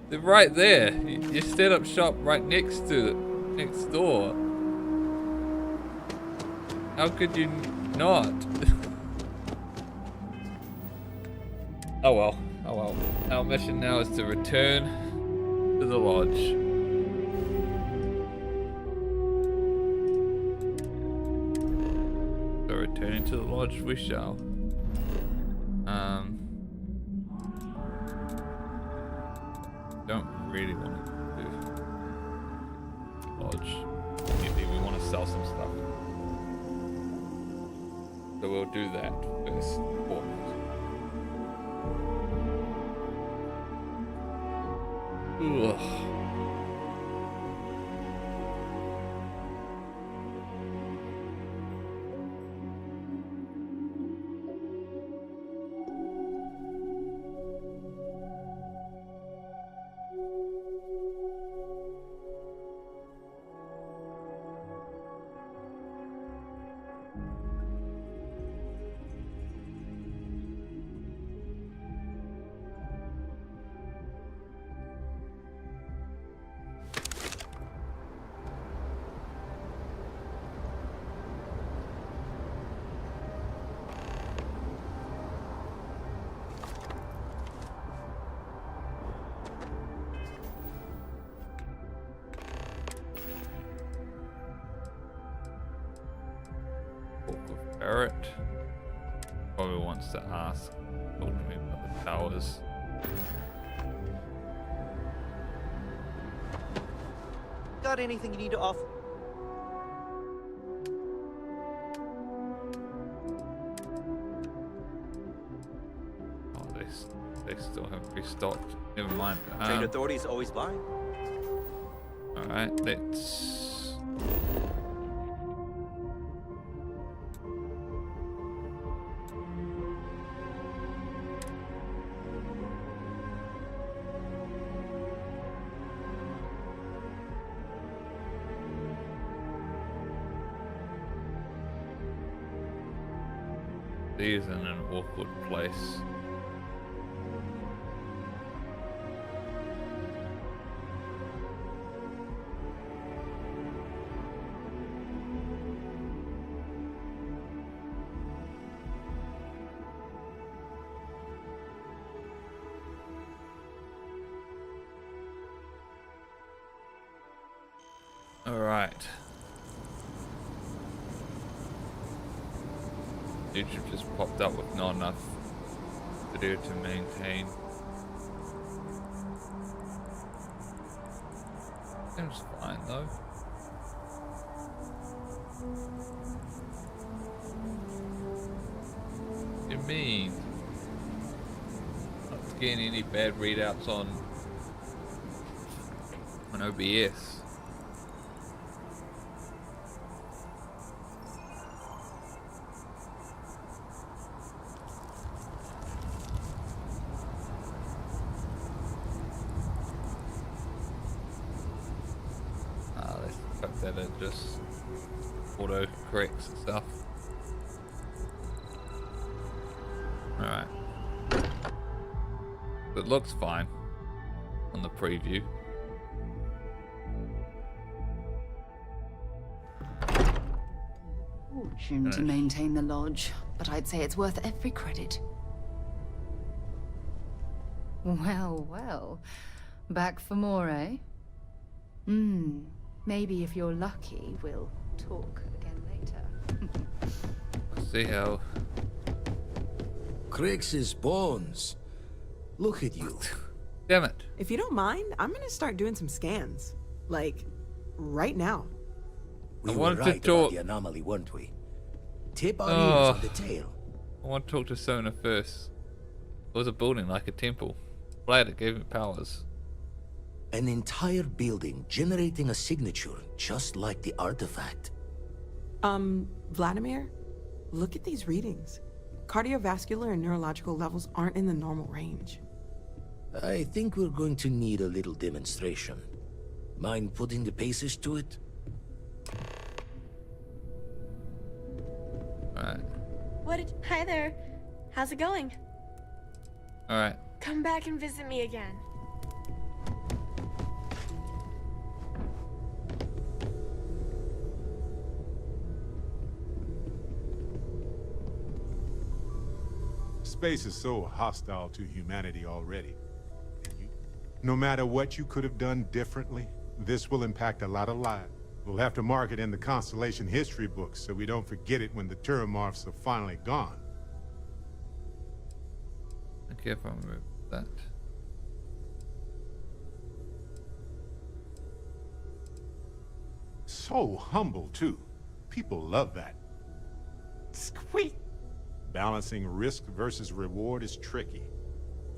they're right there. You set up shop right next door. How could you not? Oh well. Oh well. Our mission now is to return to the lodge. So returning to the lodge we shall. Don't really want to do lodge. Maybe we want to sell some stuff. So we'll do that first. Ugh. Barrett probably wants to talk to me about the towers. Got anything you need to offer? Oh, they still haven't restocked. Never mind. Trade authorities always buying. All right, let's. These in an awkward place. All right. YouTube just popped up with not enough to do to maintain. Seems fine though. You mean not getting any bad readouts on OBS? That it just auto corrects and stuff. Alright. It looks fine on the preview. Fortune to maintain the lodge, but I'd say it's worth every credit. Well, well. Back for more, eh? Maybe if you're lucky, we'll talk again later. See how... Crix's bones. Look at you. Damn it. If you don't mind, I'm gonna start doing some scans. Like, right now. We were right about the anomaly, weren't we? Tip our ears on the tail. I want to talk to Sona first. It was a building like a temple. Glad it gave me powers. An entire building generating a signature just like the artifact. Vladimir, look at these readings. Cardiovascular and neurological levels aren't in the normal range. I think we're going to need a little demonstration. Mind putting the paces to it? Alright. Hi there. How's it going? Alright. Come back and visit me again. Space is so hostile to humanity already. No matter what you could have done differently, this will impact a lot of lives. We'll have to mark it in the Constellation history books so we don't forget it when the Terramorphs are finally gone. Okay, if I remove that. So humble, too. People love that. Squeak! Balancing risk versus reward is tricky.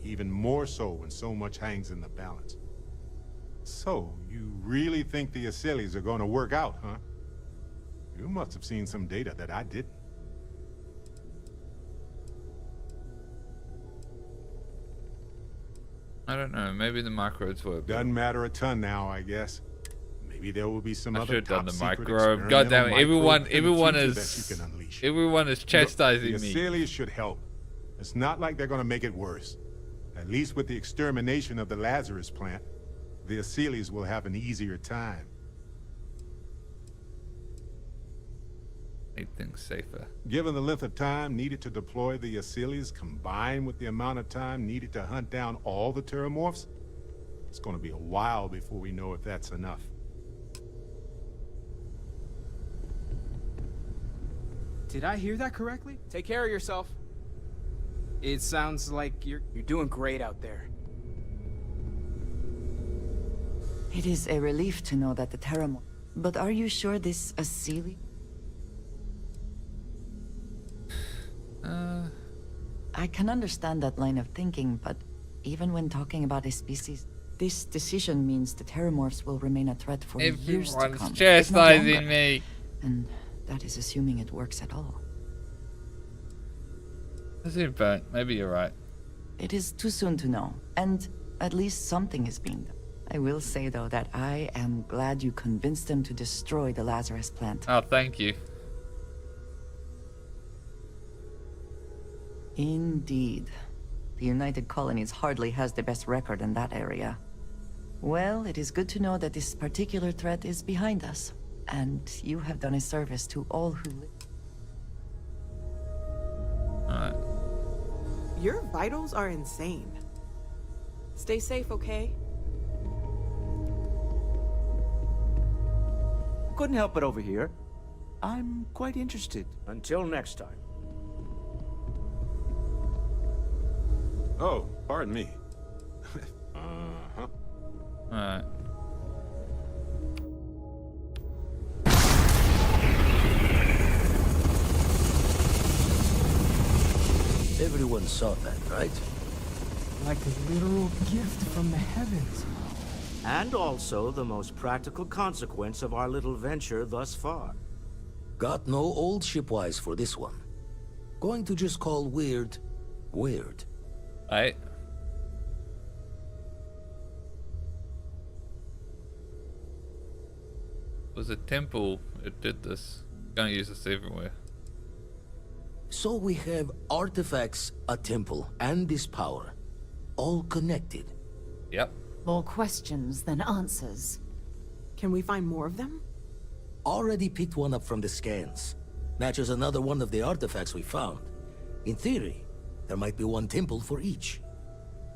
Even more so when so much hangs in the balance. So, you really think the Asylees are going to work out, huh? You must have seen some data that I didn't. I don't know. Maybe the microbes work. Doesn't matter a ton now, I guess. Maybe there will be some I other should have done the top-secret microbe. God damn it! experimental Everyone microbe in the is future that you can unleash. everyone is chastising Look, me. the Asylees should help. It's not like they're going to make it worse. At least with the extermination of the Lazarus plant, the Asylees will have an easier time. Make things safer. Given the length of time needed to deploy the Asylees combined with the amount of time needed to hunt down all the Terramorphs, it's going to be a while before we know if that's enough. Did I hear that correctly? Take care of yourself. It sounds like you're doing great out there. It is a relief to know that the Terramorph... But are you sure this Asylee? I can understand that line of thinking, but even when talking about a species, this decision means the Terramorphs will remain a threat for years to come. Everyone's chastising me. And that is assuming it works at all. That's it, but maybe you're right. It is too soon to know, and at least something is being done. I will say, though, that I am glad you convinced them to destroy the Lazarus plant. Oh, thank you. Indeed. The United Colonies hardly has the best record in that area. Well, it is good to know that this particular threat is behind us, and you have done a service to all who live. Alright. Your vitals are insane. Stay safe, okay? Couldn't help it over here. I'm quite interested. Until next time. Oh, pardon me. Uh-huh. Alright. Everyone saw that, right? Like a literal gift from the heavens. And also the most practical consequence of our little venture thus far. Got no old shipwise for this one. Going to just call weird, weird. Alright. It was a temple that did this. Gonna use this everywhere. So we have artifacts, a temple, and this power. All connected. Yep. More questions than answers. Can we find more of them? Already picked one up from the scans. Matches another one of the artifacts we found. In theory, there might be one temple for each.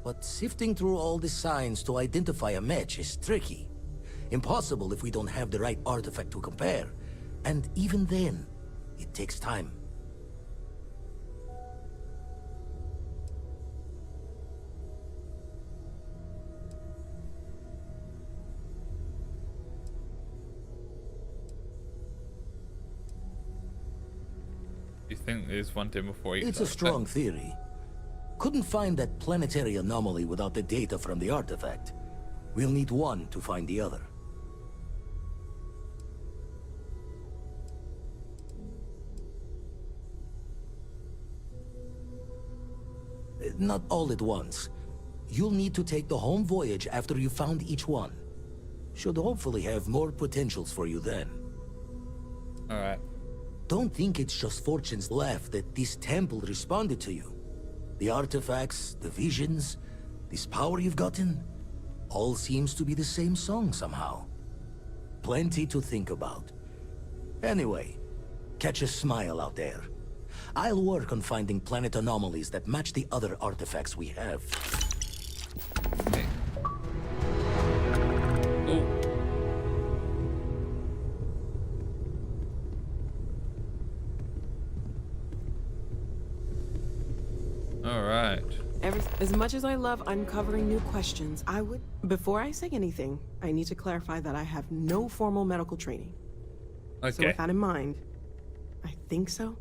But sifting through all the signs to identify a match is tricky. Impossible if we don't have the right artifact to compare. And even then, it takes time. You think there's one temple for each? It's a strong theory. Couldn't find that planetary anomaly without the data from the artifact. We'll need one to find the other. Not all at once. You'll need to take the home voyage after you found each one. Should hopefully have more potentials for you then. Alright. Don't think it's just Fortune's laugh that this temple responded to you. The artifacts, the visions, this power you've gotten, all seems to be the same song somehow. Plenty to think about. Anyway, catch a smile out there. I'll work on finding planet anomalies that match the other artifacts we have. Okay. Oh. Alright. As much as I love uncovering new questions, I would... Before I say anything, I need to clarify that I have no formal medical training. Okay. So with that in mind, I think so.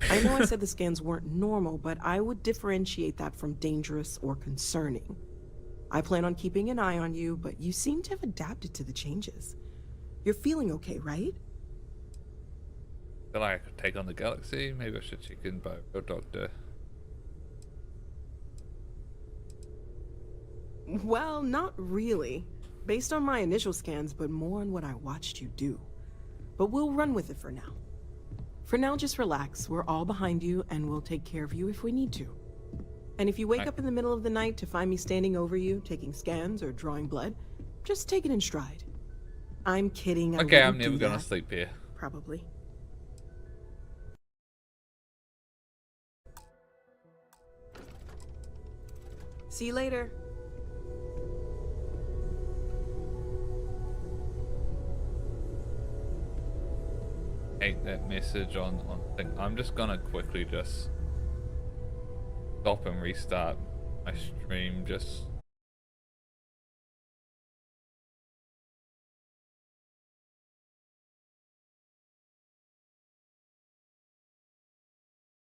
I know I said the scans weren't normal, but I would differentiate that from dangerous or concerning. I plan on keeping an eye on you, but you seem to have adapted to the changes. You're feeling okay, right? I feel like I could take on the galaxy. Maybe I should check in by a real doctor. Well, not really. Based on my initial scans, but more on what I watched you do. But we'll run with it for now. For now, just relax. We're all behind you, and we'll take care of you if we need to. And if you wake up in the middle of the night to find me standing over you, taking scans or drawing blood, just take it in stride. I'm kidding. Okay, I'm never gonna sleep here. Probably. See you later. Hate that message on thing. I'm just gonna quickly just stop and restart my stream. Just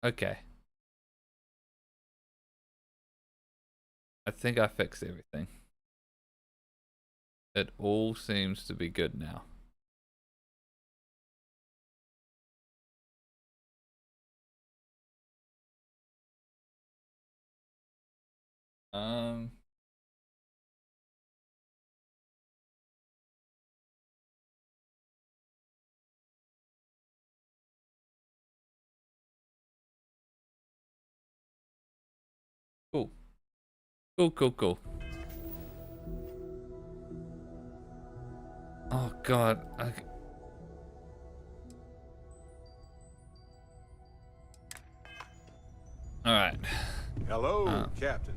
okay. I think I fixed everything. It all seems to be good now. Cool. Cool. Oh God. All right. Hello, Captain.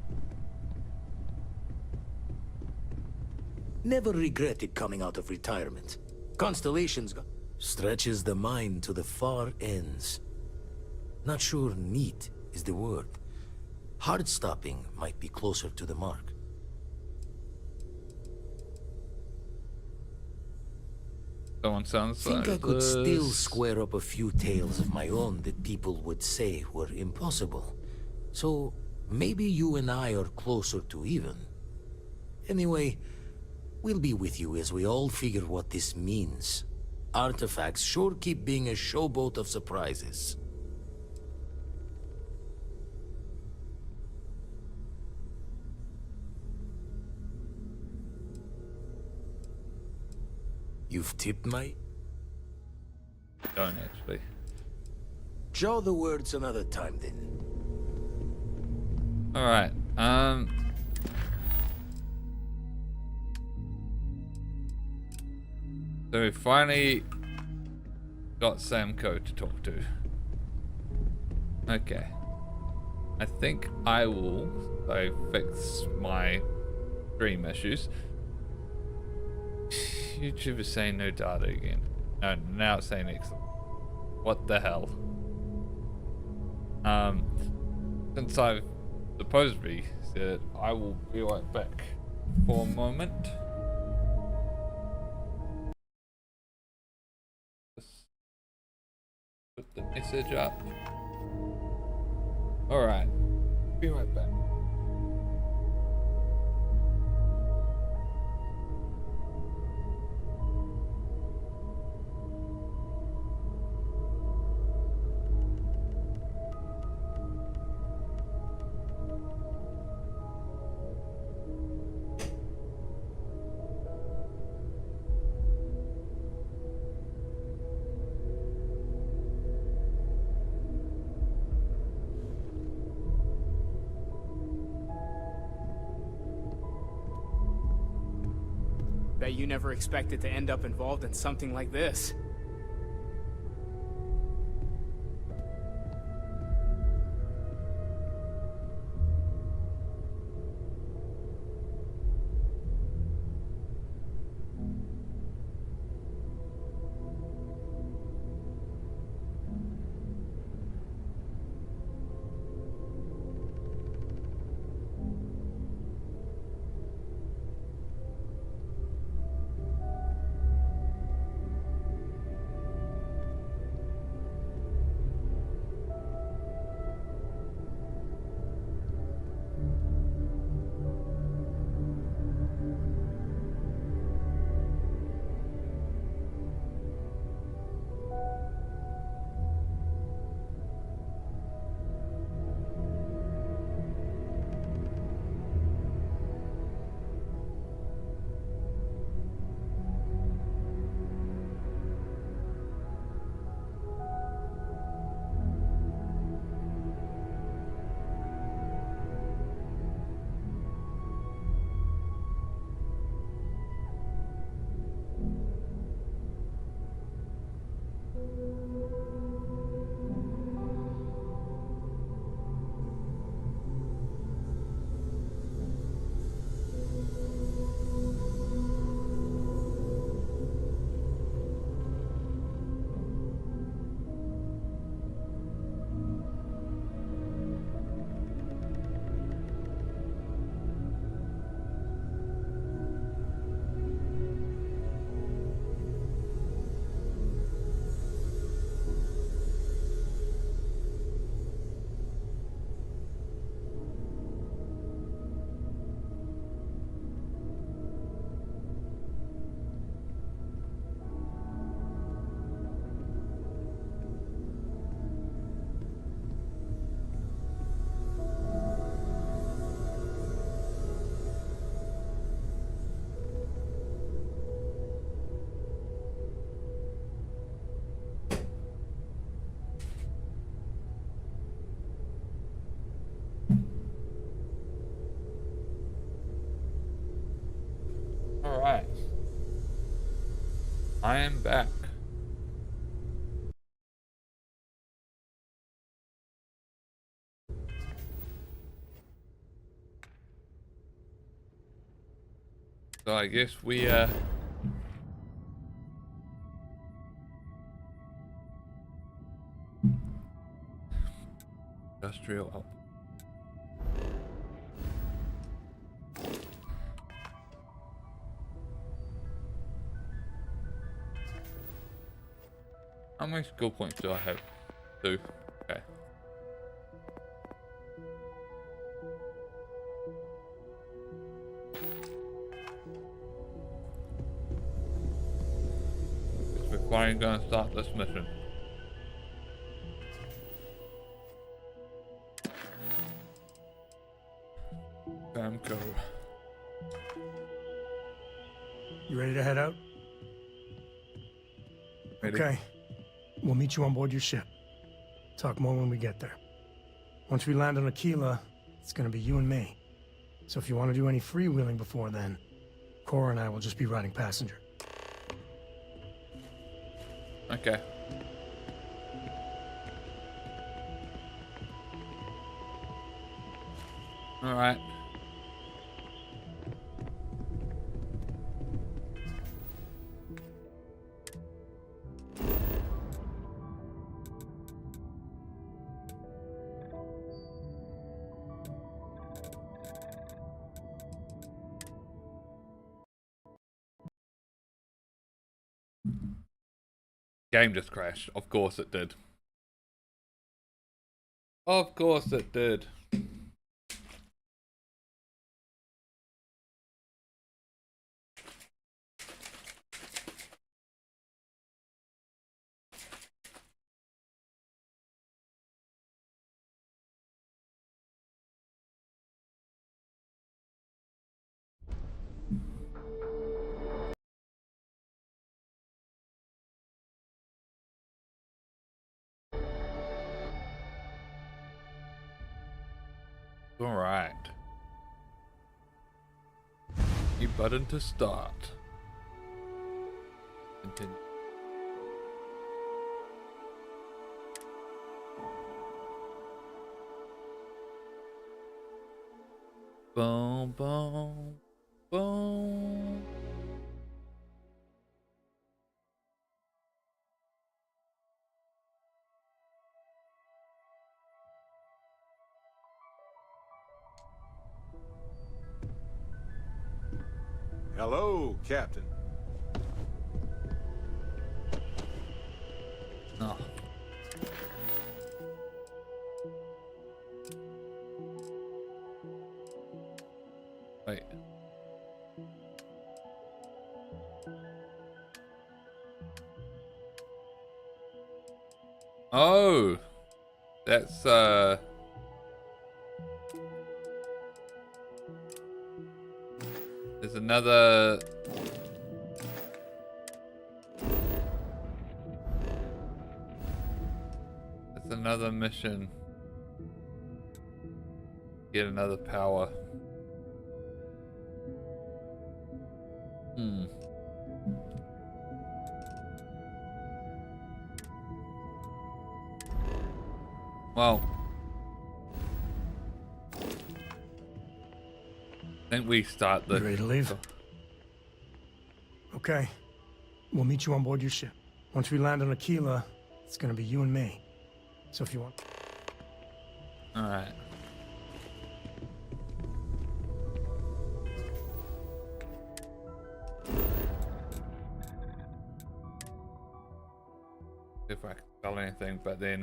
Never regretted coming out of retirement. Constellations stretches the mind to the far ends. Not sure neat is the word. Hard stopping might be closer to the mark. Someone sounds Think I could still square up a few tales of my own that people would say were impossible. So maybe you and I are closer to even. Anyway, we'll be with you as we all figure what this means. Artifacts sure keep being a showboat of surprises. You've tipped my... Don't actually. Jaw the words another time then. Alright, so we finally got Samco to talk to. Okay. I think I will fix my stream issues. YouTube is saying no data again. No, now it's saying excellent. What the hell? Since I've supposedly said it, I will be right back for a moment. Just put the message up. Alright, be right back. Bet you never expected to end up involved in something like this. Alright. I am back. So I guess we industrial up. How many skill points do I have? 2. Okay. Before I'm gonna start this mission. Bamco. You ready to head out? Ready. Okay. We'll meet you on board your ship. Talk more when we get there. Once we land on Aquila, it's gonna be you and me. So if you want to do any freewheeling before then, Cora and I will just be riding passenger. Okay. All right. Game just crashed. Of course it did. Of course it did. All right. E button to start. Continue. Boom, boom, boom. Hello, Captain. Oh. Wait. Oh, that's there's another. There's another mission. Get another power. Well, I think we start the... You ready to leave? Okay. We'll meet you on board your ship. Once we land on Aquila, it's gonna be you and me. So if you want... Alright. If I can spell anything, but then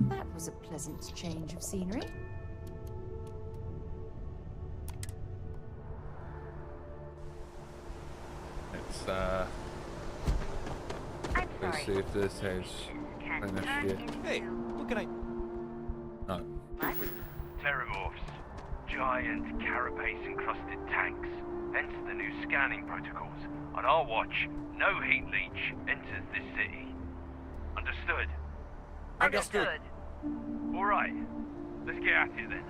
That was a pleasant change of scenery. it's let's see if this has finished yet. Hey, what can I... No. Terramorphs. Giant carapace-encrusted tanks. Hence the new scanning protocols. On our watch, no heat leech enters this city. Understood? Understood. Alright. Let's get at it then.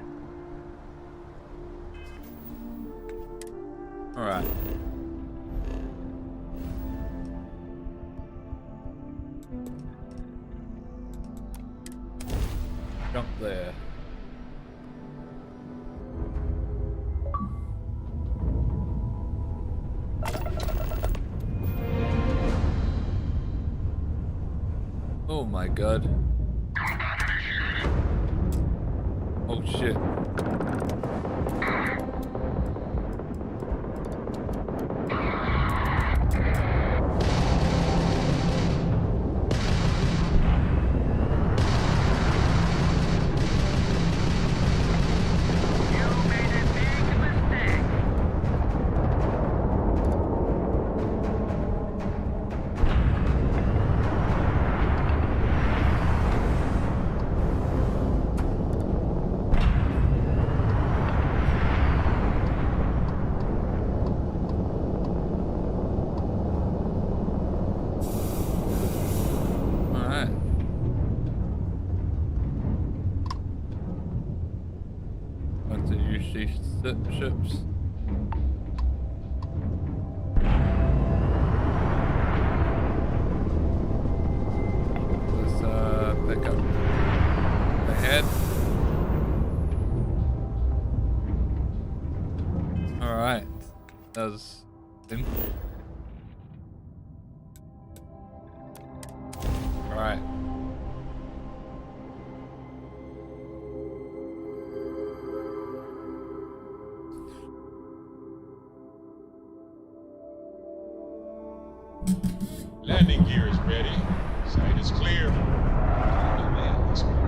Alright. Jump there. Oh my god. Oh shit. Ships. Let's pick up the head. All right, that was in. All right. Landing gear is ready. Sight is clear. Time to land this one.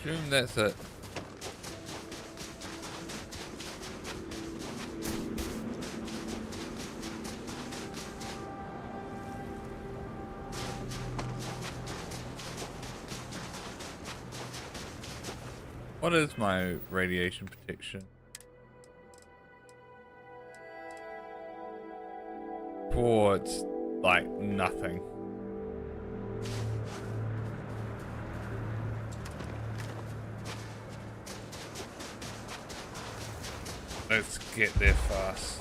Assume that's it. What is my radiation protection? Oh, it's like nothing. Let's get there fast.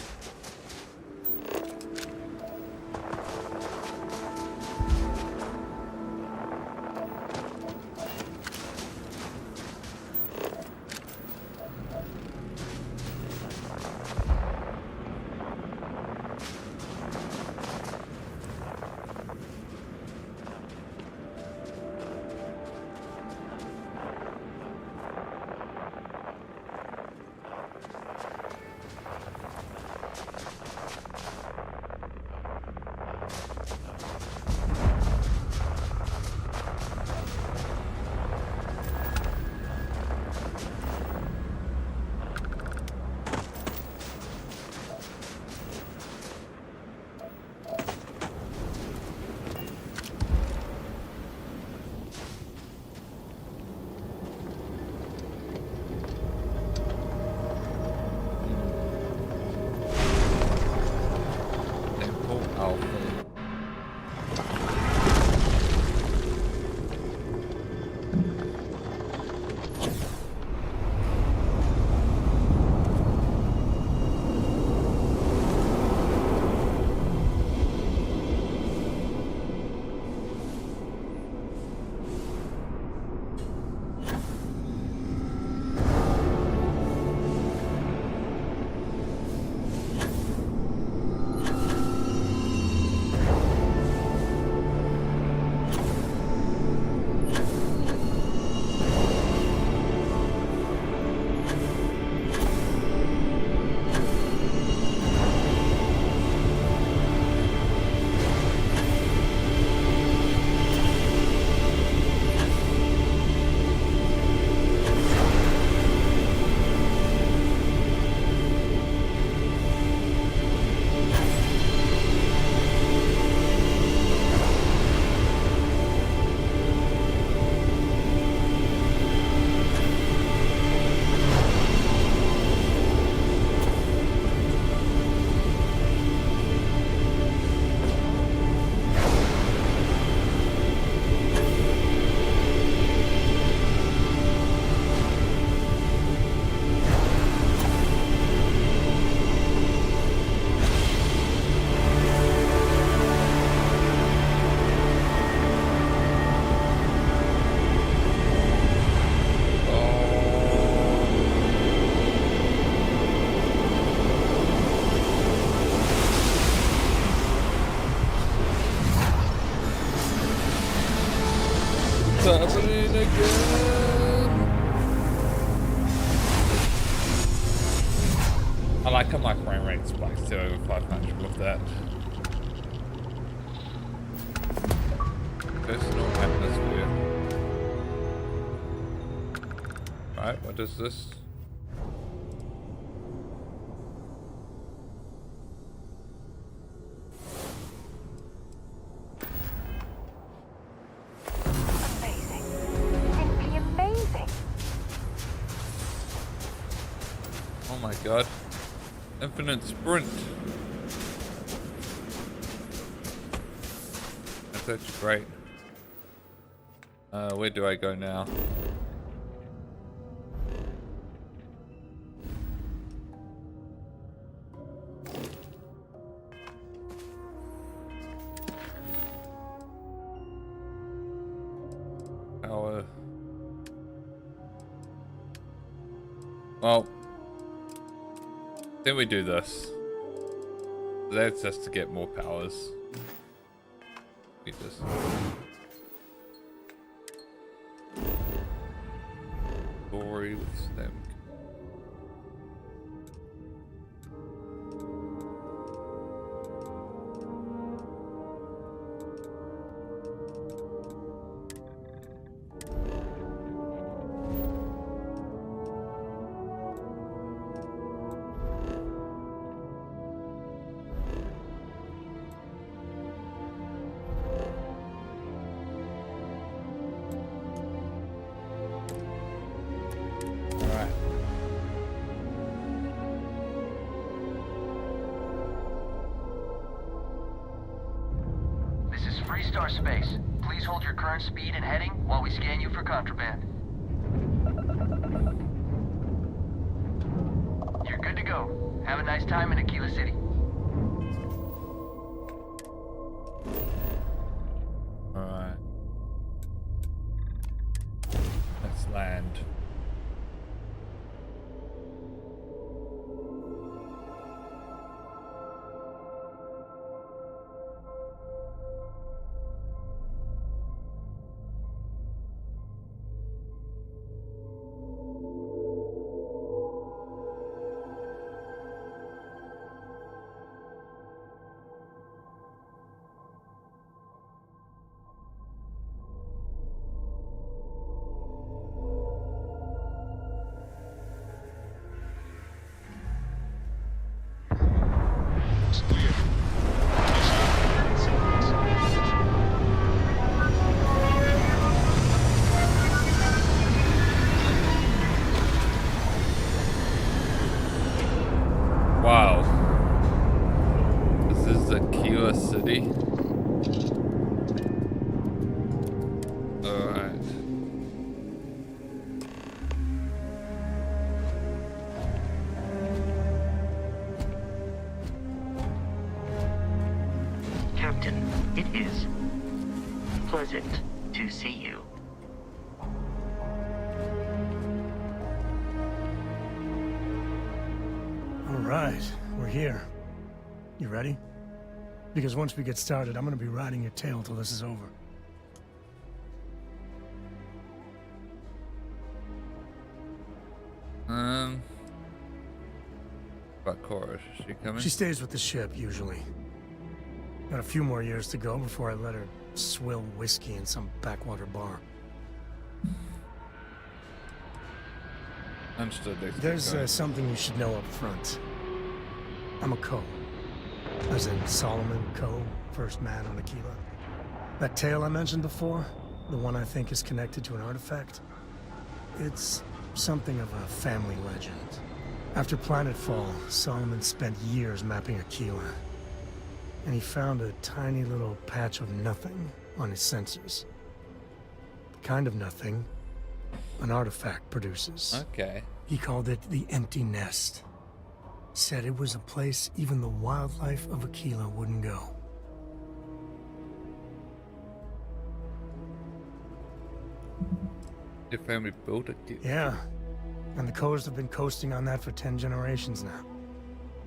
happening again. I like how my frame rate spikes to over 500 with that. Personal atmosphere. Right, what is this? Oh my god. Infinite sprint. That's actually great. Where do I go now? Power. Well, then we do this. That's just to get more powers. We just story with them. Star Space. Please hold your current speed and heading while we scan you for contraband. You're good to go. Have a nice time in Aquila City. Alright. Let's land. Wow. This is Aquila City. Alright. Captain, it is pleasant to see you. Alright, we're here. You ready? Because once we get started, I'm gonna be riding your tail till this is over. About Cora, is she coming? She stays with the ship, usually. Got a few more years to go before I let her swill whiskey in some backwater bar. Understood. There's something you should know up front. I'm a Co. As in Solomon Co., first man on Aquila. That tale I mentioned before, the one I think is connected to an artifact, it's something of a family legend. After Planetfall, Solomon spent years mapping Aquila. And he found a tiny little patch of nothing on his sensors. The kind of nothing an artifact produces. Okay. He called it the Empty Nest. Said it was a place even the wildlife of Aquila wouldn't go. Your family built it? Yeah. And the Coast have been coasting on that for 10 generations now.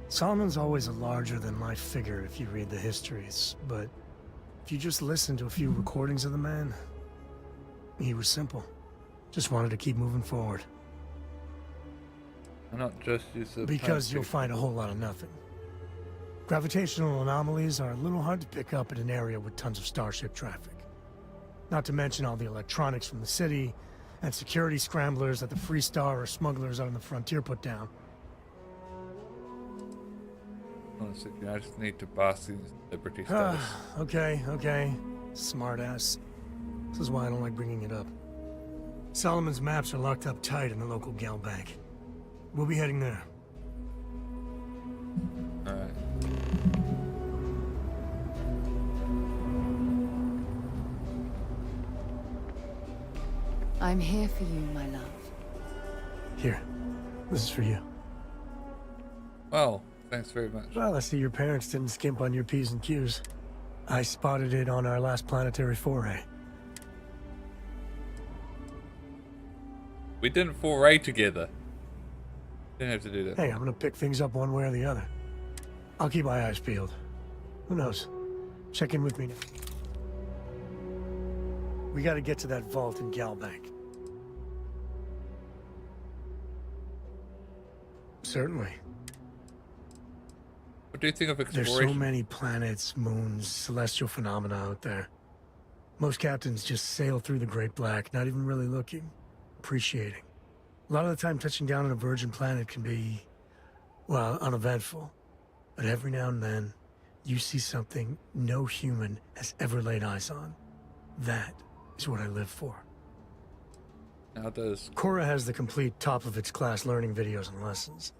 Solomon's always a larger-than-life figure if you read the histories, but if you just listen to a few recordings of the man, He was simple. Just wanted to keep moving forward. Why not just use the Because you'll find a whole lot of nothing. Gravitational anomalies are a little hard to pick up in an area with tons of starship traffic. Not to mention all the electronics from the city, and security scramblers that the Free Star or smugglers on the frontier put down. Honestly, I just need to boss these Liberty status. Okay. Smartass. This is why I don't like bringing it up. Solomon's maps are locked up tight in the local gal bank. We'll be heading there. Alright. I'm here for you, my love. Here. This is for you. Well, thanks very much. Well, I see your parents didn't skimp on your P's and Q's. I spotted it on our last planetary foray. We didn't foray together. Didn't have to do that. Hey, I'm gonna pick things up one way or the other. I'll keep my eyes peeled. Who knows? Check in with me now. We gotta get to that vault in Galbank. Certainly. What do you think of exploration? There's so many planets, moons, celestial phenomena out there. Most captains just sail through the Great Black, not even really looking, appreciating. A lot of the time touching down on a virgin planet can be, well, uneventful. But every now and then, you see something no human has ever laid eyes on. That is what I live for. Now does Cora has the complete top-of-its-class learning videos and lessons.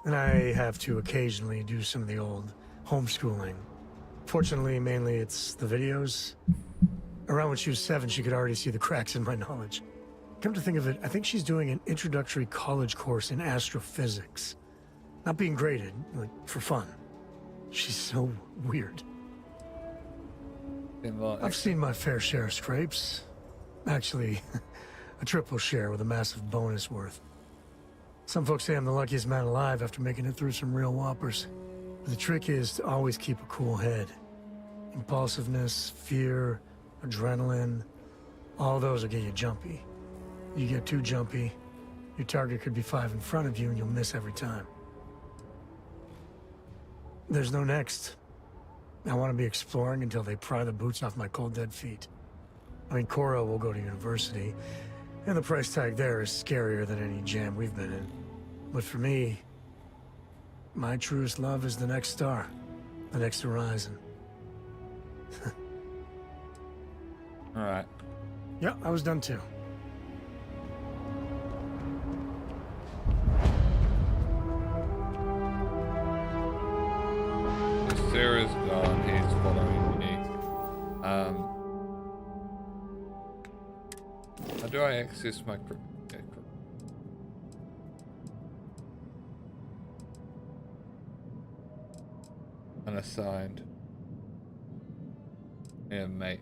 And I have to occasionally do some of the old homeschooling. Fortunately, mainly it's the videos. Around when she was 7, she could already see the cracks in my knowledge. Come to think of it, I think she's doing an introductory college course in astrophysics. Not being graded, like, for fun. She's so weird. I've seen my fair share of scrapes. Actually, a triple share with a massive bonus worth. Some folks say I'm the luckiest man alive after making it through some real whoppers. But the trick is to always keep a cool head. Impulsiveness, fear, adrenaline, all those will get you jumpy. You get too jumpy, your target could be 5 in front of you and you'll miss every time. There's no next. I want to be exploring until they pry the boots off my cold dead feet. I mean, Cora will go to university, and the price tag there is scarier than any jam we've been in. But for me, my truest love is the next star, the next horizon. Alright. Yeah, I was done too. Sarah's gone, he's following me. How do I access my unassigned? Yeah, mate.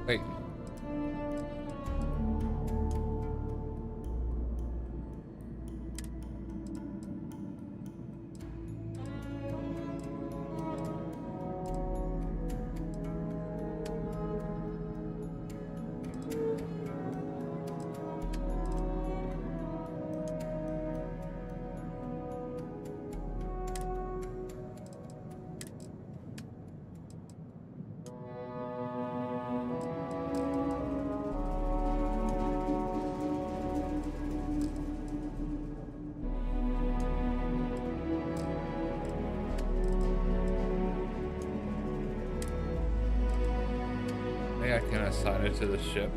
Wait. I can assign it to the ship.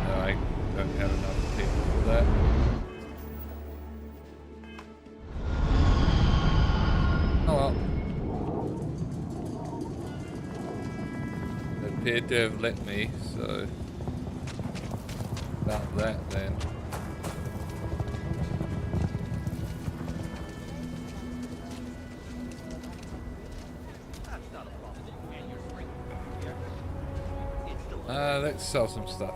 No, I don't have enough people for that. Oh well. They appeared to have let me, so about that then. Let's sell some stuff.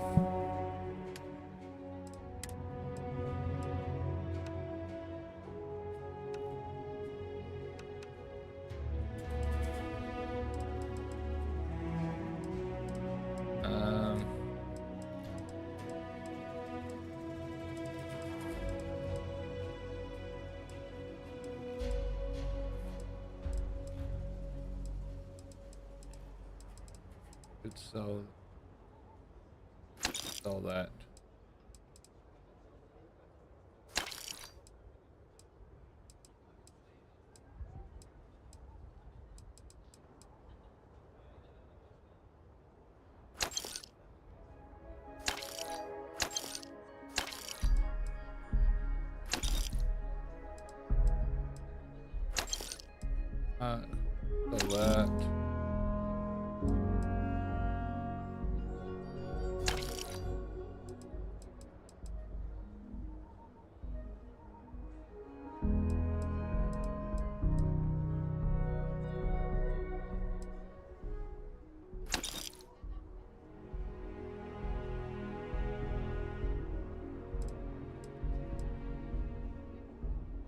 could sell that. Sell that.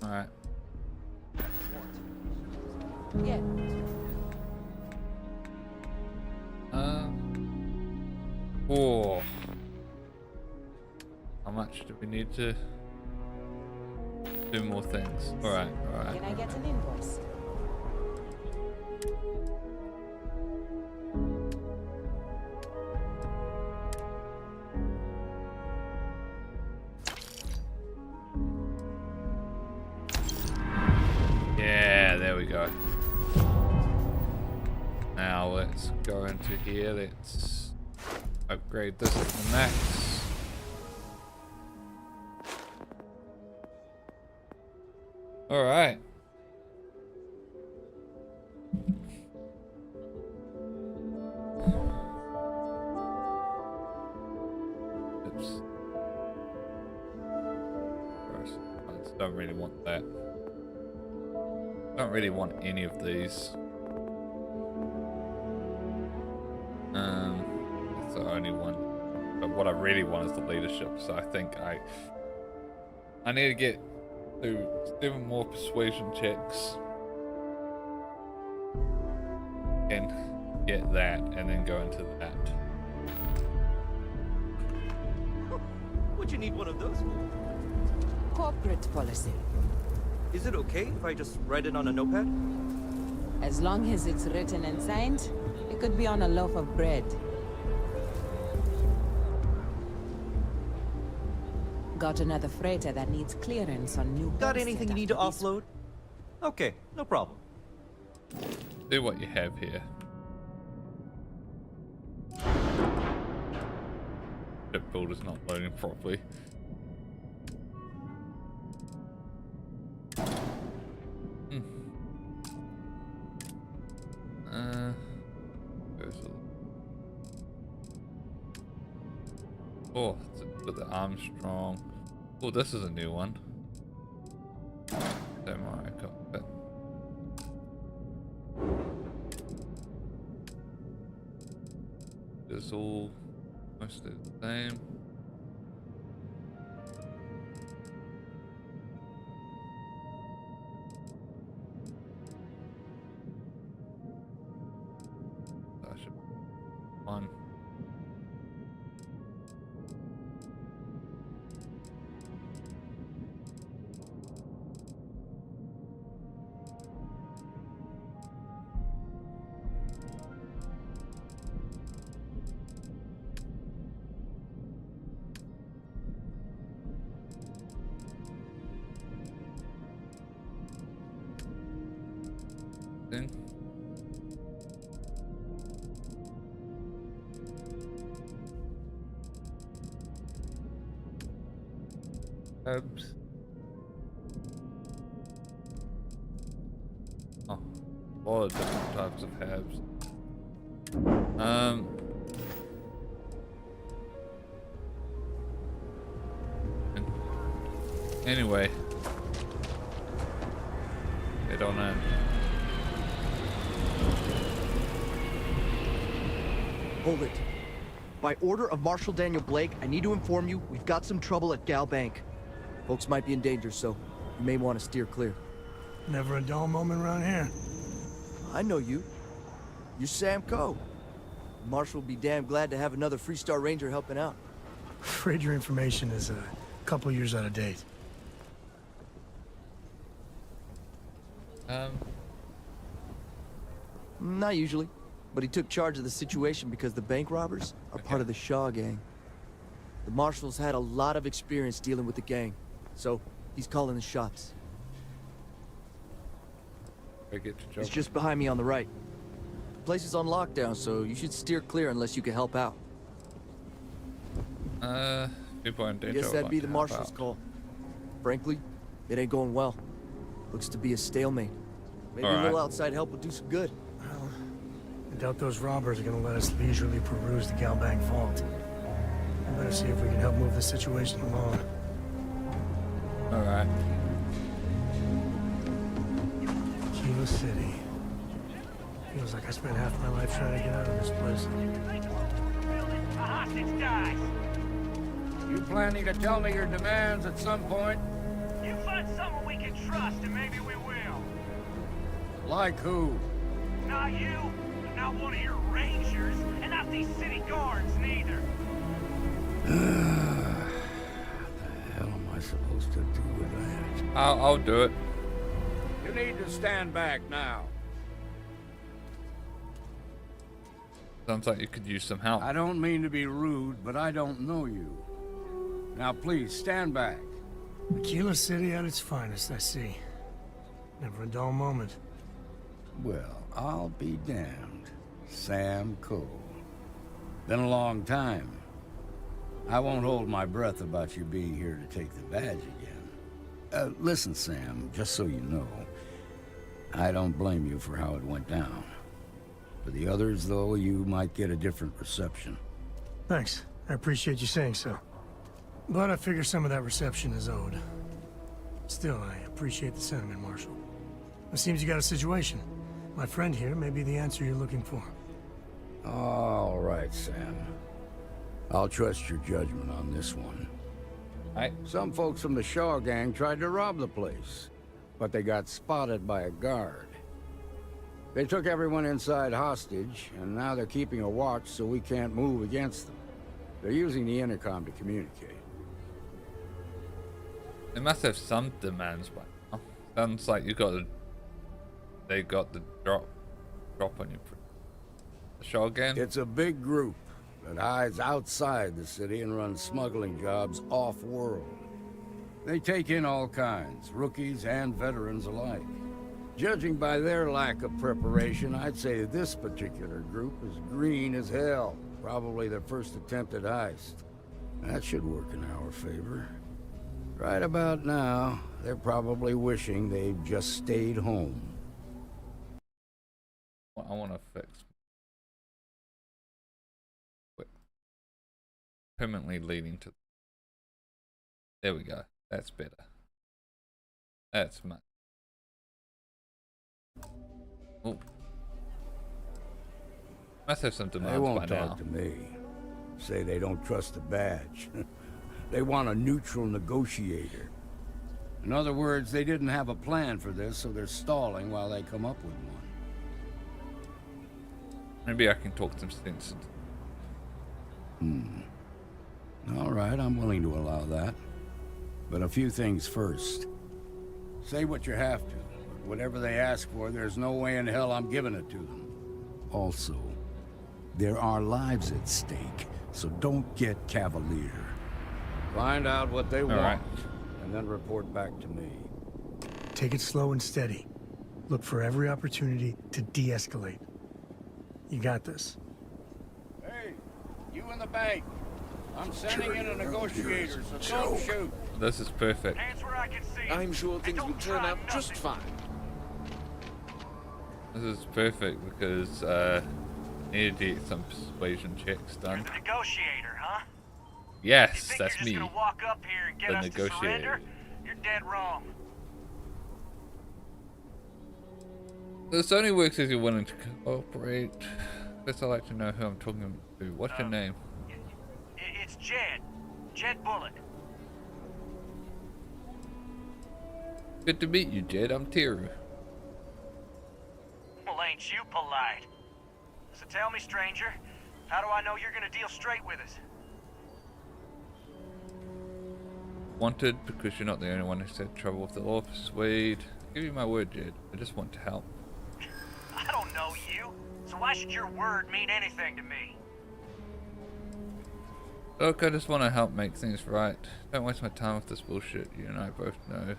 All right. Yeah. Oh. How much do we need to do more things? All right, all right. Can I get an invoice? Yeah, there we go. Now let's go into here. Let's upgrade this to the max. All right. Oops. Gross. I just don't really want that. Don't really want any of these. It's the only one. But what I really want is the leadership. So I think I need to get through 7 more persuasion checks and get that, and then go into that. What'd you need one of those for? Corporate policy. Is it okay if I just write it on a notepad? As long as it's written and signed, it could be on a loaf of bread. Got another freighter that needs clearance on new. Got anything you need to offload? Okay, no problem. See what you have here. Shipbuilder's not loading properly. Oh, with the Armstrong. Oh, this is a new one. Samurai cockpit. It's all mostly the same. That should be fun. Herbs. Oh, all the different types of herbs. Anyway, they don't know. Hold it. By order of Marshal Daniel Blake, I need to inform you we've got some trouble at Gal Bank. Folks might be in danger, so you may want to steer clear. Never a dull moment around here. I know you. You're Sam Coe. Marshal will be damn glad to have another Freestar Ranger helping out. Afraid your information is a couple years out of date. Not usually. but he took charge of the situation because the bank robbers are part of the Shaw gang. The marshals had a lot of experience dealing with the gang, so he's calling the shots. It's just behind me on the right. The place is on lockdown, so you should steer clear unless you can help out. People in danger. Guess that'd be the marshal's call. Frankly, it ain't going well. Looks to be a stalemate. Maybe a little outside help would do some good. Well, I doubt those robbers are gonna let us leisurely peruse the Galbank vault. I better see if we can help move the situation along. Alright. Kilo City. Feels like I spent half my life trying to get out of this place. You planning to tell me your demands at some point? You find someone we can trust and maybe we will. Like who? Not you, not one of your rangers, and not these city guards neither. What the hell am I supposed to do with that? I'll do it. You need to stand back now. Sounds like you could use some help. I don't mean to be rude, but I don't know you. Now please, stand back. Kilo City at its finest, I see. Never a dull moment. Well, I'll be damned. Sam Cole. Been a long time. I won't hold my breath about you being here to take the badge again. Listen, Sam, just so you know, I don't blame you for how it went down. For the others, though, you might get a different reception. Thanks. I appreciate you saying so. But I figure some of that reception is owed. Still, I appreciate the sentiment, Marshal. It seems you got a situation. My friend here may be the answer you're looking for. All right, Sam. I'll trust your judgment on this one. Some folks from the Shaw gang tried to rob the place, but they got spotted by a guard. They took everyone inside hostage, and now they're keeping a watch so we can't move against them. They're using the intercom to communicate. They must have some demands, but sounds like you got they got the drop on you. The Shaw gang? It's a big group that hides outside the city and runs smuggling jobs off-world. They take in all kinds, rookies and veterans alike. Judging by their lack of preparation, I'd say this particular group is green as hell. Probably their first attempt at heist. That should work in our favor. Right about now, they're probably wishing they'd just stayed home. I want to fix. Permanently leading to. There we go. That's better. That's much. Oh. Must have some demands They won't by talk now. to me. Say they don't trust the badge. They want a neutral negotiator. In other words, they didn't have a plan for this, so they're stalling while they come up with one. Maybe I can talk some sense. All right, I'm willing to allow that. But a few things first. Say what you have to. But whatever they ask for, there's no way in hell I'm giving it to them. Also, there are lives at stake, so don't get cavalier. Find out what they want, and then report back to me. Take it slow and steady. Look for every opportunity to de-escalate. You got this. Hey, you in the bank. I'm sending in a negotiator, so don't shoot. This is perfect. I'm sure things will turn out just fine. This is perfect because I need to get some persuasion checks done. You're the negotiator, huh? Yes, that's me. Gonna walk up here and get The us negotiator. to surrender? You're dead wrong. This only works if you're willing to cooperate. First, I'd like to know who I'm talking to. What's your name? It's Jed. Jed Bullet. Good to meet you, Jed. I'm Tiru. Well, ain't you polite? So tell me, stranger, how do I know you're gonna deal straight with us? Wanted because you're not the only one who's had trouble with the law. Persuade. Give you my word, Jed. I just want to help. I don't know you, So why should your word mean anything to me? Look, I just want to help make things right. Don't waste my time with this bullshit. You and I both know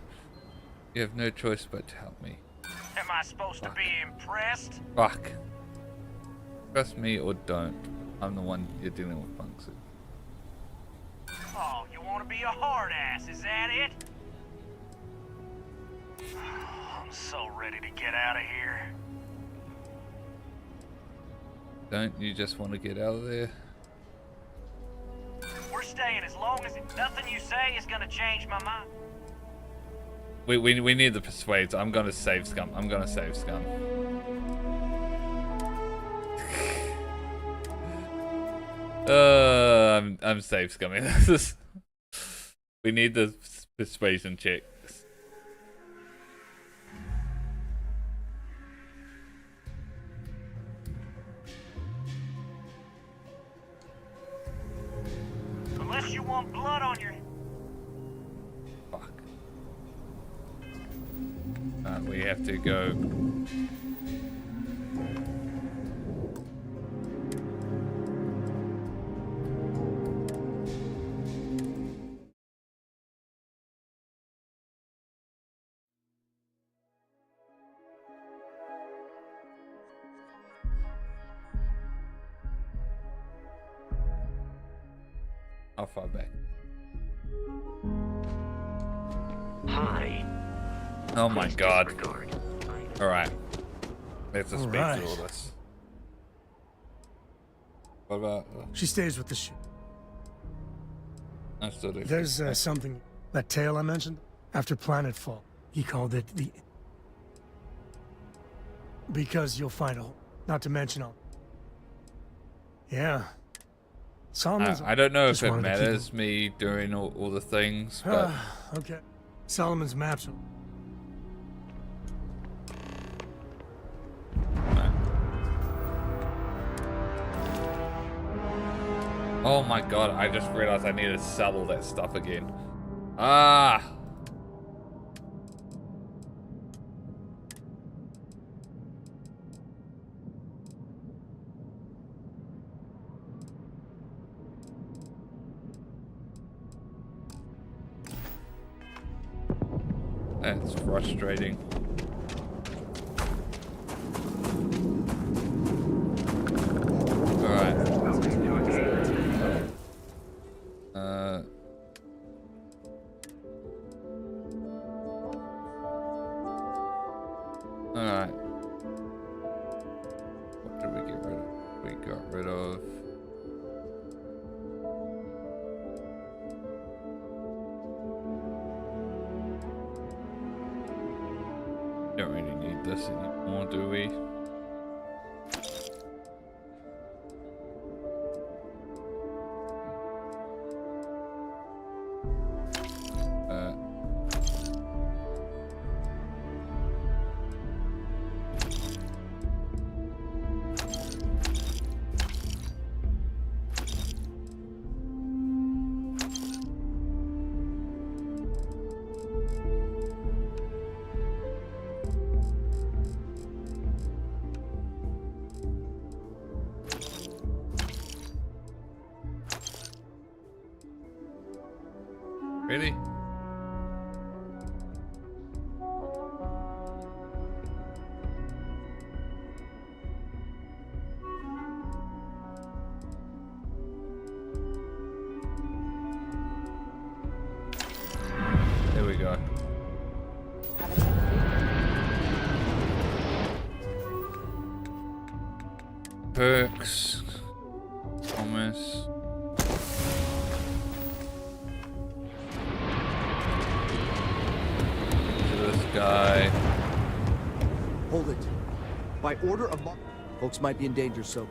you have no choice but to help me. Am I supposed to be impressed? Fuck. Trust me or don't. I'm the one you're dealing with, punks. Oh, you want to be a hard ass, is that it? I'm so ready to get out of here. Don't you just want to get out of there? We're staying as long as nothing you say is gonna change my mind. We need the persuades. I'm gonna save Scum. I'm gonna save Scum. I'm save scumming. We need the persuasion checks. Unless you want blood on your... Fuck. We have to go. How far back? Hi. Oh my god. Alright. Let's just speak through all this. What about... She stays with the ship. I still do. There's something... That tale I mentioned? After planetfall. He called it the... Because you'll find a hole. Not to mention all... Yeah. Solomon's... I don't know if it wanted to keep matters me doing all the things, but... Okay. Solomon's maps. Oh my god, I just realized I need to sell all that stuff again. Ah! That's frustrating. Alright. Alright. What did we get rid of? We got rid of... Don't really need this anymore, do we? Really? There we go. Perks. Thomas. Guy. Hold it. By order of folks might be in danger, so...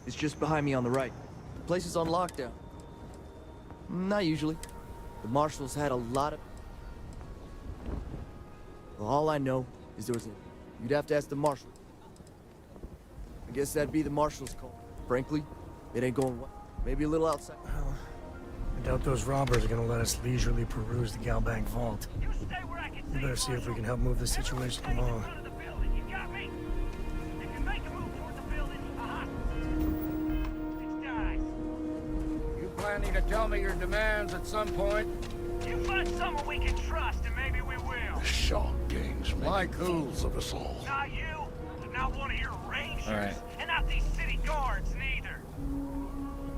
It's just behind me on the right. The place is on lockdown. Not usually. The marshals had a lot of... Well, all I know is there was a... You'd have to ask the marshal. I guess that'd be the marshal's call. Frankly, it ain't going well. Maybe a little outside. Well, I doubt those robbers are gonna let us leisurely peruse the Galbank vault. We better see if we can help move the situation along. plenty to tell me your demands at some point. You find someone we can trust, and maybe we will. The Shaw gang's Like who? fools of us all. Not you, not one of your rangers, All right. and not these city guards neither.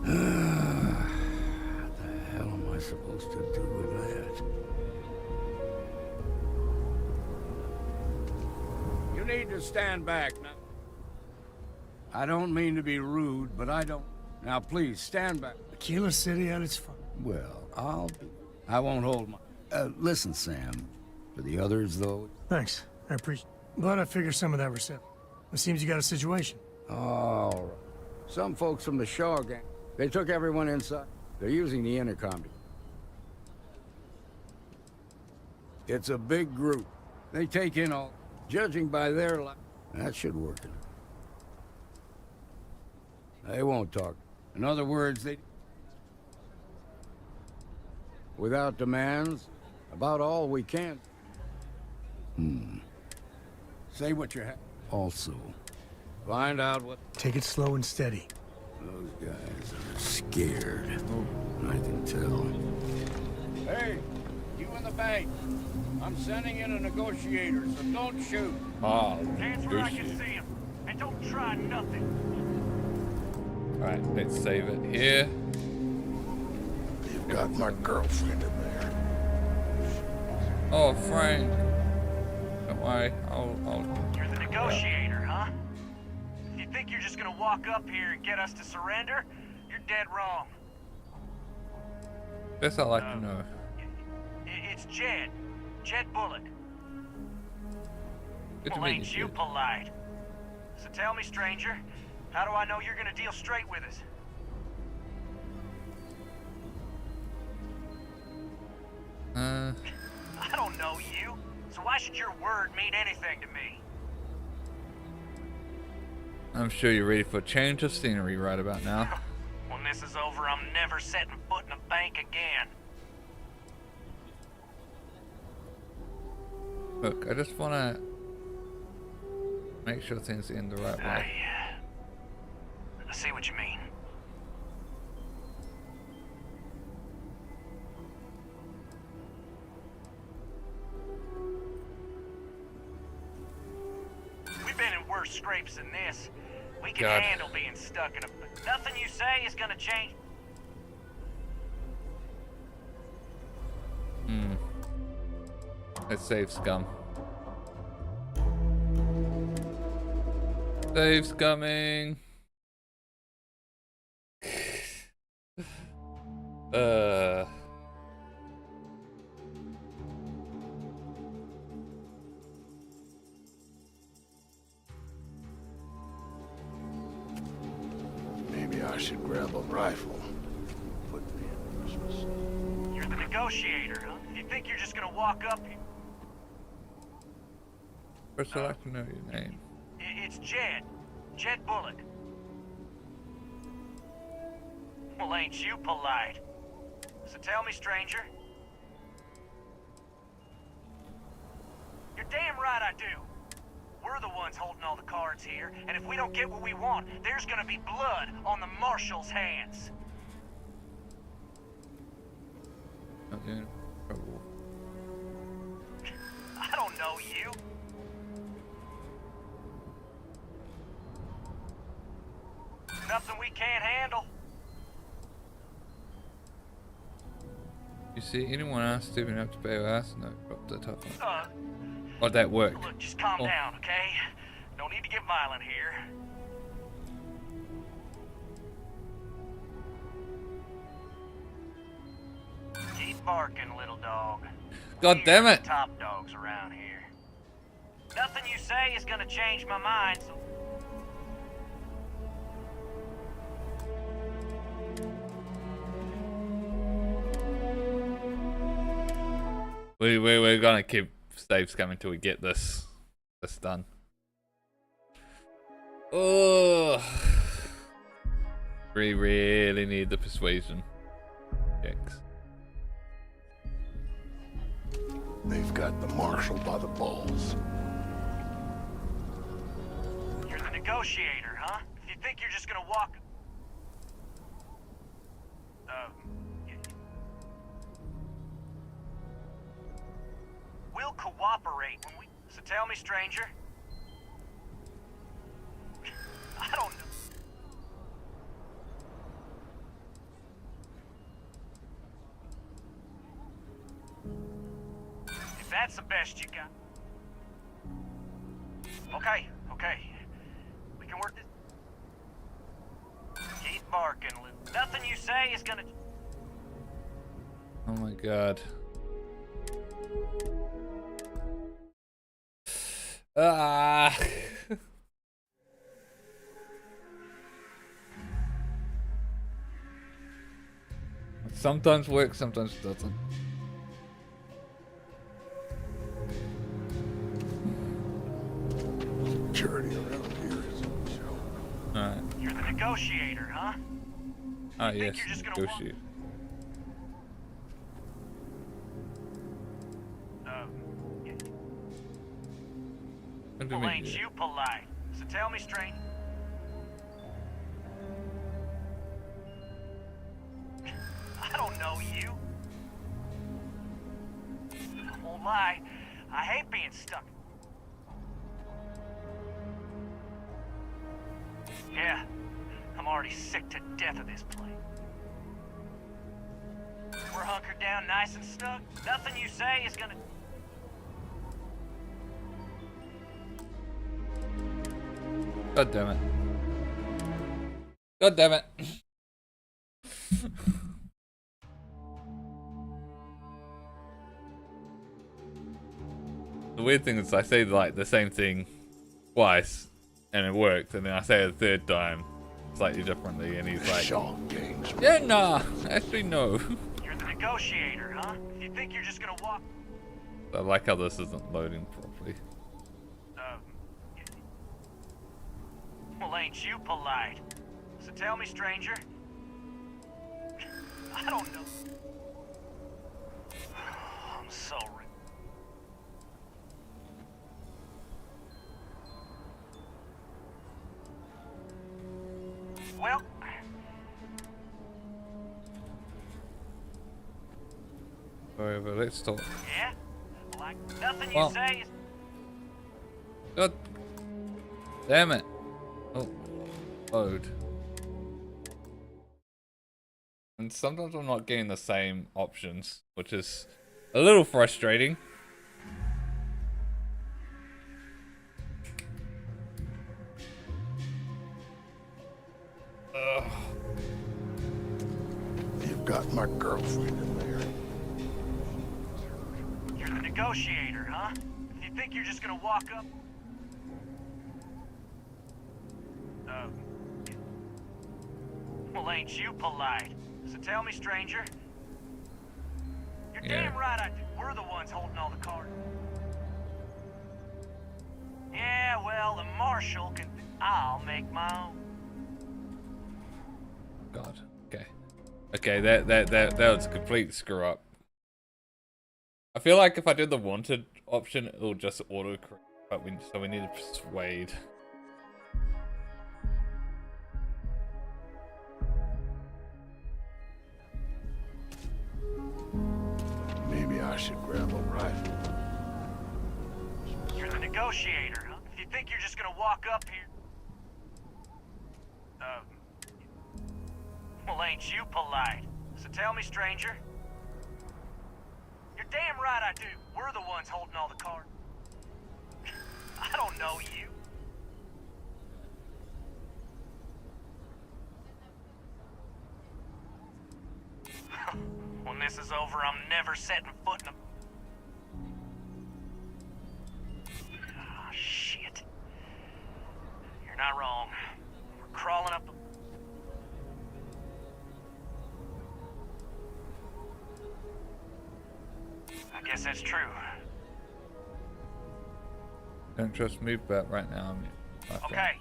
What the hell am I supposed to do with that? You need to stand back now. I don't mean to be rude, but I don't. Now, please, stand back. Aquila City at its fun. Well, I won't hold my... listen, Sam. For the others, though... Thanks. I appreciate. Glad I figured some of that was simple. It seems you got a situation. All right. Some folks from the Shaw gang, they took everyone inside. They're using the intercom. It's a big group. They take in all... Judging by their... That should work. They won't talk. In other words, they... Without demands, about all we can. Say what you have. Also, find out what... Take it slow and steady. Those guys are scared. I can tell. Hey, you in the bank. I'm sending in a negotiator, so don't shoot. Oh, Hands where I can see him, and don't try nothing. Alright, let's save it here. You've got my girlfriend in there. Oh, Frank. Don't worry, I'll... You're the negotiator, huh? If you think you're just gonna walk up here and get us to surrender, you're dead wrong. Guess I'd like to know. It's Jed. Jed Bullock. Good to Well, meet ain't you, you Jed. polite? So tell me, stranger, how do I know you're gonna deal straight with us? I don't know you, so why should your word mean anything to me? I'm sure you're ready for a change of scenery right about now. When this is over, I'm never setting foot in a bank again. Look, I just want to make sure things end the right way. I see what you mean. We've been in worse scrapes than this. We can God. handle being stuck in a... Nothing you say is gonna change... Let's save scum. Save's coming. Maybe I should grab a rifle. Put me in Christmas. You're the negotiator, huh? You think you're just gonna walk up here? First, I'd like to know your name. It's Jed. Jed Bullock. Well, ain't you polite? So tell me, stranger. You're damn right I do. We're the ones holding all the cards here, and if we don't get what we want, there's gonna be blood on the marshal's hands. Not doing trouble. I don't know you. Nothing we can't handle. You see anyone else stupid enough to pay us? No, drop the top one. How'd that work? Look, just calm down, okay? No need to get violent here. Keep barking, little dog. God damn it! Top dogs around here. Nothing you say is gonna change my mind, so... We're gonna keep saves coming till we get this done. Oh, we really need the persuasion checks. They've got the marshal by the balls. You're the negotiator, huh? If you think you're just gonna walk... We'll cooperate when we... So tell me, stranger. I don't know. If that's the best you got. Okay, okay. We can work this. Keep barking, Lou. Nothing you say is gonna... Oh my god. Ah. Sometimes works, sometimes doesn't. Security around here is show. Alright. You're the negotiator, huh? Ah, yes, you're just gonna negotiate. What do you Well, mean, ain't yeah? you polite? So tell me straight. I don't know you. I won't lie. I hate being stuck. Yeah, I'm already sick to death of this place. We're hunkered down nice and snug. Nothing you say is gonna... God damn it. God damn it. The weird thing is I say like the same thing twice and it worked, and then I say it a third time slightly differently and he's like, yeah, nah, actually no. You're the negotiator, huh? You think you're just gonna walk... I like how this isn't loading properly. Well, ain't you polite? So tell me, stranger. I don't know. I'm so... Well... Alright, but let's talk. Yeah? Like, nothing Well, you say is... God damn it. Oh, load. And sometimes I'm not getting the same options, which is a little frustrating. Ugh. You've got my girlfriend in there. You're the negotiator, huh? You think you're just gonna walk up... Well, ain't you polite? So tell me, stranger. You're damn right I do. We're the ones holding all the cards. Yeah, well, the marshal can... I'll make my own. God. Okay. Okay, that was a complete screw up. I feel like if I did the wanted option, it'll just auto correct. But we need to persuade. Maybe I should grab a rifle. You're the negotiator, huh? You think you're just gonna walk up here? Well, ain't you polite? So tell me, stranger. You're damn right I do. We're the ones holding all the cards. I don't know you. When this is over, I'm never setting foot in a... Ah, shit. You're not wrong. We're crawling up... I guess that's true. Don't trust me, but right now I'm... Okay,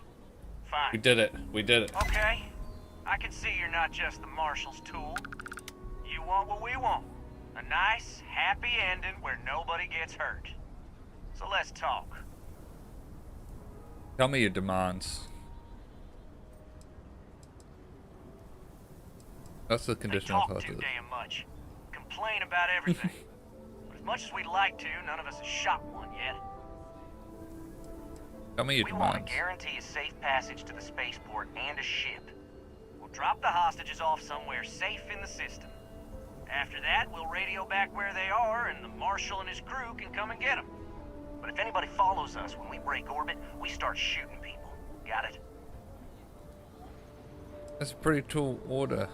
fine. We did it. We did it. Okay. I can see you're not just the marshal's tool. You want what we want. A nice, happy ending where nobody gets hurt. So let's talk. Tell me your demands. That's the condition of Talk too damn much. Complain about everything. But as much as we'd like to, none of us has shot one yet. Tell me your We want demands. to guarantee a safe passage to the spaceport and a ship. We'll drop the hostages off somewhere safe in the system. After that, we'll radio back where they are, and the Marshal and his crew can come and get them. But if anybody follows us when we break orbit, we start shooting people. Got it? That's a pretty tall order.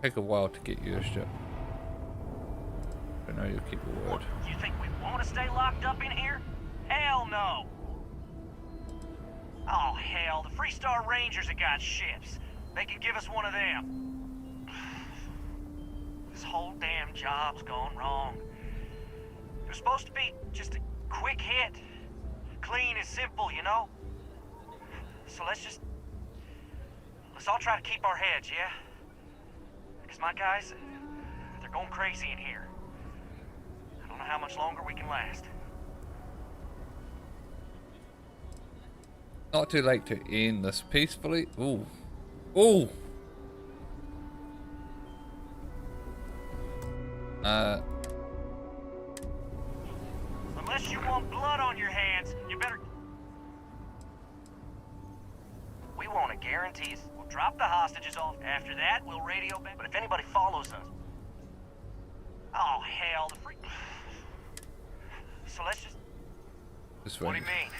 Take a while to get used to. I know you'll keep your word. You think we want to stay locked up in here? Hell no! Oh, hell, the Freestar Rangers have got ships. They could give us one of them. This whole damn job's gone wrong. It was supposed to be just a quick hit. Clean and simple, you know? So let's all try to keep our heads, yeah? Because my guys, they're going crazy in here. I don't know how much longer we can last. Not too late to end this peacefully. Ooh. Ooh. Unless you want blood on your hands, you better... We want to guarantee we'll drop the hostages off. After that, we'll radio back. But if anybody follows us... Oh, hell, the freak... So let's just... What do you mean?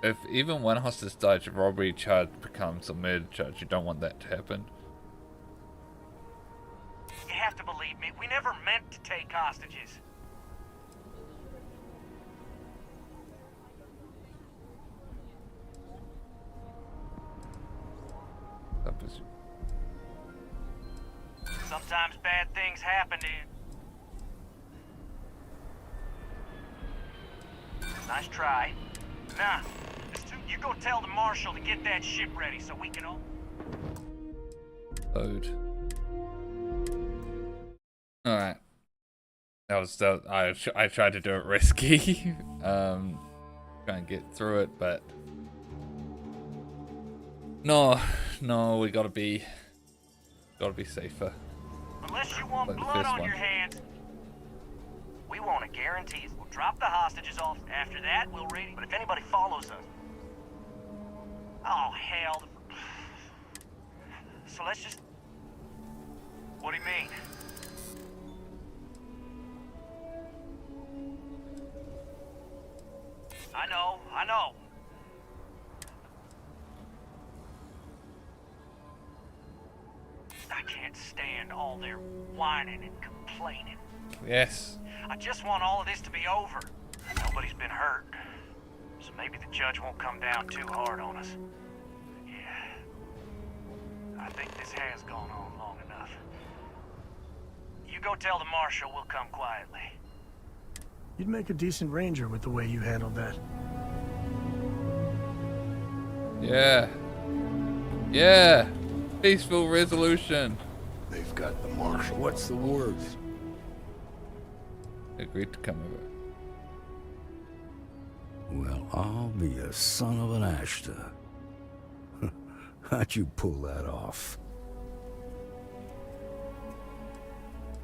If even one hostage dies, a robbery charge becomes a murder charge. You don't want that to happen. You have to believe me. We never meant to take hostages. Sometimes bad things happen to you. Nice try. Nah, you go tell the Marshal to get that ship ready so we can all... Load. Alright. I tried to do it risky. Try and get through it, but... No, we gotta be safer. Unless you want Like the blood first on one. your hands. We want to guarantee we'll drop the hostages off. After that, we'll radio. But if anybody follows us... Oh, hell. So let's just... What do you mean? I know. I can't stand all their whining and complaining. Yes. I just want all of this to be over. Nobody's been hurt. So maybe the judge won't come down too hard on us. Yeah. I think this has gone on long enough. You go tell the Marshal we'll come quietly. You'd make a decent ranger with the way you handled that. Yeah. Yeah. Peaceful resolution. They've got the Marshal. What's the word? Agreed to come over. Well, I'll be a son of an Ashta. How'd you pull that off?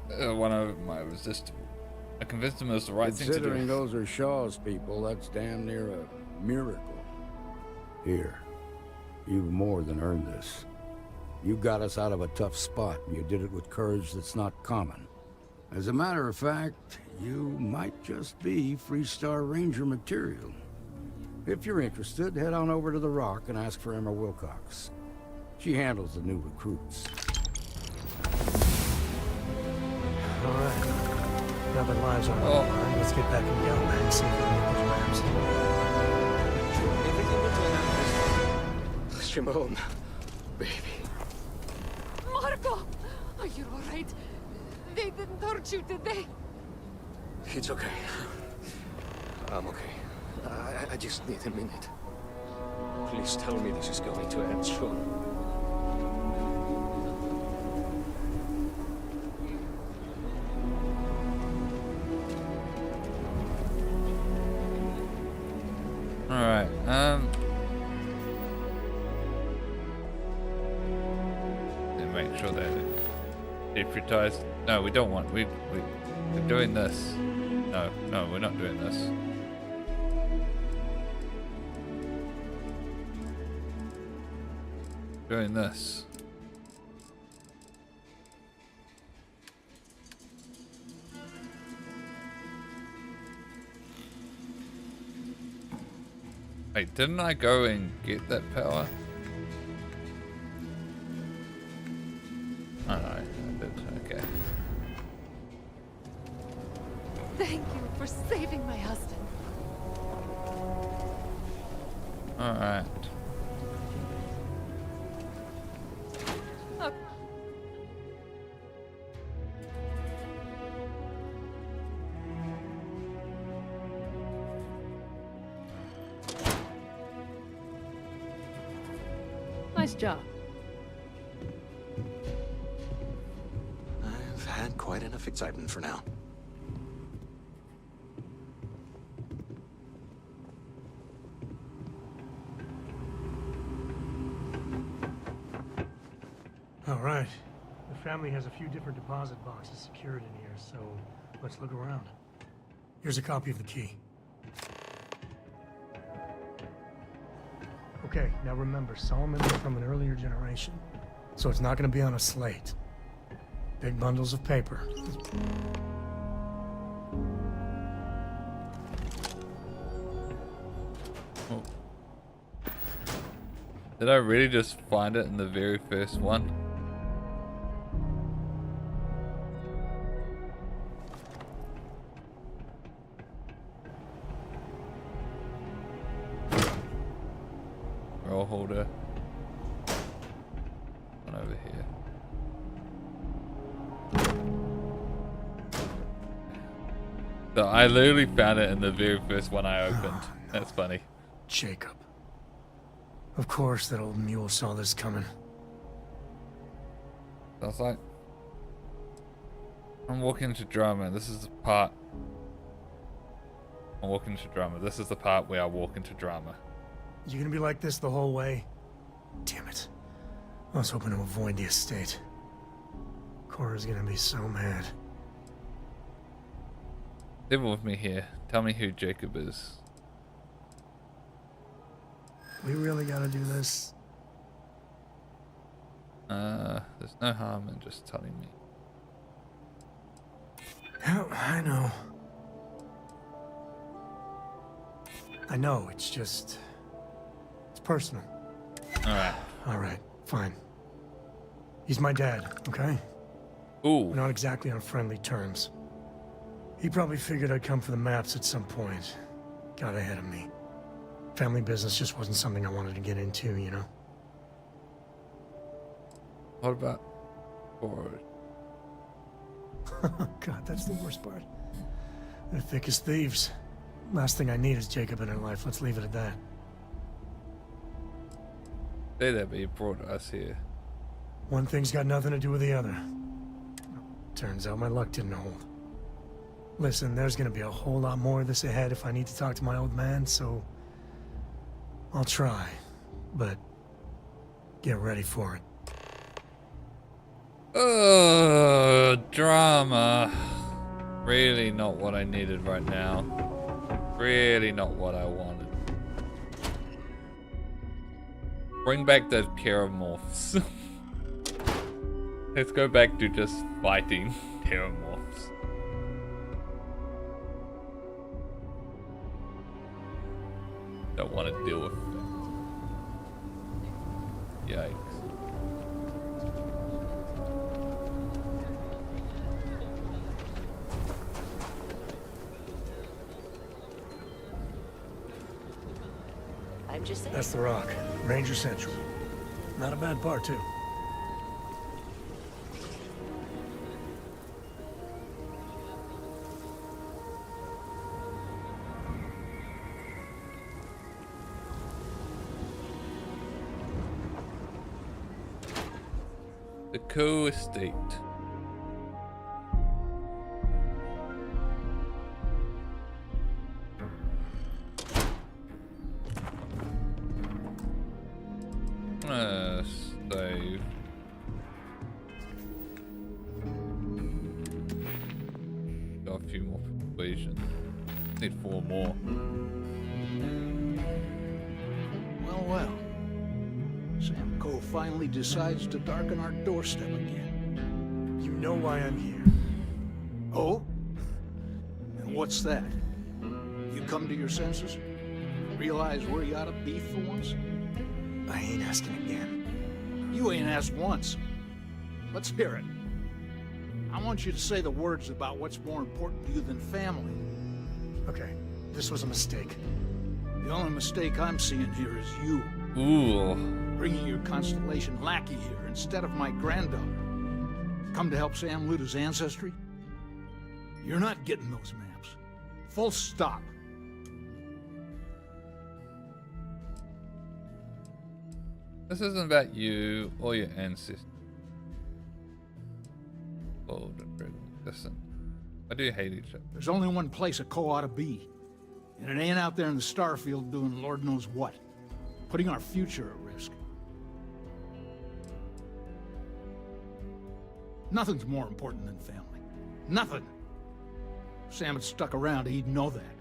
One of my resistable. I convinced him it was the right thing to do. Considering those are Shaw's people, that's damn near a miracle. Here, you've more than earned this. You got us out of a tough spot, and you did it with courage that's not common. As a matter of fact, you might just be Freestar Ranger material. If you're interested, head on over to the Rock and ask for Emma Wilcox. She handles the new recruits. All right. Now that lives are on the line, let's get back in Galbank and see if we can get those maps. Everything between us. Shimon, baby. Marco! Are you all right? They didn't hurt you, did they? It's okay. I'm okay. I just need a minute. Please tell me this is going to end soon. Alright, make sure that deputized. No, we don't want. We're doing this. No, we're not doing this. Doing this. Wait, didn't I go and get that power? Oh no, I did. Okay. Thank you for saving my husband. Alright. Oh. Nice job. I've had quite enough excitement for now. All right. The family has a few different deposit boxes secured in here, so let's look around. Here's a copy of the key. Okay, now remember, Solomon is from an earlier generation, so it's not going to be on a slate. Big bundles of paper. Oh. Did I really just find it in the very first one? Roll holder. One over here. So I literally found it in the very first one I opened. Oh, no. That's funny. Jacob. Of course that old mule saw this coming. I was like, I'm walking into drama. This is the part. I'm walking into drama. This is the part where I walk into drama. You gonna be like this the whole way? Damn it. I was hoping to avoid the estate. Cora's gonna be so mad. Live with me here. Tell me who Jacob is. We really gotta do this? There's no harm in just telling me. Oh, I know. I know, it's just... it's personal. Alright. Alright, fine. He's my dad, okay? Ooh. We're not exactly on friendly terms. He probably figured I'd come for the maps at some point. Got ahead of me. Family business just wasn't something I wanted to get into, you know? What about forward? God, that's the worst part. They're thick as thieves. Last thing I need is Jacob in her life. Let's leave it at that. Say that, but you brought us here. One thing's got nothing to do with the other. Turns out my luck didn't hold. Listen, there's gonna be a whole lot more of this ahead if I need to talk to my old man, so... I'll try, but... get ready for it. Drama. Really not what I needed right now. Really not what I wanted. Bring back those Terramorphs. Let's go back to just fighting Terramorphs. Don't want to deal with them. Yikes. I'm just saying. That's the Rock. Ranger Central. Not a bad bar, too. The co-estate. Save. a few more persuasion. Need 4 more. Well, well. Sam Coe finally decides to darken our doorstep again. You know why I'm here. Oh? And what's that? You come to your senses? Realize where you ought to be for once? I ain't asking again. You ain't asked once. Let's hear it. I want you to say the words about what's more important to you than family. Okay, this was a mistake. The only mistake I'm seeing here is you. Ooh. Bringing your Constellation lackey here instead of my granddaughter. Come to help Sam loot his ancestry? You're not getting those maps. Full stop. This isn't about you or your ancestors. Oh, listen. I do hate each other. There's only one place a Co ought to be. And it ain't out there in the Starfield doing Lord knows what. Putting our future at risk. Nothing's more important than family. Nothing. If Sam had stuck around, he'd know that.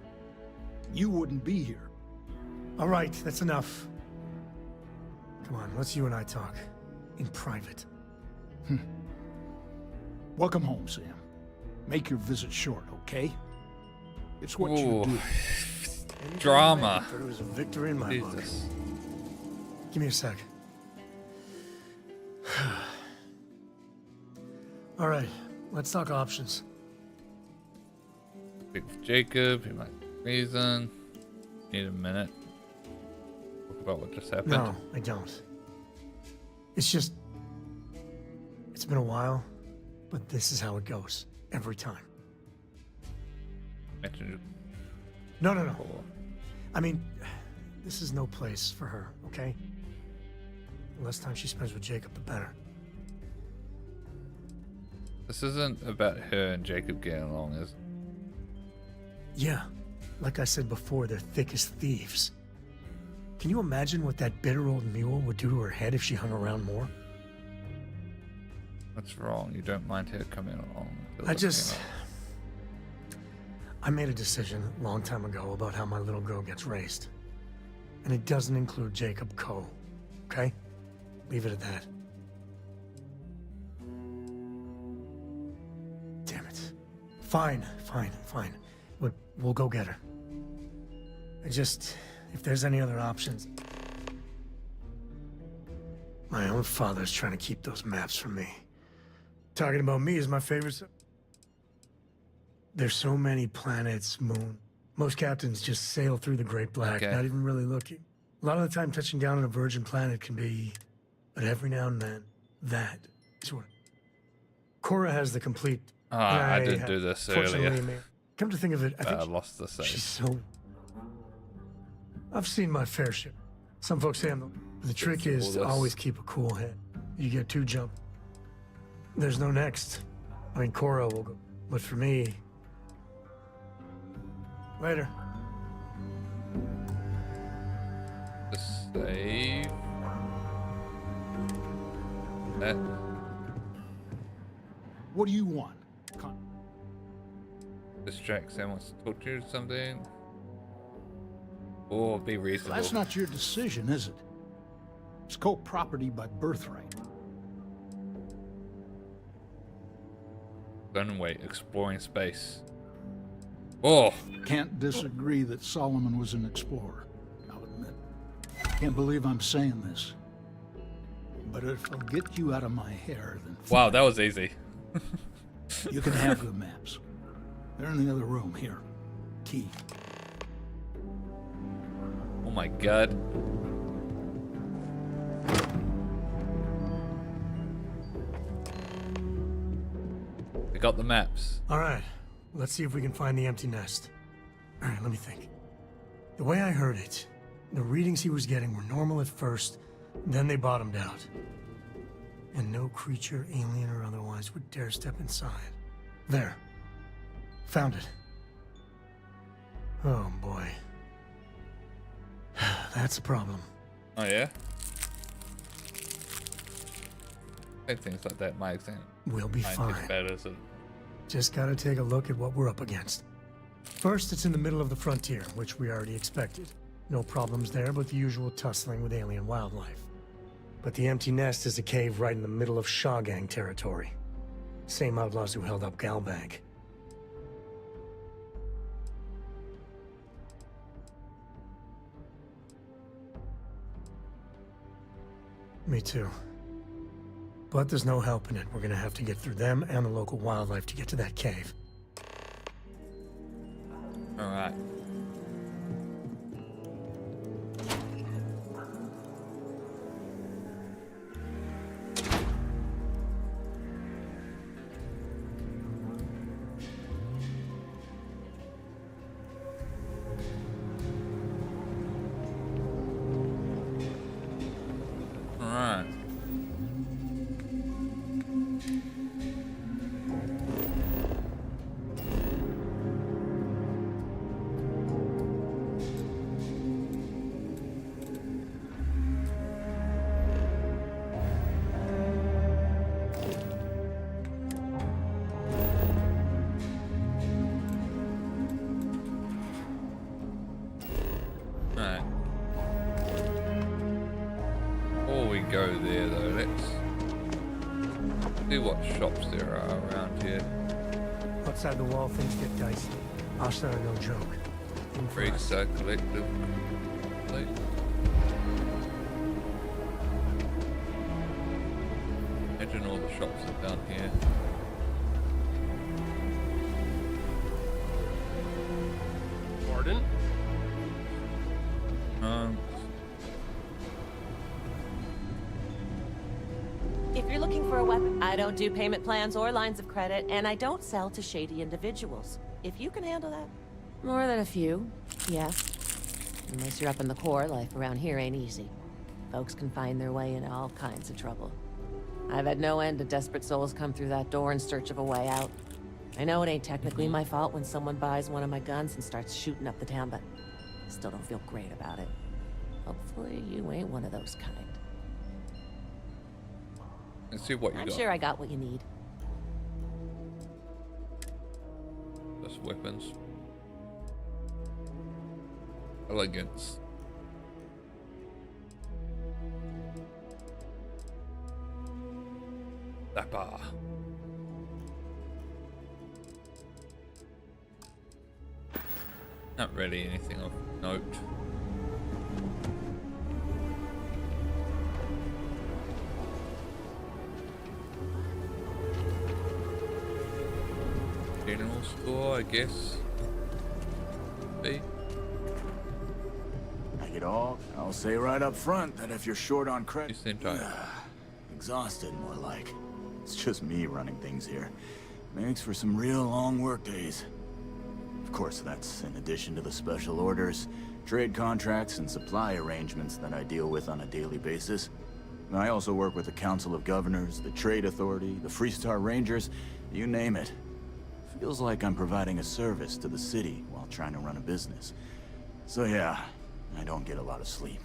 You wouldn't be here. All right, that's enough. Come on, let's you and I talk. In private. Welcome home, Sam. Make your visit short, okay? It's what you do. Drama. It was a victory in my book. Give me a sec. All right, let's talk options. Speak with Jacob. He might reason. Need a minute. Talk about what just happened. No, I don't. It's just... It's been a while, but this is how it goes. Every time. No. I mean, this is no place for her, okay? The less time she spends with Jacob, the better. This isn't about her and Jacob getting along, is it? Yeah. Like I said before, they're thick as thieves. Can you imagine what that bitter old mule would do to her head if she hung around more? What's wrong? You don't mind her coming along? I made a decision a long time ago about how my little girl gets raised. And it doesn't include Jacob Coe, okay? Leave it at that. Damn it. Fine. We'll go get her. If there's any other options... My own father's trying to keep those maps from me. Talking about me is my favorite... There's so many planets, moon. Most captains just sail through the Great Black, not even really looking. A lot of the time touching down on a virgin planet can be... But every now and then, that is what... Cora has the complete... I didn't do this earlier. Come to think of it, I think I lost the save. She's so... I've seen my fair share. Some folks say the trick is to always keep a cool head. You get too jumped. There's no next. I mean, Cora will go. But for me... Later. The save. That. What do you want? Distract Sam wants to talk to you or something. Or be reasonable. That's not your decision, is it? It's co-property by birthright. Gunway, exploring space. Oh! Can't disagree that Solomon was an explorer. I'll admit. Can't believe I'm saying this. But if it'll get you out of my hair, then... Wow, that was easy. You can have the maps. They're in the other room, here. Key. Oh my god. We got the maps. All right, let's see if we can find the empty nest. All right, let me think. The way I heard it, the readings he was getting were normal at first, then they bottomed out. And no creature, alien or otherwise, would dare step inside. There. Found it. Oh boy. That's a problem. Oh yeah? I think things like that might think We'll be fine. Better, so... Just gotta take a look at what we're up against. First, it's in the middle of the frontier, which we already expected. No problems there, but the usual tussling with alien wildlife. But the empty nest is a cave right in the middle of Shaw Gang territory. Same outlaws who held up Galbank. Me too. But there's no helping it. We're gonna have to get through them and the local wildlife to get to that cave. Alright. Alright. Alright. Before we go there though, let's see what shops there are around here. Outside the wall, things get dicey. Ashta are no joke. Freestyle Collective. Like, imagine all the shops are down here. Pardon? If you're looking for a weapon, I don't do payment plans or lines of credit, and I don't sell to shady individuals. If you can handle that. More than a few, yes. Unless you're up in the core, life around here ain't easy. Folks can find their way into all kinds of trouble. I've had no end of desperate souls come through that door in search of a way out. I know it ain't technically my fault when someone buys one of my guns and starts shooting up the town, but I still don't feel great about it. Hopefully you ain't one of those kind. Let's see what you I'm got. sure I got what you need. Just weapons. Elegance. Dapper. Not really anything of note. General store, I guess. B. Knock it off. I'll say right up front that if you're short on credit, exhausted more like. It's just me running things here. Makes for some real long work days. Of course, that's in addition to the special orders, trade contracts, and supply arrangements that I deal with on a daily basis. I also work with the Council of Governors, the Trade Authority, the Freestar Rangers, you name it. Feels like I'm providing a service to the city while trying to run a business. So yeah, I don't get a lot of sleep.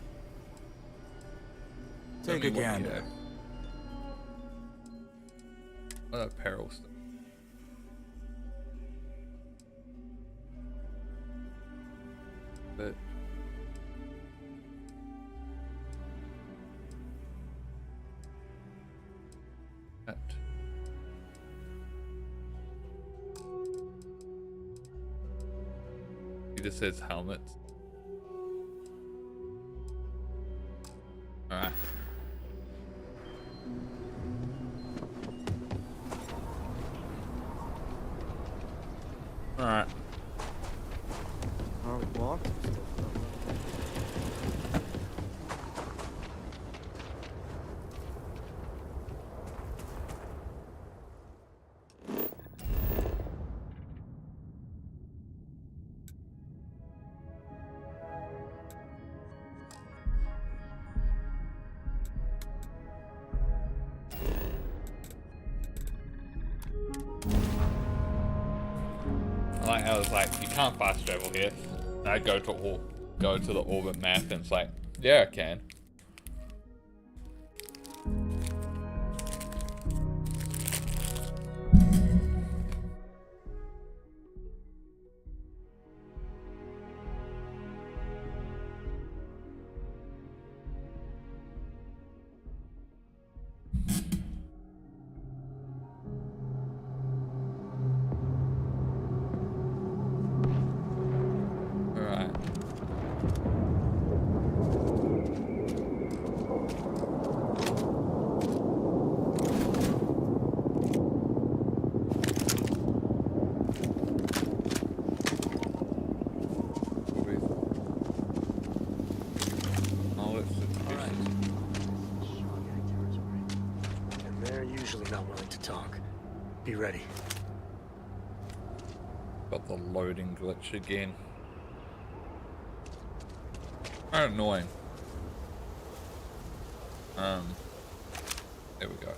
Take a gander. What apparel stuff? But that. He just says helmets. Alright. Alright. Alright, walk. I was like, you can't fast travel here. And I go to the orbit map and it's like, yeah, I can. usually not willing to talk. Be ready. Got the loading glitch again. Annoying. There we go.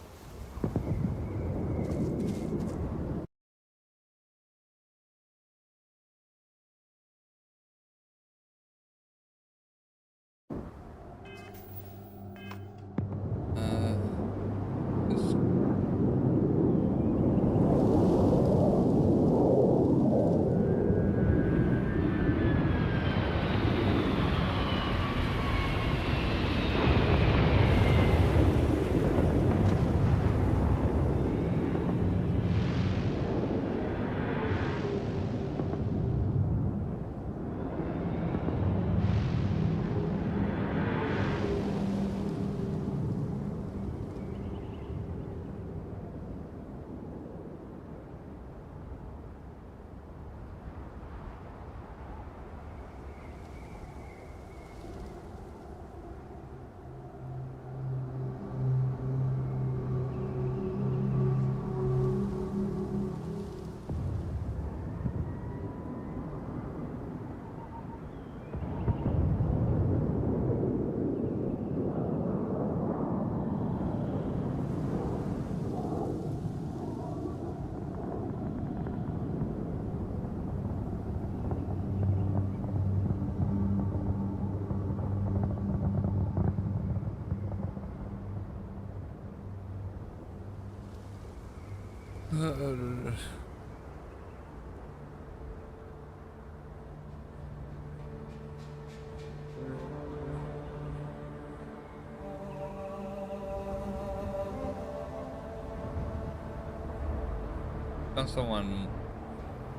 Found someone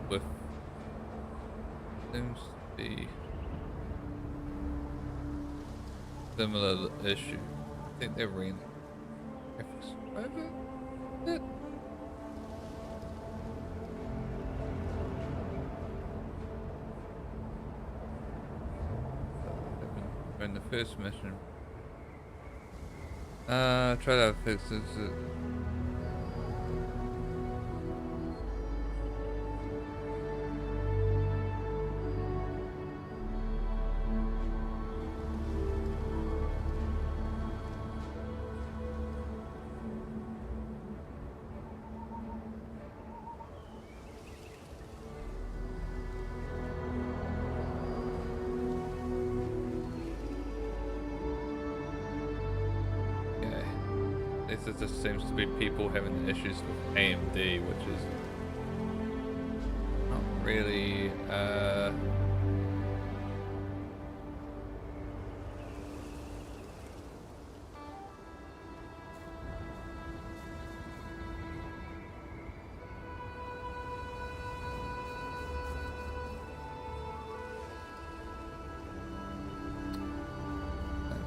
with seems to be similar issue. I think they're really in the first mission. Try to fix this. There just seems to be people having issues with AMD, which is not really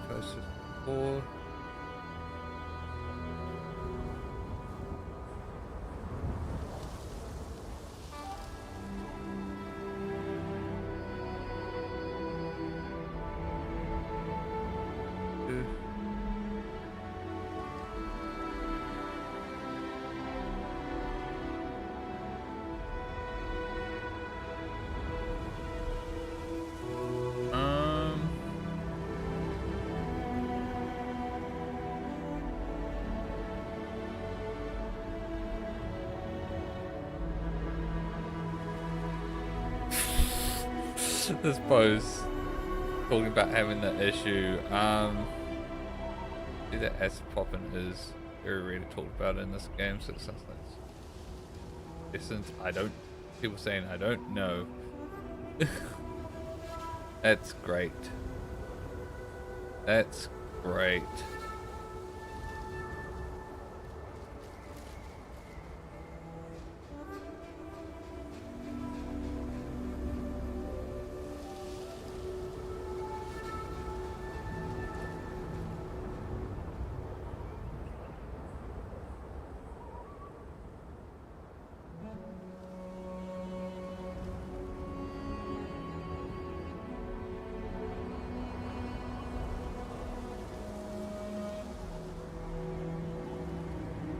versus 4. I suppose talking about having that issue, see that acid popping is very rarely talked about in this game, so it sounds like since people saying I don't know. That's great. That's great.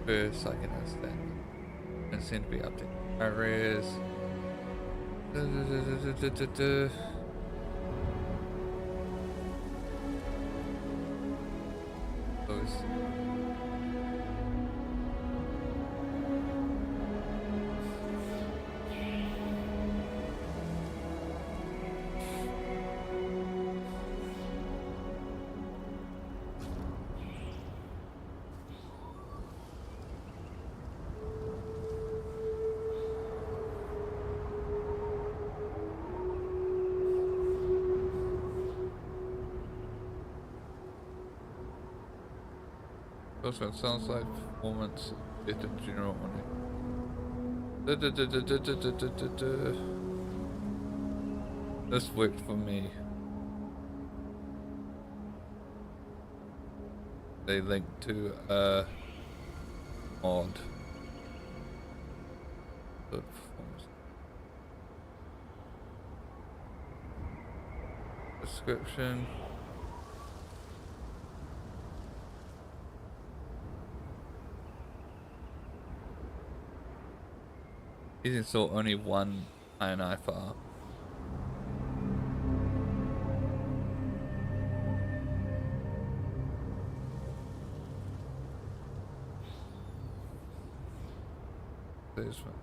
First, I can understand. Don't seem to be updating areas. Those. Also, it sounds like performance bit in general on it. This worked for me. They link to a mod. The performance. Description. He's installed only one INI file. There's one.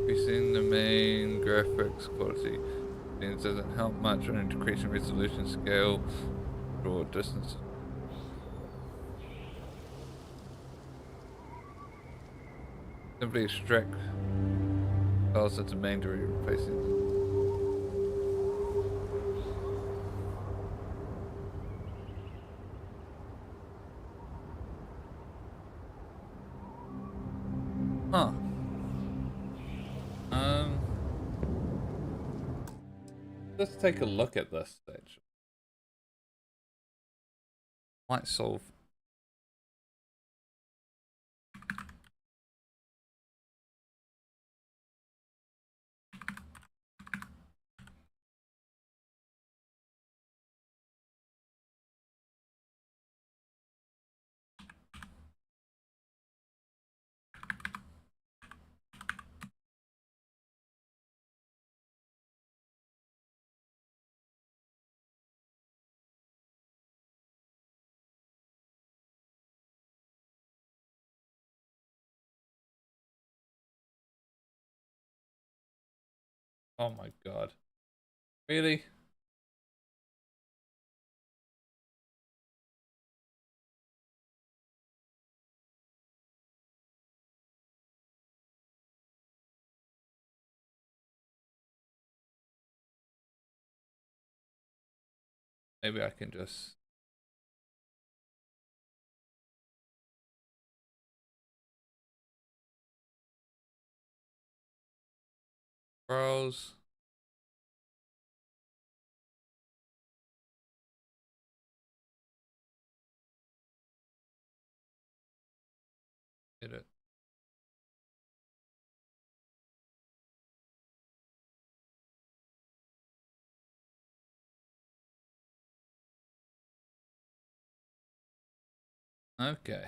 Increasing the main graphics quality. It doesn't help much on increasing resolution, scale, draw distance. Simply extract files at the main directory, replacing them. Huh. Let's take a look at this stage. Might solve. Oh my god. Really? Maybe I can just browse. Hit it. Okay.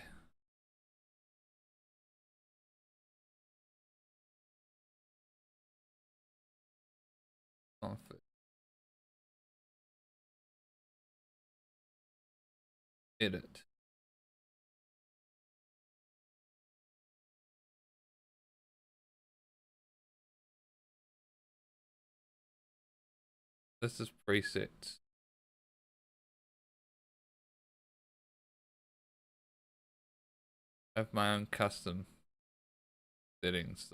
Config. Edit. This is presets. I have my own custom settings.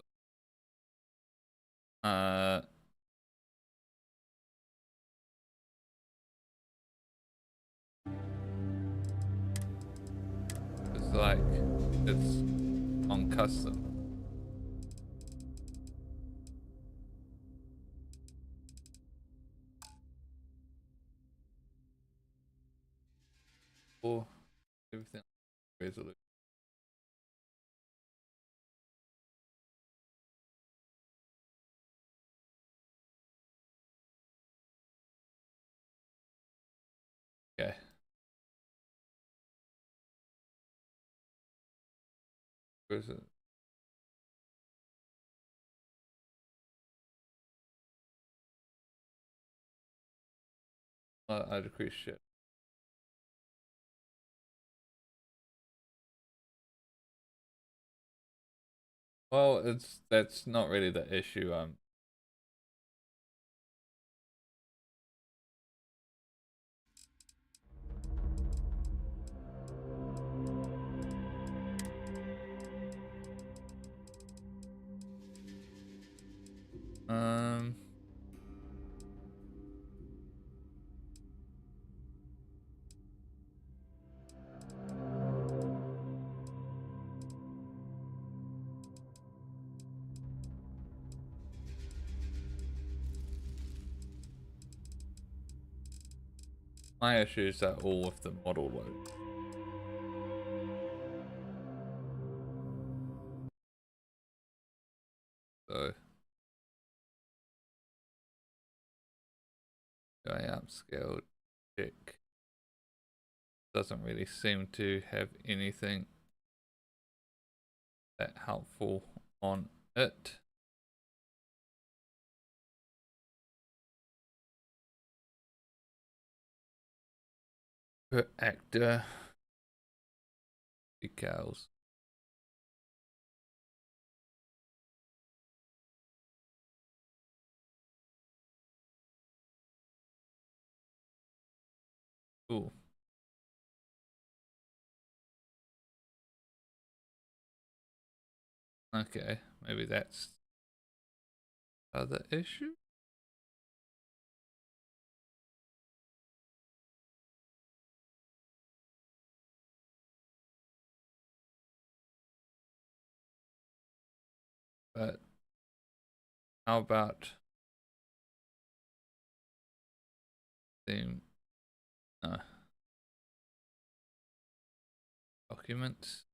It's like it's on custom. Or everything resolution. Where is it? I decrease shit. Well, that's not really the issue. Um. My issue is that all of the model load. So going upscaled check doesn't really seem to have anything that helpful on it. Per actor decals. Ooh. Okay, maybe that's other issue. But how about theme? No. Documents.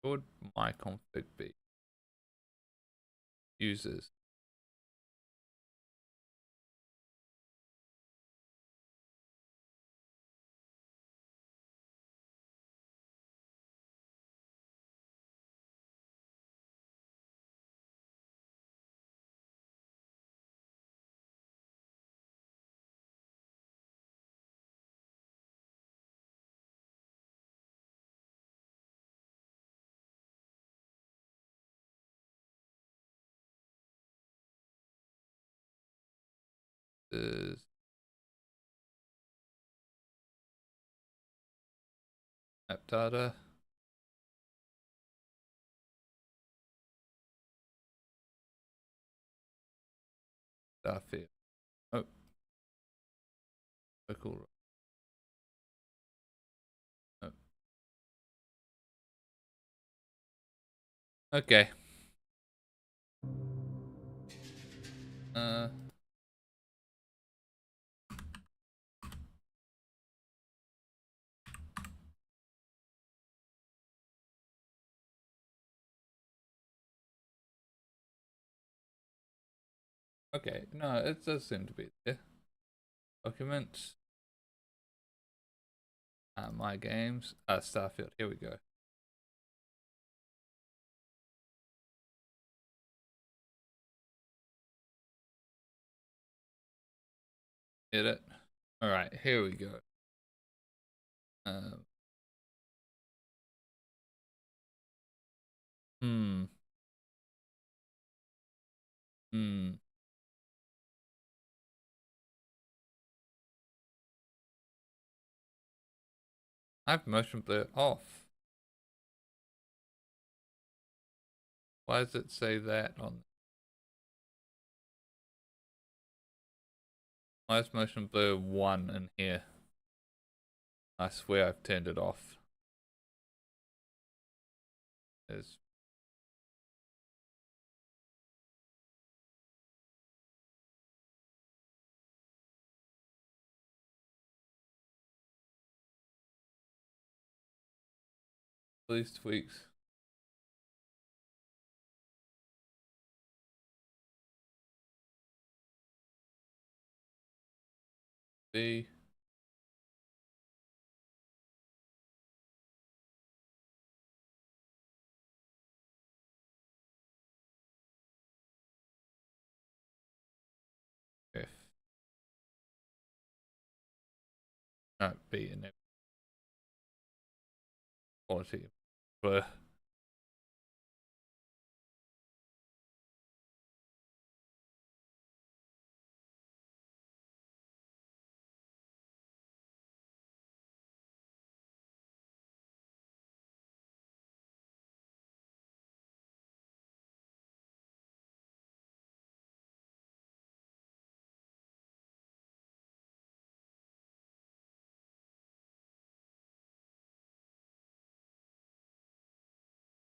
What would my config be? Users. Is app data. Starfield. Oh. Cool. Oh. Okay. Okay, no, it does seem to be there. Documents. My games. Starfield. Here we go. Edit. All right, here we go. Hmm. I have motion blur off. Why does it say that on? Why is motion blur 1 in here? I swear I've turned it off. There's these tweaks. B. F. Not B and F. Quality. But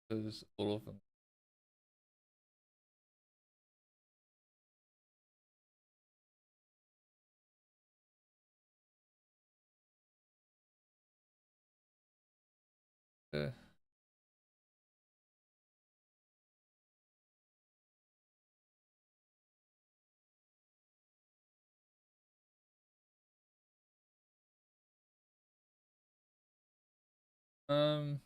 there's all of them. Yeah. Um.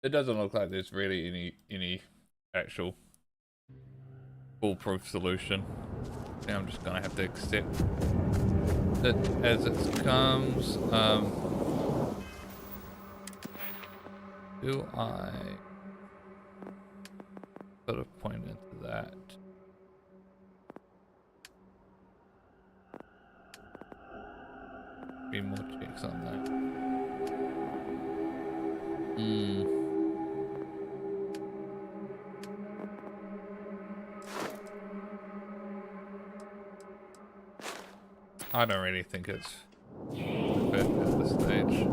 It doesn't look like there's really any actual foolproof solution. I think I'm just gonna have to accept it as it comes. Do I sort of point into that? Be more checks on that. I don't really think it's perfect at this stage.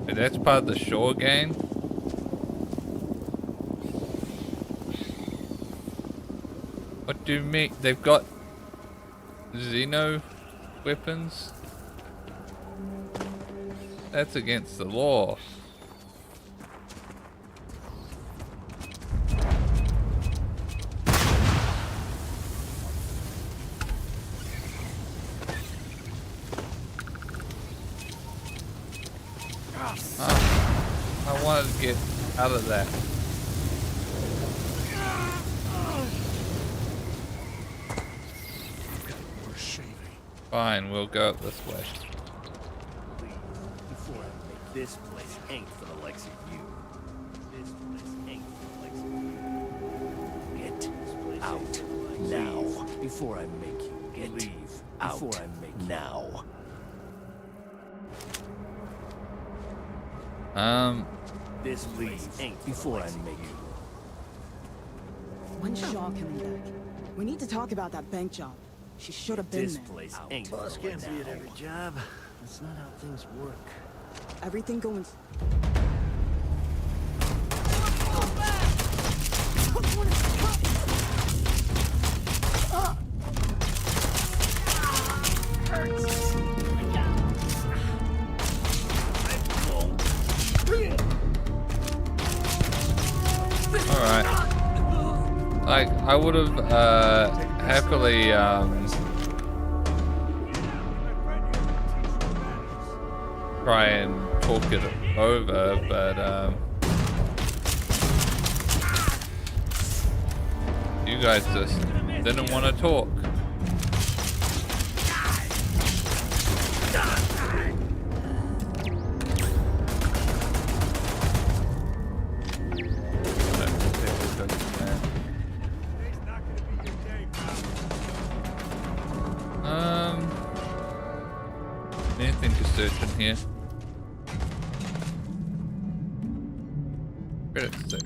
Hey, that's part of the shore game. What do you mean? They've got Xeno weapons? That's against the law. I wanted to get out of that. Fine, we'll go up this way. Before I make this place ain't for the likes of you. This place ain't for the likes of you. Get out now. Before I make you get out before I make now. This place ain't before I make you. When's Shaw coming back? We need to talk about that bank job. She should have been This there. place ain't. Boss can't be at every job. That's not how things work. Everything going. Alright. Like, I would have happily try and talk it over, but you guys just didn't want to talk. Anything to search in here? Credit 6.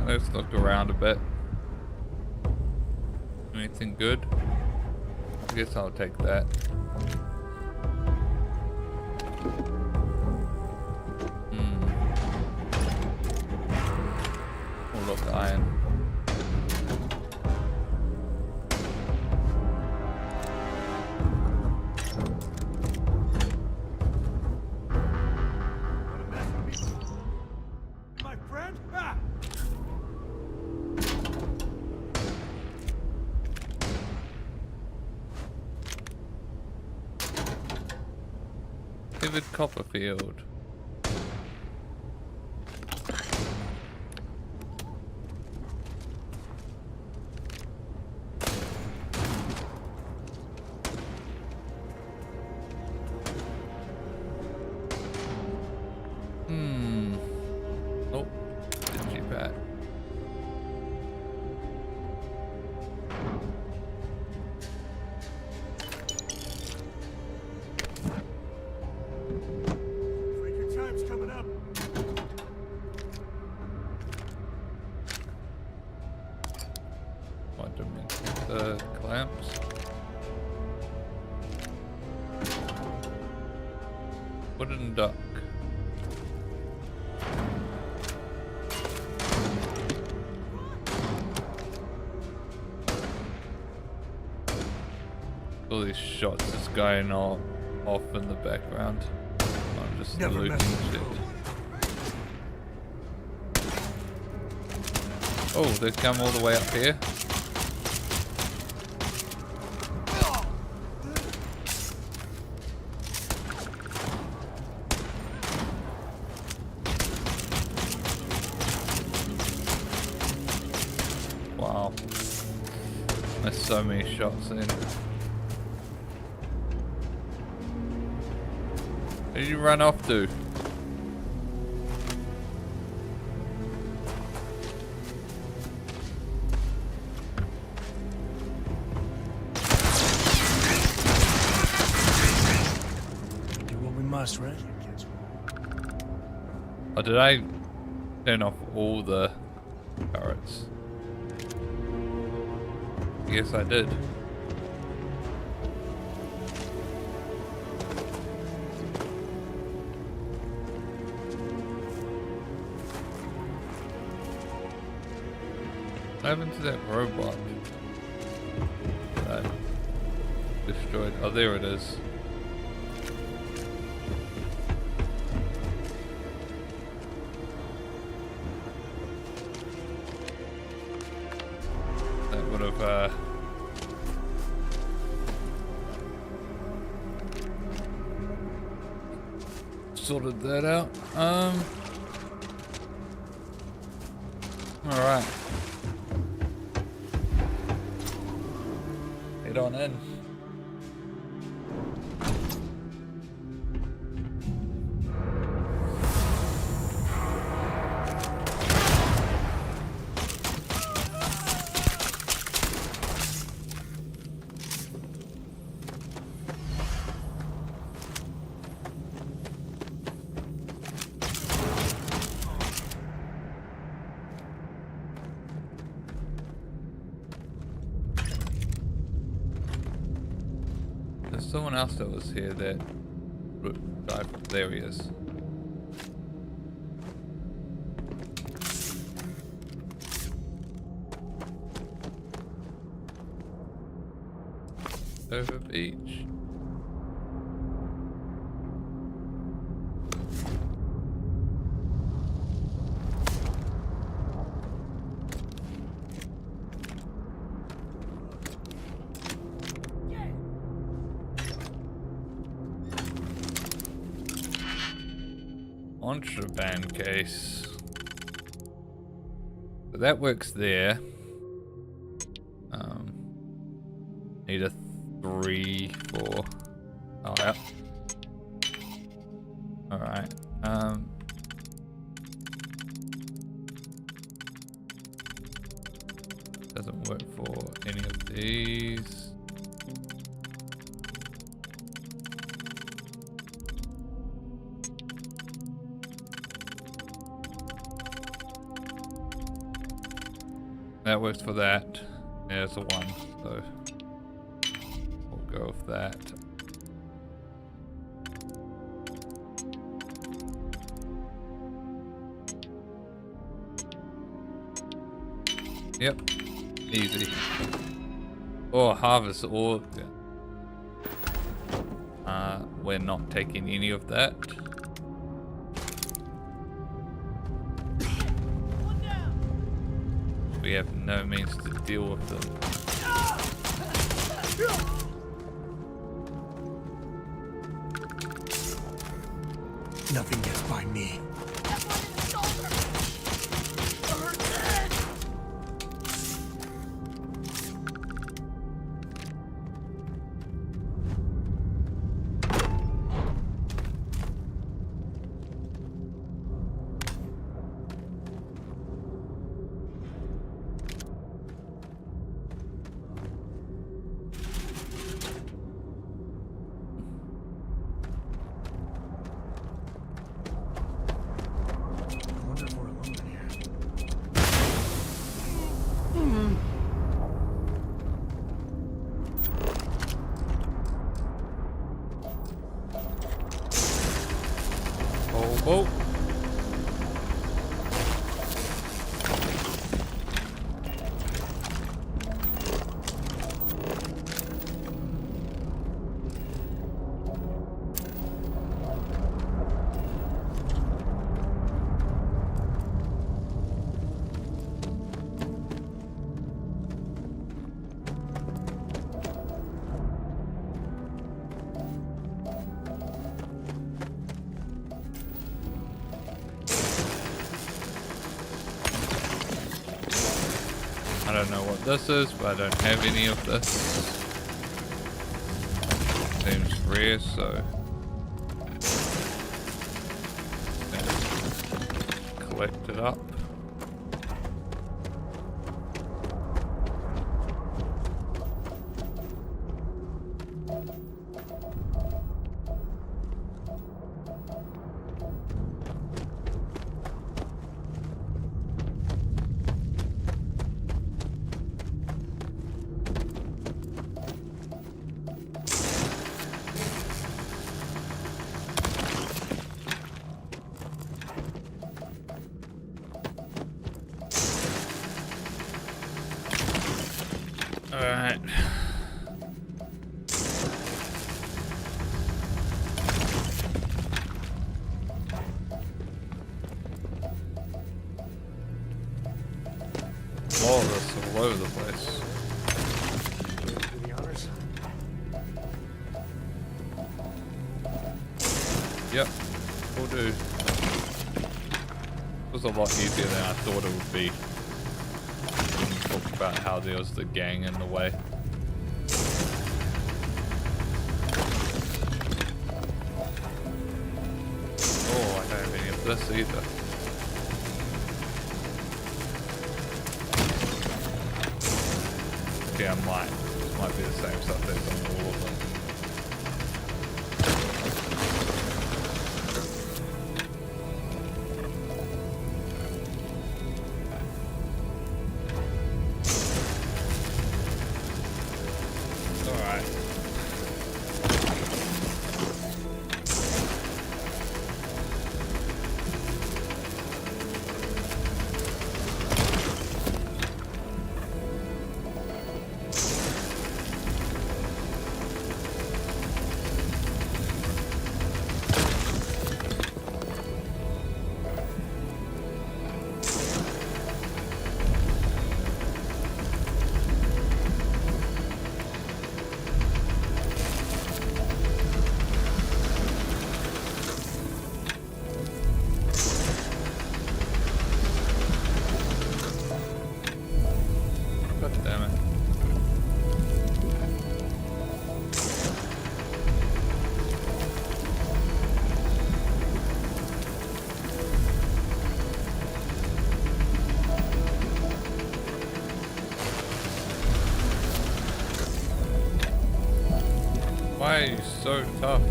Let's look around a bit. Anything good? I guess I'll take that. Oh look, iron. My friend? Ah! David Copperfield. Oh, dingy bat. The clamps. Wooden duck. All these shots just going off in the background. I'm just looting shit. Oh, they come all the way up here. Wow. There's so many shots in. Where did you run off to? Do what we must, right? Oh, did I turn off all the turrets? Yes, I did. What happened to that robot that I destroyed? Oh, there it is. That would have sorted that out. All right. Head on in. Someone else that was here that died. There he is. Over beach. Contraband case. So that works there. Need a 3, 4. Oh yeah. Alright. Doesn't work for any of these. That works for that. There's a 1, so we'll go with that. Yep, easy. Oh, harvest ore. We're not taking any of that. We have no means to deal with them. Nothing gets by me. Whoa. I don't know what this is, but I don't have any of this. Seems rare, so collect it up. Alright. All of this all over the place. Do the honors. Yep, will do. It was a lot easier than I thought it would be. Talk about how there was the gang in the way. Oh, I don't have any of this either. Okay, I might. This might be the same stuff that's on all of them. Why are you so tough?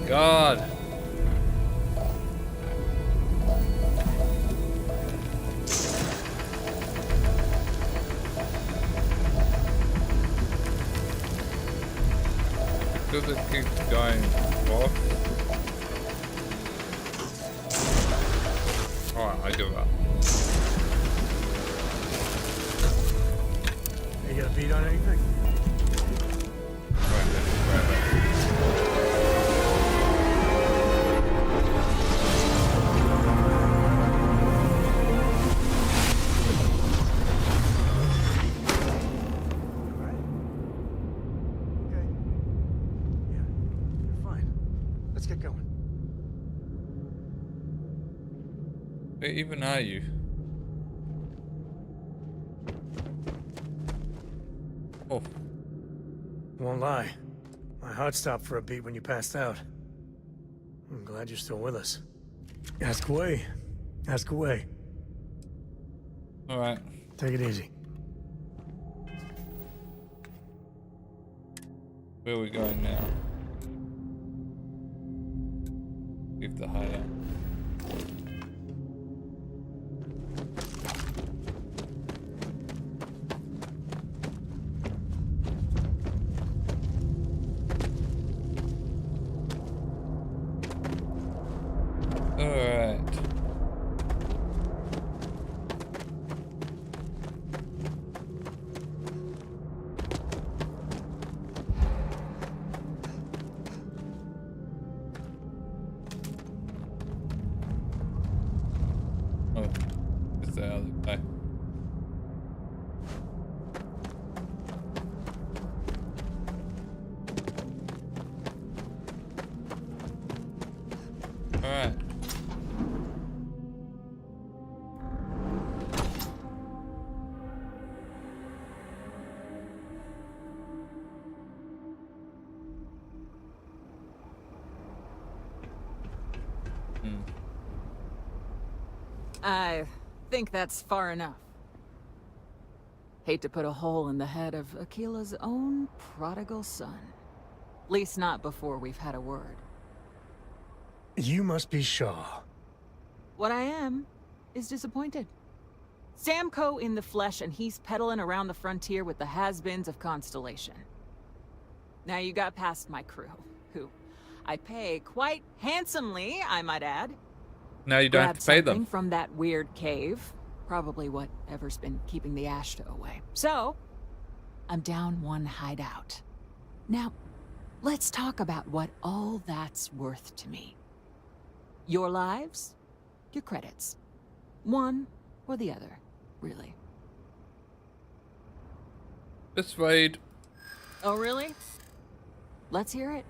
God. Because it keeps going off. Alright, I give up. You got a beat on anything? Let's get going. Where even are you? Oh. Won't lie. My heart stopped for a beat when you passed out. I'm glad you're still with us. Ask away. Ask away. Alright. Take it easy. Where are we going now? Leave the hideout. Alright. Oh, it's the other guy. Alright. I think that's far enough. Hate to put a hole in the head of Akila's own prodigal son. At least not before we've had a word. You must be Shaw. What I am is disappointed. Samco in the flesh, and he's peddling around the frontier with the has-beens of Constellation. Now you got past my crew, who I pay quite handsomely, I might add. Now you don't have to pay them. Something from that weird cave. Probably whatever's been keeping the Ashta away. So, I'm down one hideout. Now, let's talk about what all that's worth to me. Your lives, your credits. One or the other, really. Persuade. Oh, really? Let's hear it.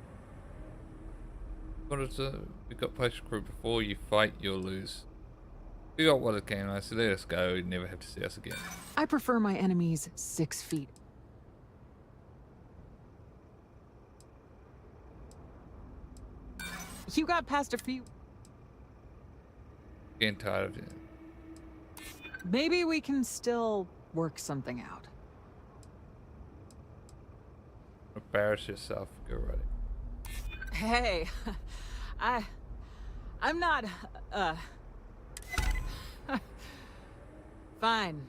We got place crew before you fight, you'll lose. We got what it came. I said, let us go. You never have to see us again. I prefer my enemies 6 feet. You got past a few. Getting tired of it. Maybe we can still work something out. Embarrass yourself. Go right. Hey, I'm not, Fine.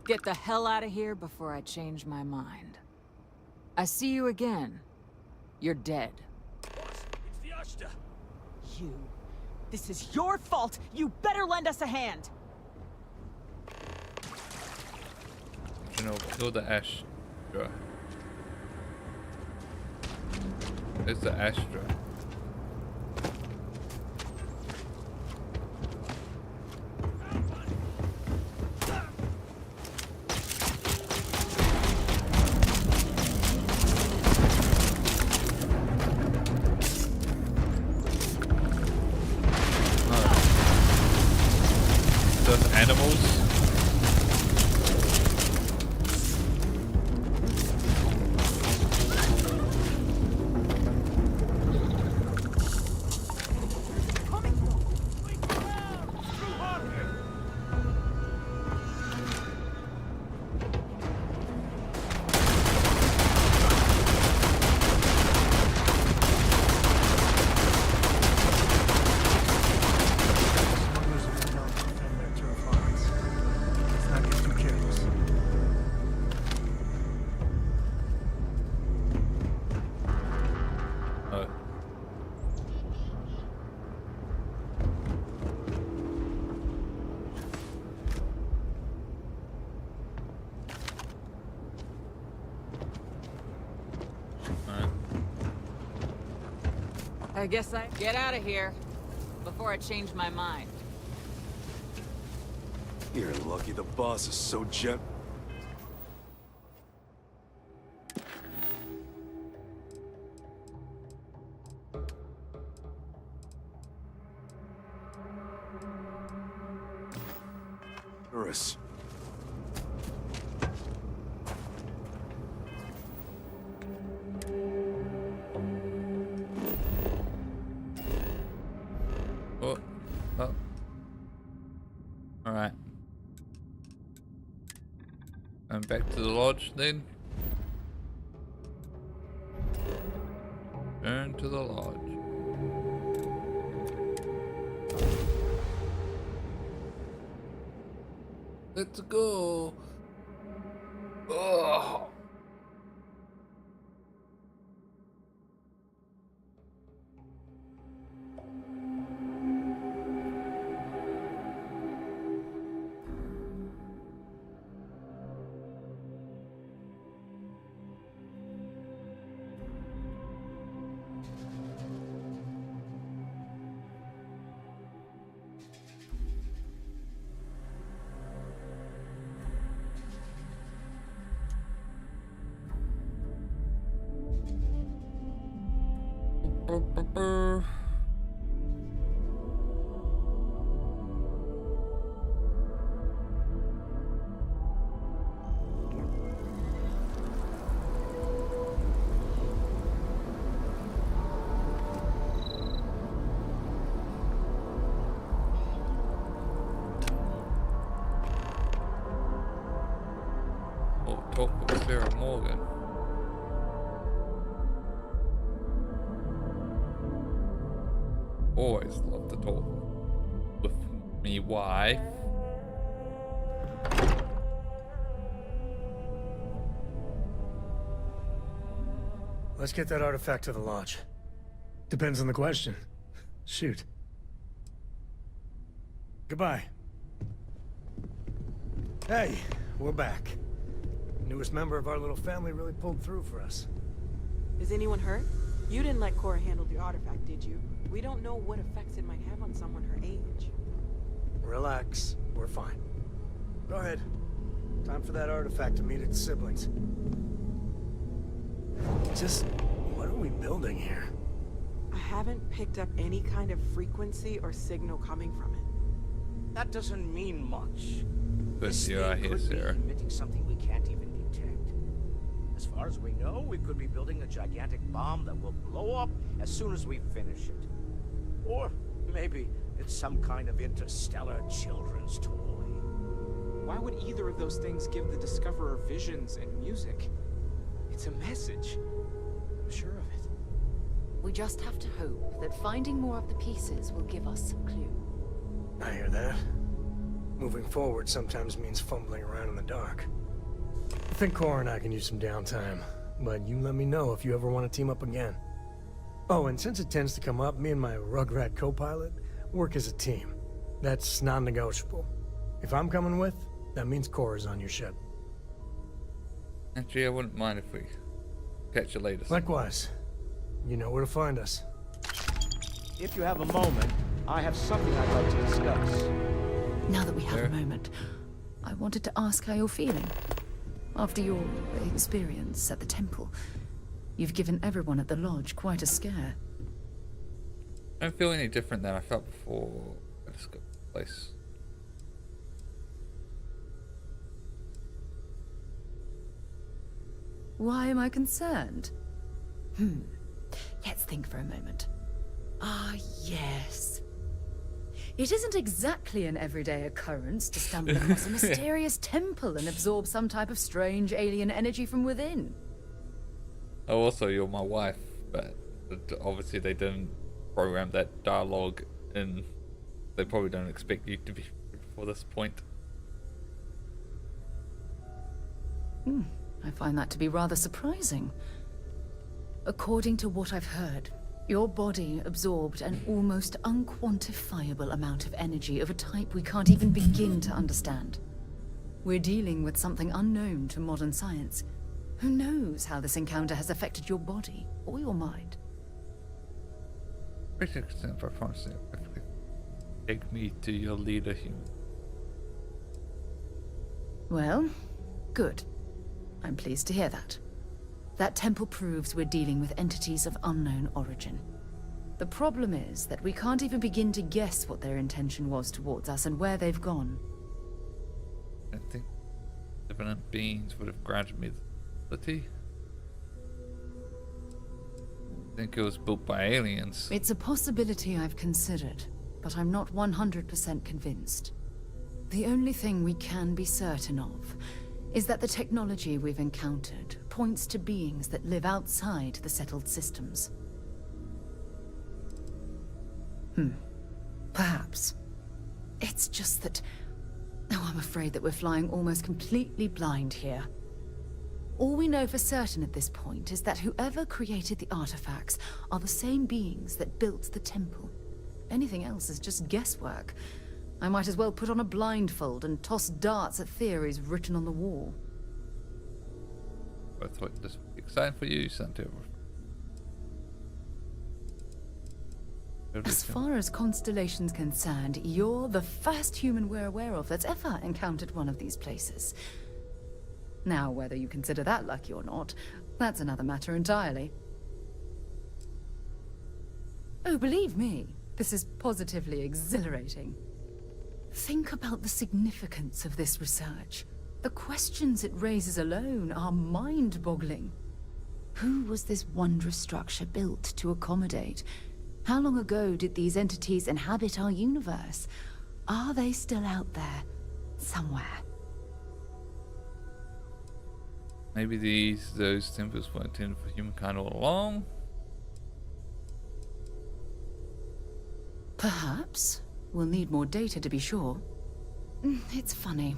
Get the hell out of here before I change my mind. I see you again. You're dead. Boss, it's the Ashta. You. This is your fault. You better lend us a hand. You know, kill the Astra. It's the Astra. Those animals. I guess I get out of here before I change my mind. You're lucky the boss is so gent. Urus. Alright. And back to the lodge then. Turn to the lodge. Let's go. Oh. Or talk with Sarah Morgan. Always love to talk with me wife. Let's get that artifact to the lodge. Depends on the question. Shoot. Goodbye. Hey, we're back. Newest member of our little family really pulled through for us. Is anyone hurt? You didn't let Cora handle the artifact, did you? We don't know what effects it might have on someone her age. Relax. We're fine. Go ahead. Time for that artifact to meet its siblings. Just, what are we building here? I haven't picked up any kind of frequency or signal coming from it. That doesn't mean much. This thing could be emitting something we can't even detect. As far as we know, we could be building a gigantic bomb that will blow up as soon as we finish it. Or maybe it's some kind of interstellar children's toy. Why would either of those things give the Discoverer visions and music? It's a message. I'm sure of it. We just have to hope that finding more of the pieces will give us some clue. I hear that. Moving forward sometimes means fumbling around in the dark. I think Cora and I can use some downtime, but you let me know if you ever want to team up again. Oh, and since it tends to come up, me and my Rugrat co-pilot work as a team. That's non-negotiable. If I'm coming with, that means Cora's on your ship. Actually, I wouldn't mind if we catch you later. Likewise. You know where to find us. If you have a moment, I have something I'd like to discuss. Now that we have a moment, I wanted to ask how you're feeling. After your experience at the temple, you've given everyone at the lodge quite a scare. I don't feel any different than I felt before I discovered the place. Why am I concerned? Let's think for a moment. Ah, yes. It isn't exactly an everyday occurrence to stumble across a mysterious temple and absorb some type of strange alien energy from within. Oh, also, you're my wife, but obviously they didn't program that dialogue in. They probably don't expect you to be before this point. I find that to be rather surprising. According to what I've heard, your body absorbed an almost unquantifiable amount of energy of a type we can't even begin to understand. We're dealing with something unknown to modern science. Who knows how this encounter has affected your body or your mind? For promising, take me to your leader, human. Well, good. I'm pleased to hear that. That temple proves we're dealing with entities of unknown origin. The problem is that we can't even begin to guess what their intention was towards us and where they've gone. I think different beings would have granted me the ability. I think it was built by aliens. It's a possibility I've considered, but I'm not 100% convinced. The only thing we can be certain of is that the technology we've encountered points to beings that live outside the settled systems. Perhaps. It's just that... Oh, I'm afraid that we're flying almost completely blind here. All we know for certain at this point is that whoever created the artifacts are the same beings that built the temple. Anything else is just guesswork. I might as well put on a blindfold and toss darts at theories written on the wall. I thought this would be exciting for you, Santiago. As far as Constellation's concerned, you're the first human we're aware of that's ever encountered one of these places. Now, whether you consider that lucky or not, that's another matter entirely. Oh, believe me, this is positively exhilarating. Think about the significance of this research. The questions it raises alone are mind-boggling. Who was this wondrous structure built to accommodate? How long ago did these entities inhabit our universe? Are they still out there, somewhere? Maybe those temples weren't intended for humankind all along. Perhaps. We'll need more data to be sure. It's funny.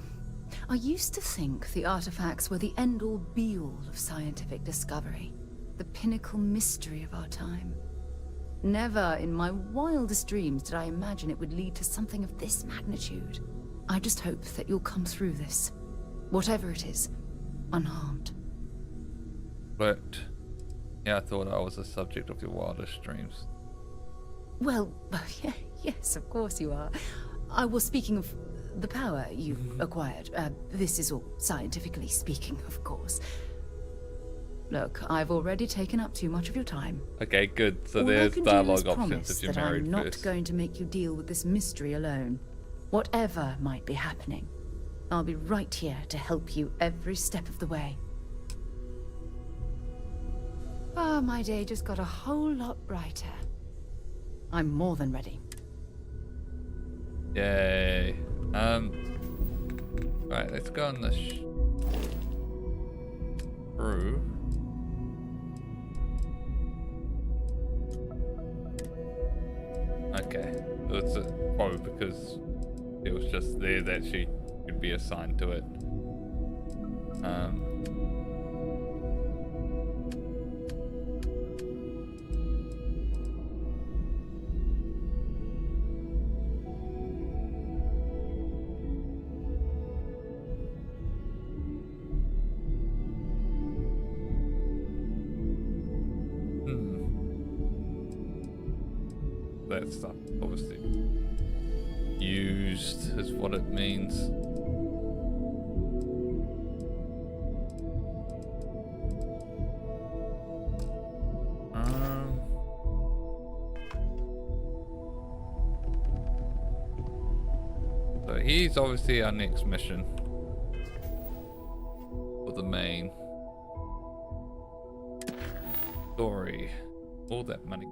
I used to think the artifacts were the end-all be-all of scientific discovery. The pinnacle mystery of our time. Never in my wildest dreams did I imagine it would lead to something of this magnitude. I just hope that you'll come through this, whatever it is, unharmed. But yeah, I thought I was the subject of your wildest dreams. Well, yeah, yes, of course you are. I was speaking of the power you've acquired. This is all scientifically speaking, of course. Look, I've already taken up too much of your time. Okay, good. So All there's I can do dialogue is options promise if you're that married I'm not first. going to make you deal with this mystery alone. Whatever might be happening, I'll be right here to help you every step of the way. Ah, my day just got a whole lot brighter. I'm more than ready. Yay. Right, let's go on the through. Okay, that's probably because it was just there that she could be assigned to it. That stuff obviously used is what it means. So he's obviously our next mission for the main story. All that money.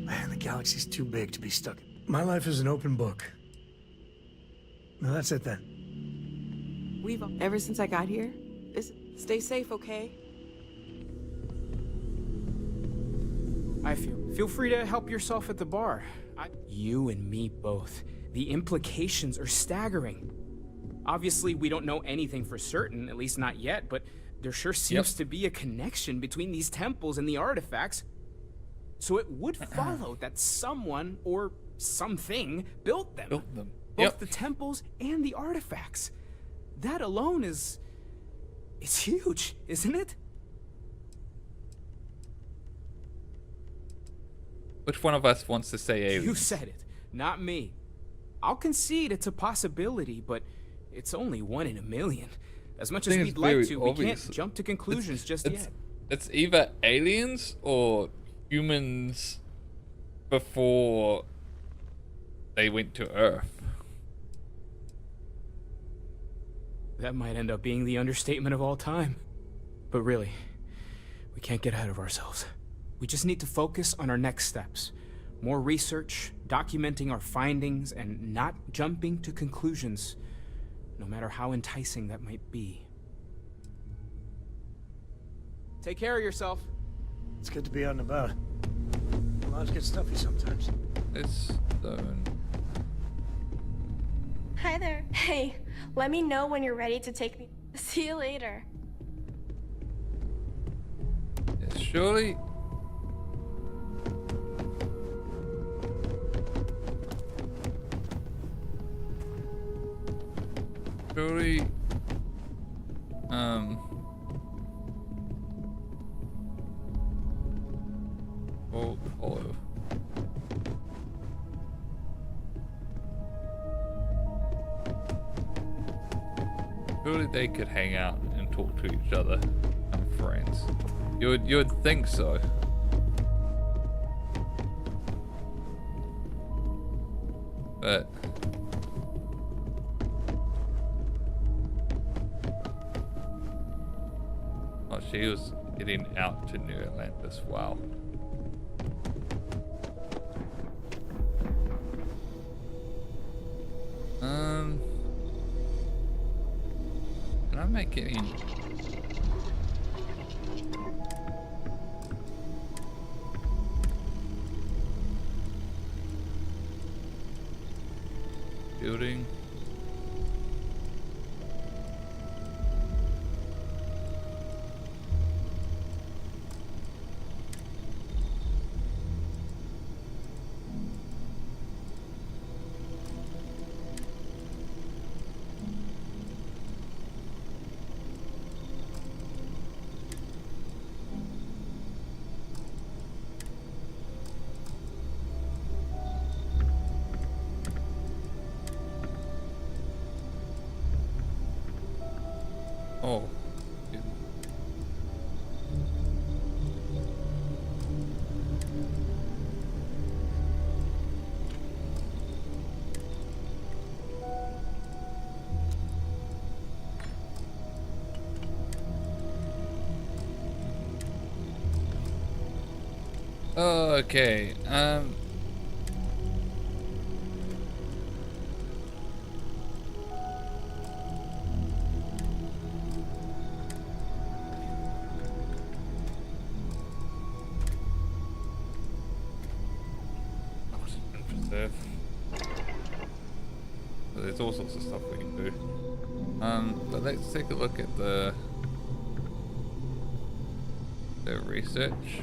Man, the galaxy's too big to be stuck in. My life is an open book. No, that's it then. We've ever since I got here. Stay safe, okay? Feel free to help yourself at the bar. You and me both. The implications are staggering. Obviously, we don't know anything for certain, at least not yet, but there sure seems to be a connection between these temples and the artifacts. So it would follow that someone or something built them. Both the temples and the artifacts. That alone it's huge, isn't it? Which one of us wants to say aliens? You said it, not me. I'll concede it's a possibility, but it's only 1 in a million. As much as we'd like to, we can't jump to conclusions just yet. It's either aliens or humans before they went to Earth. That might end up being the understatement of all time. But really, we can't get ahead of ourselves. We just need to focus on our next steps. More research, documenting our findings, and not jumping to conclusions, no matter how enticing that might be. Take care of yourself. It's good to be out and about. Lives get stuffy sometimes. It's Hi there. Hey, let me know when you're ready to take me. See you later. Surely. Surely. Oh, hello. Surely they could hang out and talk to each other and friends. You'd think so. But oh, she was getting out to New Atlantis. Wow. am I getting? Building. Oh. Okay. There's all sorts of stuff we can do. But let's take a look at the research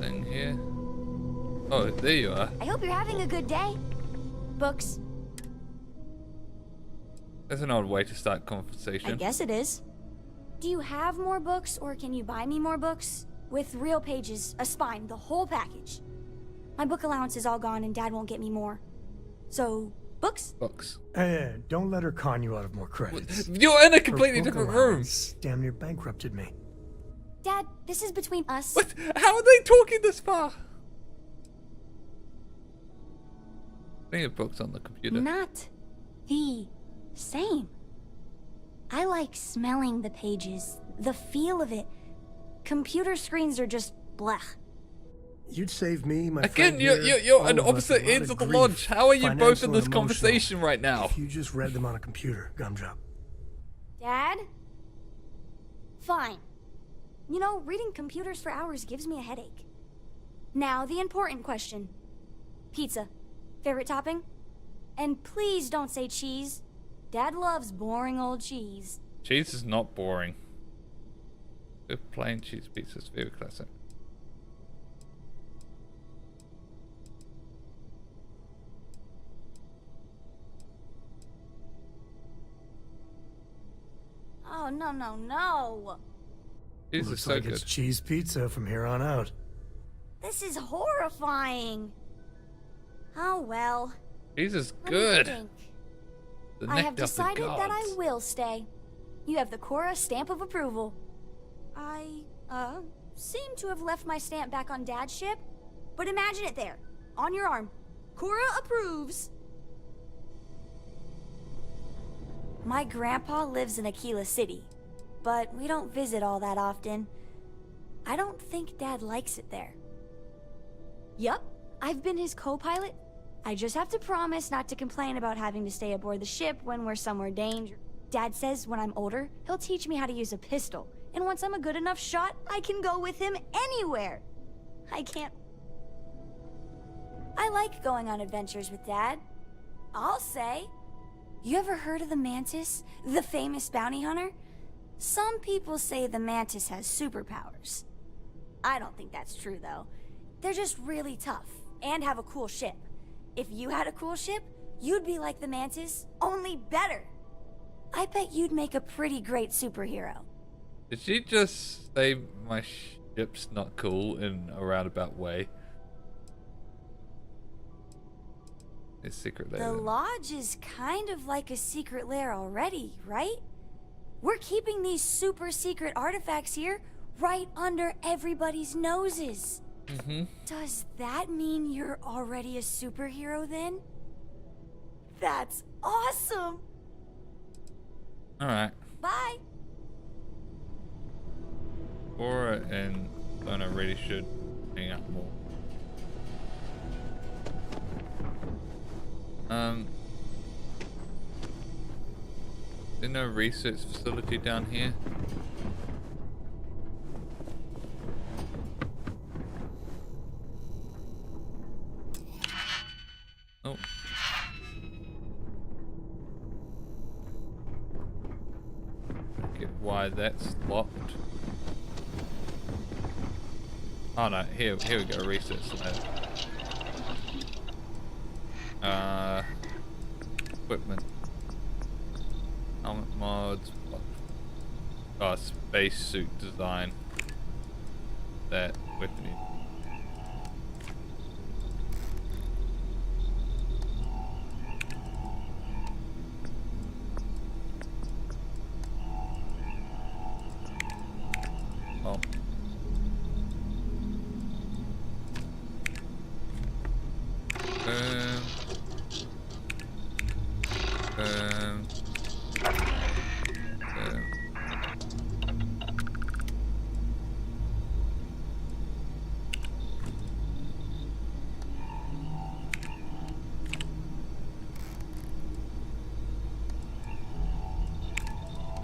thing here. Oh, there you are. I hope you're having a good day. Books. That's an odd way to start conversation. I guess it is. Do you have more books, or can you buy me more books? With real pages, a spine, the whole package. My book allowance is all gone and Dad won't get me more. So, books? Books. Hey, don't let her con you out of more credits. You're in a completely different room. Damn near bankrupted me. Dad, this is between us. What? How are they talking this far? I think of books on the computer. Not the same. I like smelling the pages, the feel of it. Computer screens are just blech. You'd save me, my Again, friend you're here, on opposite ends of the lodge. How are you both in this conversation right now? If you just read them on a computer, gumdrop. Dad? Fine. You know, reading computers for hours gives me a headache. Now, the important question. Pizza. Favorite topping? And please don't say cheese. Dad loves boring old cheese. Cheese is not boring. Good plain cheese pizza is very classic. Oh, no, no, no. Cheese is Looks so like good. it's cheese pizza from here on out. This is horrifying. Oh, well. Cheese is Let me good. think. The I have nectar of the decided that I gods. will stay. You have the Cora stamp of approval. I, seem to have left my stamp back on Dad's ship, but imagine it there, on your arm. Cora approves. My grandpa lives in Aquila City, but we don't visit all that often. I don't think Dad likes it there. Yup, I've been his co-pilot. I just have to promise not to complain about having to stay aboard the ship when we're somewhere dangerous. Dad says when I'm older, he'll teach me how to use a pistol, and once I'm a good enough shot, I can go with him anywhere. I like going on adventures with Dad. I'll say. You ever heard of the Mantis, the famous bounty hunter? Some people say the Mantis has superpowers. I don't think that's true, though. They're just really tough, and have a cool ship. If you had a cool ship, you'd be like the Mantis, only better. I bet you'd make a pretty great superhero. Did she just say my ship's not cool in a roundabout way? It's secret lair. The lodge is kind of like a secret lair already, right? We're keeping these super secret artifacts here right under everybody's noses. Mm-hmm. Does that mean you're already a superhero then? That's awesome! Alright. Bye! Cora and Lona really should hang out more. There's no research facility down here. Oh. Get why that's locked. Oh no, here we go, research lab. Equipment. Helmet mods. Oh, spacesuit design. That weapon. Oh.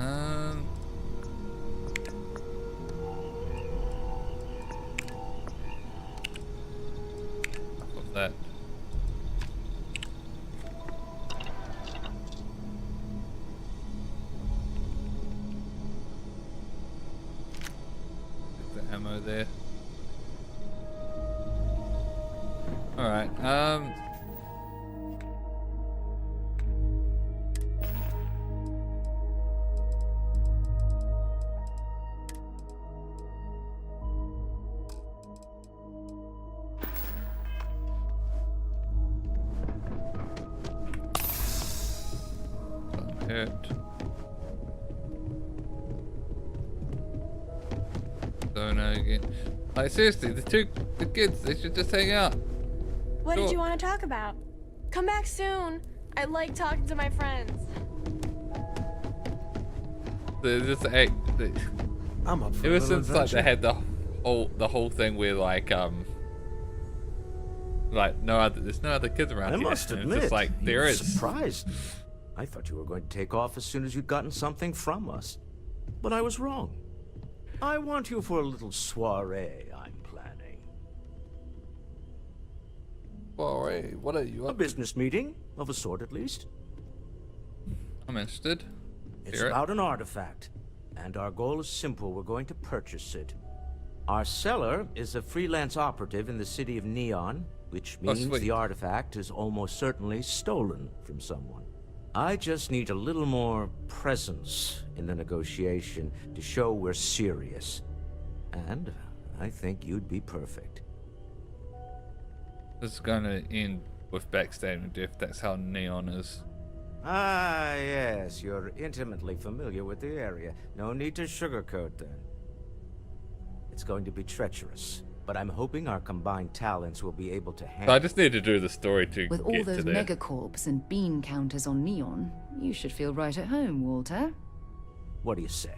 Um. What's that? The ammo there. All right. Hurt. Don't know again. Like seriously, the kids, they should just hang out. What did you want to talk about? Come back soon. I like talking to my friends. They're just I'm up for Ever a little since like they adventure. had the whole thing where like there's no other kids around I here. must and admit, it's just like you there is. surprised me. I thought you were going to take off as soon as you'd gotten something from us. But I was wrong. I want you for a little soiree I'm planning. Soiree? What are you A business meeting, of a sort at least. I'm interested. It's Hear it. about an artifact, and our goal is simple. We're going to purchase it. Our seller is a freelance operative in the city of Neon, which means sweet. the artifact is almost certainly stolen from someone. I just need a little more presence in the negotiation to show we're serious. And I think you'd be perfect. This is gonna end with backstabbing if that's how Neon is. Ah, yes, you're intimately familiar with the area. No need to sugarcoat then. It's going to be treacherous, but I'm hoping our combined talents will be able to So handle I just need to do the story to With all get to those there. megacorps and bean counters on Neon, you should feel right at home, Walter. What do you say?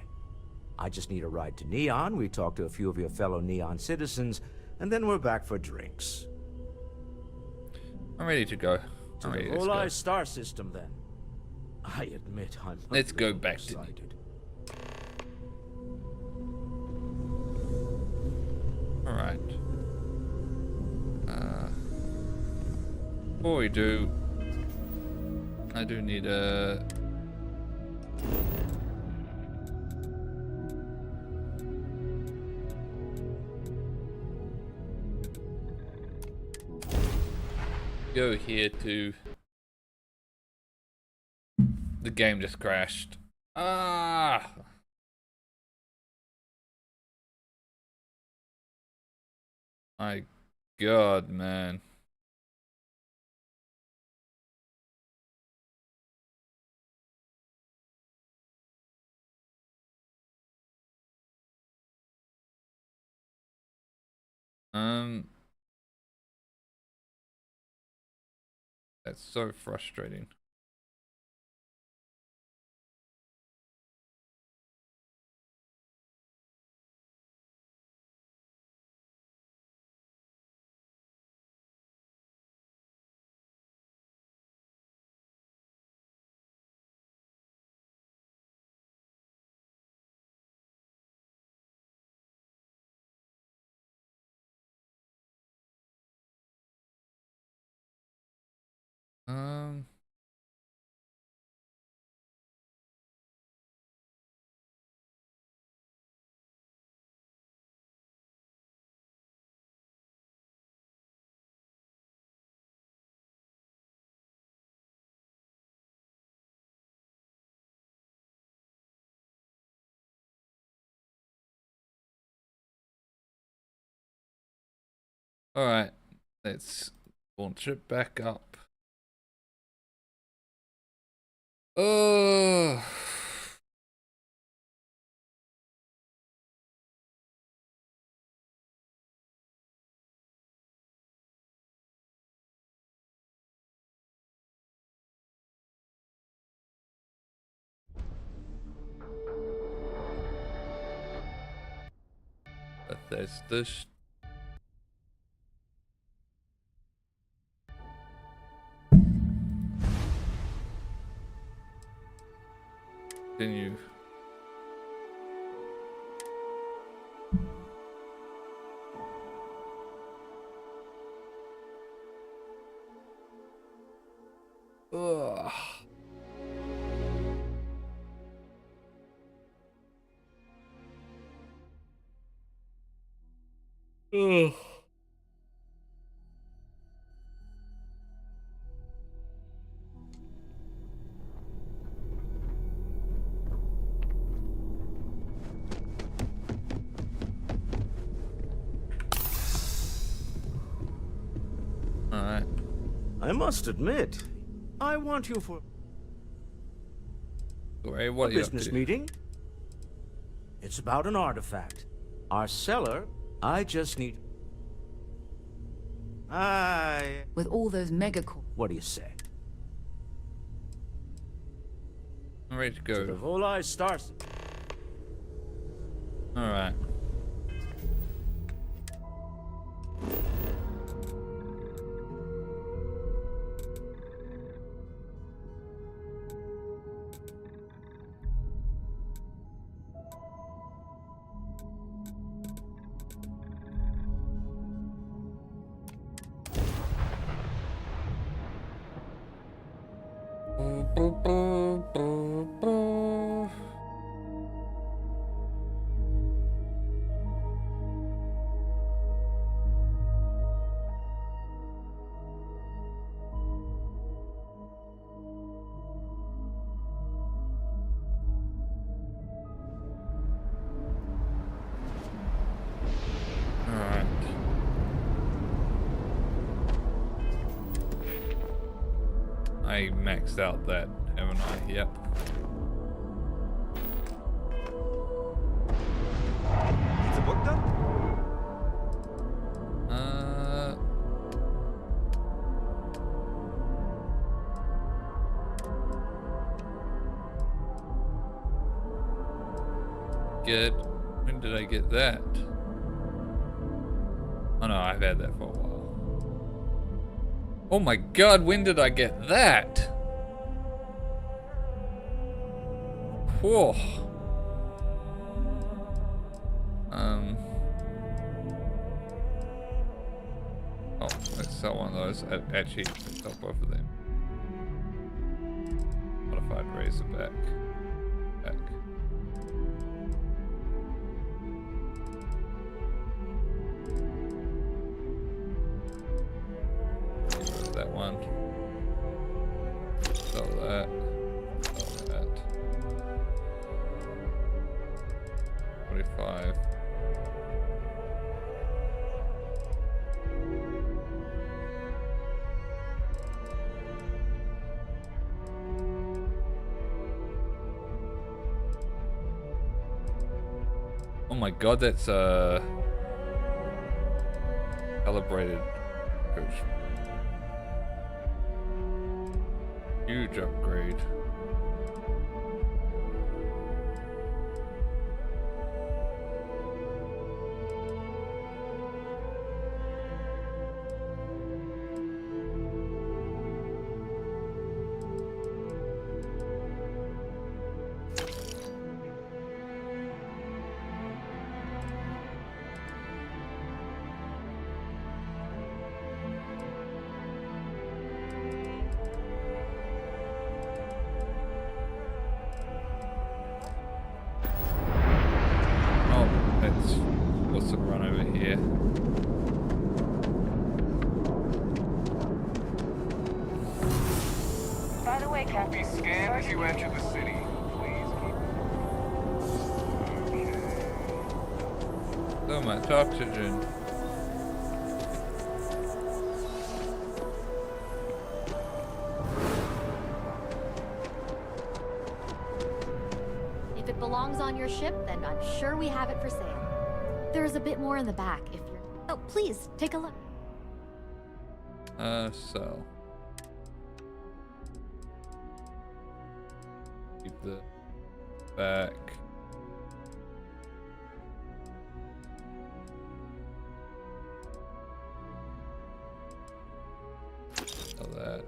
I just need a ride to Neon, we talk to a few of your fellow Neon citizens, and then we're back for drinks. I'm ready to go. To I'm the ready to Volai go. star system, then. I admit I'm a Let's go little back to excited. Alright. Before we do, I do need a... go here to... The game just crashed. Ah! My God, man. That's so frustrating. Um. All right, let's launch it back up. Oh. Bethesda. Continue. Ugh. Ugh. Alright. I must admit, I want you for Wait, what a business meeting. It's about an artifact. Our seller, I just need... With all those megacore. What do you say? I'm ready to go. To the Volai Stars. Alright. I maxed out that, haven't I? Yep. Is the book done? When did I get that? Oh no, I've had that for a while. Oh my god, when did I get that? Whoa. Oh, let's sell one of those. Actually, let's sell both of them. Modified Razorback. Back. That one. Sell that. Sell that. 45. Oh my god, that's calibrated coach. Huge upgrade. won't be scanned as you enter the city. Please keep... So much oxygen. If it belongs on your ship, then I'm sure we have it for sale. There's a bit more in the back if you're... Oh, please, take a look. So. Keep the back. Sell that.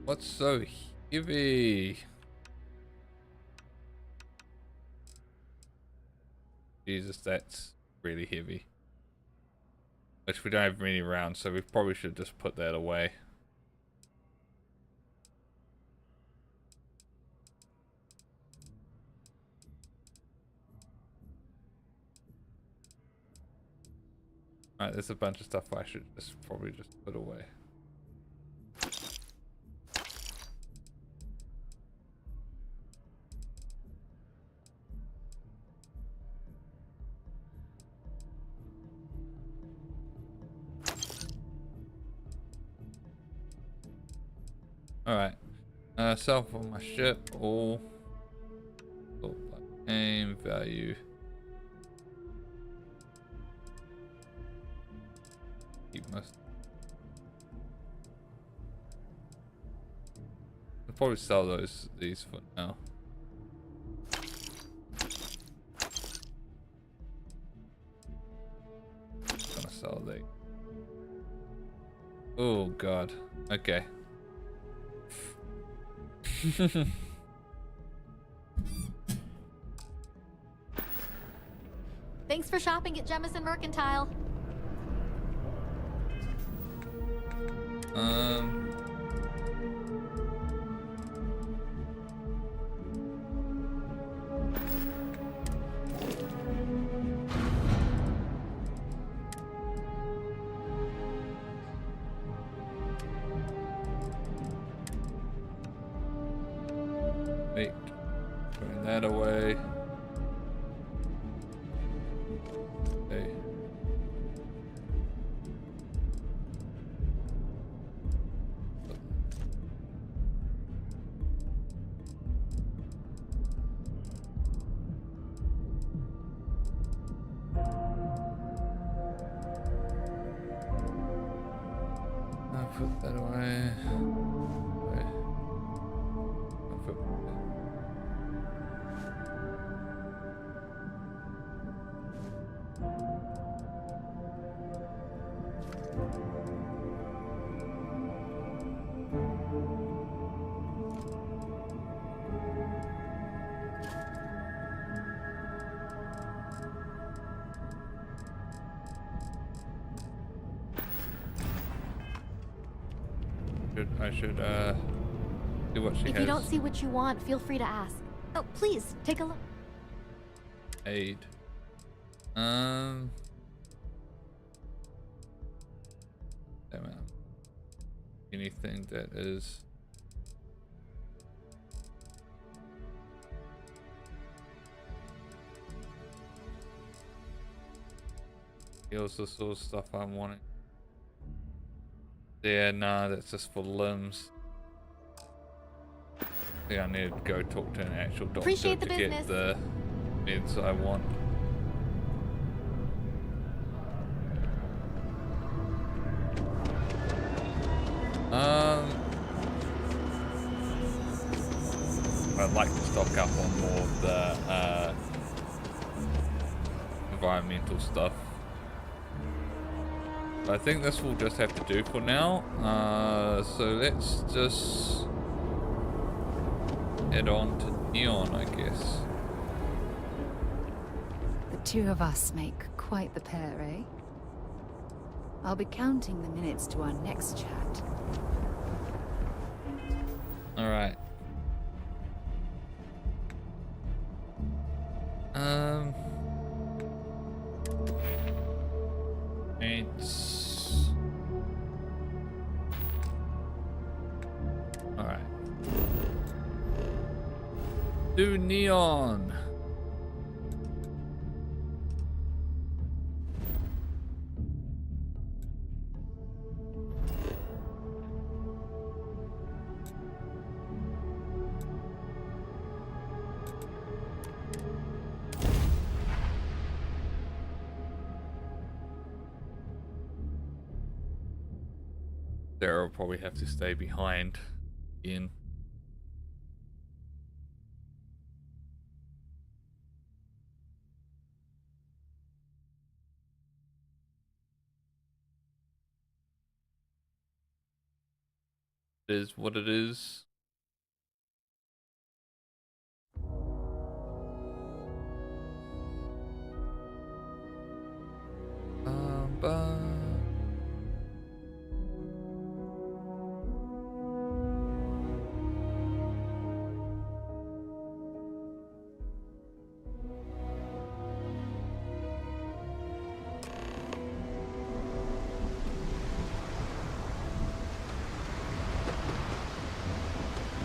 What's so heavy? Jesus, that's really heavy. Which we don't have many rounds, so we probably should just put that away. Alright, there's a bunch of stuff I should probably just put away. Alright, sell for my ship, all aim value. Keep most. I'll probably sell these for now. Gonna sell these. Oh god. Okay. Thanks for shopping at Jemison Mercantile. Wait, putting that away. Okay. I'll put that away. I'll put I should see what she has. If you don't see what you want, feel free to ask. Oh, please, take a look. Aid. Anything that is heals the sort of stuff I'm wanting. Yeah, nah, that's just for limbs. I think I need to go talk to an actual doctor to get the meds I want. I'd like to stock up on more of the environmental stuff. I think this will just have to do for now. So let's just head on to Neon, I guess. The two of us make quite the pair, eh? I'll be counting the minutes to our next chat. Alright. It's... Alright. Do neon. Sarah will probably have to stay behind in. It is what it is.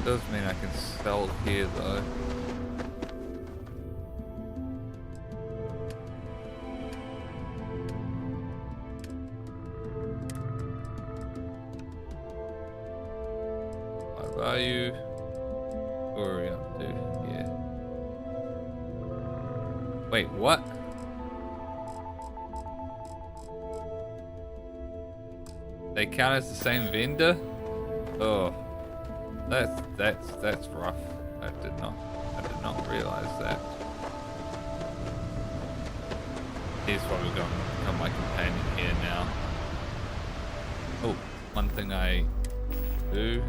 Does mean I can sell here though. High value. What are we up to? Yeah. Wait, what? They count as the same vendor? Oh. That's rough. I did not realize that. He's probably going to become my companion here now. Oh, one thing I do,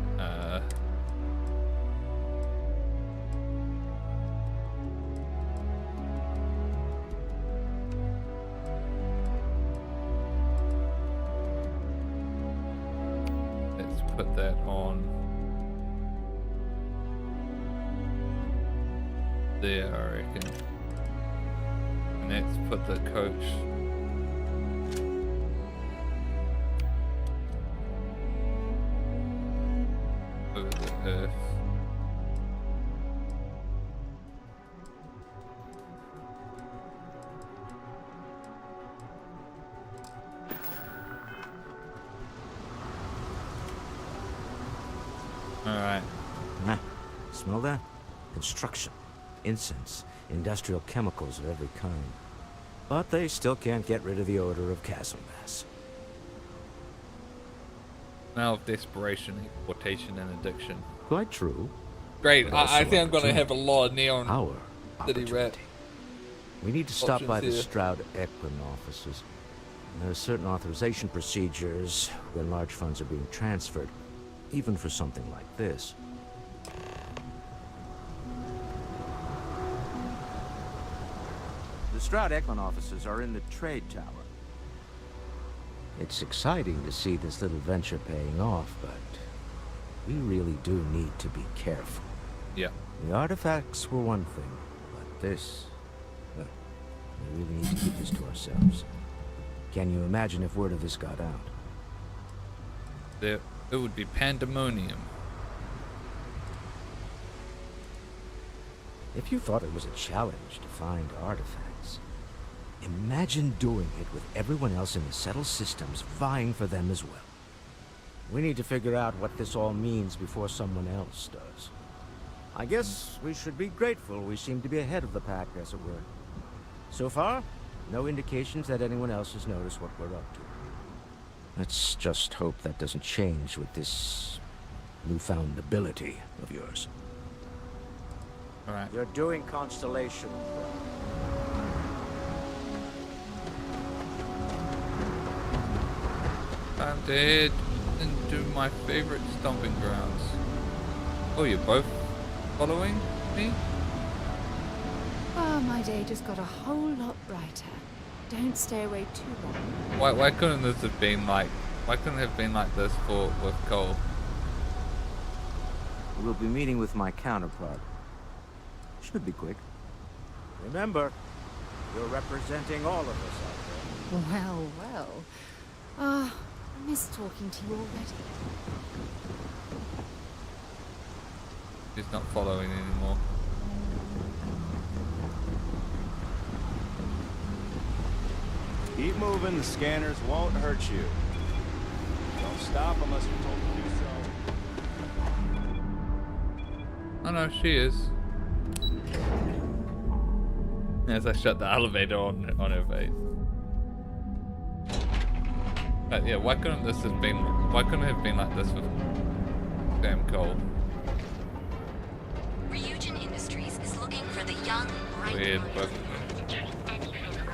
let's put that on there, I reckon. And let's put the coach over the earth. Alright. Smell that? Construction. Incense, industrial chemicals of every kind. But they still can't get rid of the odor of chasm gas. Smell of desperation, exploitation, and addiction. Quite true. Great. I think I'm going to have a lot of neon city rat. We need to stop by the here. Stroud Equin offices. There are certain authorization procedures when large funds are being transferred, even for something like this. The Stroud Equin offices are in the trade tower. It's exciting to see this little venture paying off, but we really do need to be careful. Yeah. The artifacts were one thing, but this... well, we really need to keep this to ourselves. Can you imagine if word of this got out? It would be pandemonium. If you thought it was a challenge to find artifacts, imagine doing it with everyone else in the settled systems vying for them as well. We need to figure out what this all means before someone else does. I guess we should be grateful we seem to be ahead of the pack, as it were. So far, no indications that anyone else has noticed what we're up to. Let's just hope that doesn't change with this newfound ability of yours. All right. You're doing Constellation. I'm dead into my favorite stomping grounds. Oh, you're both following me? Oh, my day just got a whole lot brighter. Don't stay away too long. Why couldn't this have been like? Why couldn't it have been like this with Cole? We'll be meeting with my counterpart. Should be quick. Remember, you're representing all of us out there. Well, well. I miss talking to you already. He's not following anymore. Keep moving, the scanners won't hurt you. Don't stop unless you're told to do so. Oh no, she is. As I shut the elevator on her face. But yeah, why couldn't it have been like this with Sam Cole? Ryujin Industries is looking for the young, bright Weird, but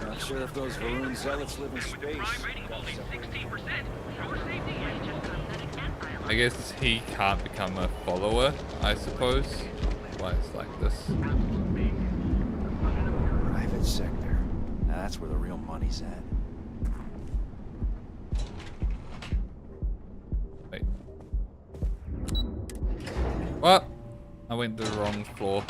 Not sure if those Varun zealots live in space. I guess he can't become a follower, I suppose. Why it's like this. Private sector. Now that's where the real money's at. Wait. What? I went to the wrong floor.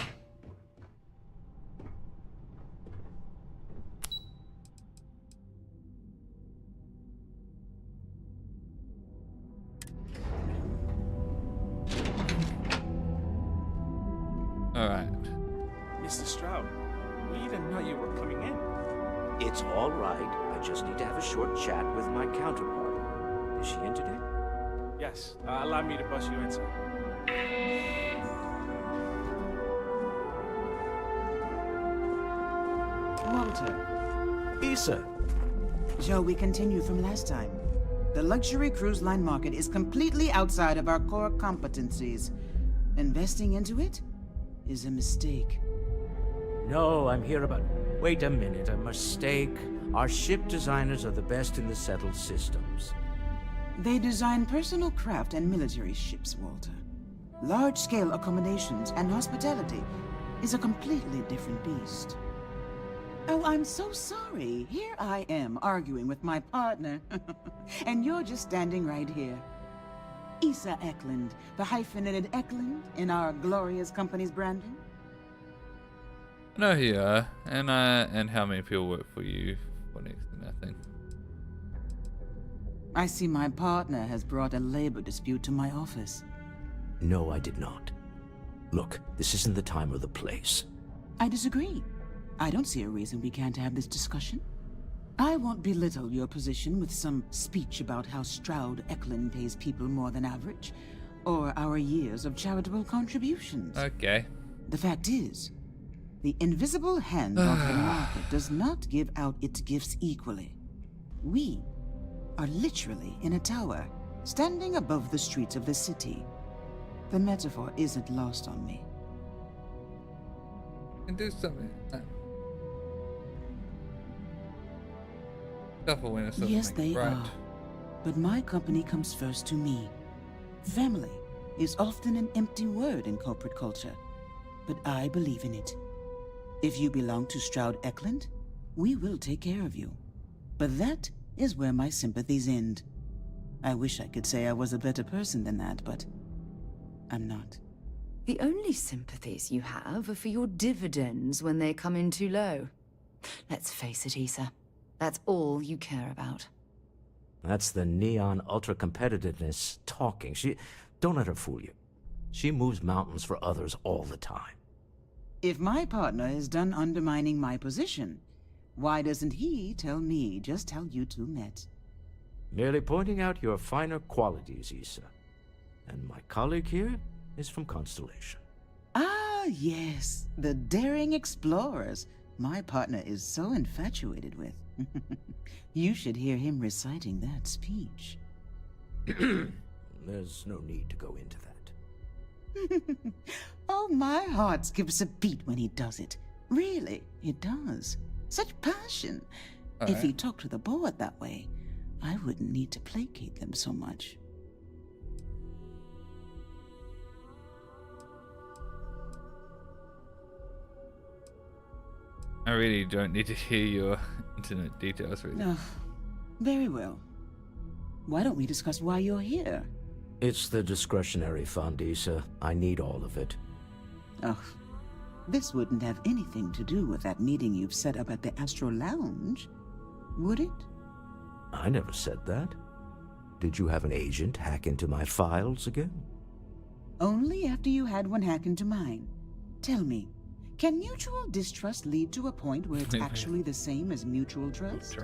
Alright. Mr. Stroud, we didn't know you were coming in. It's all right. I just need to have a short chat with my counterpart. Is she in today? Yes, allow me to bus you inside. Walter. Issa. Shall we continue from last time? The luxury cruise line market is completely outside of our core competencies. Investing into it is a mistake. No, I'm here about... Wait a minute, a mistake. Our ship designers are the best in the settled systems. They design personal craft and military ships, Walter. Large-scale accommodations and hospitality is a completely different beast. Oh, I'm so sorry. Here I am arguing with my partner. And you're just standing right here. Issa Eklund, the hyphenated Eklund in our glorious company's branding. No, here, and how many people work for you for next to nothing. I see my partner has brought a labor dispute to my office. No, I did not. Look, this isn't the time or the place. I disagree. I don't see a reason we can't have this discussion. I won't belittle your position with some speech about how Stroud Eklund pays people more than average, or our years of charitable contributions. Okay. The fact is, the invisible hand of the market does not give out its gifts equally. We are literally in a tower, standing above the streets of the city. The metaphor isn't lost on me. And do something. Yes, they are. But my company comes first to me. Family is often an empty word in corporate culture, but I believe in it. If you belong to Stroud Eklund, we will take care of you. But that is where my sympathies end. I wish I could say I was a better person than that, but I'm not. The only sympathies you have are for your dividends when they come in too low. Let's face it, Issa. That's all you care about. That's the neon ultra-competitiveness talking. Don't let her fool you. She moves mountains for others all the time. If my partner is done undermining my position, why doesn't he tell me just how you two met? Merely pointing out your finer qualities, Issa. And my colleague here is from Constellation. Ah, yes. The daring explorers my partner is so infatuated with. You should hear him reciting that speech. There's no need to go into that. Oh, my heart skips a beat when he does it. Really, it does. Such passion. If he talked to the board that way, I wouldn't need to placate them so much. I really don't need to hear your internet details, really. No. Very well. Why don't we discuss why you're here? It's the discretionary fund, Issa. I need all of it. Oh, this wouldn't have anything to do with that meeting you've set up at the Astro Lounge, would it? I never said that. Did you have an agent hack into my files again? Only after you had one hack into mine. Tell me, can mutual distrust lead to a point where it's actually the same as mutual trust?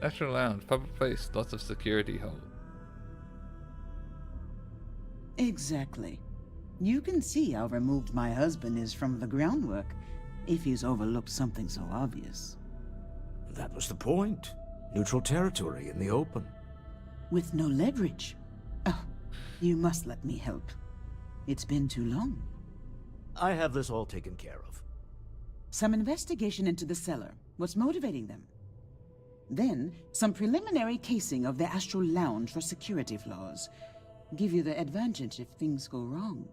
Astro Lounge, public place, lots of security hold. Exactly. You can see how removed my husband is from the groundwork if he's overlooked something so obvious. That was the point. Neutral territory in the open. With no leverage. Oh, you must let me help. It's been too long. I have this all taken care of. Some investigation into the cellar. What's motivating them? Then, some preliminary casing of the Astral Lounge for security flaws. Give you the advantage if things go wrong.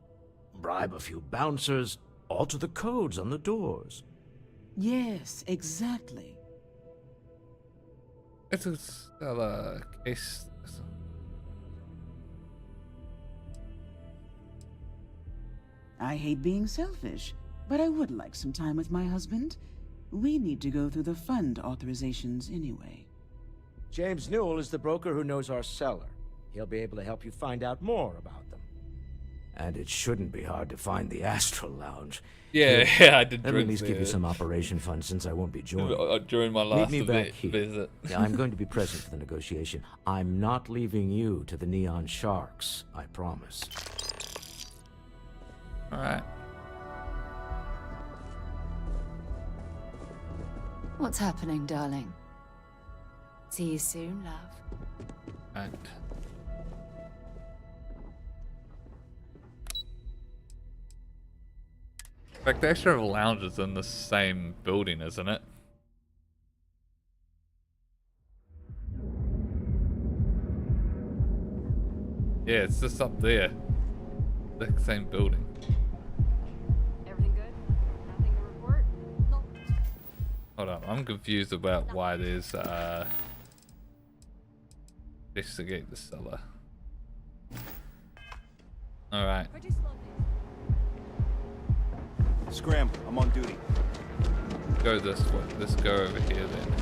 Bribe a few bouncers, alter the codes on the doors. Yes, exactly. It's a case. I hate being selfish, but I would like some time with my husband. We need to go through the fund authorizations anyway. James Newell is the broker who knows our cellar. He'll be able to help you find out more about them. And it shouldn't be hard to find the Astral Lounge. Yeah, Here, yeah, I did. Let me at least give you some operation funds since I won't be joining. During my last Meet me back here. visit. Yeah, I'm going to be present for the negotiation. I'm not leaving you to the Neon Sharks, I promise. Alright. What's happening, darling? See you soon, love. And in fact, the Astro Lounge is in the same building, isn't it? Yeah, it's just up there. The same building. Everything good? Nothing to report? No. Hold on, I'm confused about why there's investigate the cellar. Alright. Scram, I'm on duty. Go this way. Let's go over here then.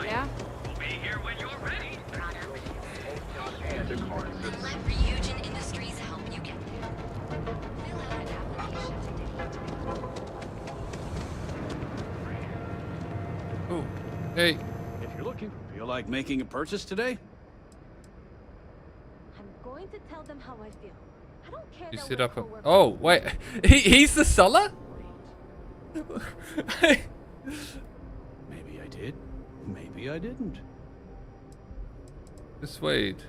Yeah? We'll be here when you're ready. Let Ryujin Industries help you get there. Fill out an application today. Oh, hey. If you're looking, feel like making a purchase today? I'm going to tell them how I feel. I don't care. You that sit we're up. coworkers. Oh wait, he's the seller. Maybe I did. Maybe I didn't. Persuade.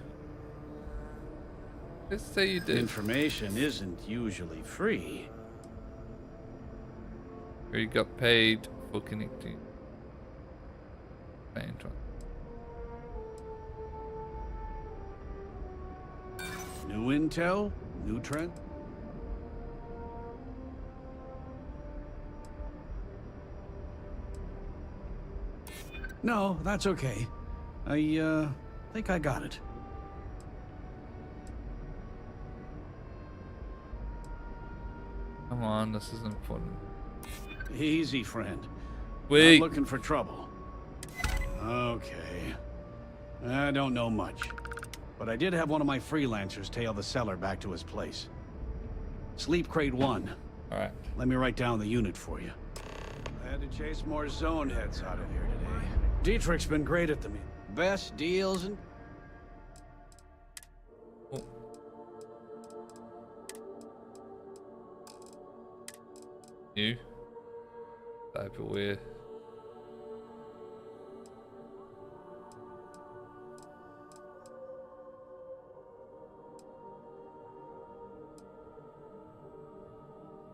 Let's say you did. Information isn't usually free. Or you got paid for connecting. Paying try. New intel? New trend? No, that's okay. I think I got it. Come on, this is important. Easy, friend. Wait. Not looking for trouble. Okay. I don't know much. But I did have one of my freelancers tail the seller back to his place. Sleep Crate 1. Alright. Let me write down the unit for you. I had to chase more zone heads out of here today. Dietrich's been great at the best deals and... Oh. You. Type of weird.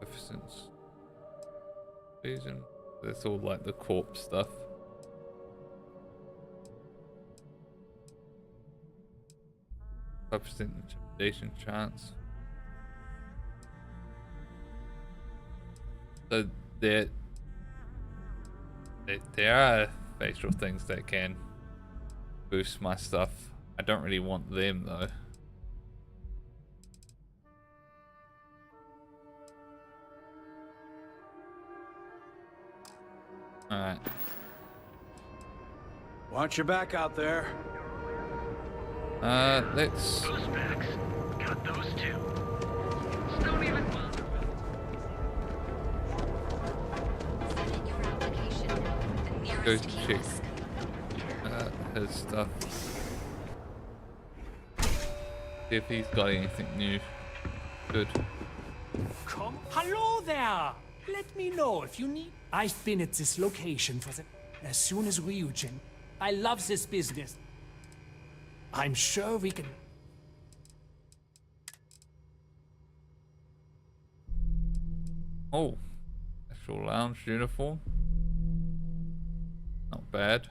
Efficiency. Vision. That's all like the corpse stuff. Percent intimidation chance. So there are facial things that can boost my stuff. I don't really want them though. Alright. Watch your back out there. Let's... Those backs. Got those two. Don't even bother go check his stuff. See if he's got anything new. Good. Come. Hello there. Let me know if you need. I've been at this location for as soon as Ryujin. I love this business. I'm sure we can. Oh, actual lounge uniform. Not bad.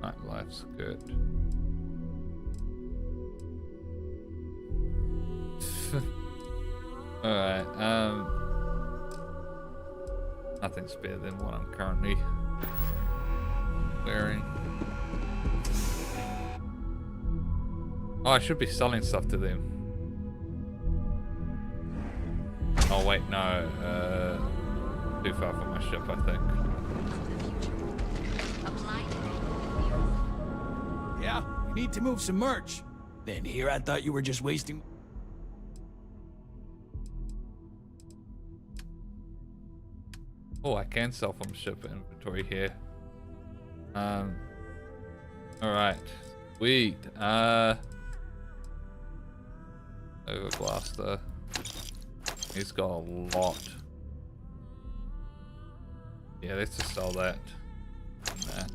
Nightlife's good. Alright, nothing's better than what I'm currently wearing. Oh, I should be selling stuff to them. Oh wait, no, too far from my ship, I think. Yeah, you need to move some merch. Then here I thought you were just wasting. Oh, I can sell from ship inventory here. Alright. Sweet. Overblaster. He's got a lot. Yeah, let's just sell that. And that.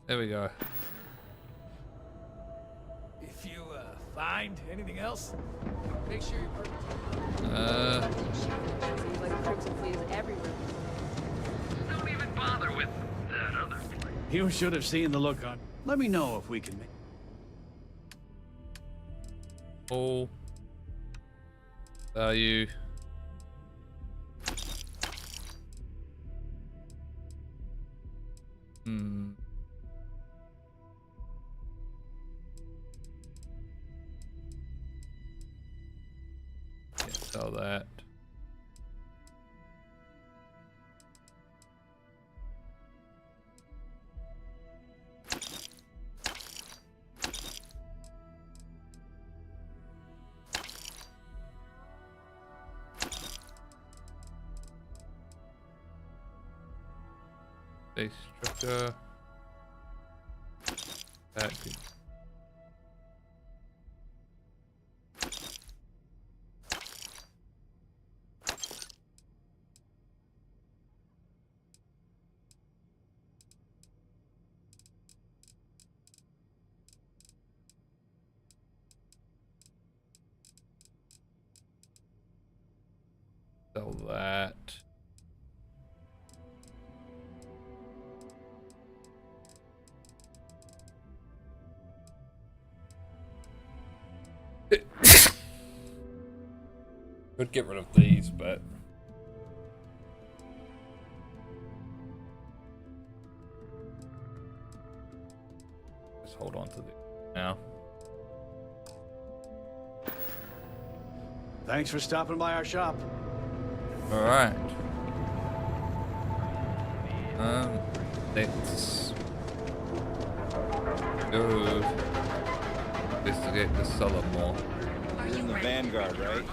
There we go. If you find anything else, make sure you Seems like crimson fleas everywhere. don't even bother with that other place. You should have seen the look on. Let me know if we can make. Oh. Value. Yeah, sell that. Base structure. Tacty. Sell that. Could get rid of these, but just hold on to these now. Thanks for stopping by our shop. All right. Let's go investigate the cellar more. You're in the Vanguard, right?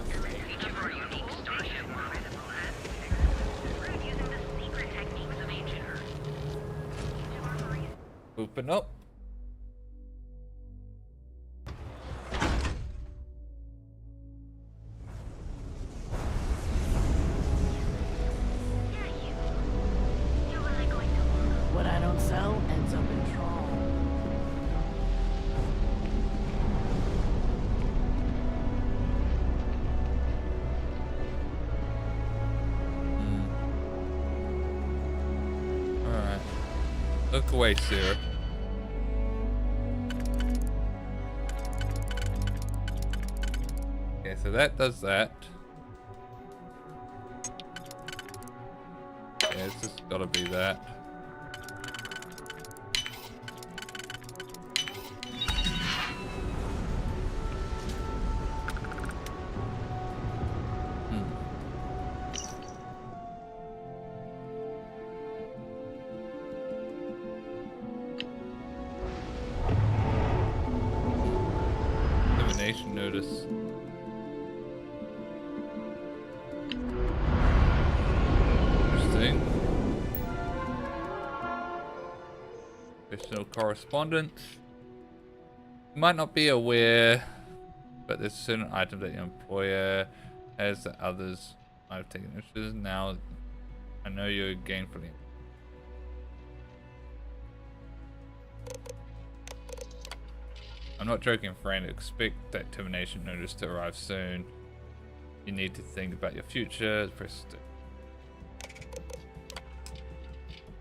open up. What I don't sell ends up in trouble. Alright. Look away, Sarah. Okay, so that does that. Yeah, it's just gotta be that. Elimination notice. Interesting. Professional correspondence. You might not be aware, but there's certain items that your employer has that others might have taken interest in. Now, I know you're gainfully. I'm not joking, friend. Expect that termination notice to arrive soon. You need to think about your future. Press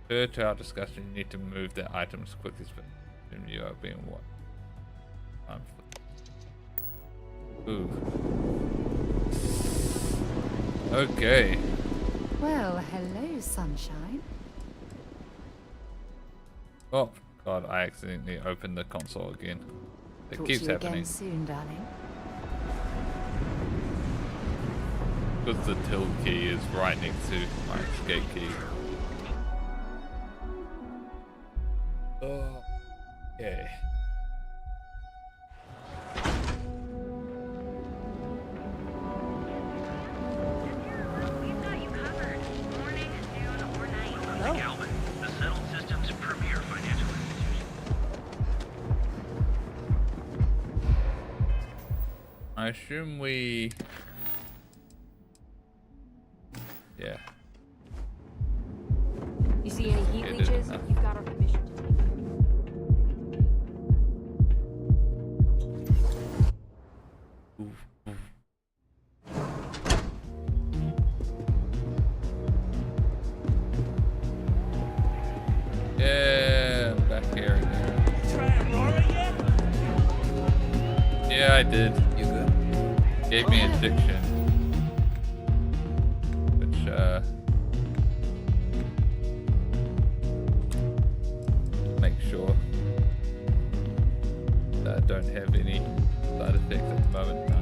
per to our discussion, you need to move the items quickly. You are being what? Ooh. Okay. Well, hello, sunshine. Oh god, I accidentally opened the console again. It Talk keeps to you happening. again soon, darling. Because the tilt key is right next to my escape key. Oh, okay. Calvin, the settled system's premier financial institution. I assume we... Yeah. You see any heat It leeches? is enough. You've got our permission to take Yeah, I'm back here again. Yeah, I did. You good? Gave me addiction. Which, make sure that I don't have any side effects at the moment. Nah.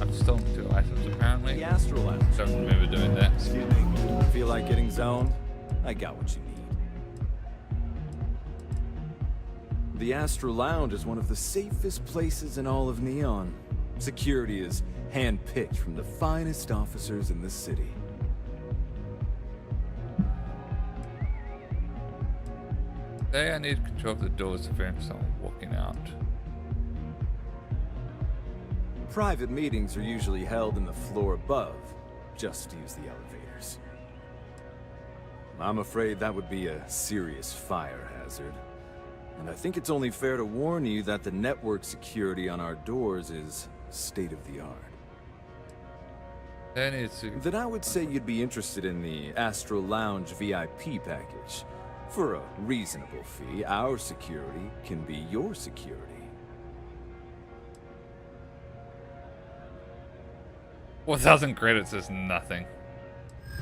I've stolen 2 items apparently. The Astral Lounge. Don't remember doing that. Excuse me. Feel like getting zoned? I got what you need. The Astral Lounge is one of the safest places in all of Neon. Security is hand-picked from the finest officers in the city. Today I need control of the doors to prevent someone walking out. Private meetings are usually held in the floor above. Just use the elevators. I'm afraid that would be a serious fire hazard. And I think it's only fair to warn you that the network security on our doors is state-of-the-art. Then I would say you'd be interested in the Astral Lounge VIP package. For a reasonable fee, our security can be your security. 4,000 credits is nothing.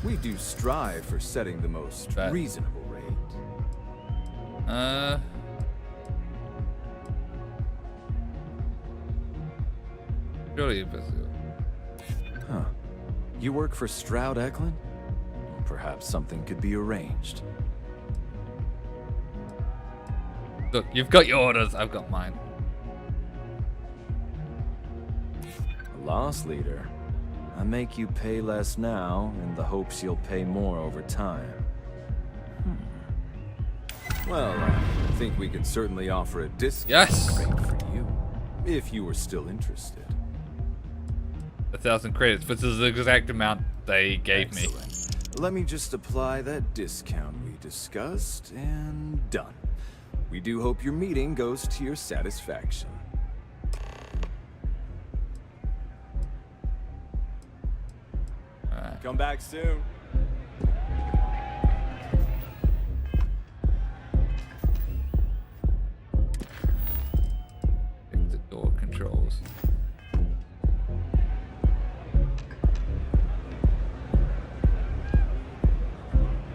We do strive for setting the most reasonable rate. Surely it was. Huh. You work for Stroud Eklund? Perhaps something could be arranged. Look, you've got your orders, I've got mine. Lost leader. I make you pay less now in the hopes you'll pay more over time. Well, I think we could certainly offer a discount rate for you, if you were still interested. 1,000 credits, which is the exact amount they gave me. Let me just apply that discount we discussed, and done. We do hope your meeting goes to your satisfaction. Come back soon. Pick the door controls.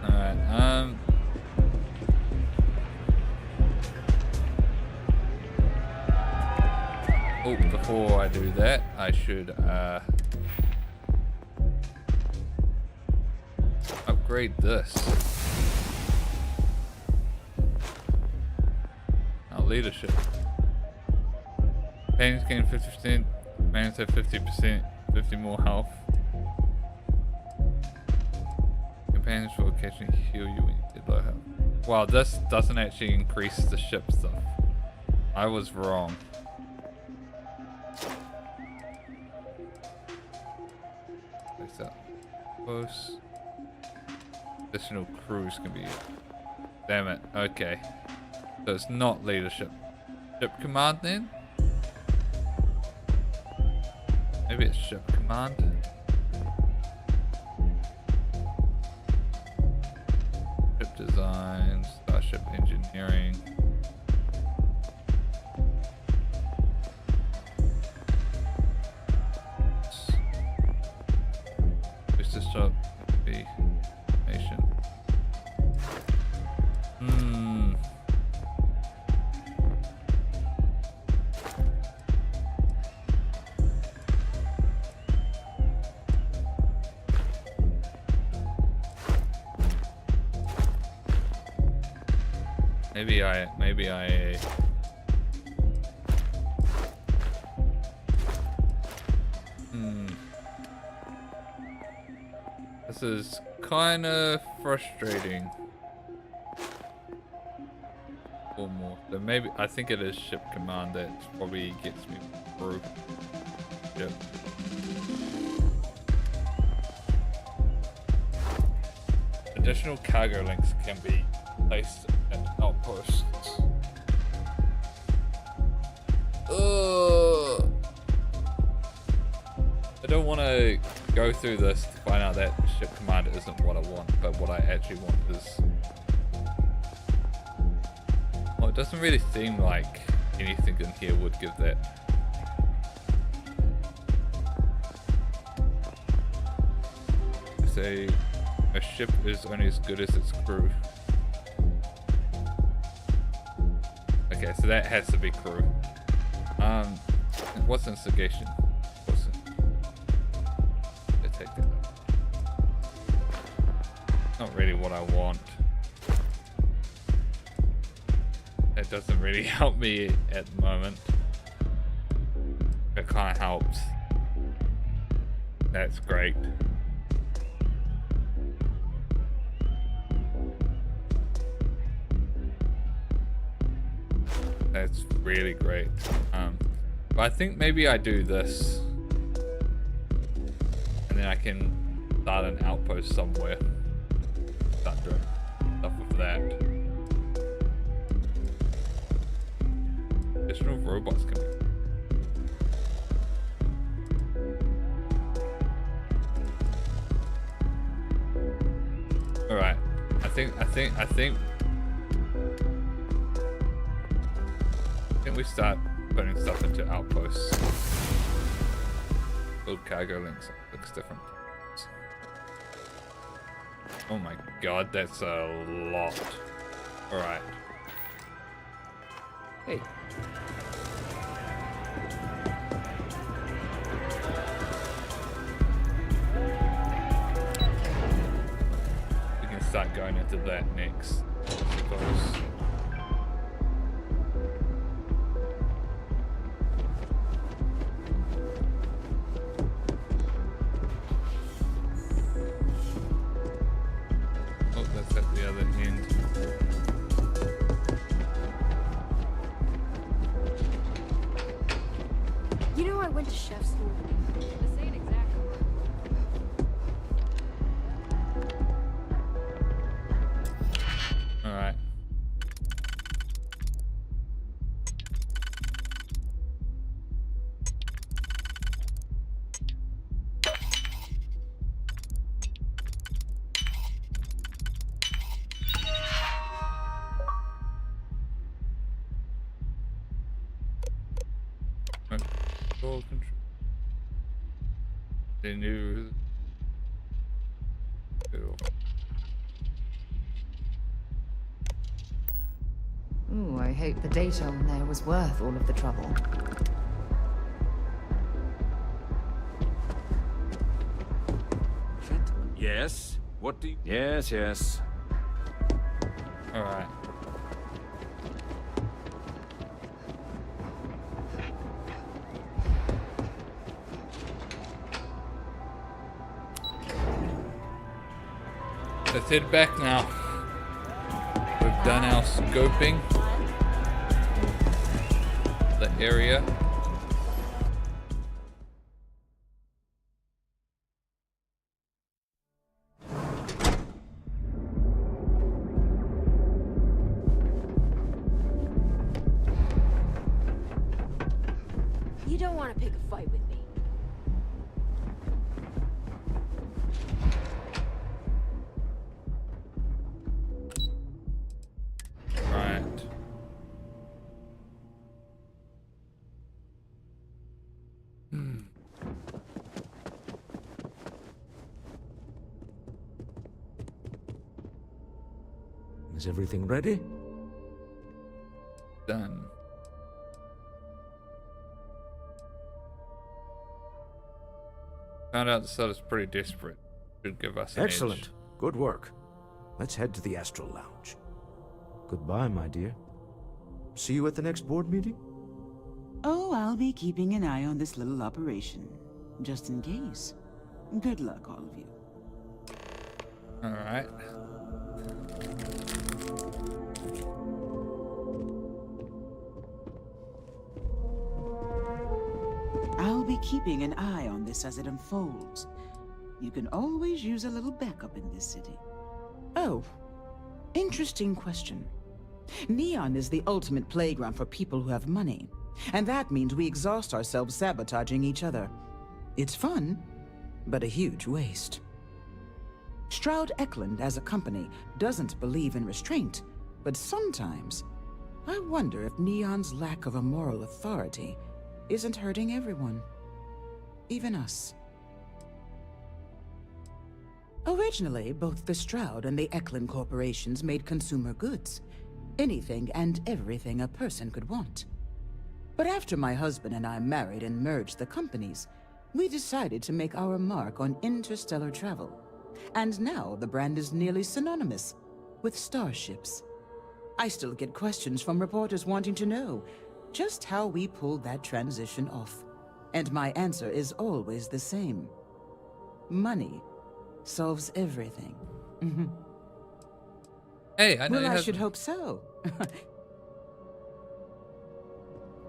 Alright, oh, before I do that, I should, upgrade this. Now, leadership. Pains gain 50%, mans have 50%, 50 more health. Companions will occasionally heal you when you get low health. Wow, this doesn't actually increase the ship stuff. I was wrong. Place that close. Additional crews can be used. Damn it. Okay. So it's not leadership. Ship command then? Maybe it's ship command. Ship design, starship engineering. Where's the ship? Be nation. Maybe I This is kind of frustrating. Or more. So maybe I think it is ship command that probably gets me through. Yep. Additional cargo links can be placed at outposts. I don't want to go through this to find out that ship command isn't what I want, but what I actually want is... Well, it doesn't really seem like anything in here would give that. Say a ship is only as good as its crew. Okay, so that has to be crew. What's instigation? What's it? Let's take that up. Not really what I want. That doesn't really help me at the moment. It kind of helps. That's great. That's really great. But I think maybe I do this, and then I can start an outpost somewhere. Start doing stuff with that. Additional robots can be. All right. I think we start putting stuff into outposts. Build cargo links. Looks different. Oh my god, that's a lot. Alright. Hey. We can start going into that next, I suppose. went to chef school. This ain't exactly. All right. Control. Continue. Ooh, I hope the data on there was worth all of the trouble. Yes? What do you... Yes, yes. All right. Let's head back now. We've done our scoping. The area. You don't want to pick a fight with me. Right. Is everything ready? Done. Found out the cell is pretty desperate. Should give us an Excellent. edge. Good work. Let's head to the Astral Lounge. Goodbye, my dear. See you at the next board meeting? Oh, I'll be keeping an eye on this little operation, just in case. Good luck, all of you. All right. I'll be keeping an eye on this as it unfolds. You can always use a little backup in this city. Oh, interesting question. Neon is the ultimate playground for people who have money, and that means we exhaust ourselves sabotaging each other. It's fun, but a huge waste. Stroud Eklund, as a company, doesn't believe in restraint, but sometimes I wonder if Neon's lack of a moral authority isn't hurting everyone, even us. Originally, both the Stroud and the Eklund corporations made consumer goods, anything and everything a person could want. But after my husband and I married and merged the companies, we decided to make our mark on interstellar travel. And now the brand is nearly synonymous with starships. I still get questions from reporters wanting to know just how we pulled that transition off. And my answer is always the same. Money solves everything. Hey, I know well, you I should hope so.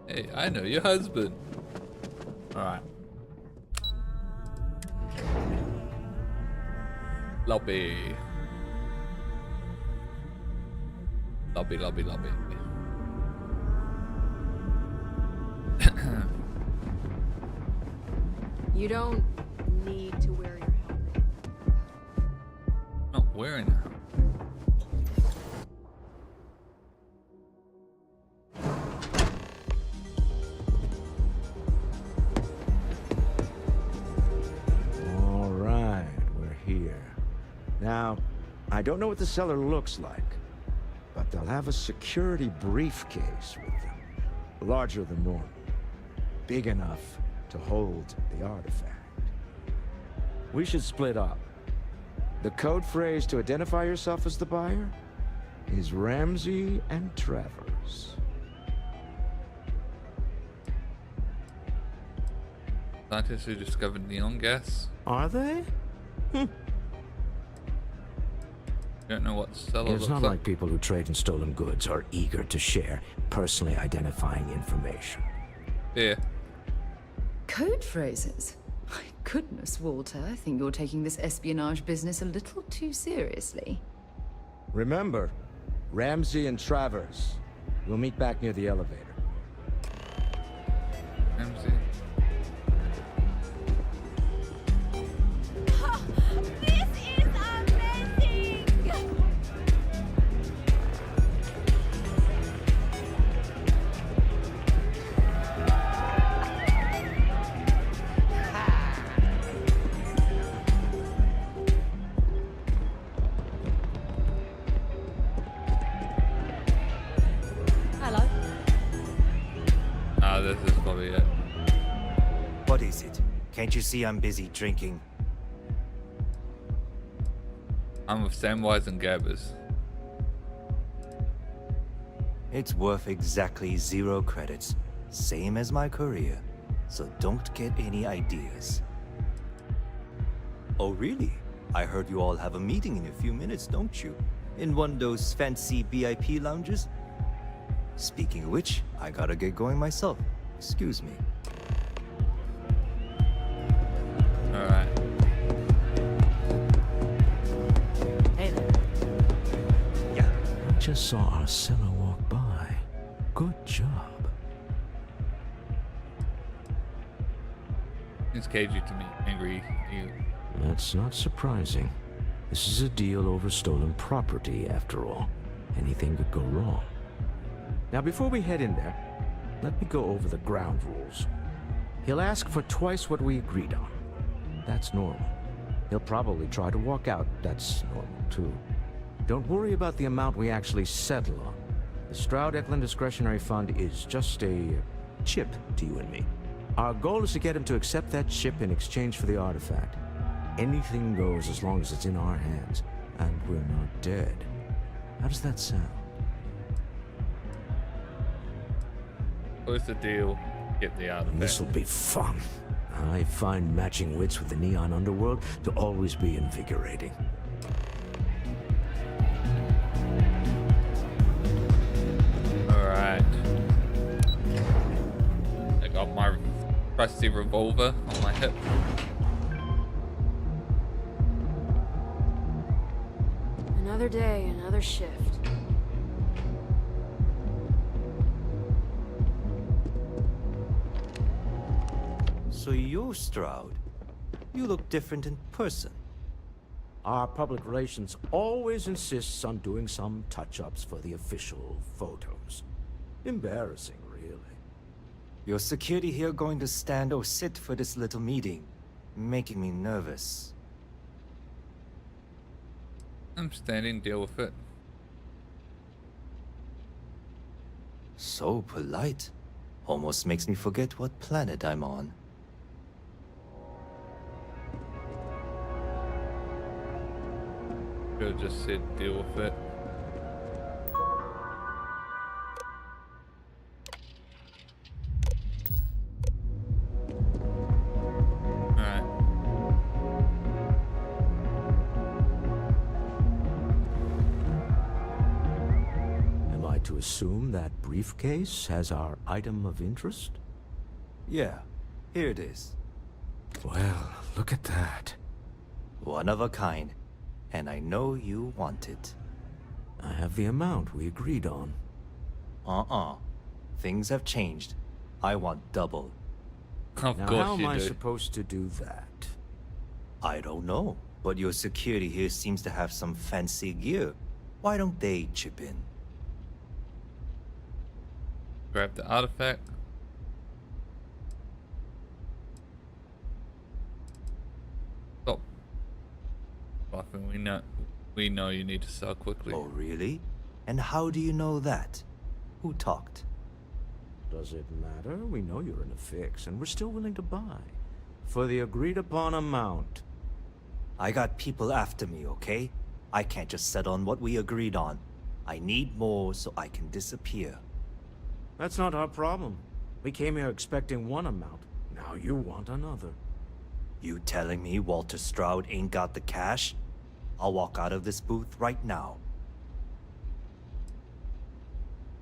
Hey, I know your husband. All right. Lobby. Lobby, lobby, lobby. You don't need to wear your helmet. Not wearing it. All right, we're here. Now, I don't know what the cellar looks like, but they'll have a security briefcase with them. Larger than normal. Big enough to hold the artifact. We should split up. The code phrase to identify yourself as the buyer is Ramsey and Travers. Scientists who discovered neon gas. Are they? Don't know what cellar It's looks not like. like people who trade in stolen goods are eager to share personally identifying information. Yeah. Code phrases? My goodness, Walter, I think you're taking this espionage business a little too seriously. Remember, Ramsey and Travers. We'll meet back near the elevator. Ramsey. This is amazing! Hello. Ah, this is probably it. What is it? Can't you see I'm busy drinking? I'm with Samwise and Gabbers. It's worth exactly 0 credits, same as my career, so don't get any ideas. Oh really? I heard you all have a meeting in a few minutes, don't you? In one of those fancy VIP lounges? Speaking of which, I gotta get going myself. Excuse me. Alright. Hey there. Yeah. Just saw our seller walk by. Good job. It's cagey to me. Angry. You. That's not surprising. This is a deal over stolen property, after all. Anything could go wrong. Now, before we head in there, let me go over the ground rules. He'll ask for twice what we agreed on. That's normal. He'll probably try to walk out. That's normal, too. Don't worry about the amount we actually settle on. The Stroud-Eklund Discretionary Fund is just a chip to you and me. Our goal is to get him to accept that chip in exchange for the artifact. Anything goes as long as it's in our hands, and we're not dead. How does that sound? What's the deal? Get the artifact. This'll be fun. I find matching wits with the neon underworld to always be invigorating. Alright. I got my trusty revolver on my hip. Another day, another shift. So you're Stroud. You look different in person. Our public relations always insists on doing some touch-ups for the official photos. Embarrassing, really. Your security here going to stand or sit for this little meeting, making me nervous. I'm standing, deal with it. So polite. Almost makes me forget what planet I'm on. Could've just said deal with it. Alright. Am I to assume that briefcase has our item of interest? Yeah, here it is. Well, look at that. One of a kind. And I know you want it. I have the amount we agreed on. Things have changed. I want double. Of now, course how am you I do. supposed to do that? I don't know, but your security here seems to have some fancy gear. Why don't they chip in? Grab the artifact. Stop. Bluffing. We know you need to sell quickly. Oh, really? And how do you know that? Who talked? Does it matter? We know you're in a fix, and we're still willing to buy. For the agreed-upon amount. I got people after me, okay? I can't just settle on what we agreed on. I need more so I can disappear. That's not our problem. We came here expecting one amount. Now you want another. You telling me Walter Stroud ain't got the cash? I'll walk out of this booth right now.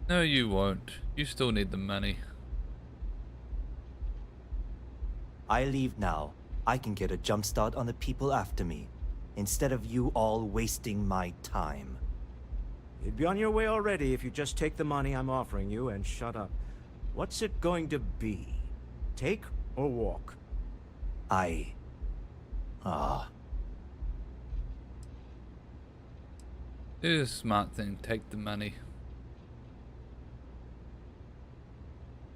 No, you won't. You still need the money. I leave now, I can get a jump start on the people after me, instead of you all wasting my time. You'd be on your way already if you just take the money I'm offering you and shut up. What's it going to be? Take or walk? Do the smart thing, take the money.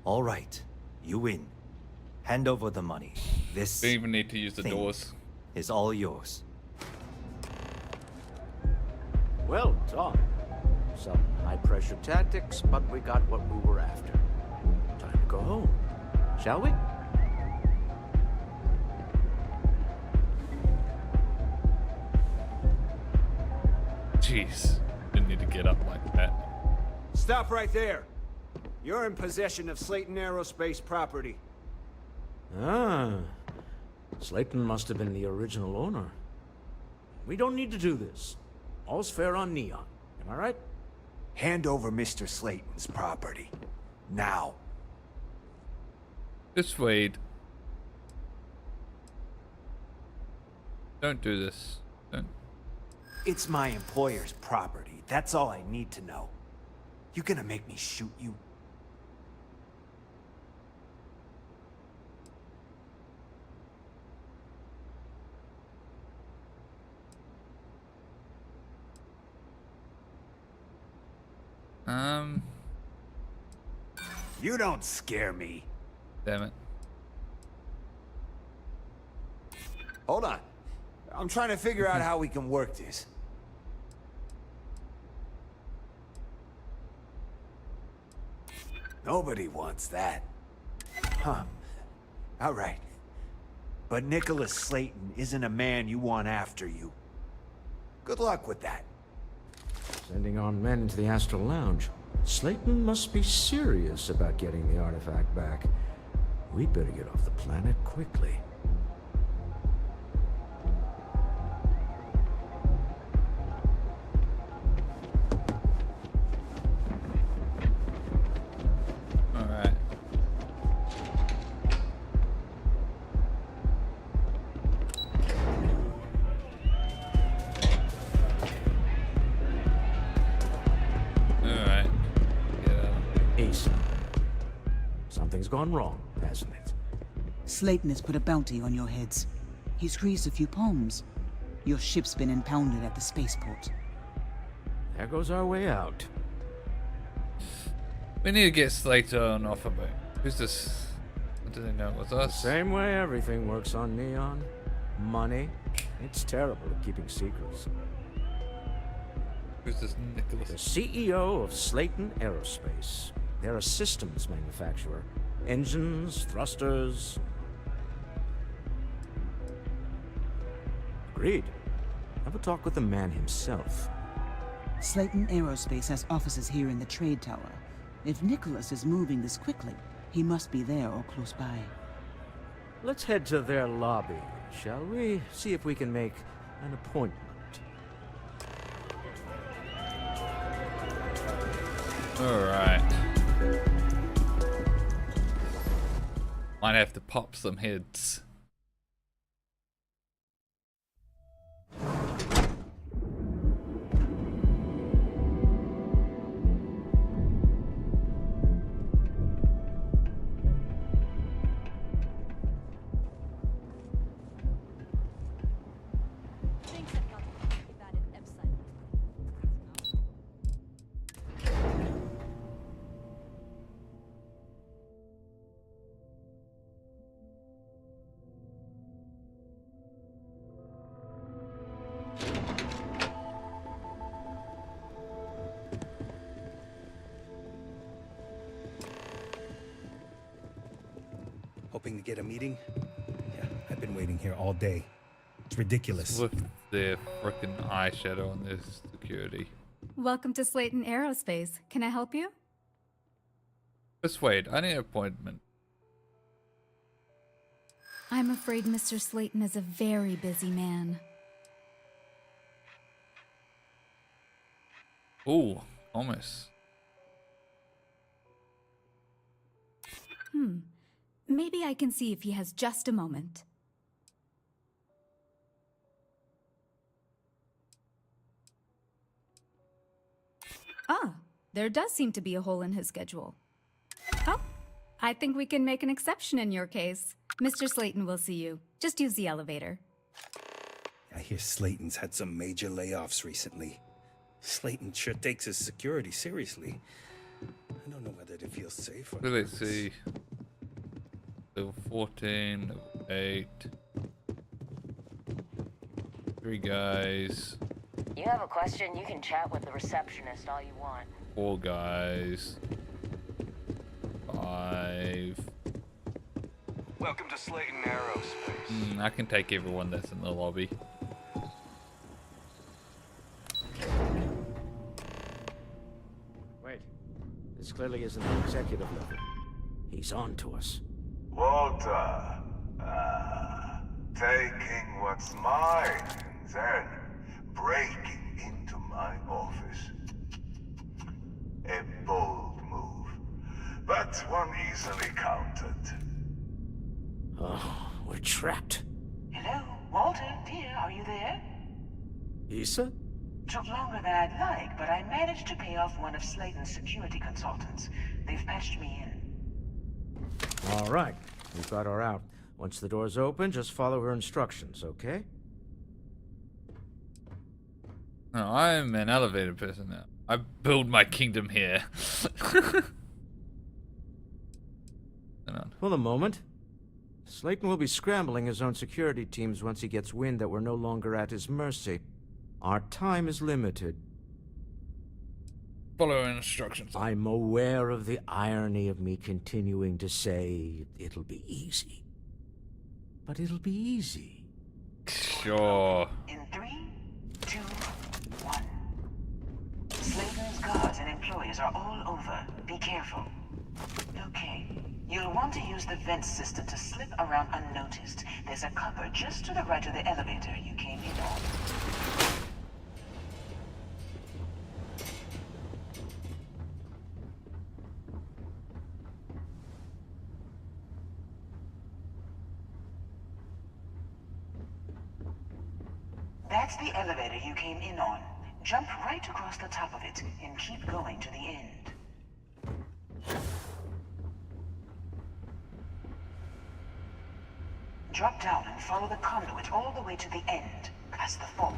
All right, you win. Hand over the money. This Don't even need to use the thing doors. is all yours. Well done. Some high-pressure tactics, but we got what we were after. Time to go home, shall we? Jeez, didn't need to get up like that. Stop right there. You're in possession of Slayton Aerospace property. Ah, Slayton must have been the original owner. We don't need to do this. All's fair on Neon. Am I right? Hand over Mr. Slayton's property. Now. Just wait. Don't do this. Don't. It's my employer's property. That's all I need to know. You gonna make me shoot you? You don't scare me. Damn it. Hold on. I'm trying to figure out how we can work this. Nobody wants that. Huh. All right. But Nicholas Slayton isn't a man you want after you. Good luck with that. Sending our men into the Astral Lounge. Slayton must be serious about getting the artifact back. We'd better get off the planet quickly. Alright. Alright. Ace. Something's gone wrong, hasn't it? Slayton has put a bounty on your heads. He's greased a few palms. Your ship's been impounded at the spaceport. There goes our way out. We need to get Slater on offer, but who's this? What do they know it was us? The same way everything works on Neon. Money. It's terrible at keeping secrets. Who's this Nicholas? The CEO of Slayton Aerospace. They're a systems manufacturer. Engines, thrusters. Agreed. Have a talk with the man himself. Slayton Aerospace has offices here in the trade tower. If Nicholas is moving this quickly, he must be there or close by. Let's head to their lobby, shall we? See if we can make an appointment. Alright. Might have to pop some heads. Hoping to get a meeting? Yeah, I've been waiting here all day. It's ridiculous. With their frickin' eyeshadow on their security. Welcome to Slayton Aerospace. Can I help you? Persuade, I need an appointment. I'm afraid Mr. Slayton is a very busy man. Ooh, almost. maybe I can see if he has just a moment. Ah, there does seem to be a hole in his schedule. Oh, I think we can make an exception in your case. Mr. Slayton will see you. Just use the elevator. I hear Slayton's had some major layoffs recently. Slayton sure takes his security seriously. I don't know whether to feel safe or Let's see. Level 14, level 8. 3 guys. You have a question, you can chat with the receptionist all you want. 4 guys. 5. Welcome to Slayton Aerospace. I can take everyone that's in the lobby. Wait. This clearly isn't the executive level. He's on to us. Walter, taking what's mine, then breaking into my office. A bold move, but one easily countered. Oh, we're trapped. Hello, Walter, dear, are you there? Issa? Took longer than I'd like, but I managed to pay off one of Slayton's security consultants. They've patched me in. All right, we've got her out. Once the door's open, just follow her instructions, okay? No, I'm an elevator person now. I build my kingdom here. For the moment. Slayton will be scrambling his own security teams once he gets wind that we're no longer at his mercy. Our time is limited. Follow instructions. I'm aware of the irony of me continuing to say it'll be easy. But it'll be easy. Sure. In 3, 2, 1. Slayton's guards and employees are all over. Be careful. Okay. You'll want to use the vent system to slip around unnoticed. There's a cupboard just to the right of the elevator you came in on. That's the elevator you came in on. Jump right across the top of it and keep going to the end. Drop down and follow the conduit all the way to the end, past the fork.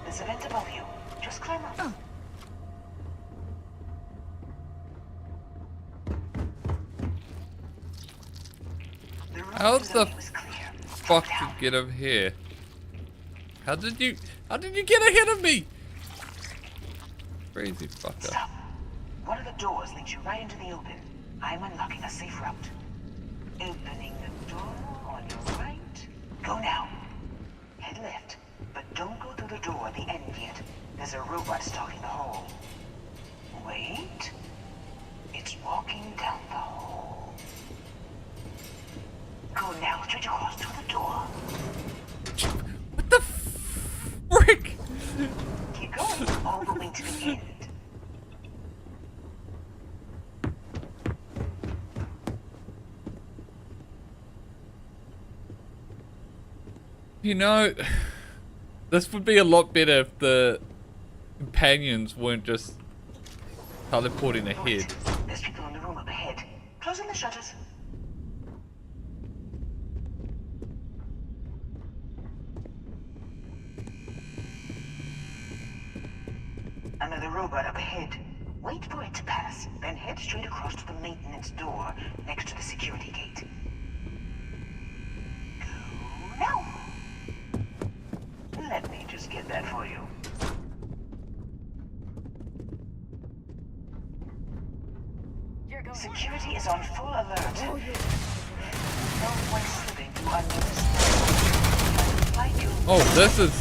There's a vent above you. Just climb up. Oh. How the fuck did you get over here? How did you get ahead of me? Crazy fucker. Stop. One of the doors leads you right into the open. I'm unlocking a safe route. Opening the door on your right. Go now. Head left, but don't go through the door at the end yet. There's a robot stalking the hall. Wait. It's walking down the hall. Go now, straight across to the door. What the frick? Keep going all the way to the end. You know, this would be a lot better if the companions weren't just teleporting ahead. There's people in the room up ahead. Closing the shutters. Another robot up ahead. Wait for it to pass, then head straight across to the maintenance door next to the security gate. Go now. Let me just get that for you. Security is on full alert. No one slipping through unnoticed. Oh, this is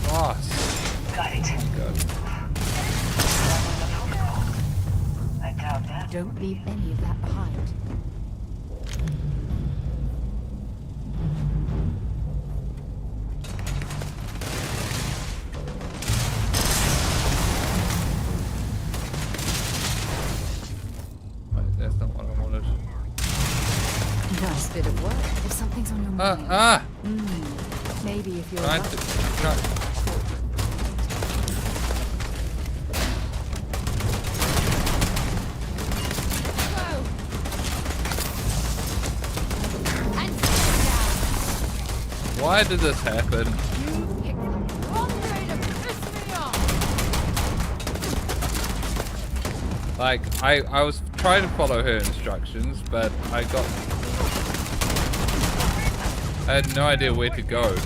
boss. Got it. God. I doubt that. Don't leave any of that behind. Maybe if you're Trying lucky. Why did this happen? Like, I was trying to follow her instructions, but I had no idea where to go.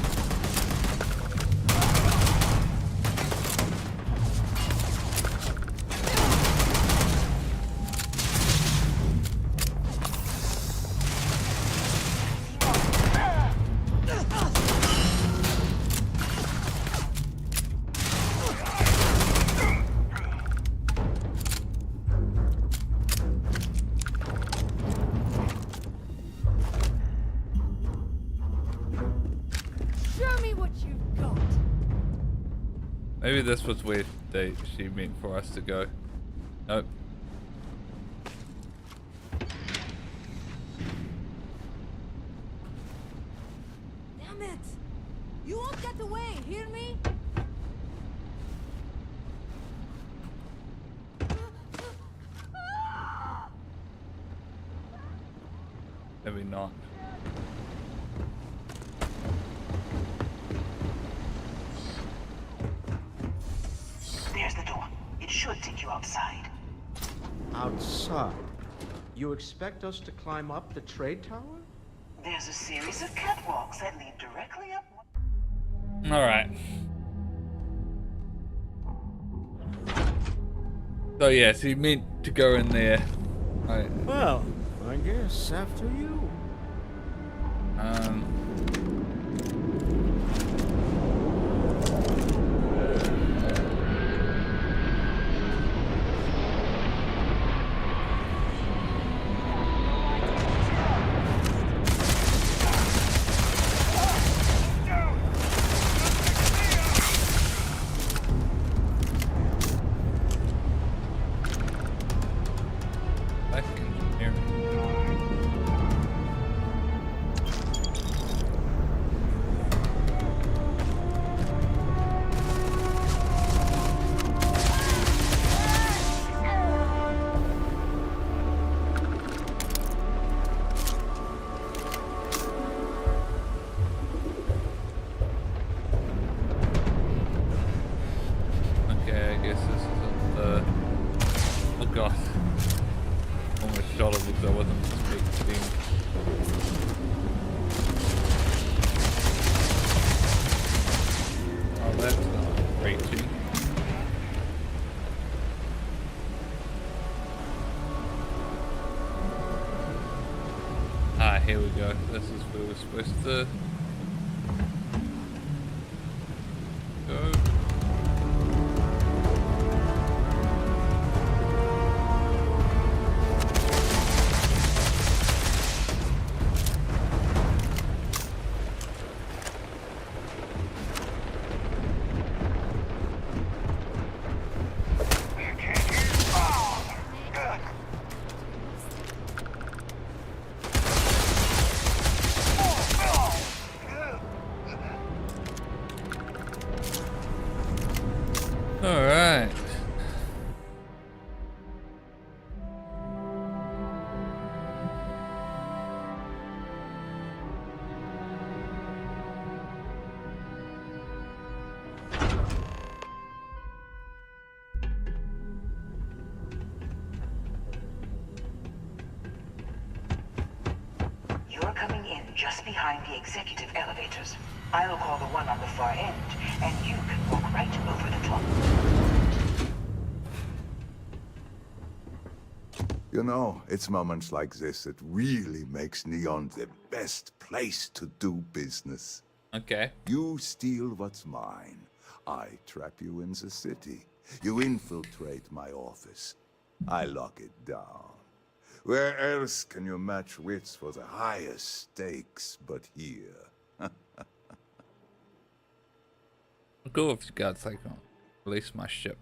Maybe this was where she meant for us to go. Nope. Damn it! You won't get away, hear me? Maybe not. There's the door. It should take you outside. Outside? You expect us to climb up the trade tower? There's a series of catwalks that lead directly up. Alright. So yes, he meant to go in there. Right. Well, I guess after you. Here we go. This is where we're supposed to go. Alright. You're coming in just behind the executive elevators. I'll call the one on the far end, and you can walk right over the top. You know, it's moments like this that really makes Neon the best place to do business. Okay. You steal what's mine. I trap you in the city. You infiltrate my office. I lock it down. Where else can you match wits for the highest stakes but here? Go if you got like release my ship.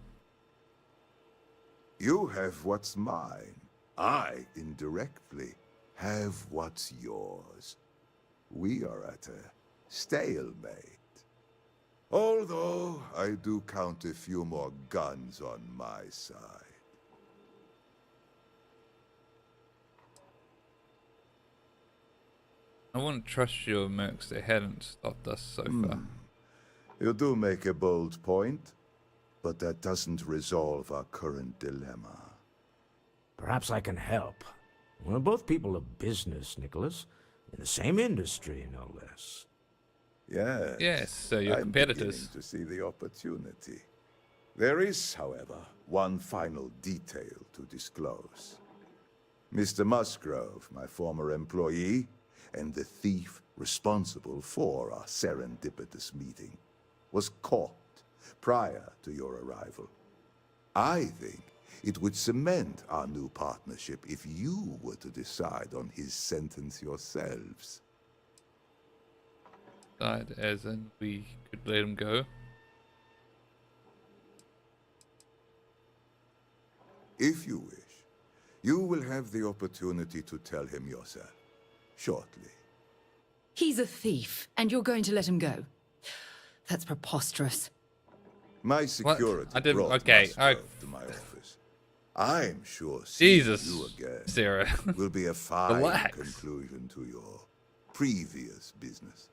You have what's mine. I, indirectly, have what's yours. we are at a stalemate. Although I do count a few more guns on my side. I wouldn't trust your mercs. They hadn't stopped us so far. You do make a bold point, but that doesn't resolve our current dilemma. Perhaps I can help. We're both people of business, Nicholas. In the same industry, no less. Yes. Yes, so you're competitors. Beginning to see the opportunity. There is, however, one final detail to disclose. Mr. Musgrove, my former employee, and the thief responsible for our serendipitous meeting, was caught prior to your arrival. I think it would cement our new partnership if you were to decide on his sentence yourselves. As in we could let him go. If you wish, you will have the opportunity to tell him yourself, shortly. He's a thief, and you're going to let him go? That's preposterous. My security I didn't. brought Okay. Musgrove to my office. I'm sure Jesus, seeing you again Sarah. will be a fine Relax. conclusion to your previous business.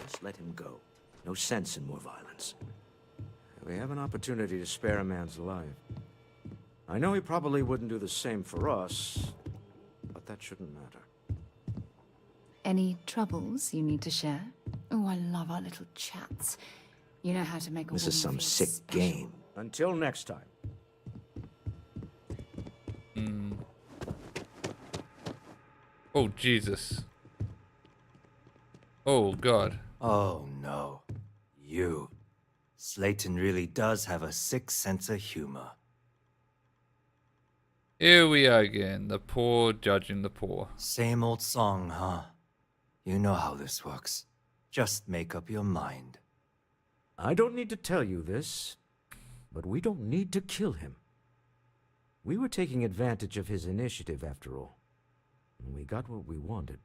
Just let him go. No sense in more violence. We have an opportunity to spare a man's life. I know he probably wouldn't do the same for us, but that shouldn't matter. Any troubles you need to share? Oh, I love our little chats. You know how to make a This is woman some feel sick special. game. Until next time. Oh, Jesus. Oh, God. Oh, no. You. Slayton really does have a sick sense of humor. Here we are again. The poor judging the poor. Same old song, huh? You know how this works. Just make up your mind. I don't need to tell you this, but we don't need to kill him. We were taking advantage of his initiative, after all. And we got what we wanted.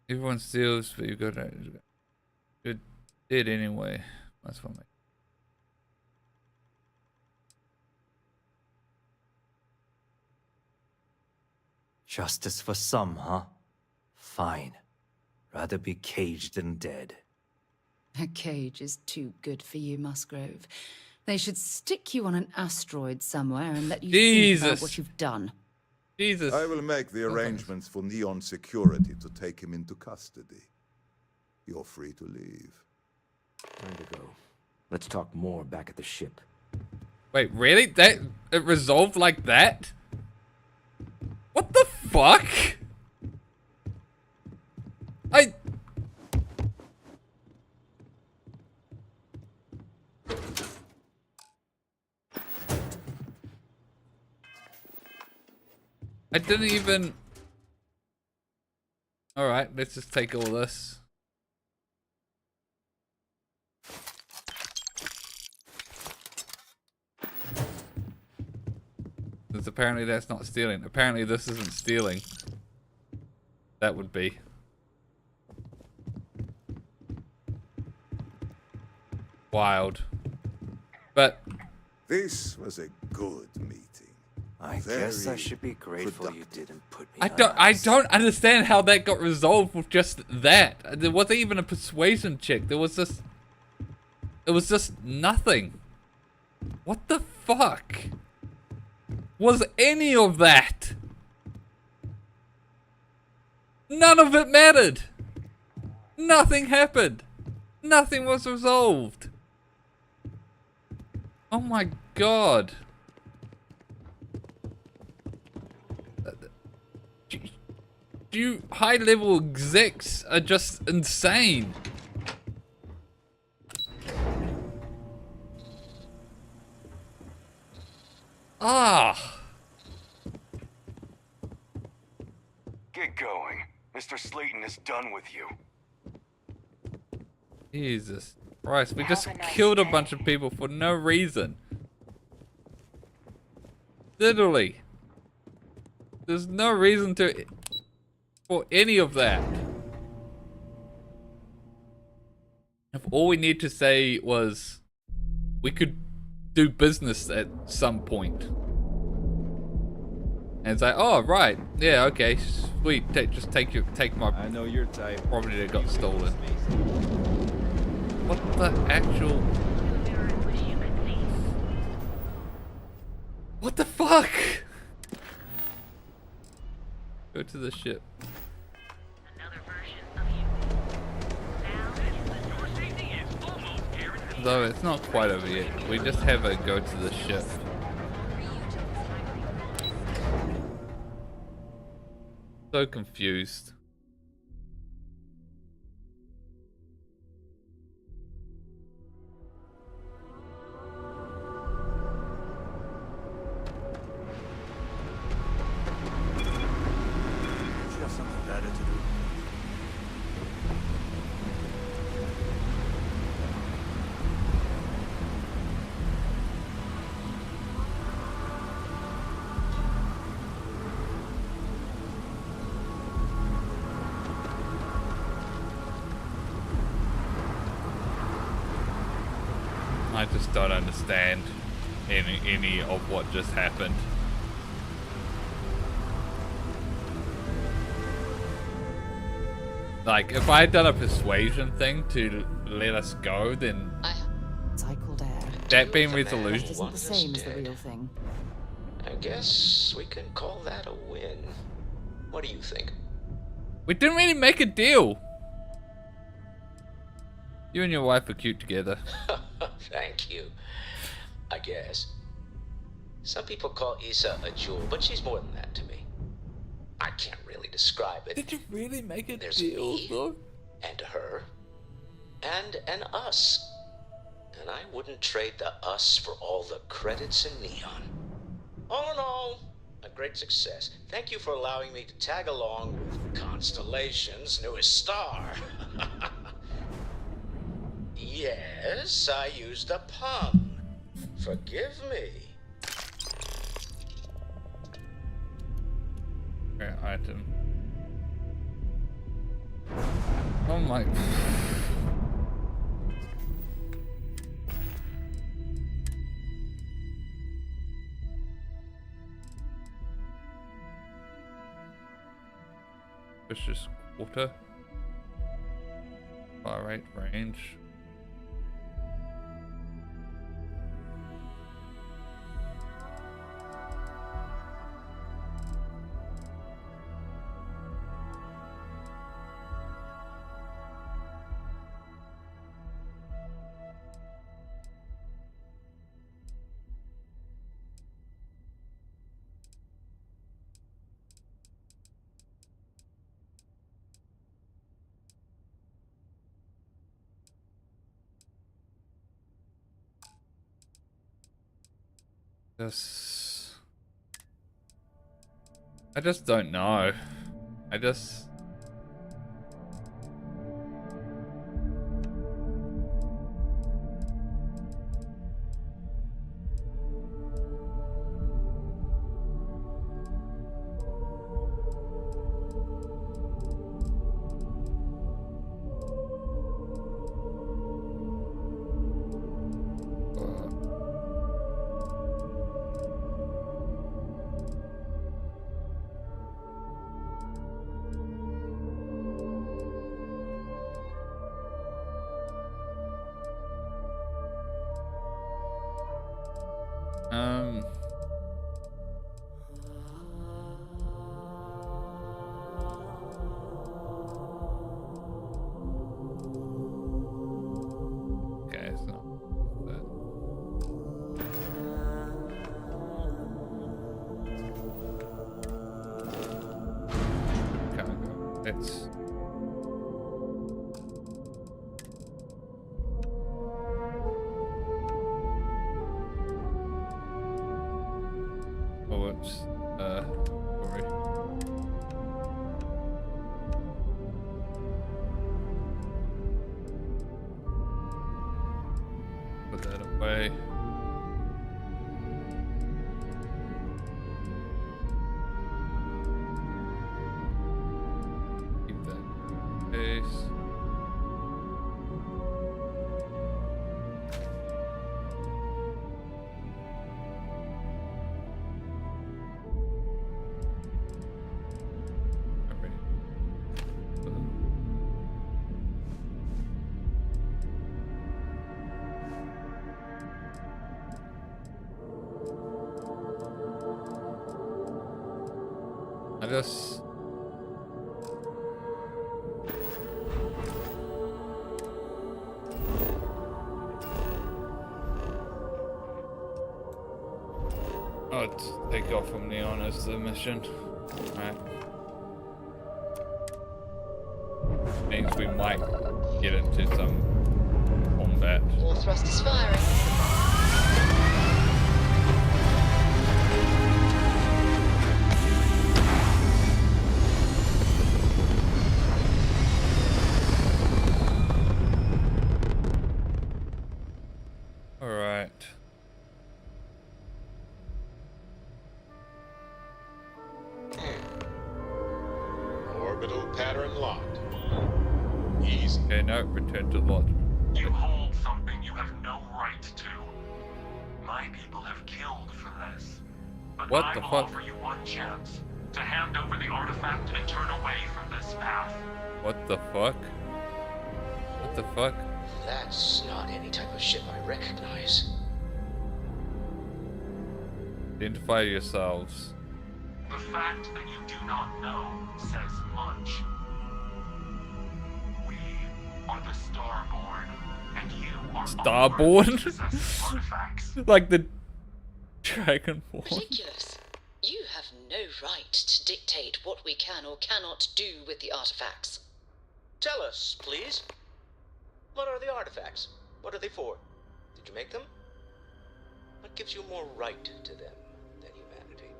Everyone steals, but you got to. Good did anyway. That's what. Justice for some, huh? Fine. Rather be caged than dead. A cage is too good for you, Musgrove. They should stick you on an asteroid somewhere and let you think about what you've done. Jesus. I will make the arrangements for Neon Security to take him into custody. You're free to leave. Time to go. Let's talk more back at the ship. Wait, really? That it resolved like that? What the fuck? I didn't even... Alright, let's just take all this. Because apparently that's not stealing. Apparently this isn't stealing. That would be. Wild. But... This was a good meeting. I guess I should be grateful you didn't put me I don't understand how that got resolved with just that. There wasn't even a persuasion check. There was just... It was just nothing. What the fuck? Was any of that? None of it mattered. Nothing happened. Nothing was resolved. Oh my god. You high-level execs are just insane. Ah. Get going. Mr. Slayton is done with you. Jesus Christ, we just killed a bunch of people for no reason. Literally. There's no reason to for any of that. If all we need to say was we could do business at some point. And it's like, oh right, yeah, okay, sweet. Just take my. I know your type. Property that got stolen. What the actual? What the fuck? Go to the ship. Though it's not quite over yet. We just have a go to the ship. So confused. You have something better to do. I just don't understand any of what just happened. Like, if I had done a persuasion thing to let us go, then Cycled air. that being That resolution. isn't the same as the real thing. I guess we can call that a win. What do you think? We didn't really make a deal. You and your wife are cute together. Thank you. I guess. Some people call Issa a jewel, but she's more than that to me. I can't really describe it. Did you really make a There's deal, me, though? and her, and an us. And I wouldn't trade the us for all the credits in Neon. All in all, a great success. Thank you for allowing me to tag along with Constellation's newest star. Yes, I used a pun. Forgive me. Okay, item. Oh my. Vicious quarter. Far right range. I just don't know. I just... Okay, it's not that. Can't go. It's... Oh, it's, sorry. Put that away. space. I just... Let's take off from Neon as the mission. Alright. Means we might get into some combat. All thrusters firing. Alright. Orbital pattern locked. Easy. Okay, now return to lodge. You hold something you have no right to. My people have killed for this. But What I the will fuck? offer you one chance to hand over the artifact and turn away from this path. What the fuck? What the fuck? That's not any type of ship I recognize. Identify yourselves. The fact that you do not know says much. We are the Starborn, and you are Starborn? Like the Dragonborn. Ridiculous. You have no right to dictate what we can or cannot do with the artifacts. Tell us, please. What are the artifacts? What are they for? Did you make them? What gives you more right to them than humanity?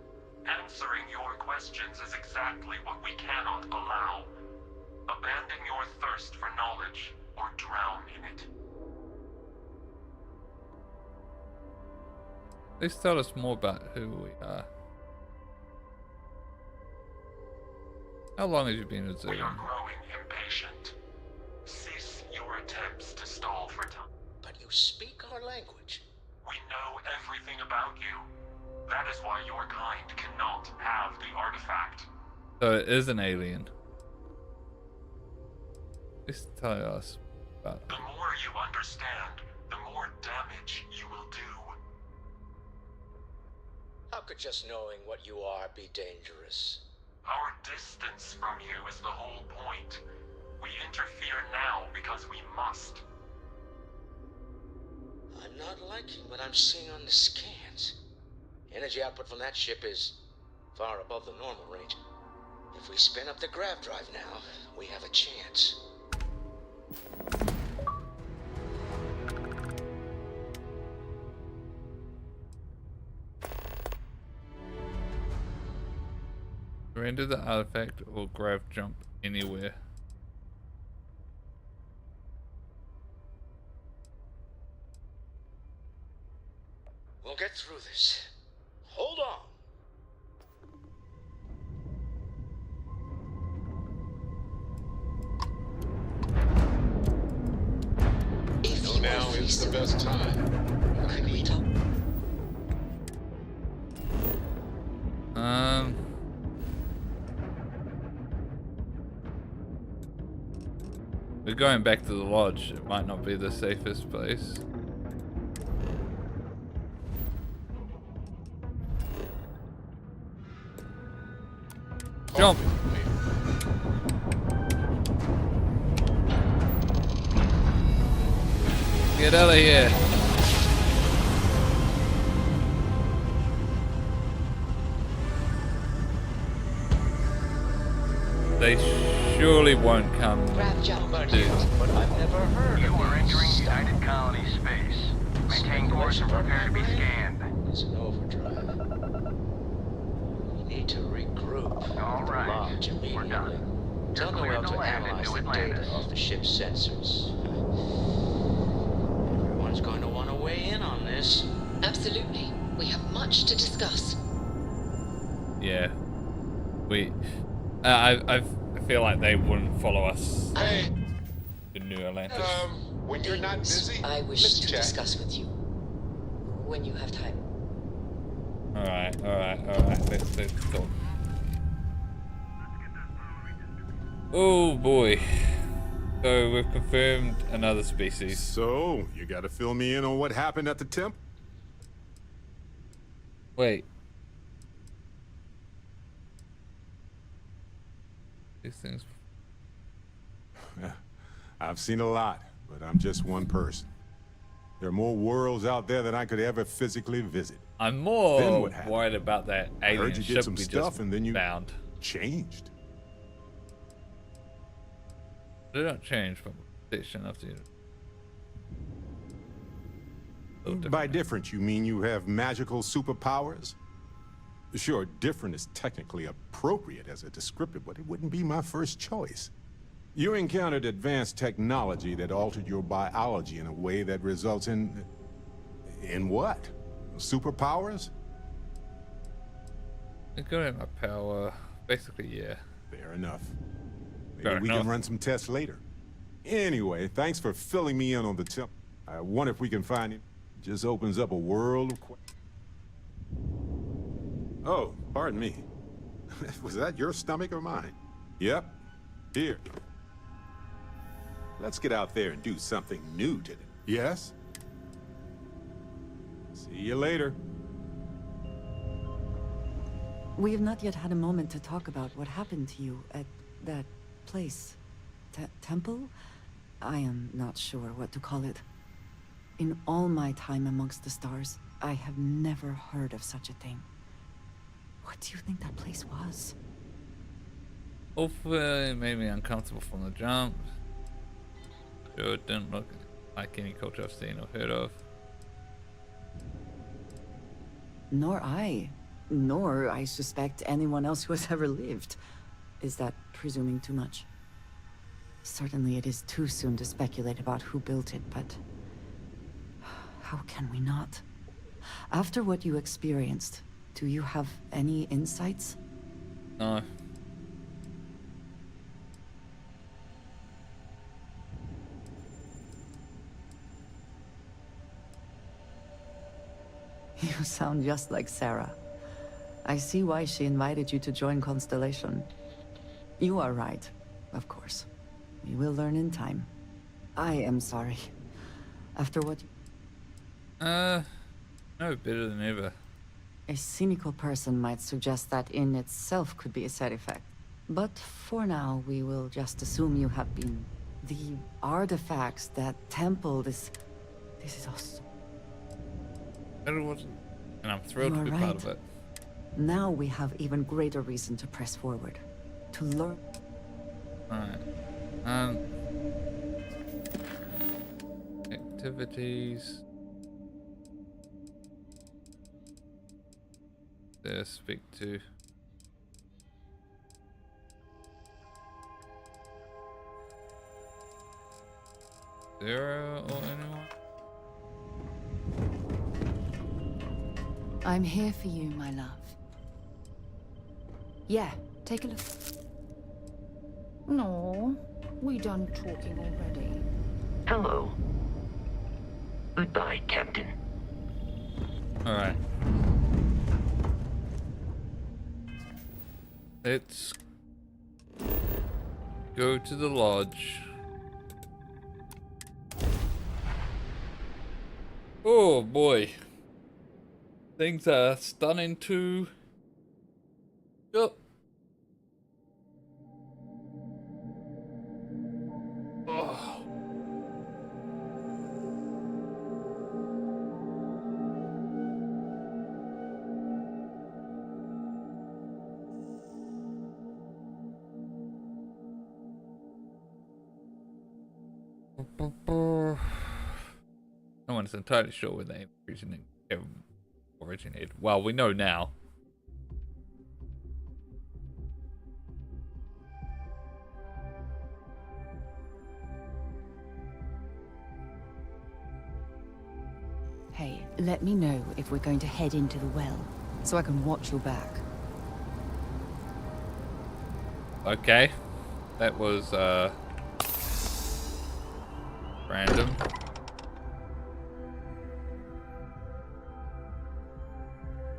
Answering your questions is exactly what we cannot allow. Abandon your thirst for knowledge, or drown in it. Please tell us more about who we are. How long have you been with We are Zoom? growing impatient. Cease your attempts to stall for time. But you speak our language. We know everything about you. That is why your kind cannot have the artifact. So it is an alien. Please tell us about The more you understand, the more damage you will do. How could just knowing what you are be dangerous? Our distance from you is the whole point. We interfere now because we must. I'm not liking what I'm seeing on the scans. Energy output from that ship is far above the normal range. If we spin up the grav drive now, we have a chance. Surrender the artifact or grav jump anywhere. We'll get through this. Hold on. So now is the best time. Could we talk? We're going back to the lodge. It might not be the safest place. Jump! Get out of here! They surely won't come to... But I've never heard of you are entering United Colony space. Maintain course and prepare to be scanned. It's an overdrive. We need to regroup. All right. Lodge immediately. Tell Noel to analyze the data off the ship's sensors. Everyone's going to want to weigh in on this. Absolutely. We have much to discuss. Yeah. I feel like they wouldn't follow us Hey, to New Atlantis. when you're not busy, I wish let's to chat. discuss with you when you have time. Alright. Let's talk. Oh boy. So we've confirmed another species. So, you gotta fill me in on what happened at the temple? Wait. These things. I've seen a lot, but I'm just one person. There are more worlds out there than I could ever physically visit. I'm more Then what happened? worried about that I alien heard you ship did some we stuff just and then you found. changed. They don't change from station after you. By different, you mean you have magical superpowers? Sure, different is technically appropriate as a descriptor, but it wouldn't be my first choice. You encountered advanced technology that altered your biology in a way that results in... In what? Superpowers? It's got in my power. Basically, yeah. Fair enough. Maybe Fair we enough. can run some tests later. Anyway, thanks for filling me in on the temp. I wonder if we can find it. Just opens up a world of... Oh, pardon me. Was that your stomach or mine? Yep. Here. Let's get out there and do something new today. Yes? See you later. We have not yet had a moment to talk about what happened to you at that place. Temple? I am not sure what to call it. In all my time amongst the stars, I have never heard of such a thing. What do you think that place was? Hopefully, it made me uncomfortable from the jump. Sure, it didn't look like any culture I've seen or heard of. Nor I suspect anyone else who has ever lived. Is that presuming too much? Certainly it is too soon to speculate about who built it, but... how can we not? After what you experienced, do you have any insights? No. You sound just like Sarah. I see why she invited you to join Constellation. You are right, of course. We will learn in time. I am sorry. After what... No, better than ever. A cynical person might suggest that in itself could be a side effect. But for now, we will just assume you have been. The artifacts, that temple, this is awesome. And I'm thrilled to You be are part of right. it. Now we have even greater reason to press forward. To learn. Alright. Activities. There, speak to. Sarah or anyone? I'm here for you, my love. Yeah, take a look. No, we done talking already. Hello. Goodbye, Captain. Alright. Let's go to the lodge. Oh boy. Things are starting to... Yep. Oh. No one's entirely sure where they originated. Well, we know now. Hey, let me know if we're going to head into the well, so I can watch your back. Okay. That was random.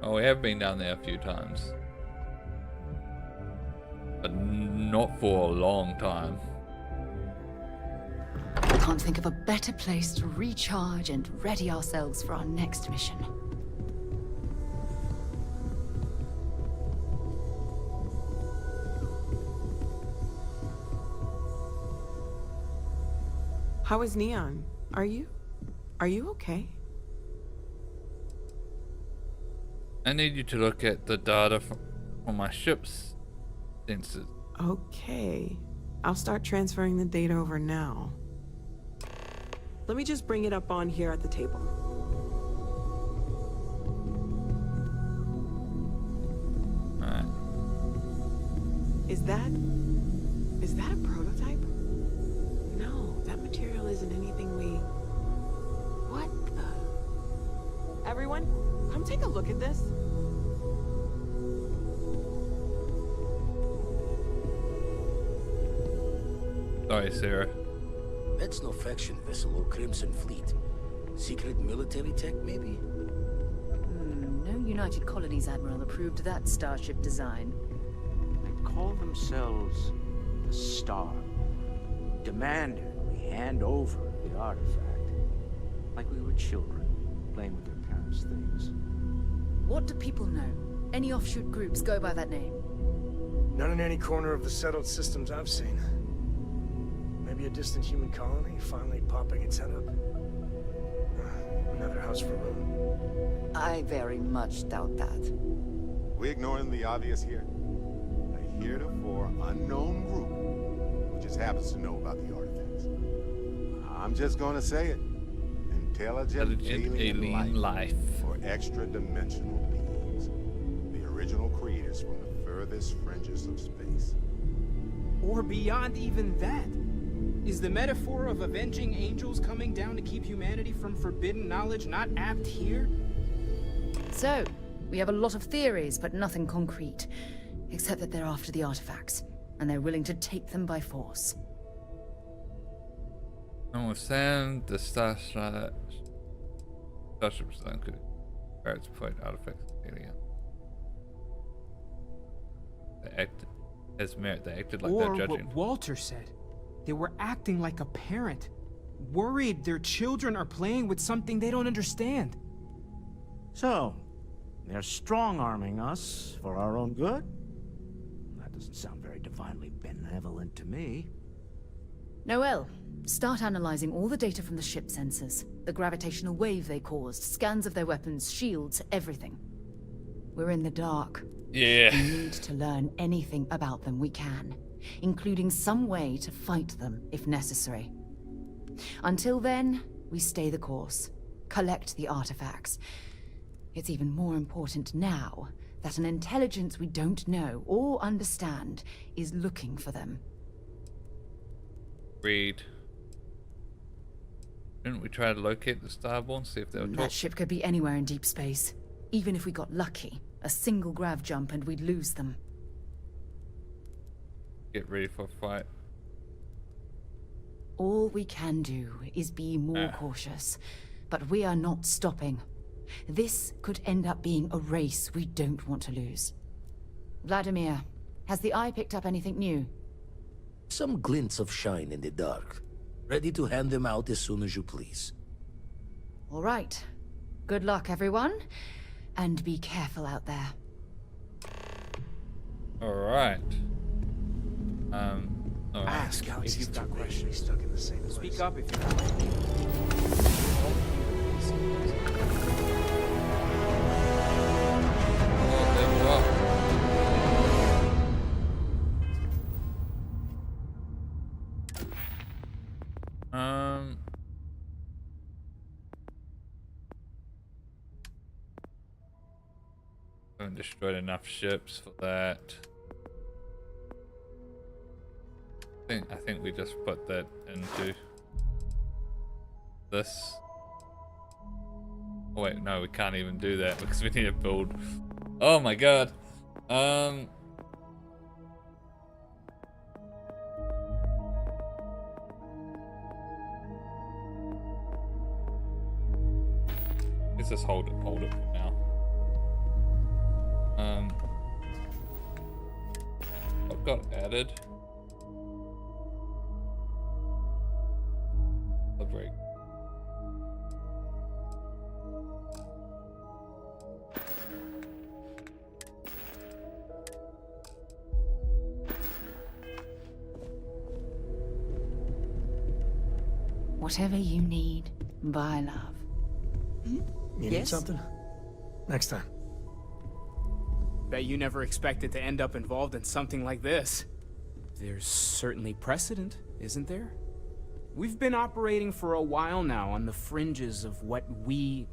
Oh, we have been down there a few times. But not for a long time. I can't think of a better place to recharge and ready ourselves for our next mission. How is Neon? Are you okay? I need you to look at the data from my ship's sensors. Okay. I'll start transferring the data over now. Let me just bring it up on here at the table. Alright. Is that a prototype? No, that material isn't anything we... What the... Everyone, come take a look at this. Sorry, Sarah. That's no faction vessel or Crimson Fleet. Secret military tech, maybe? No United Colonies Admiral approved that starship design. They call themselves the Star. Demanded we hand over the artifact. Like we were children, playing with their parents' things. What do people know? Any offshoot groups go by that name? None in any corner of the settled systems I've seen. Maybe a distant human colony finally popping its head up. Another house for Rome. I very much doubt that. We ignoring the obvious here? A heretofore unknown group who just happens to know about the artifacts. I'm just gonna say it. Intelligent alien life. Or extra-dimensional beings. The original creators from the furthest fringes of space. Or beyond even that. Is the metaphor of avenging angels coming down to keep humanity from forbidden knowledge not apt here? So, we have a lot of theories, but nothing concrete. Except that they're after the artifacts, and they're willing to take them by force. Understand the starship design could parrots point artifacts alien. They acted as merit, they acted like they're judging. What Walter said. They were acting like a parent, worried their children are playing with something they don't understand. So, they're strong-arming us for our own good? That doesn't sound very divinely benevolent to me. Noel, start analyzing all the data from the ship sensors. The gravitational wave they caused, scans of their weapons, shields, everything. We're in the dark. Yeah. We need to learn anything about them we can, including some way to fight them if necessary. Until then, we stay the course, collect the artifacts. It's even more important now that an intelligence we don't know or understand is looking for them. Read. Didn't we try to locate the Starborn, see if they were talking? That ship could be anywhere in deep space. Even if we got lucky, a single grav jump and we'd lose them. Get ready for a fight. All we can do is be more cautious, but we are not stopping. This could end up being a race we don't want to lose. Vladimir, has the Eye picked up anything new? Some glints of shine in the dark. Ready to hand them out as soon as you please. All right. Good luck, everyone. And be careful out there. All right. All right. Ask if you've got questions. Stuck in the same place. Speak up if you have. Haven't destroyed enough ships for that. I think we just put that into this. Oh wait, no, we can't even do that because we need to build. Oh my god. Let's just hold it for now. What got added? A break. Whatever you need, buy love. You need something? Next time. Bet you never expected to end up involved in something like this. There's certainly precedent, isn't there? We've been operating for a while now on the fringes of what we,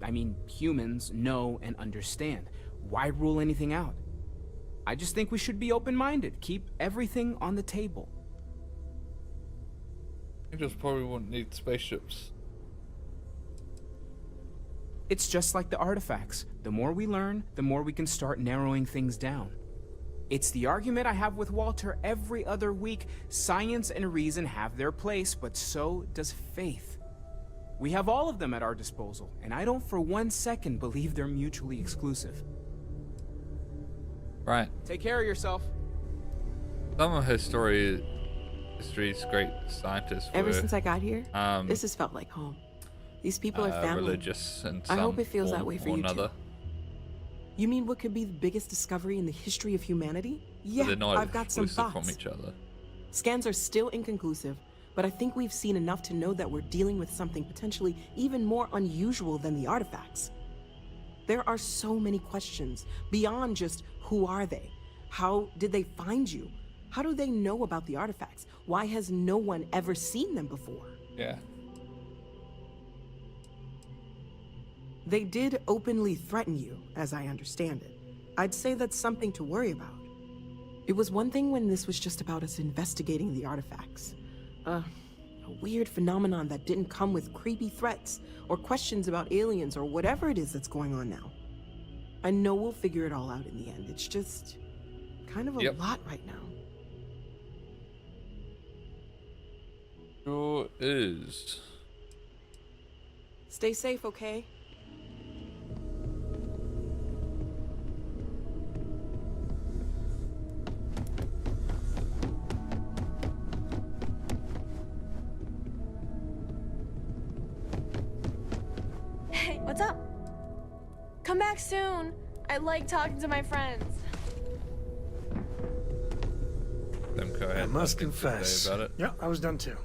humans, know and understand. Why rule anything out? I just think we should be open-minded, keep everything on the table. You just probably won't need spaceships. It's just like the artifacts. The more we learn, the more we can start narrowing things down. It's the argument I have with Walter every other week. Science and reason have their place, but so does faith. We have all of them at our disposal, and I don't for 1 second believe they're mutually exclusive. Right. Take care of yourself. Some of history's great scientists were, Ever since I got here, this has felt like home. These people are family. Religious and I hope it feels that way for you too. another. You mean what could be the biggest discovery in the history of humanity? Yeah, They're not I've got some exclusive thoughts. from each other. Scans are still inconclusive, but I think we've seen enough to know that we're dealing with something potentially even more unusual than the artifacts. There are so many questions beyond just who are they? How did they find you? How do they know about the artifacts? Why has no one ever seen them before? Yeah. They did openly threaten you, as I understand it. I'd say that's something to worry about. It was one thing when this was just about us investigating the artifacts. A weird phenomenon that didn't come with creepy threats or questions about aliens or whatever it is that's going on now. I know we'll figure it all out in the end. It's just kind of a lot right now. Sure is. Stay safe, okay? Hey, what's up? Come back soon. I like talking to my friends. Go ahead. I must confess. About it. Yeah, I was done too.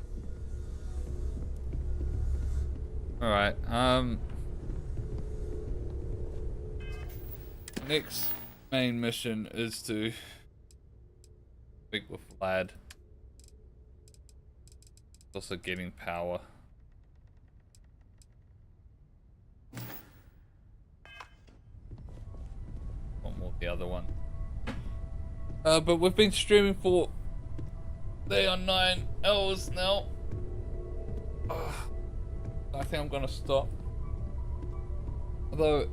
Alright, next main mission is to speak with Vlad. Also getting power. One more, the other one. But we've been streaming for 9 hours now. I think I'm gonna stop. Although,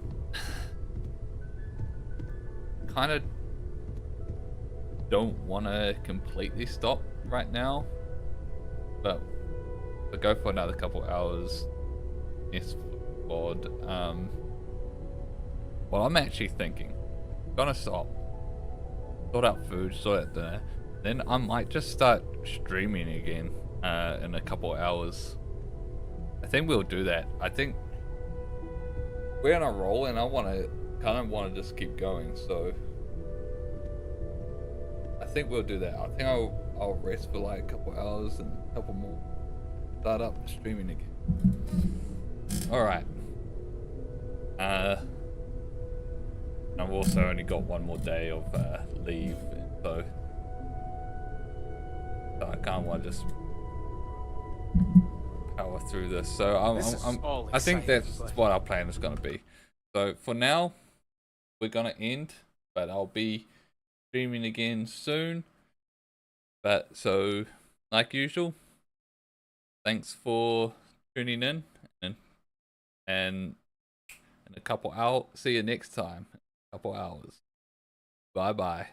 kind of don't want to completely stop right now. But we'll go for another couple hours. Yes, bored. Well, I'm actually thinking, gonna stop, sort out food, sort out dinner, then I might just start streaming again in a couple hours. I think we'll do that. I think we're on a roll, and I kind of want to just keep going. So I think we'll do that. I think I'll rest for like a couple hours and a couple more. Start up streaming again. All right. I've also only got one more day of leave, so I can't want to just power through this. So I think that's what our plan is going to be. So for now, we're going to end, but I'll be streaming again soon. But so, like usual, thanks for tuning in, and in a couple hours, see you next time. Couple hours. Bye bye.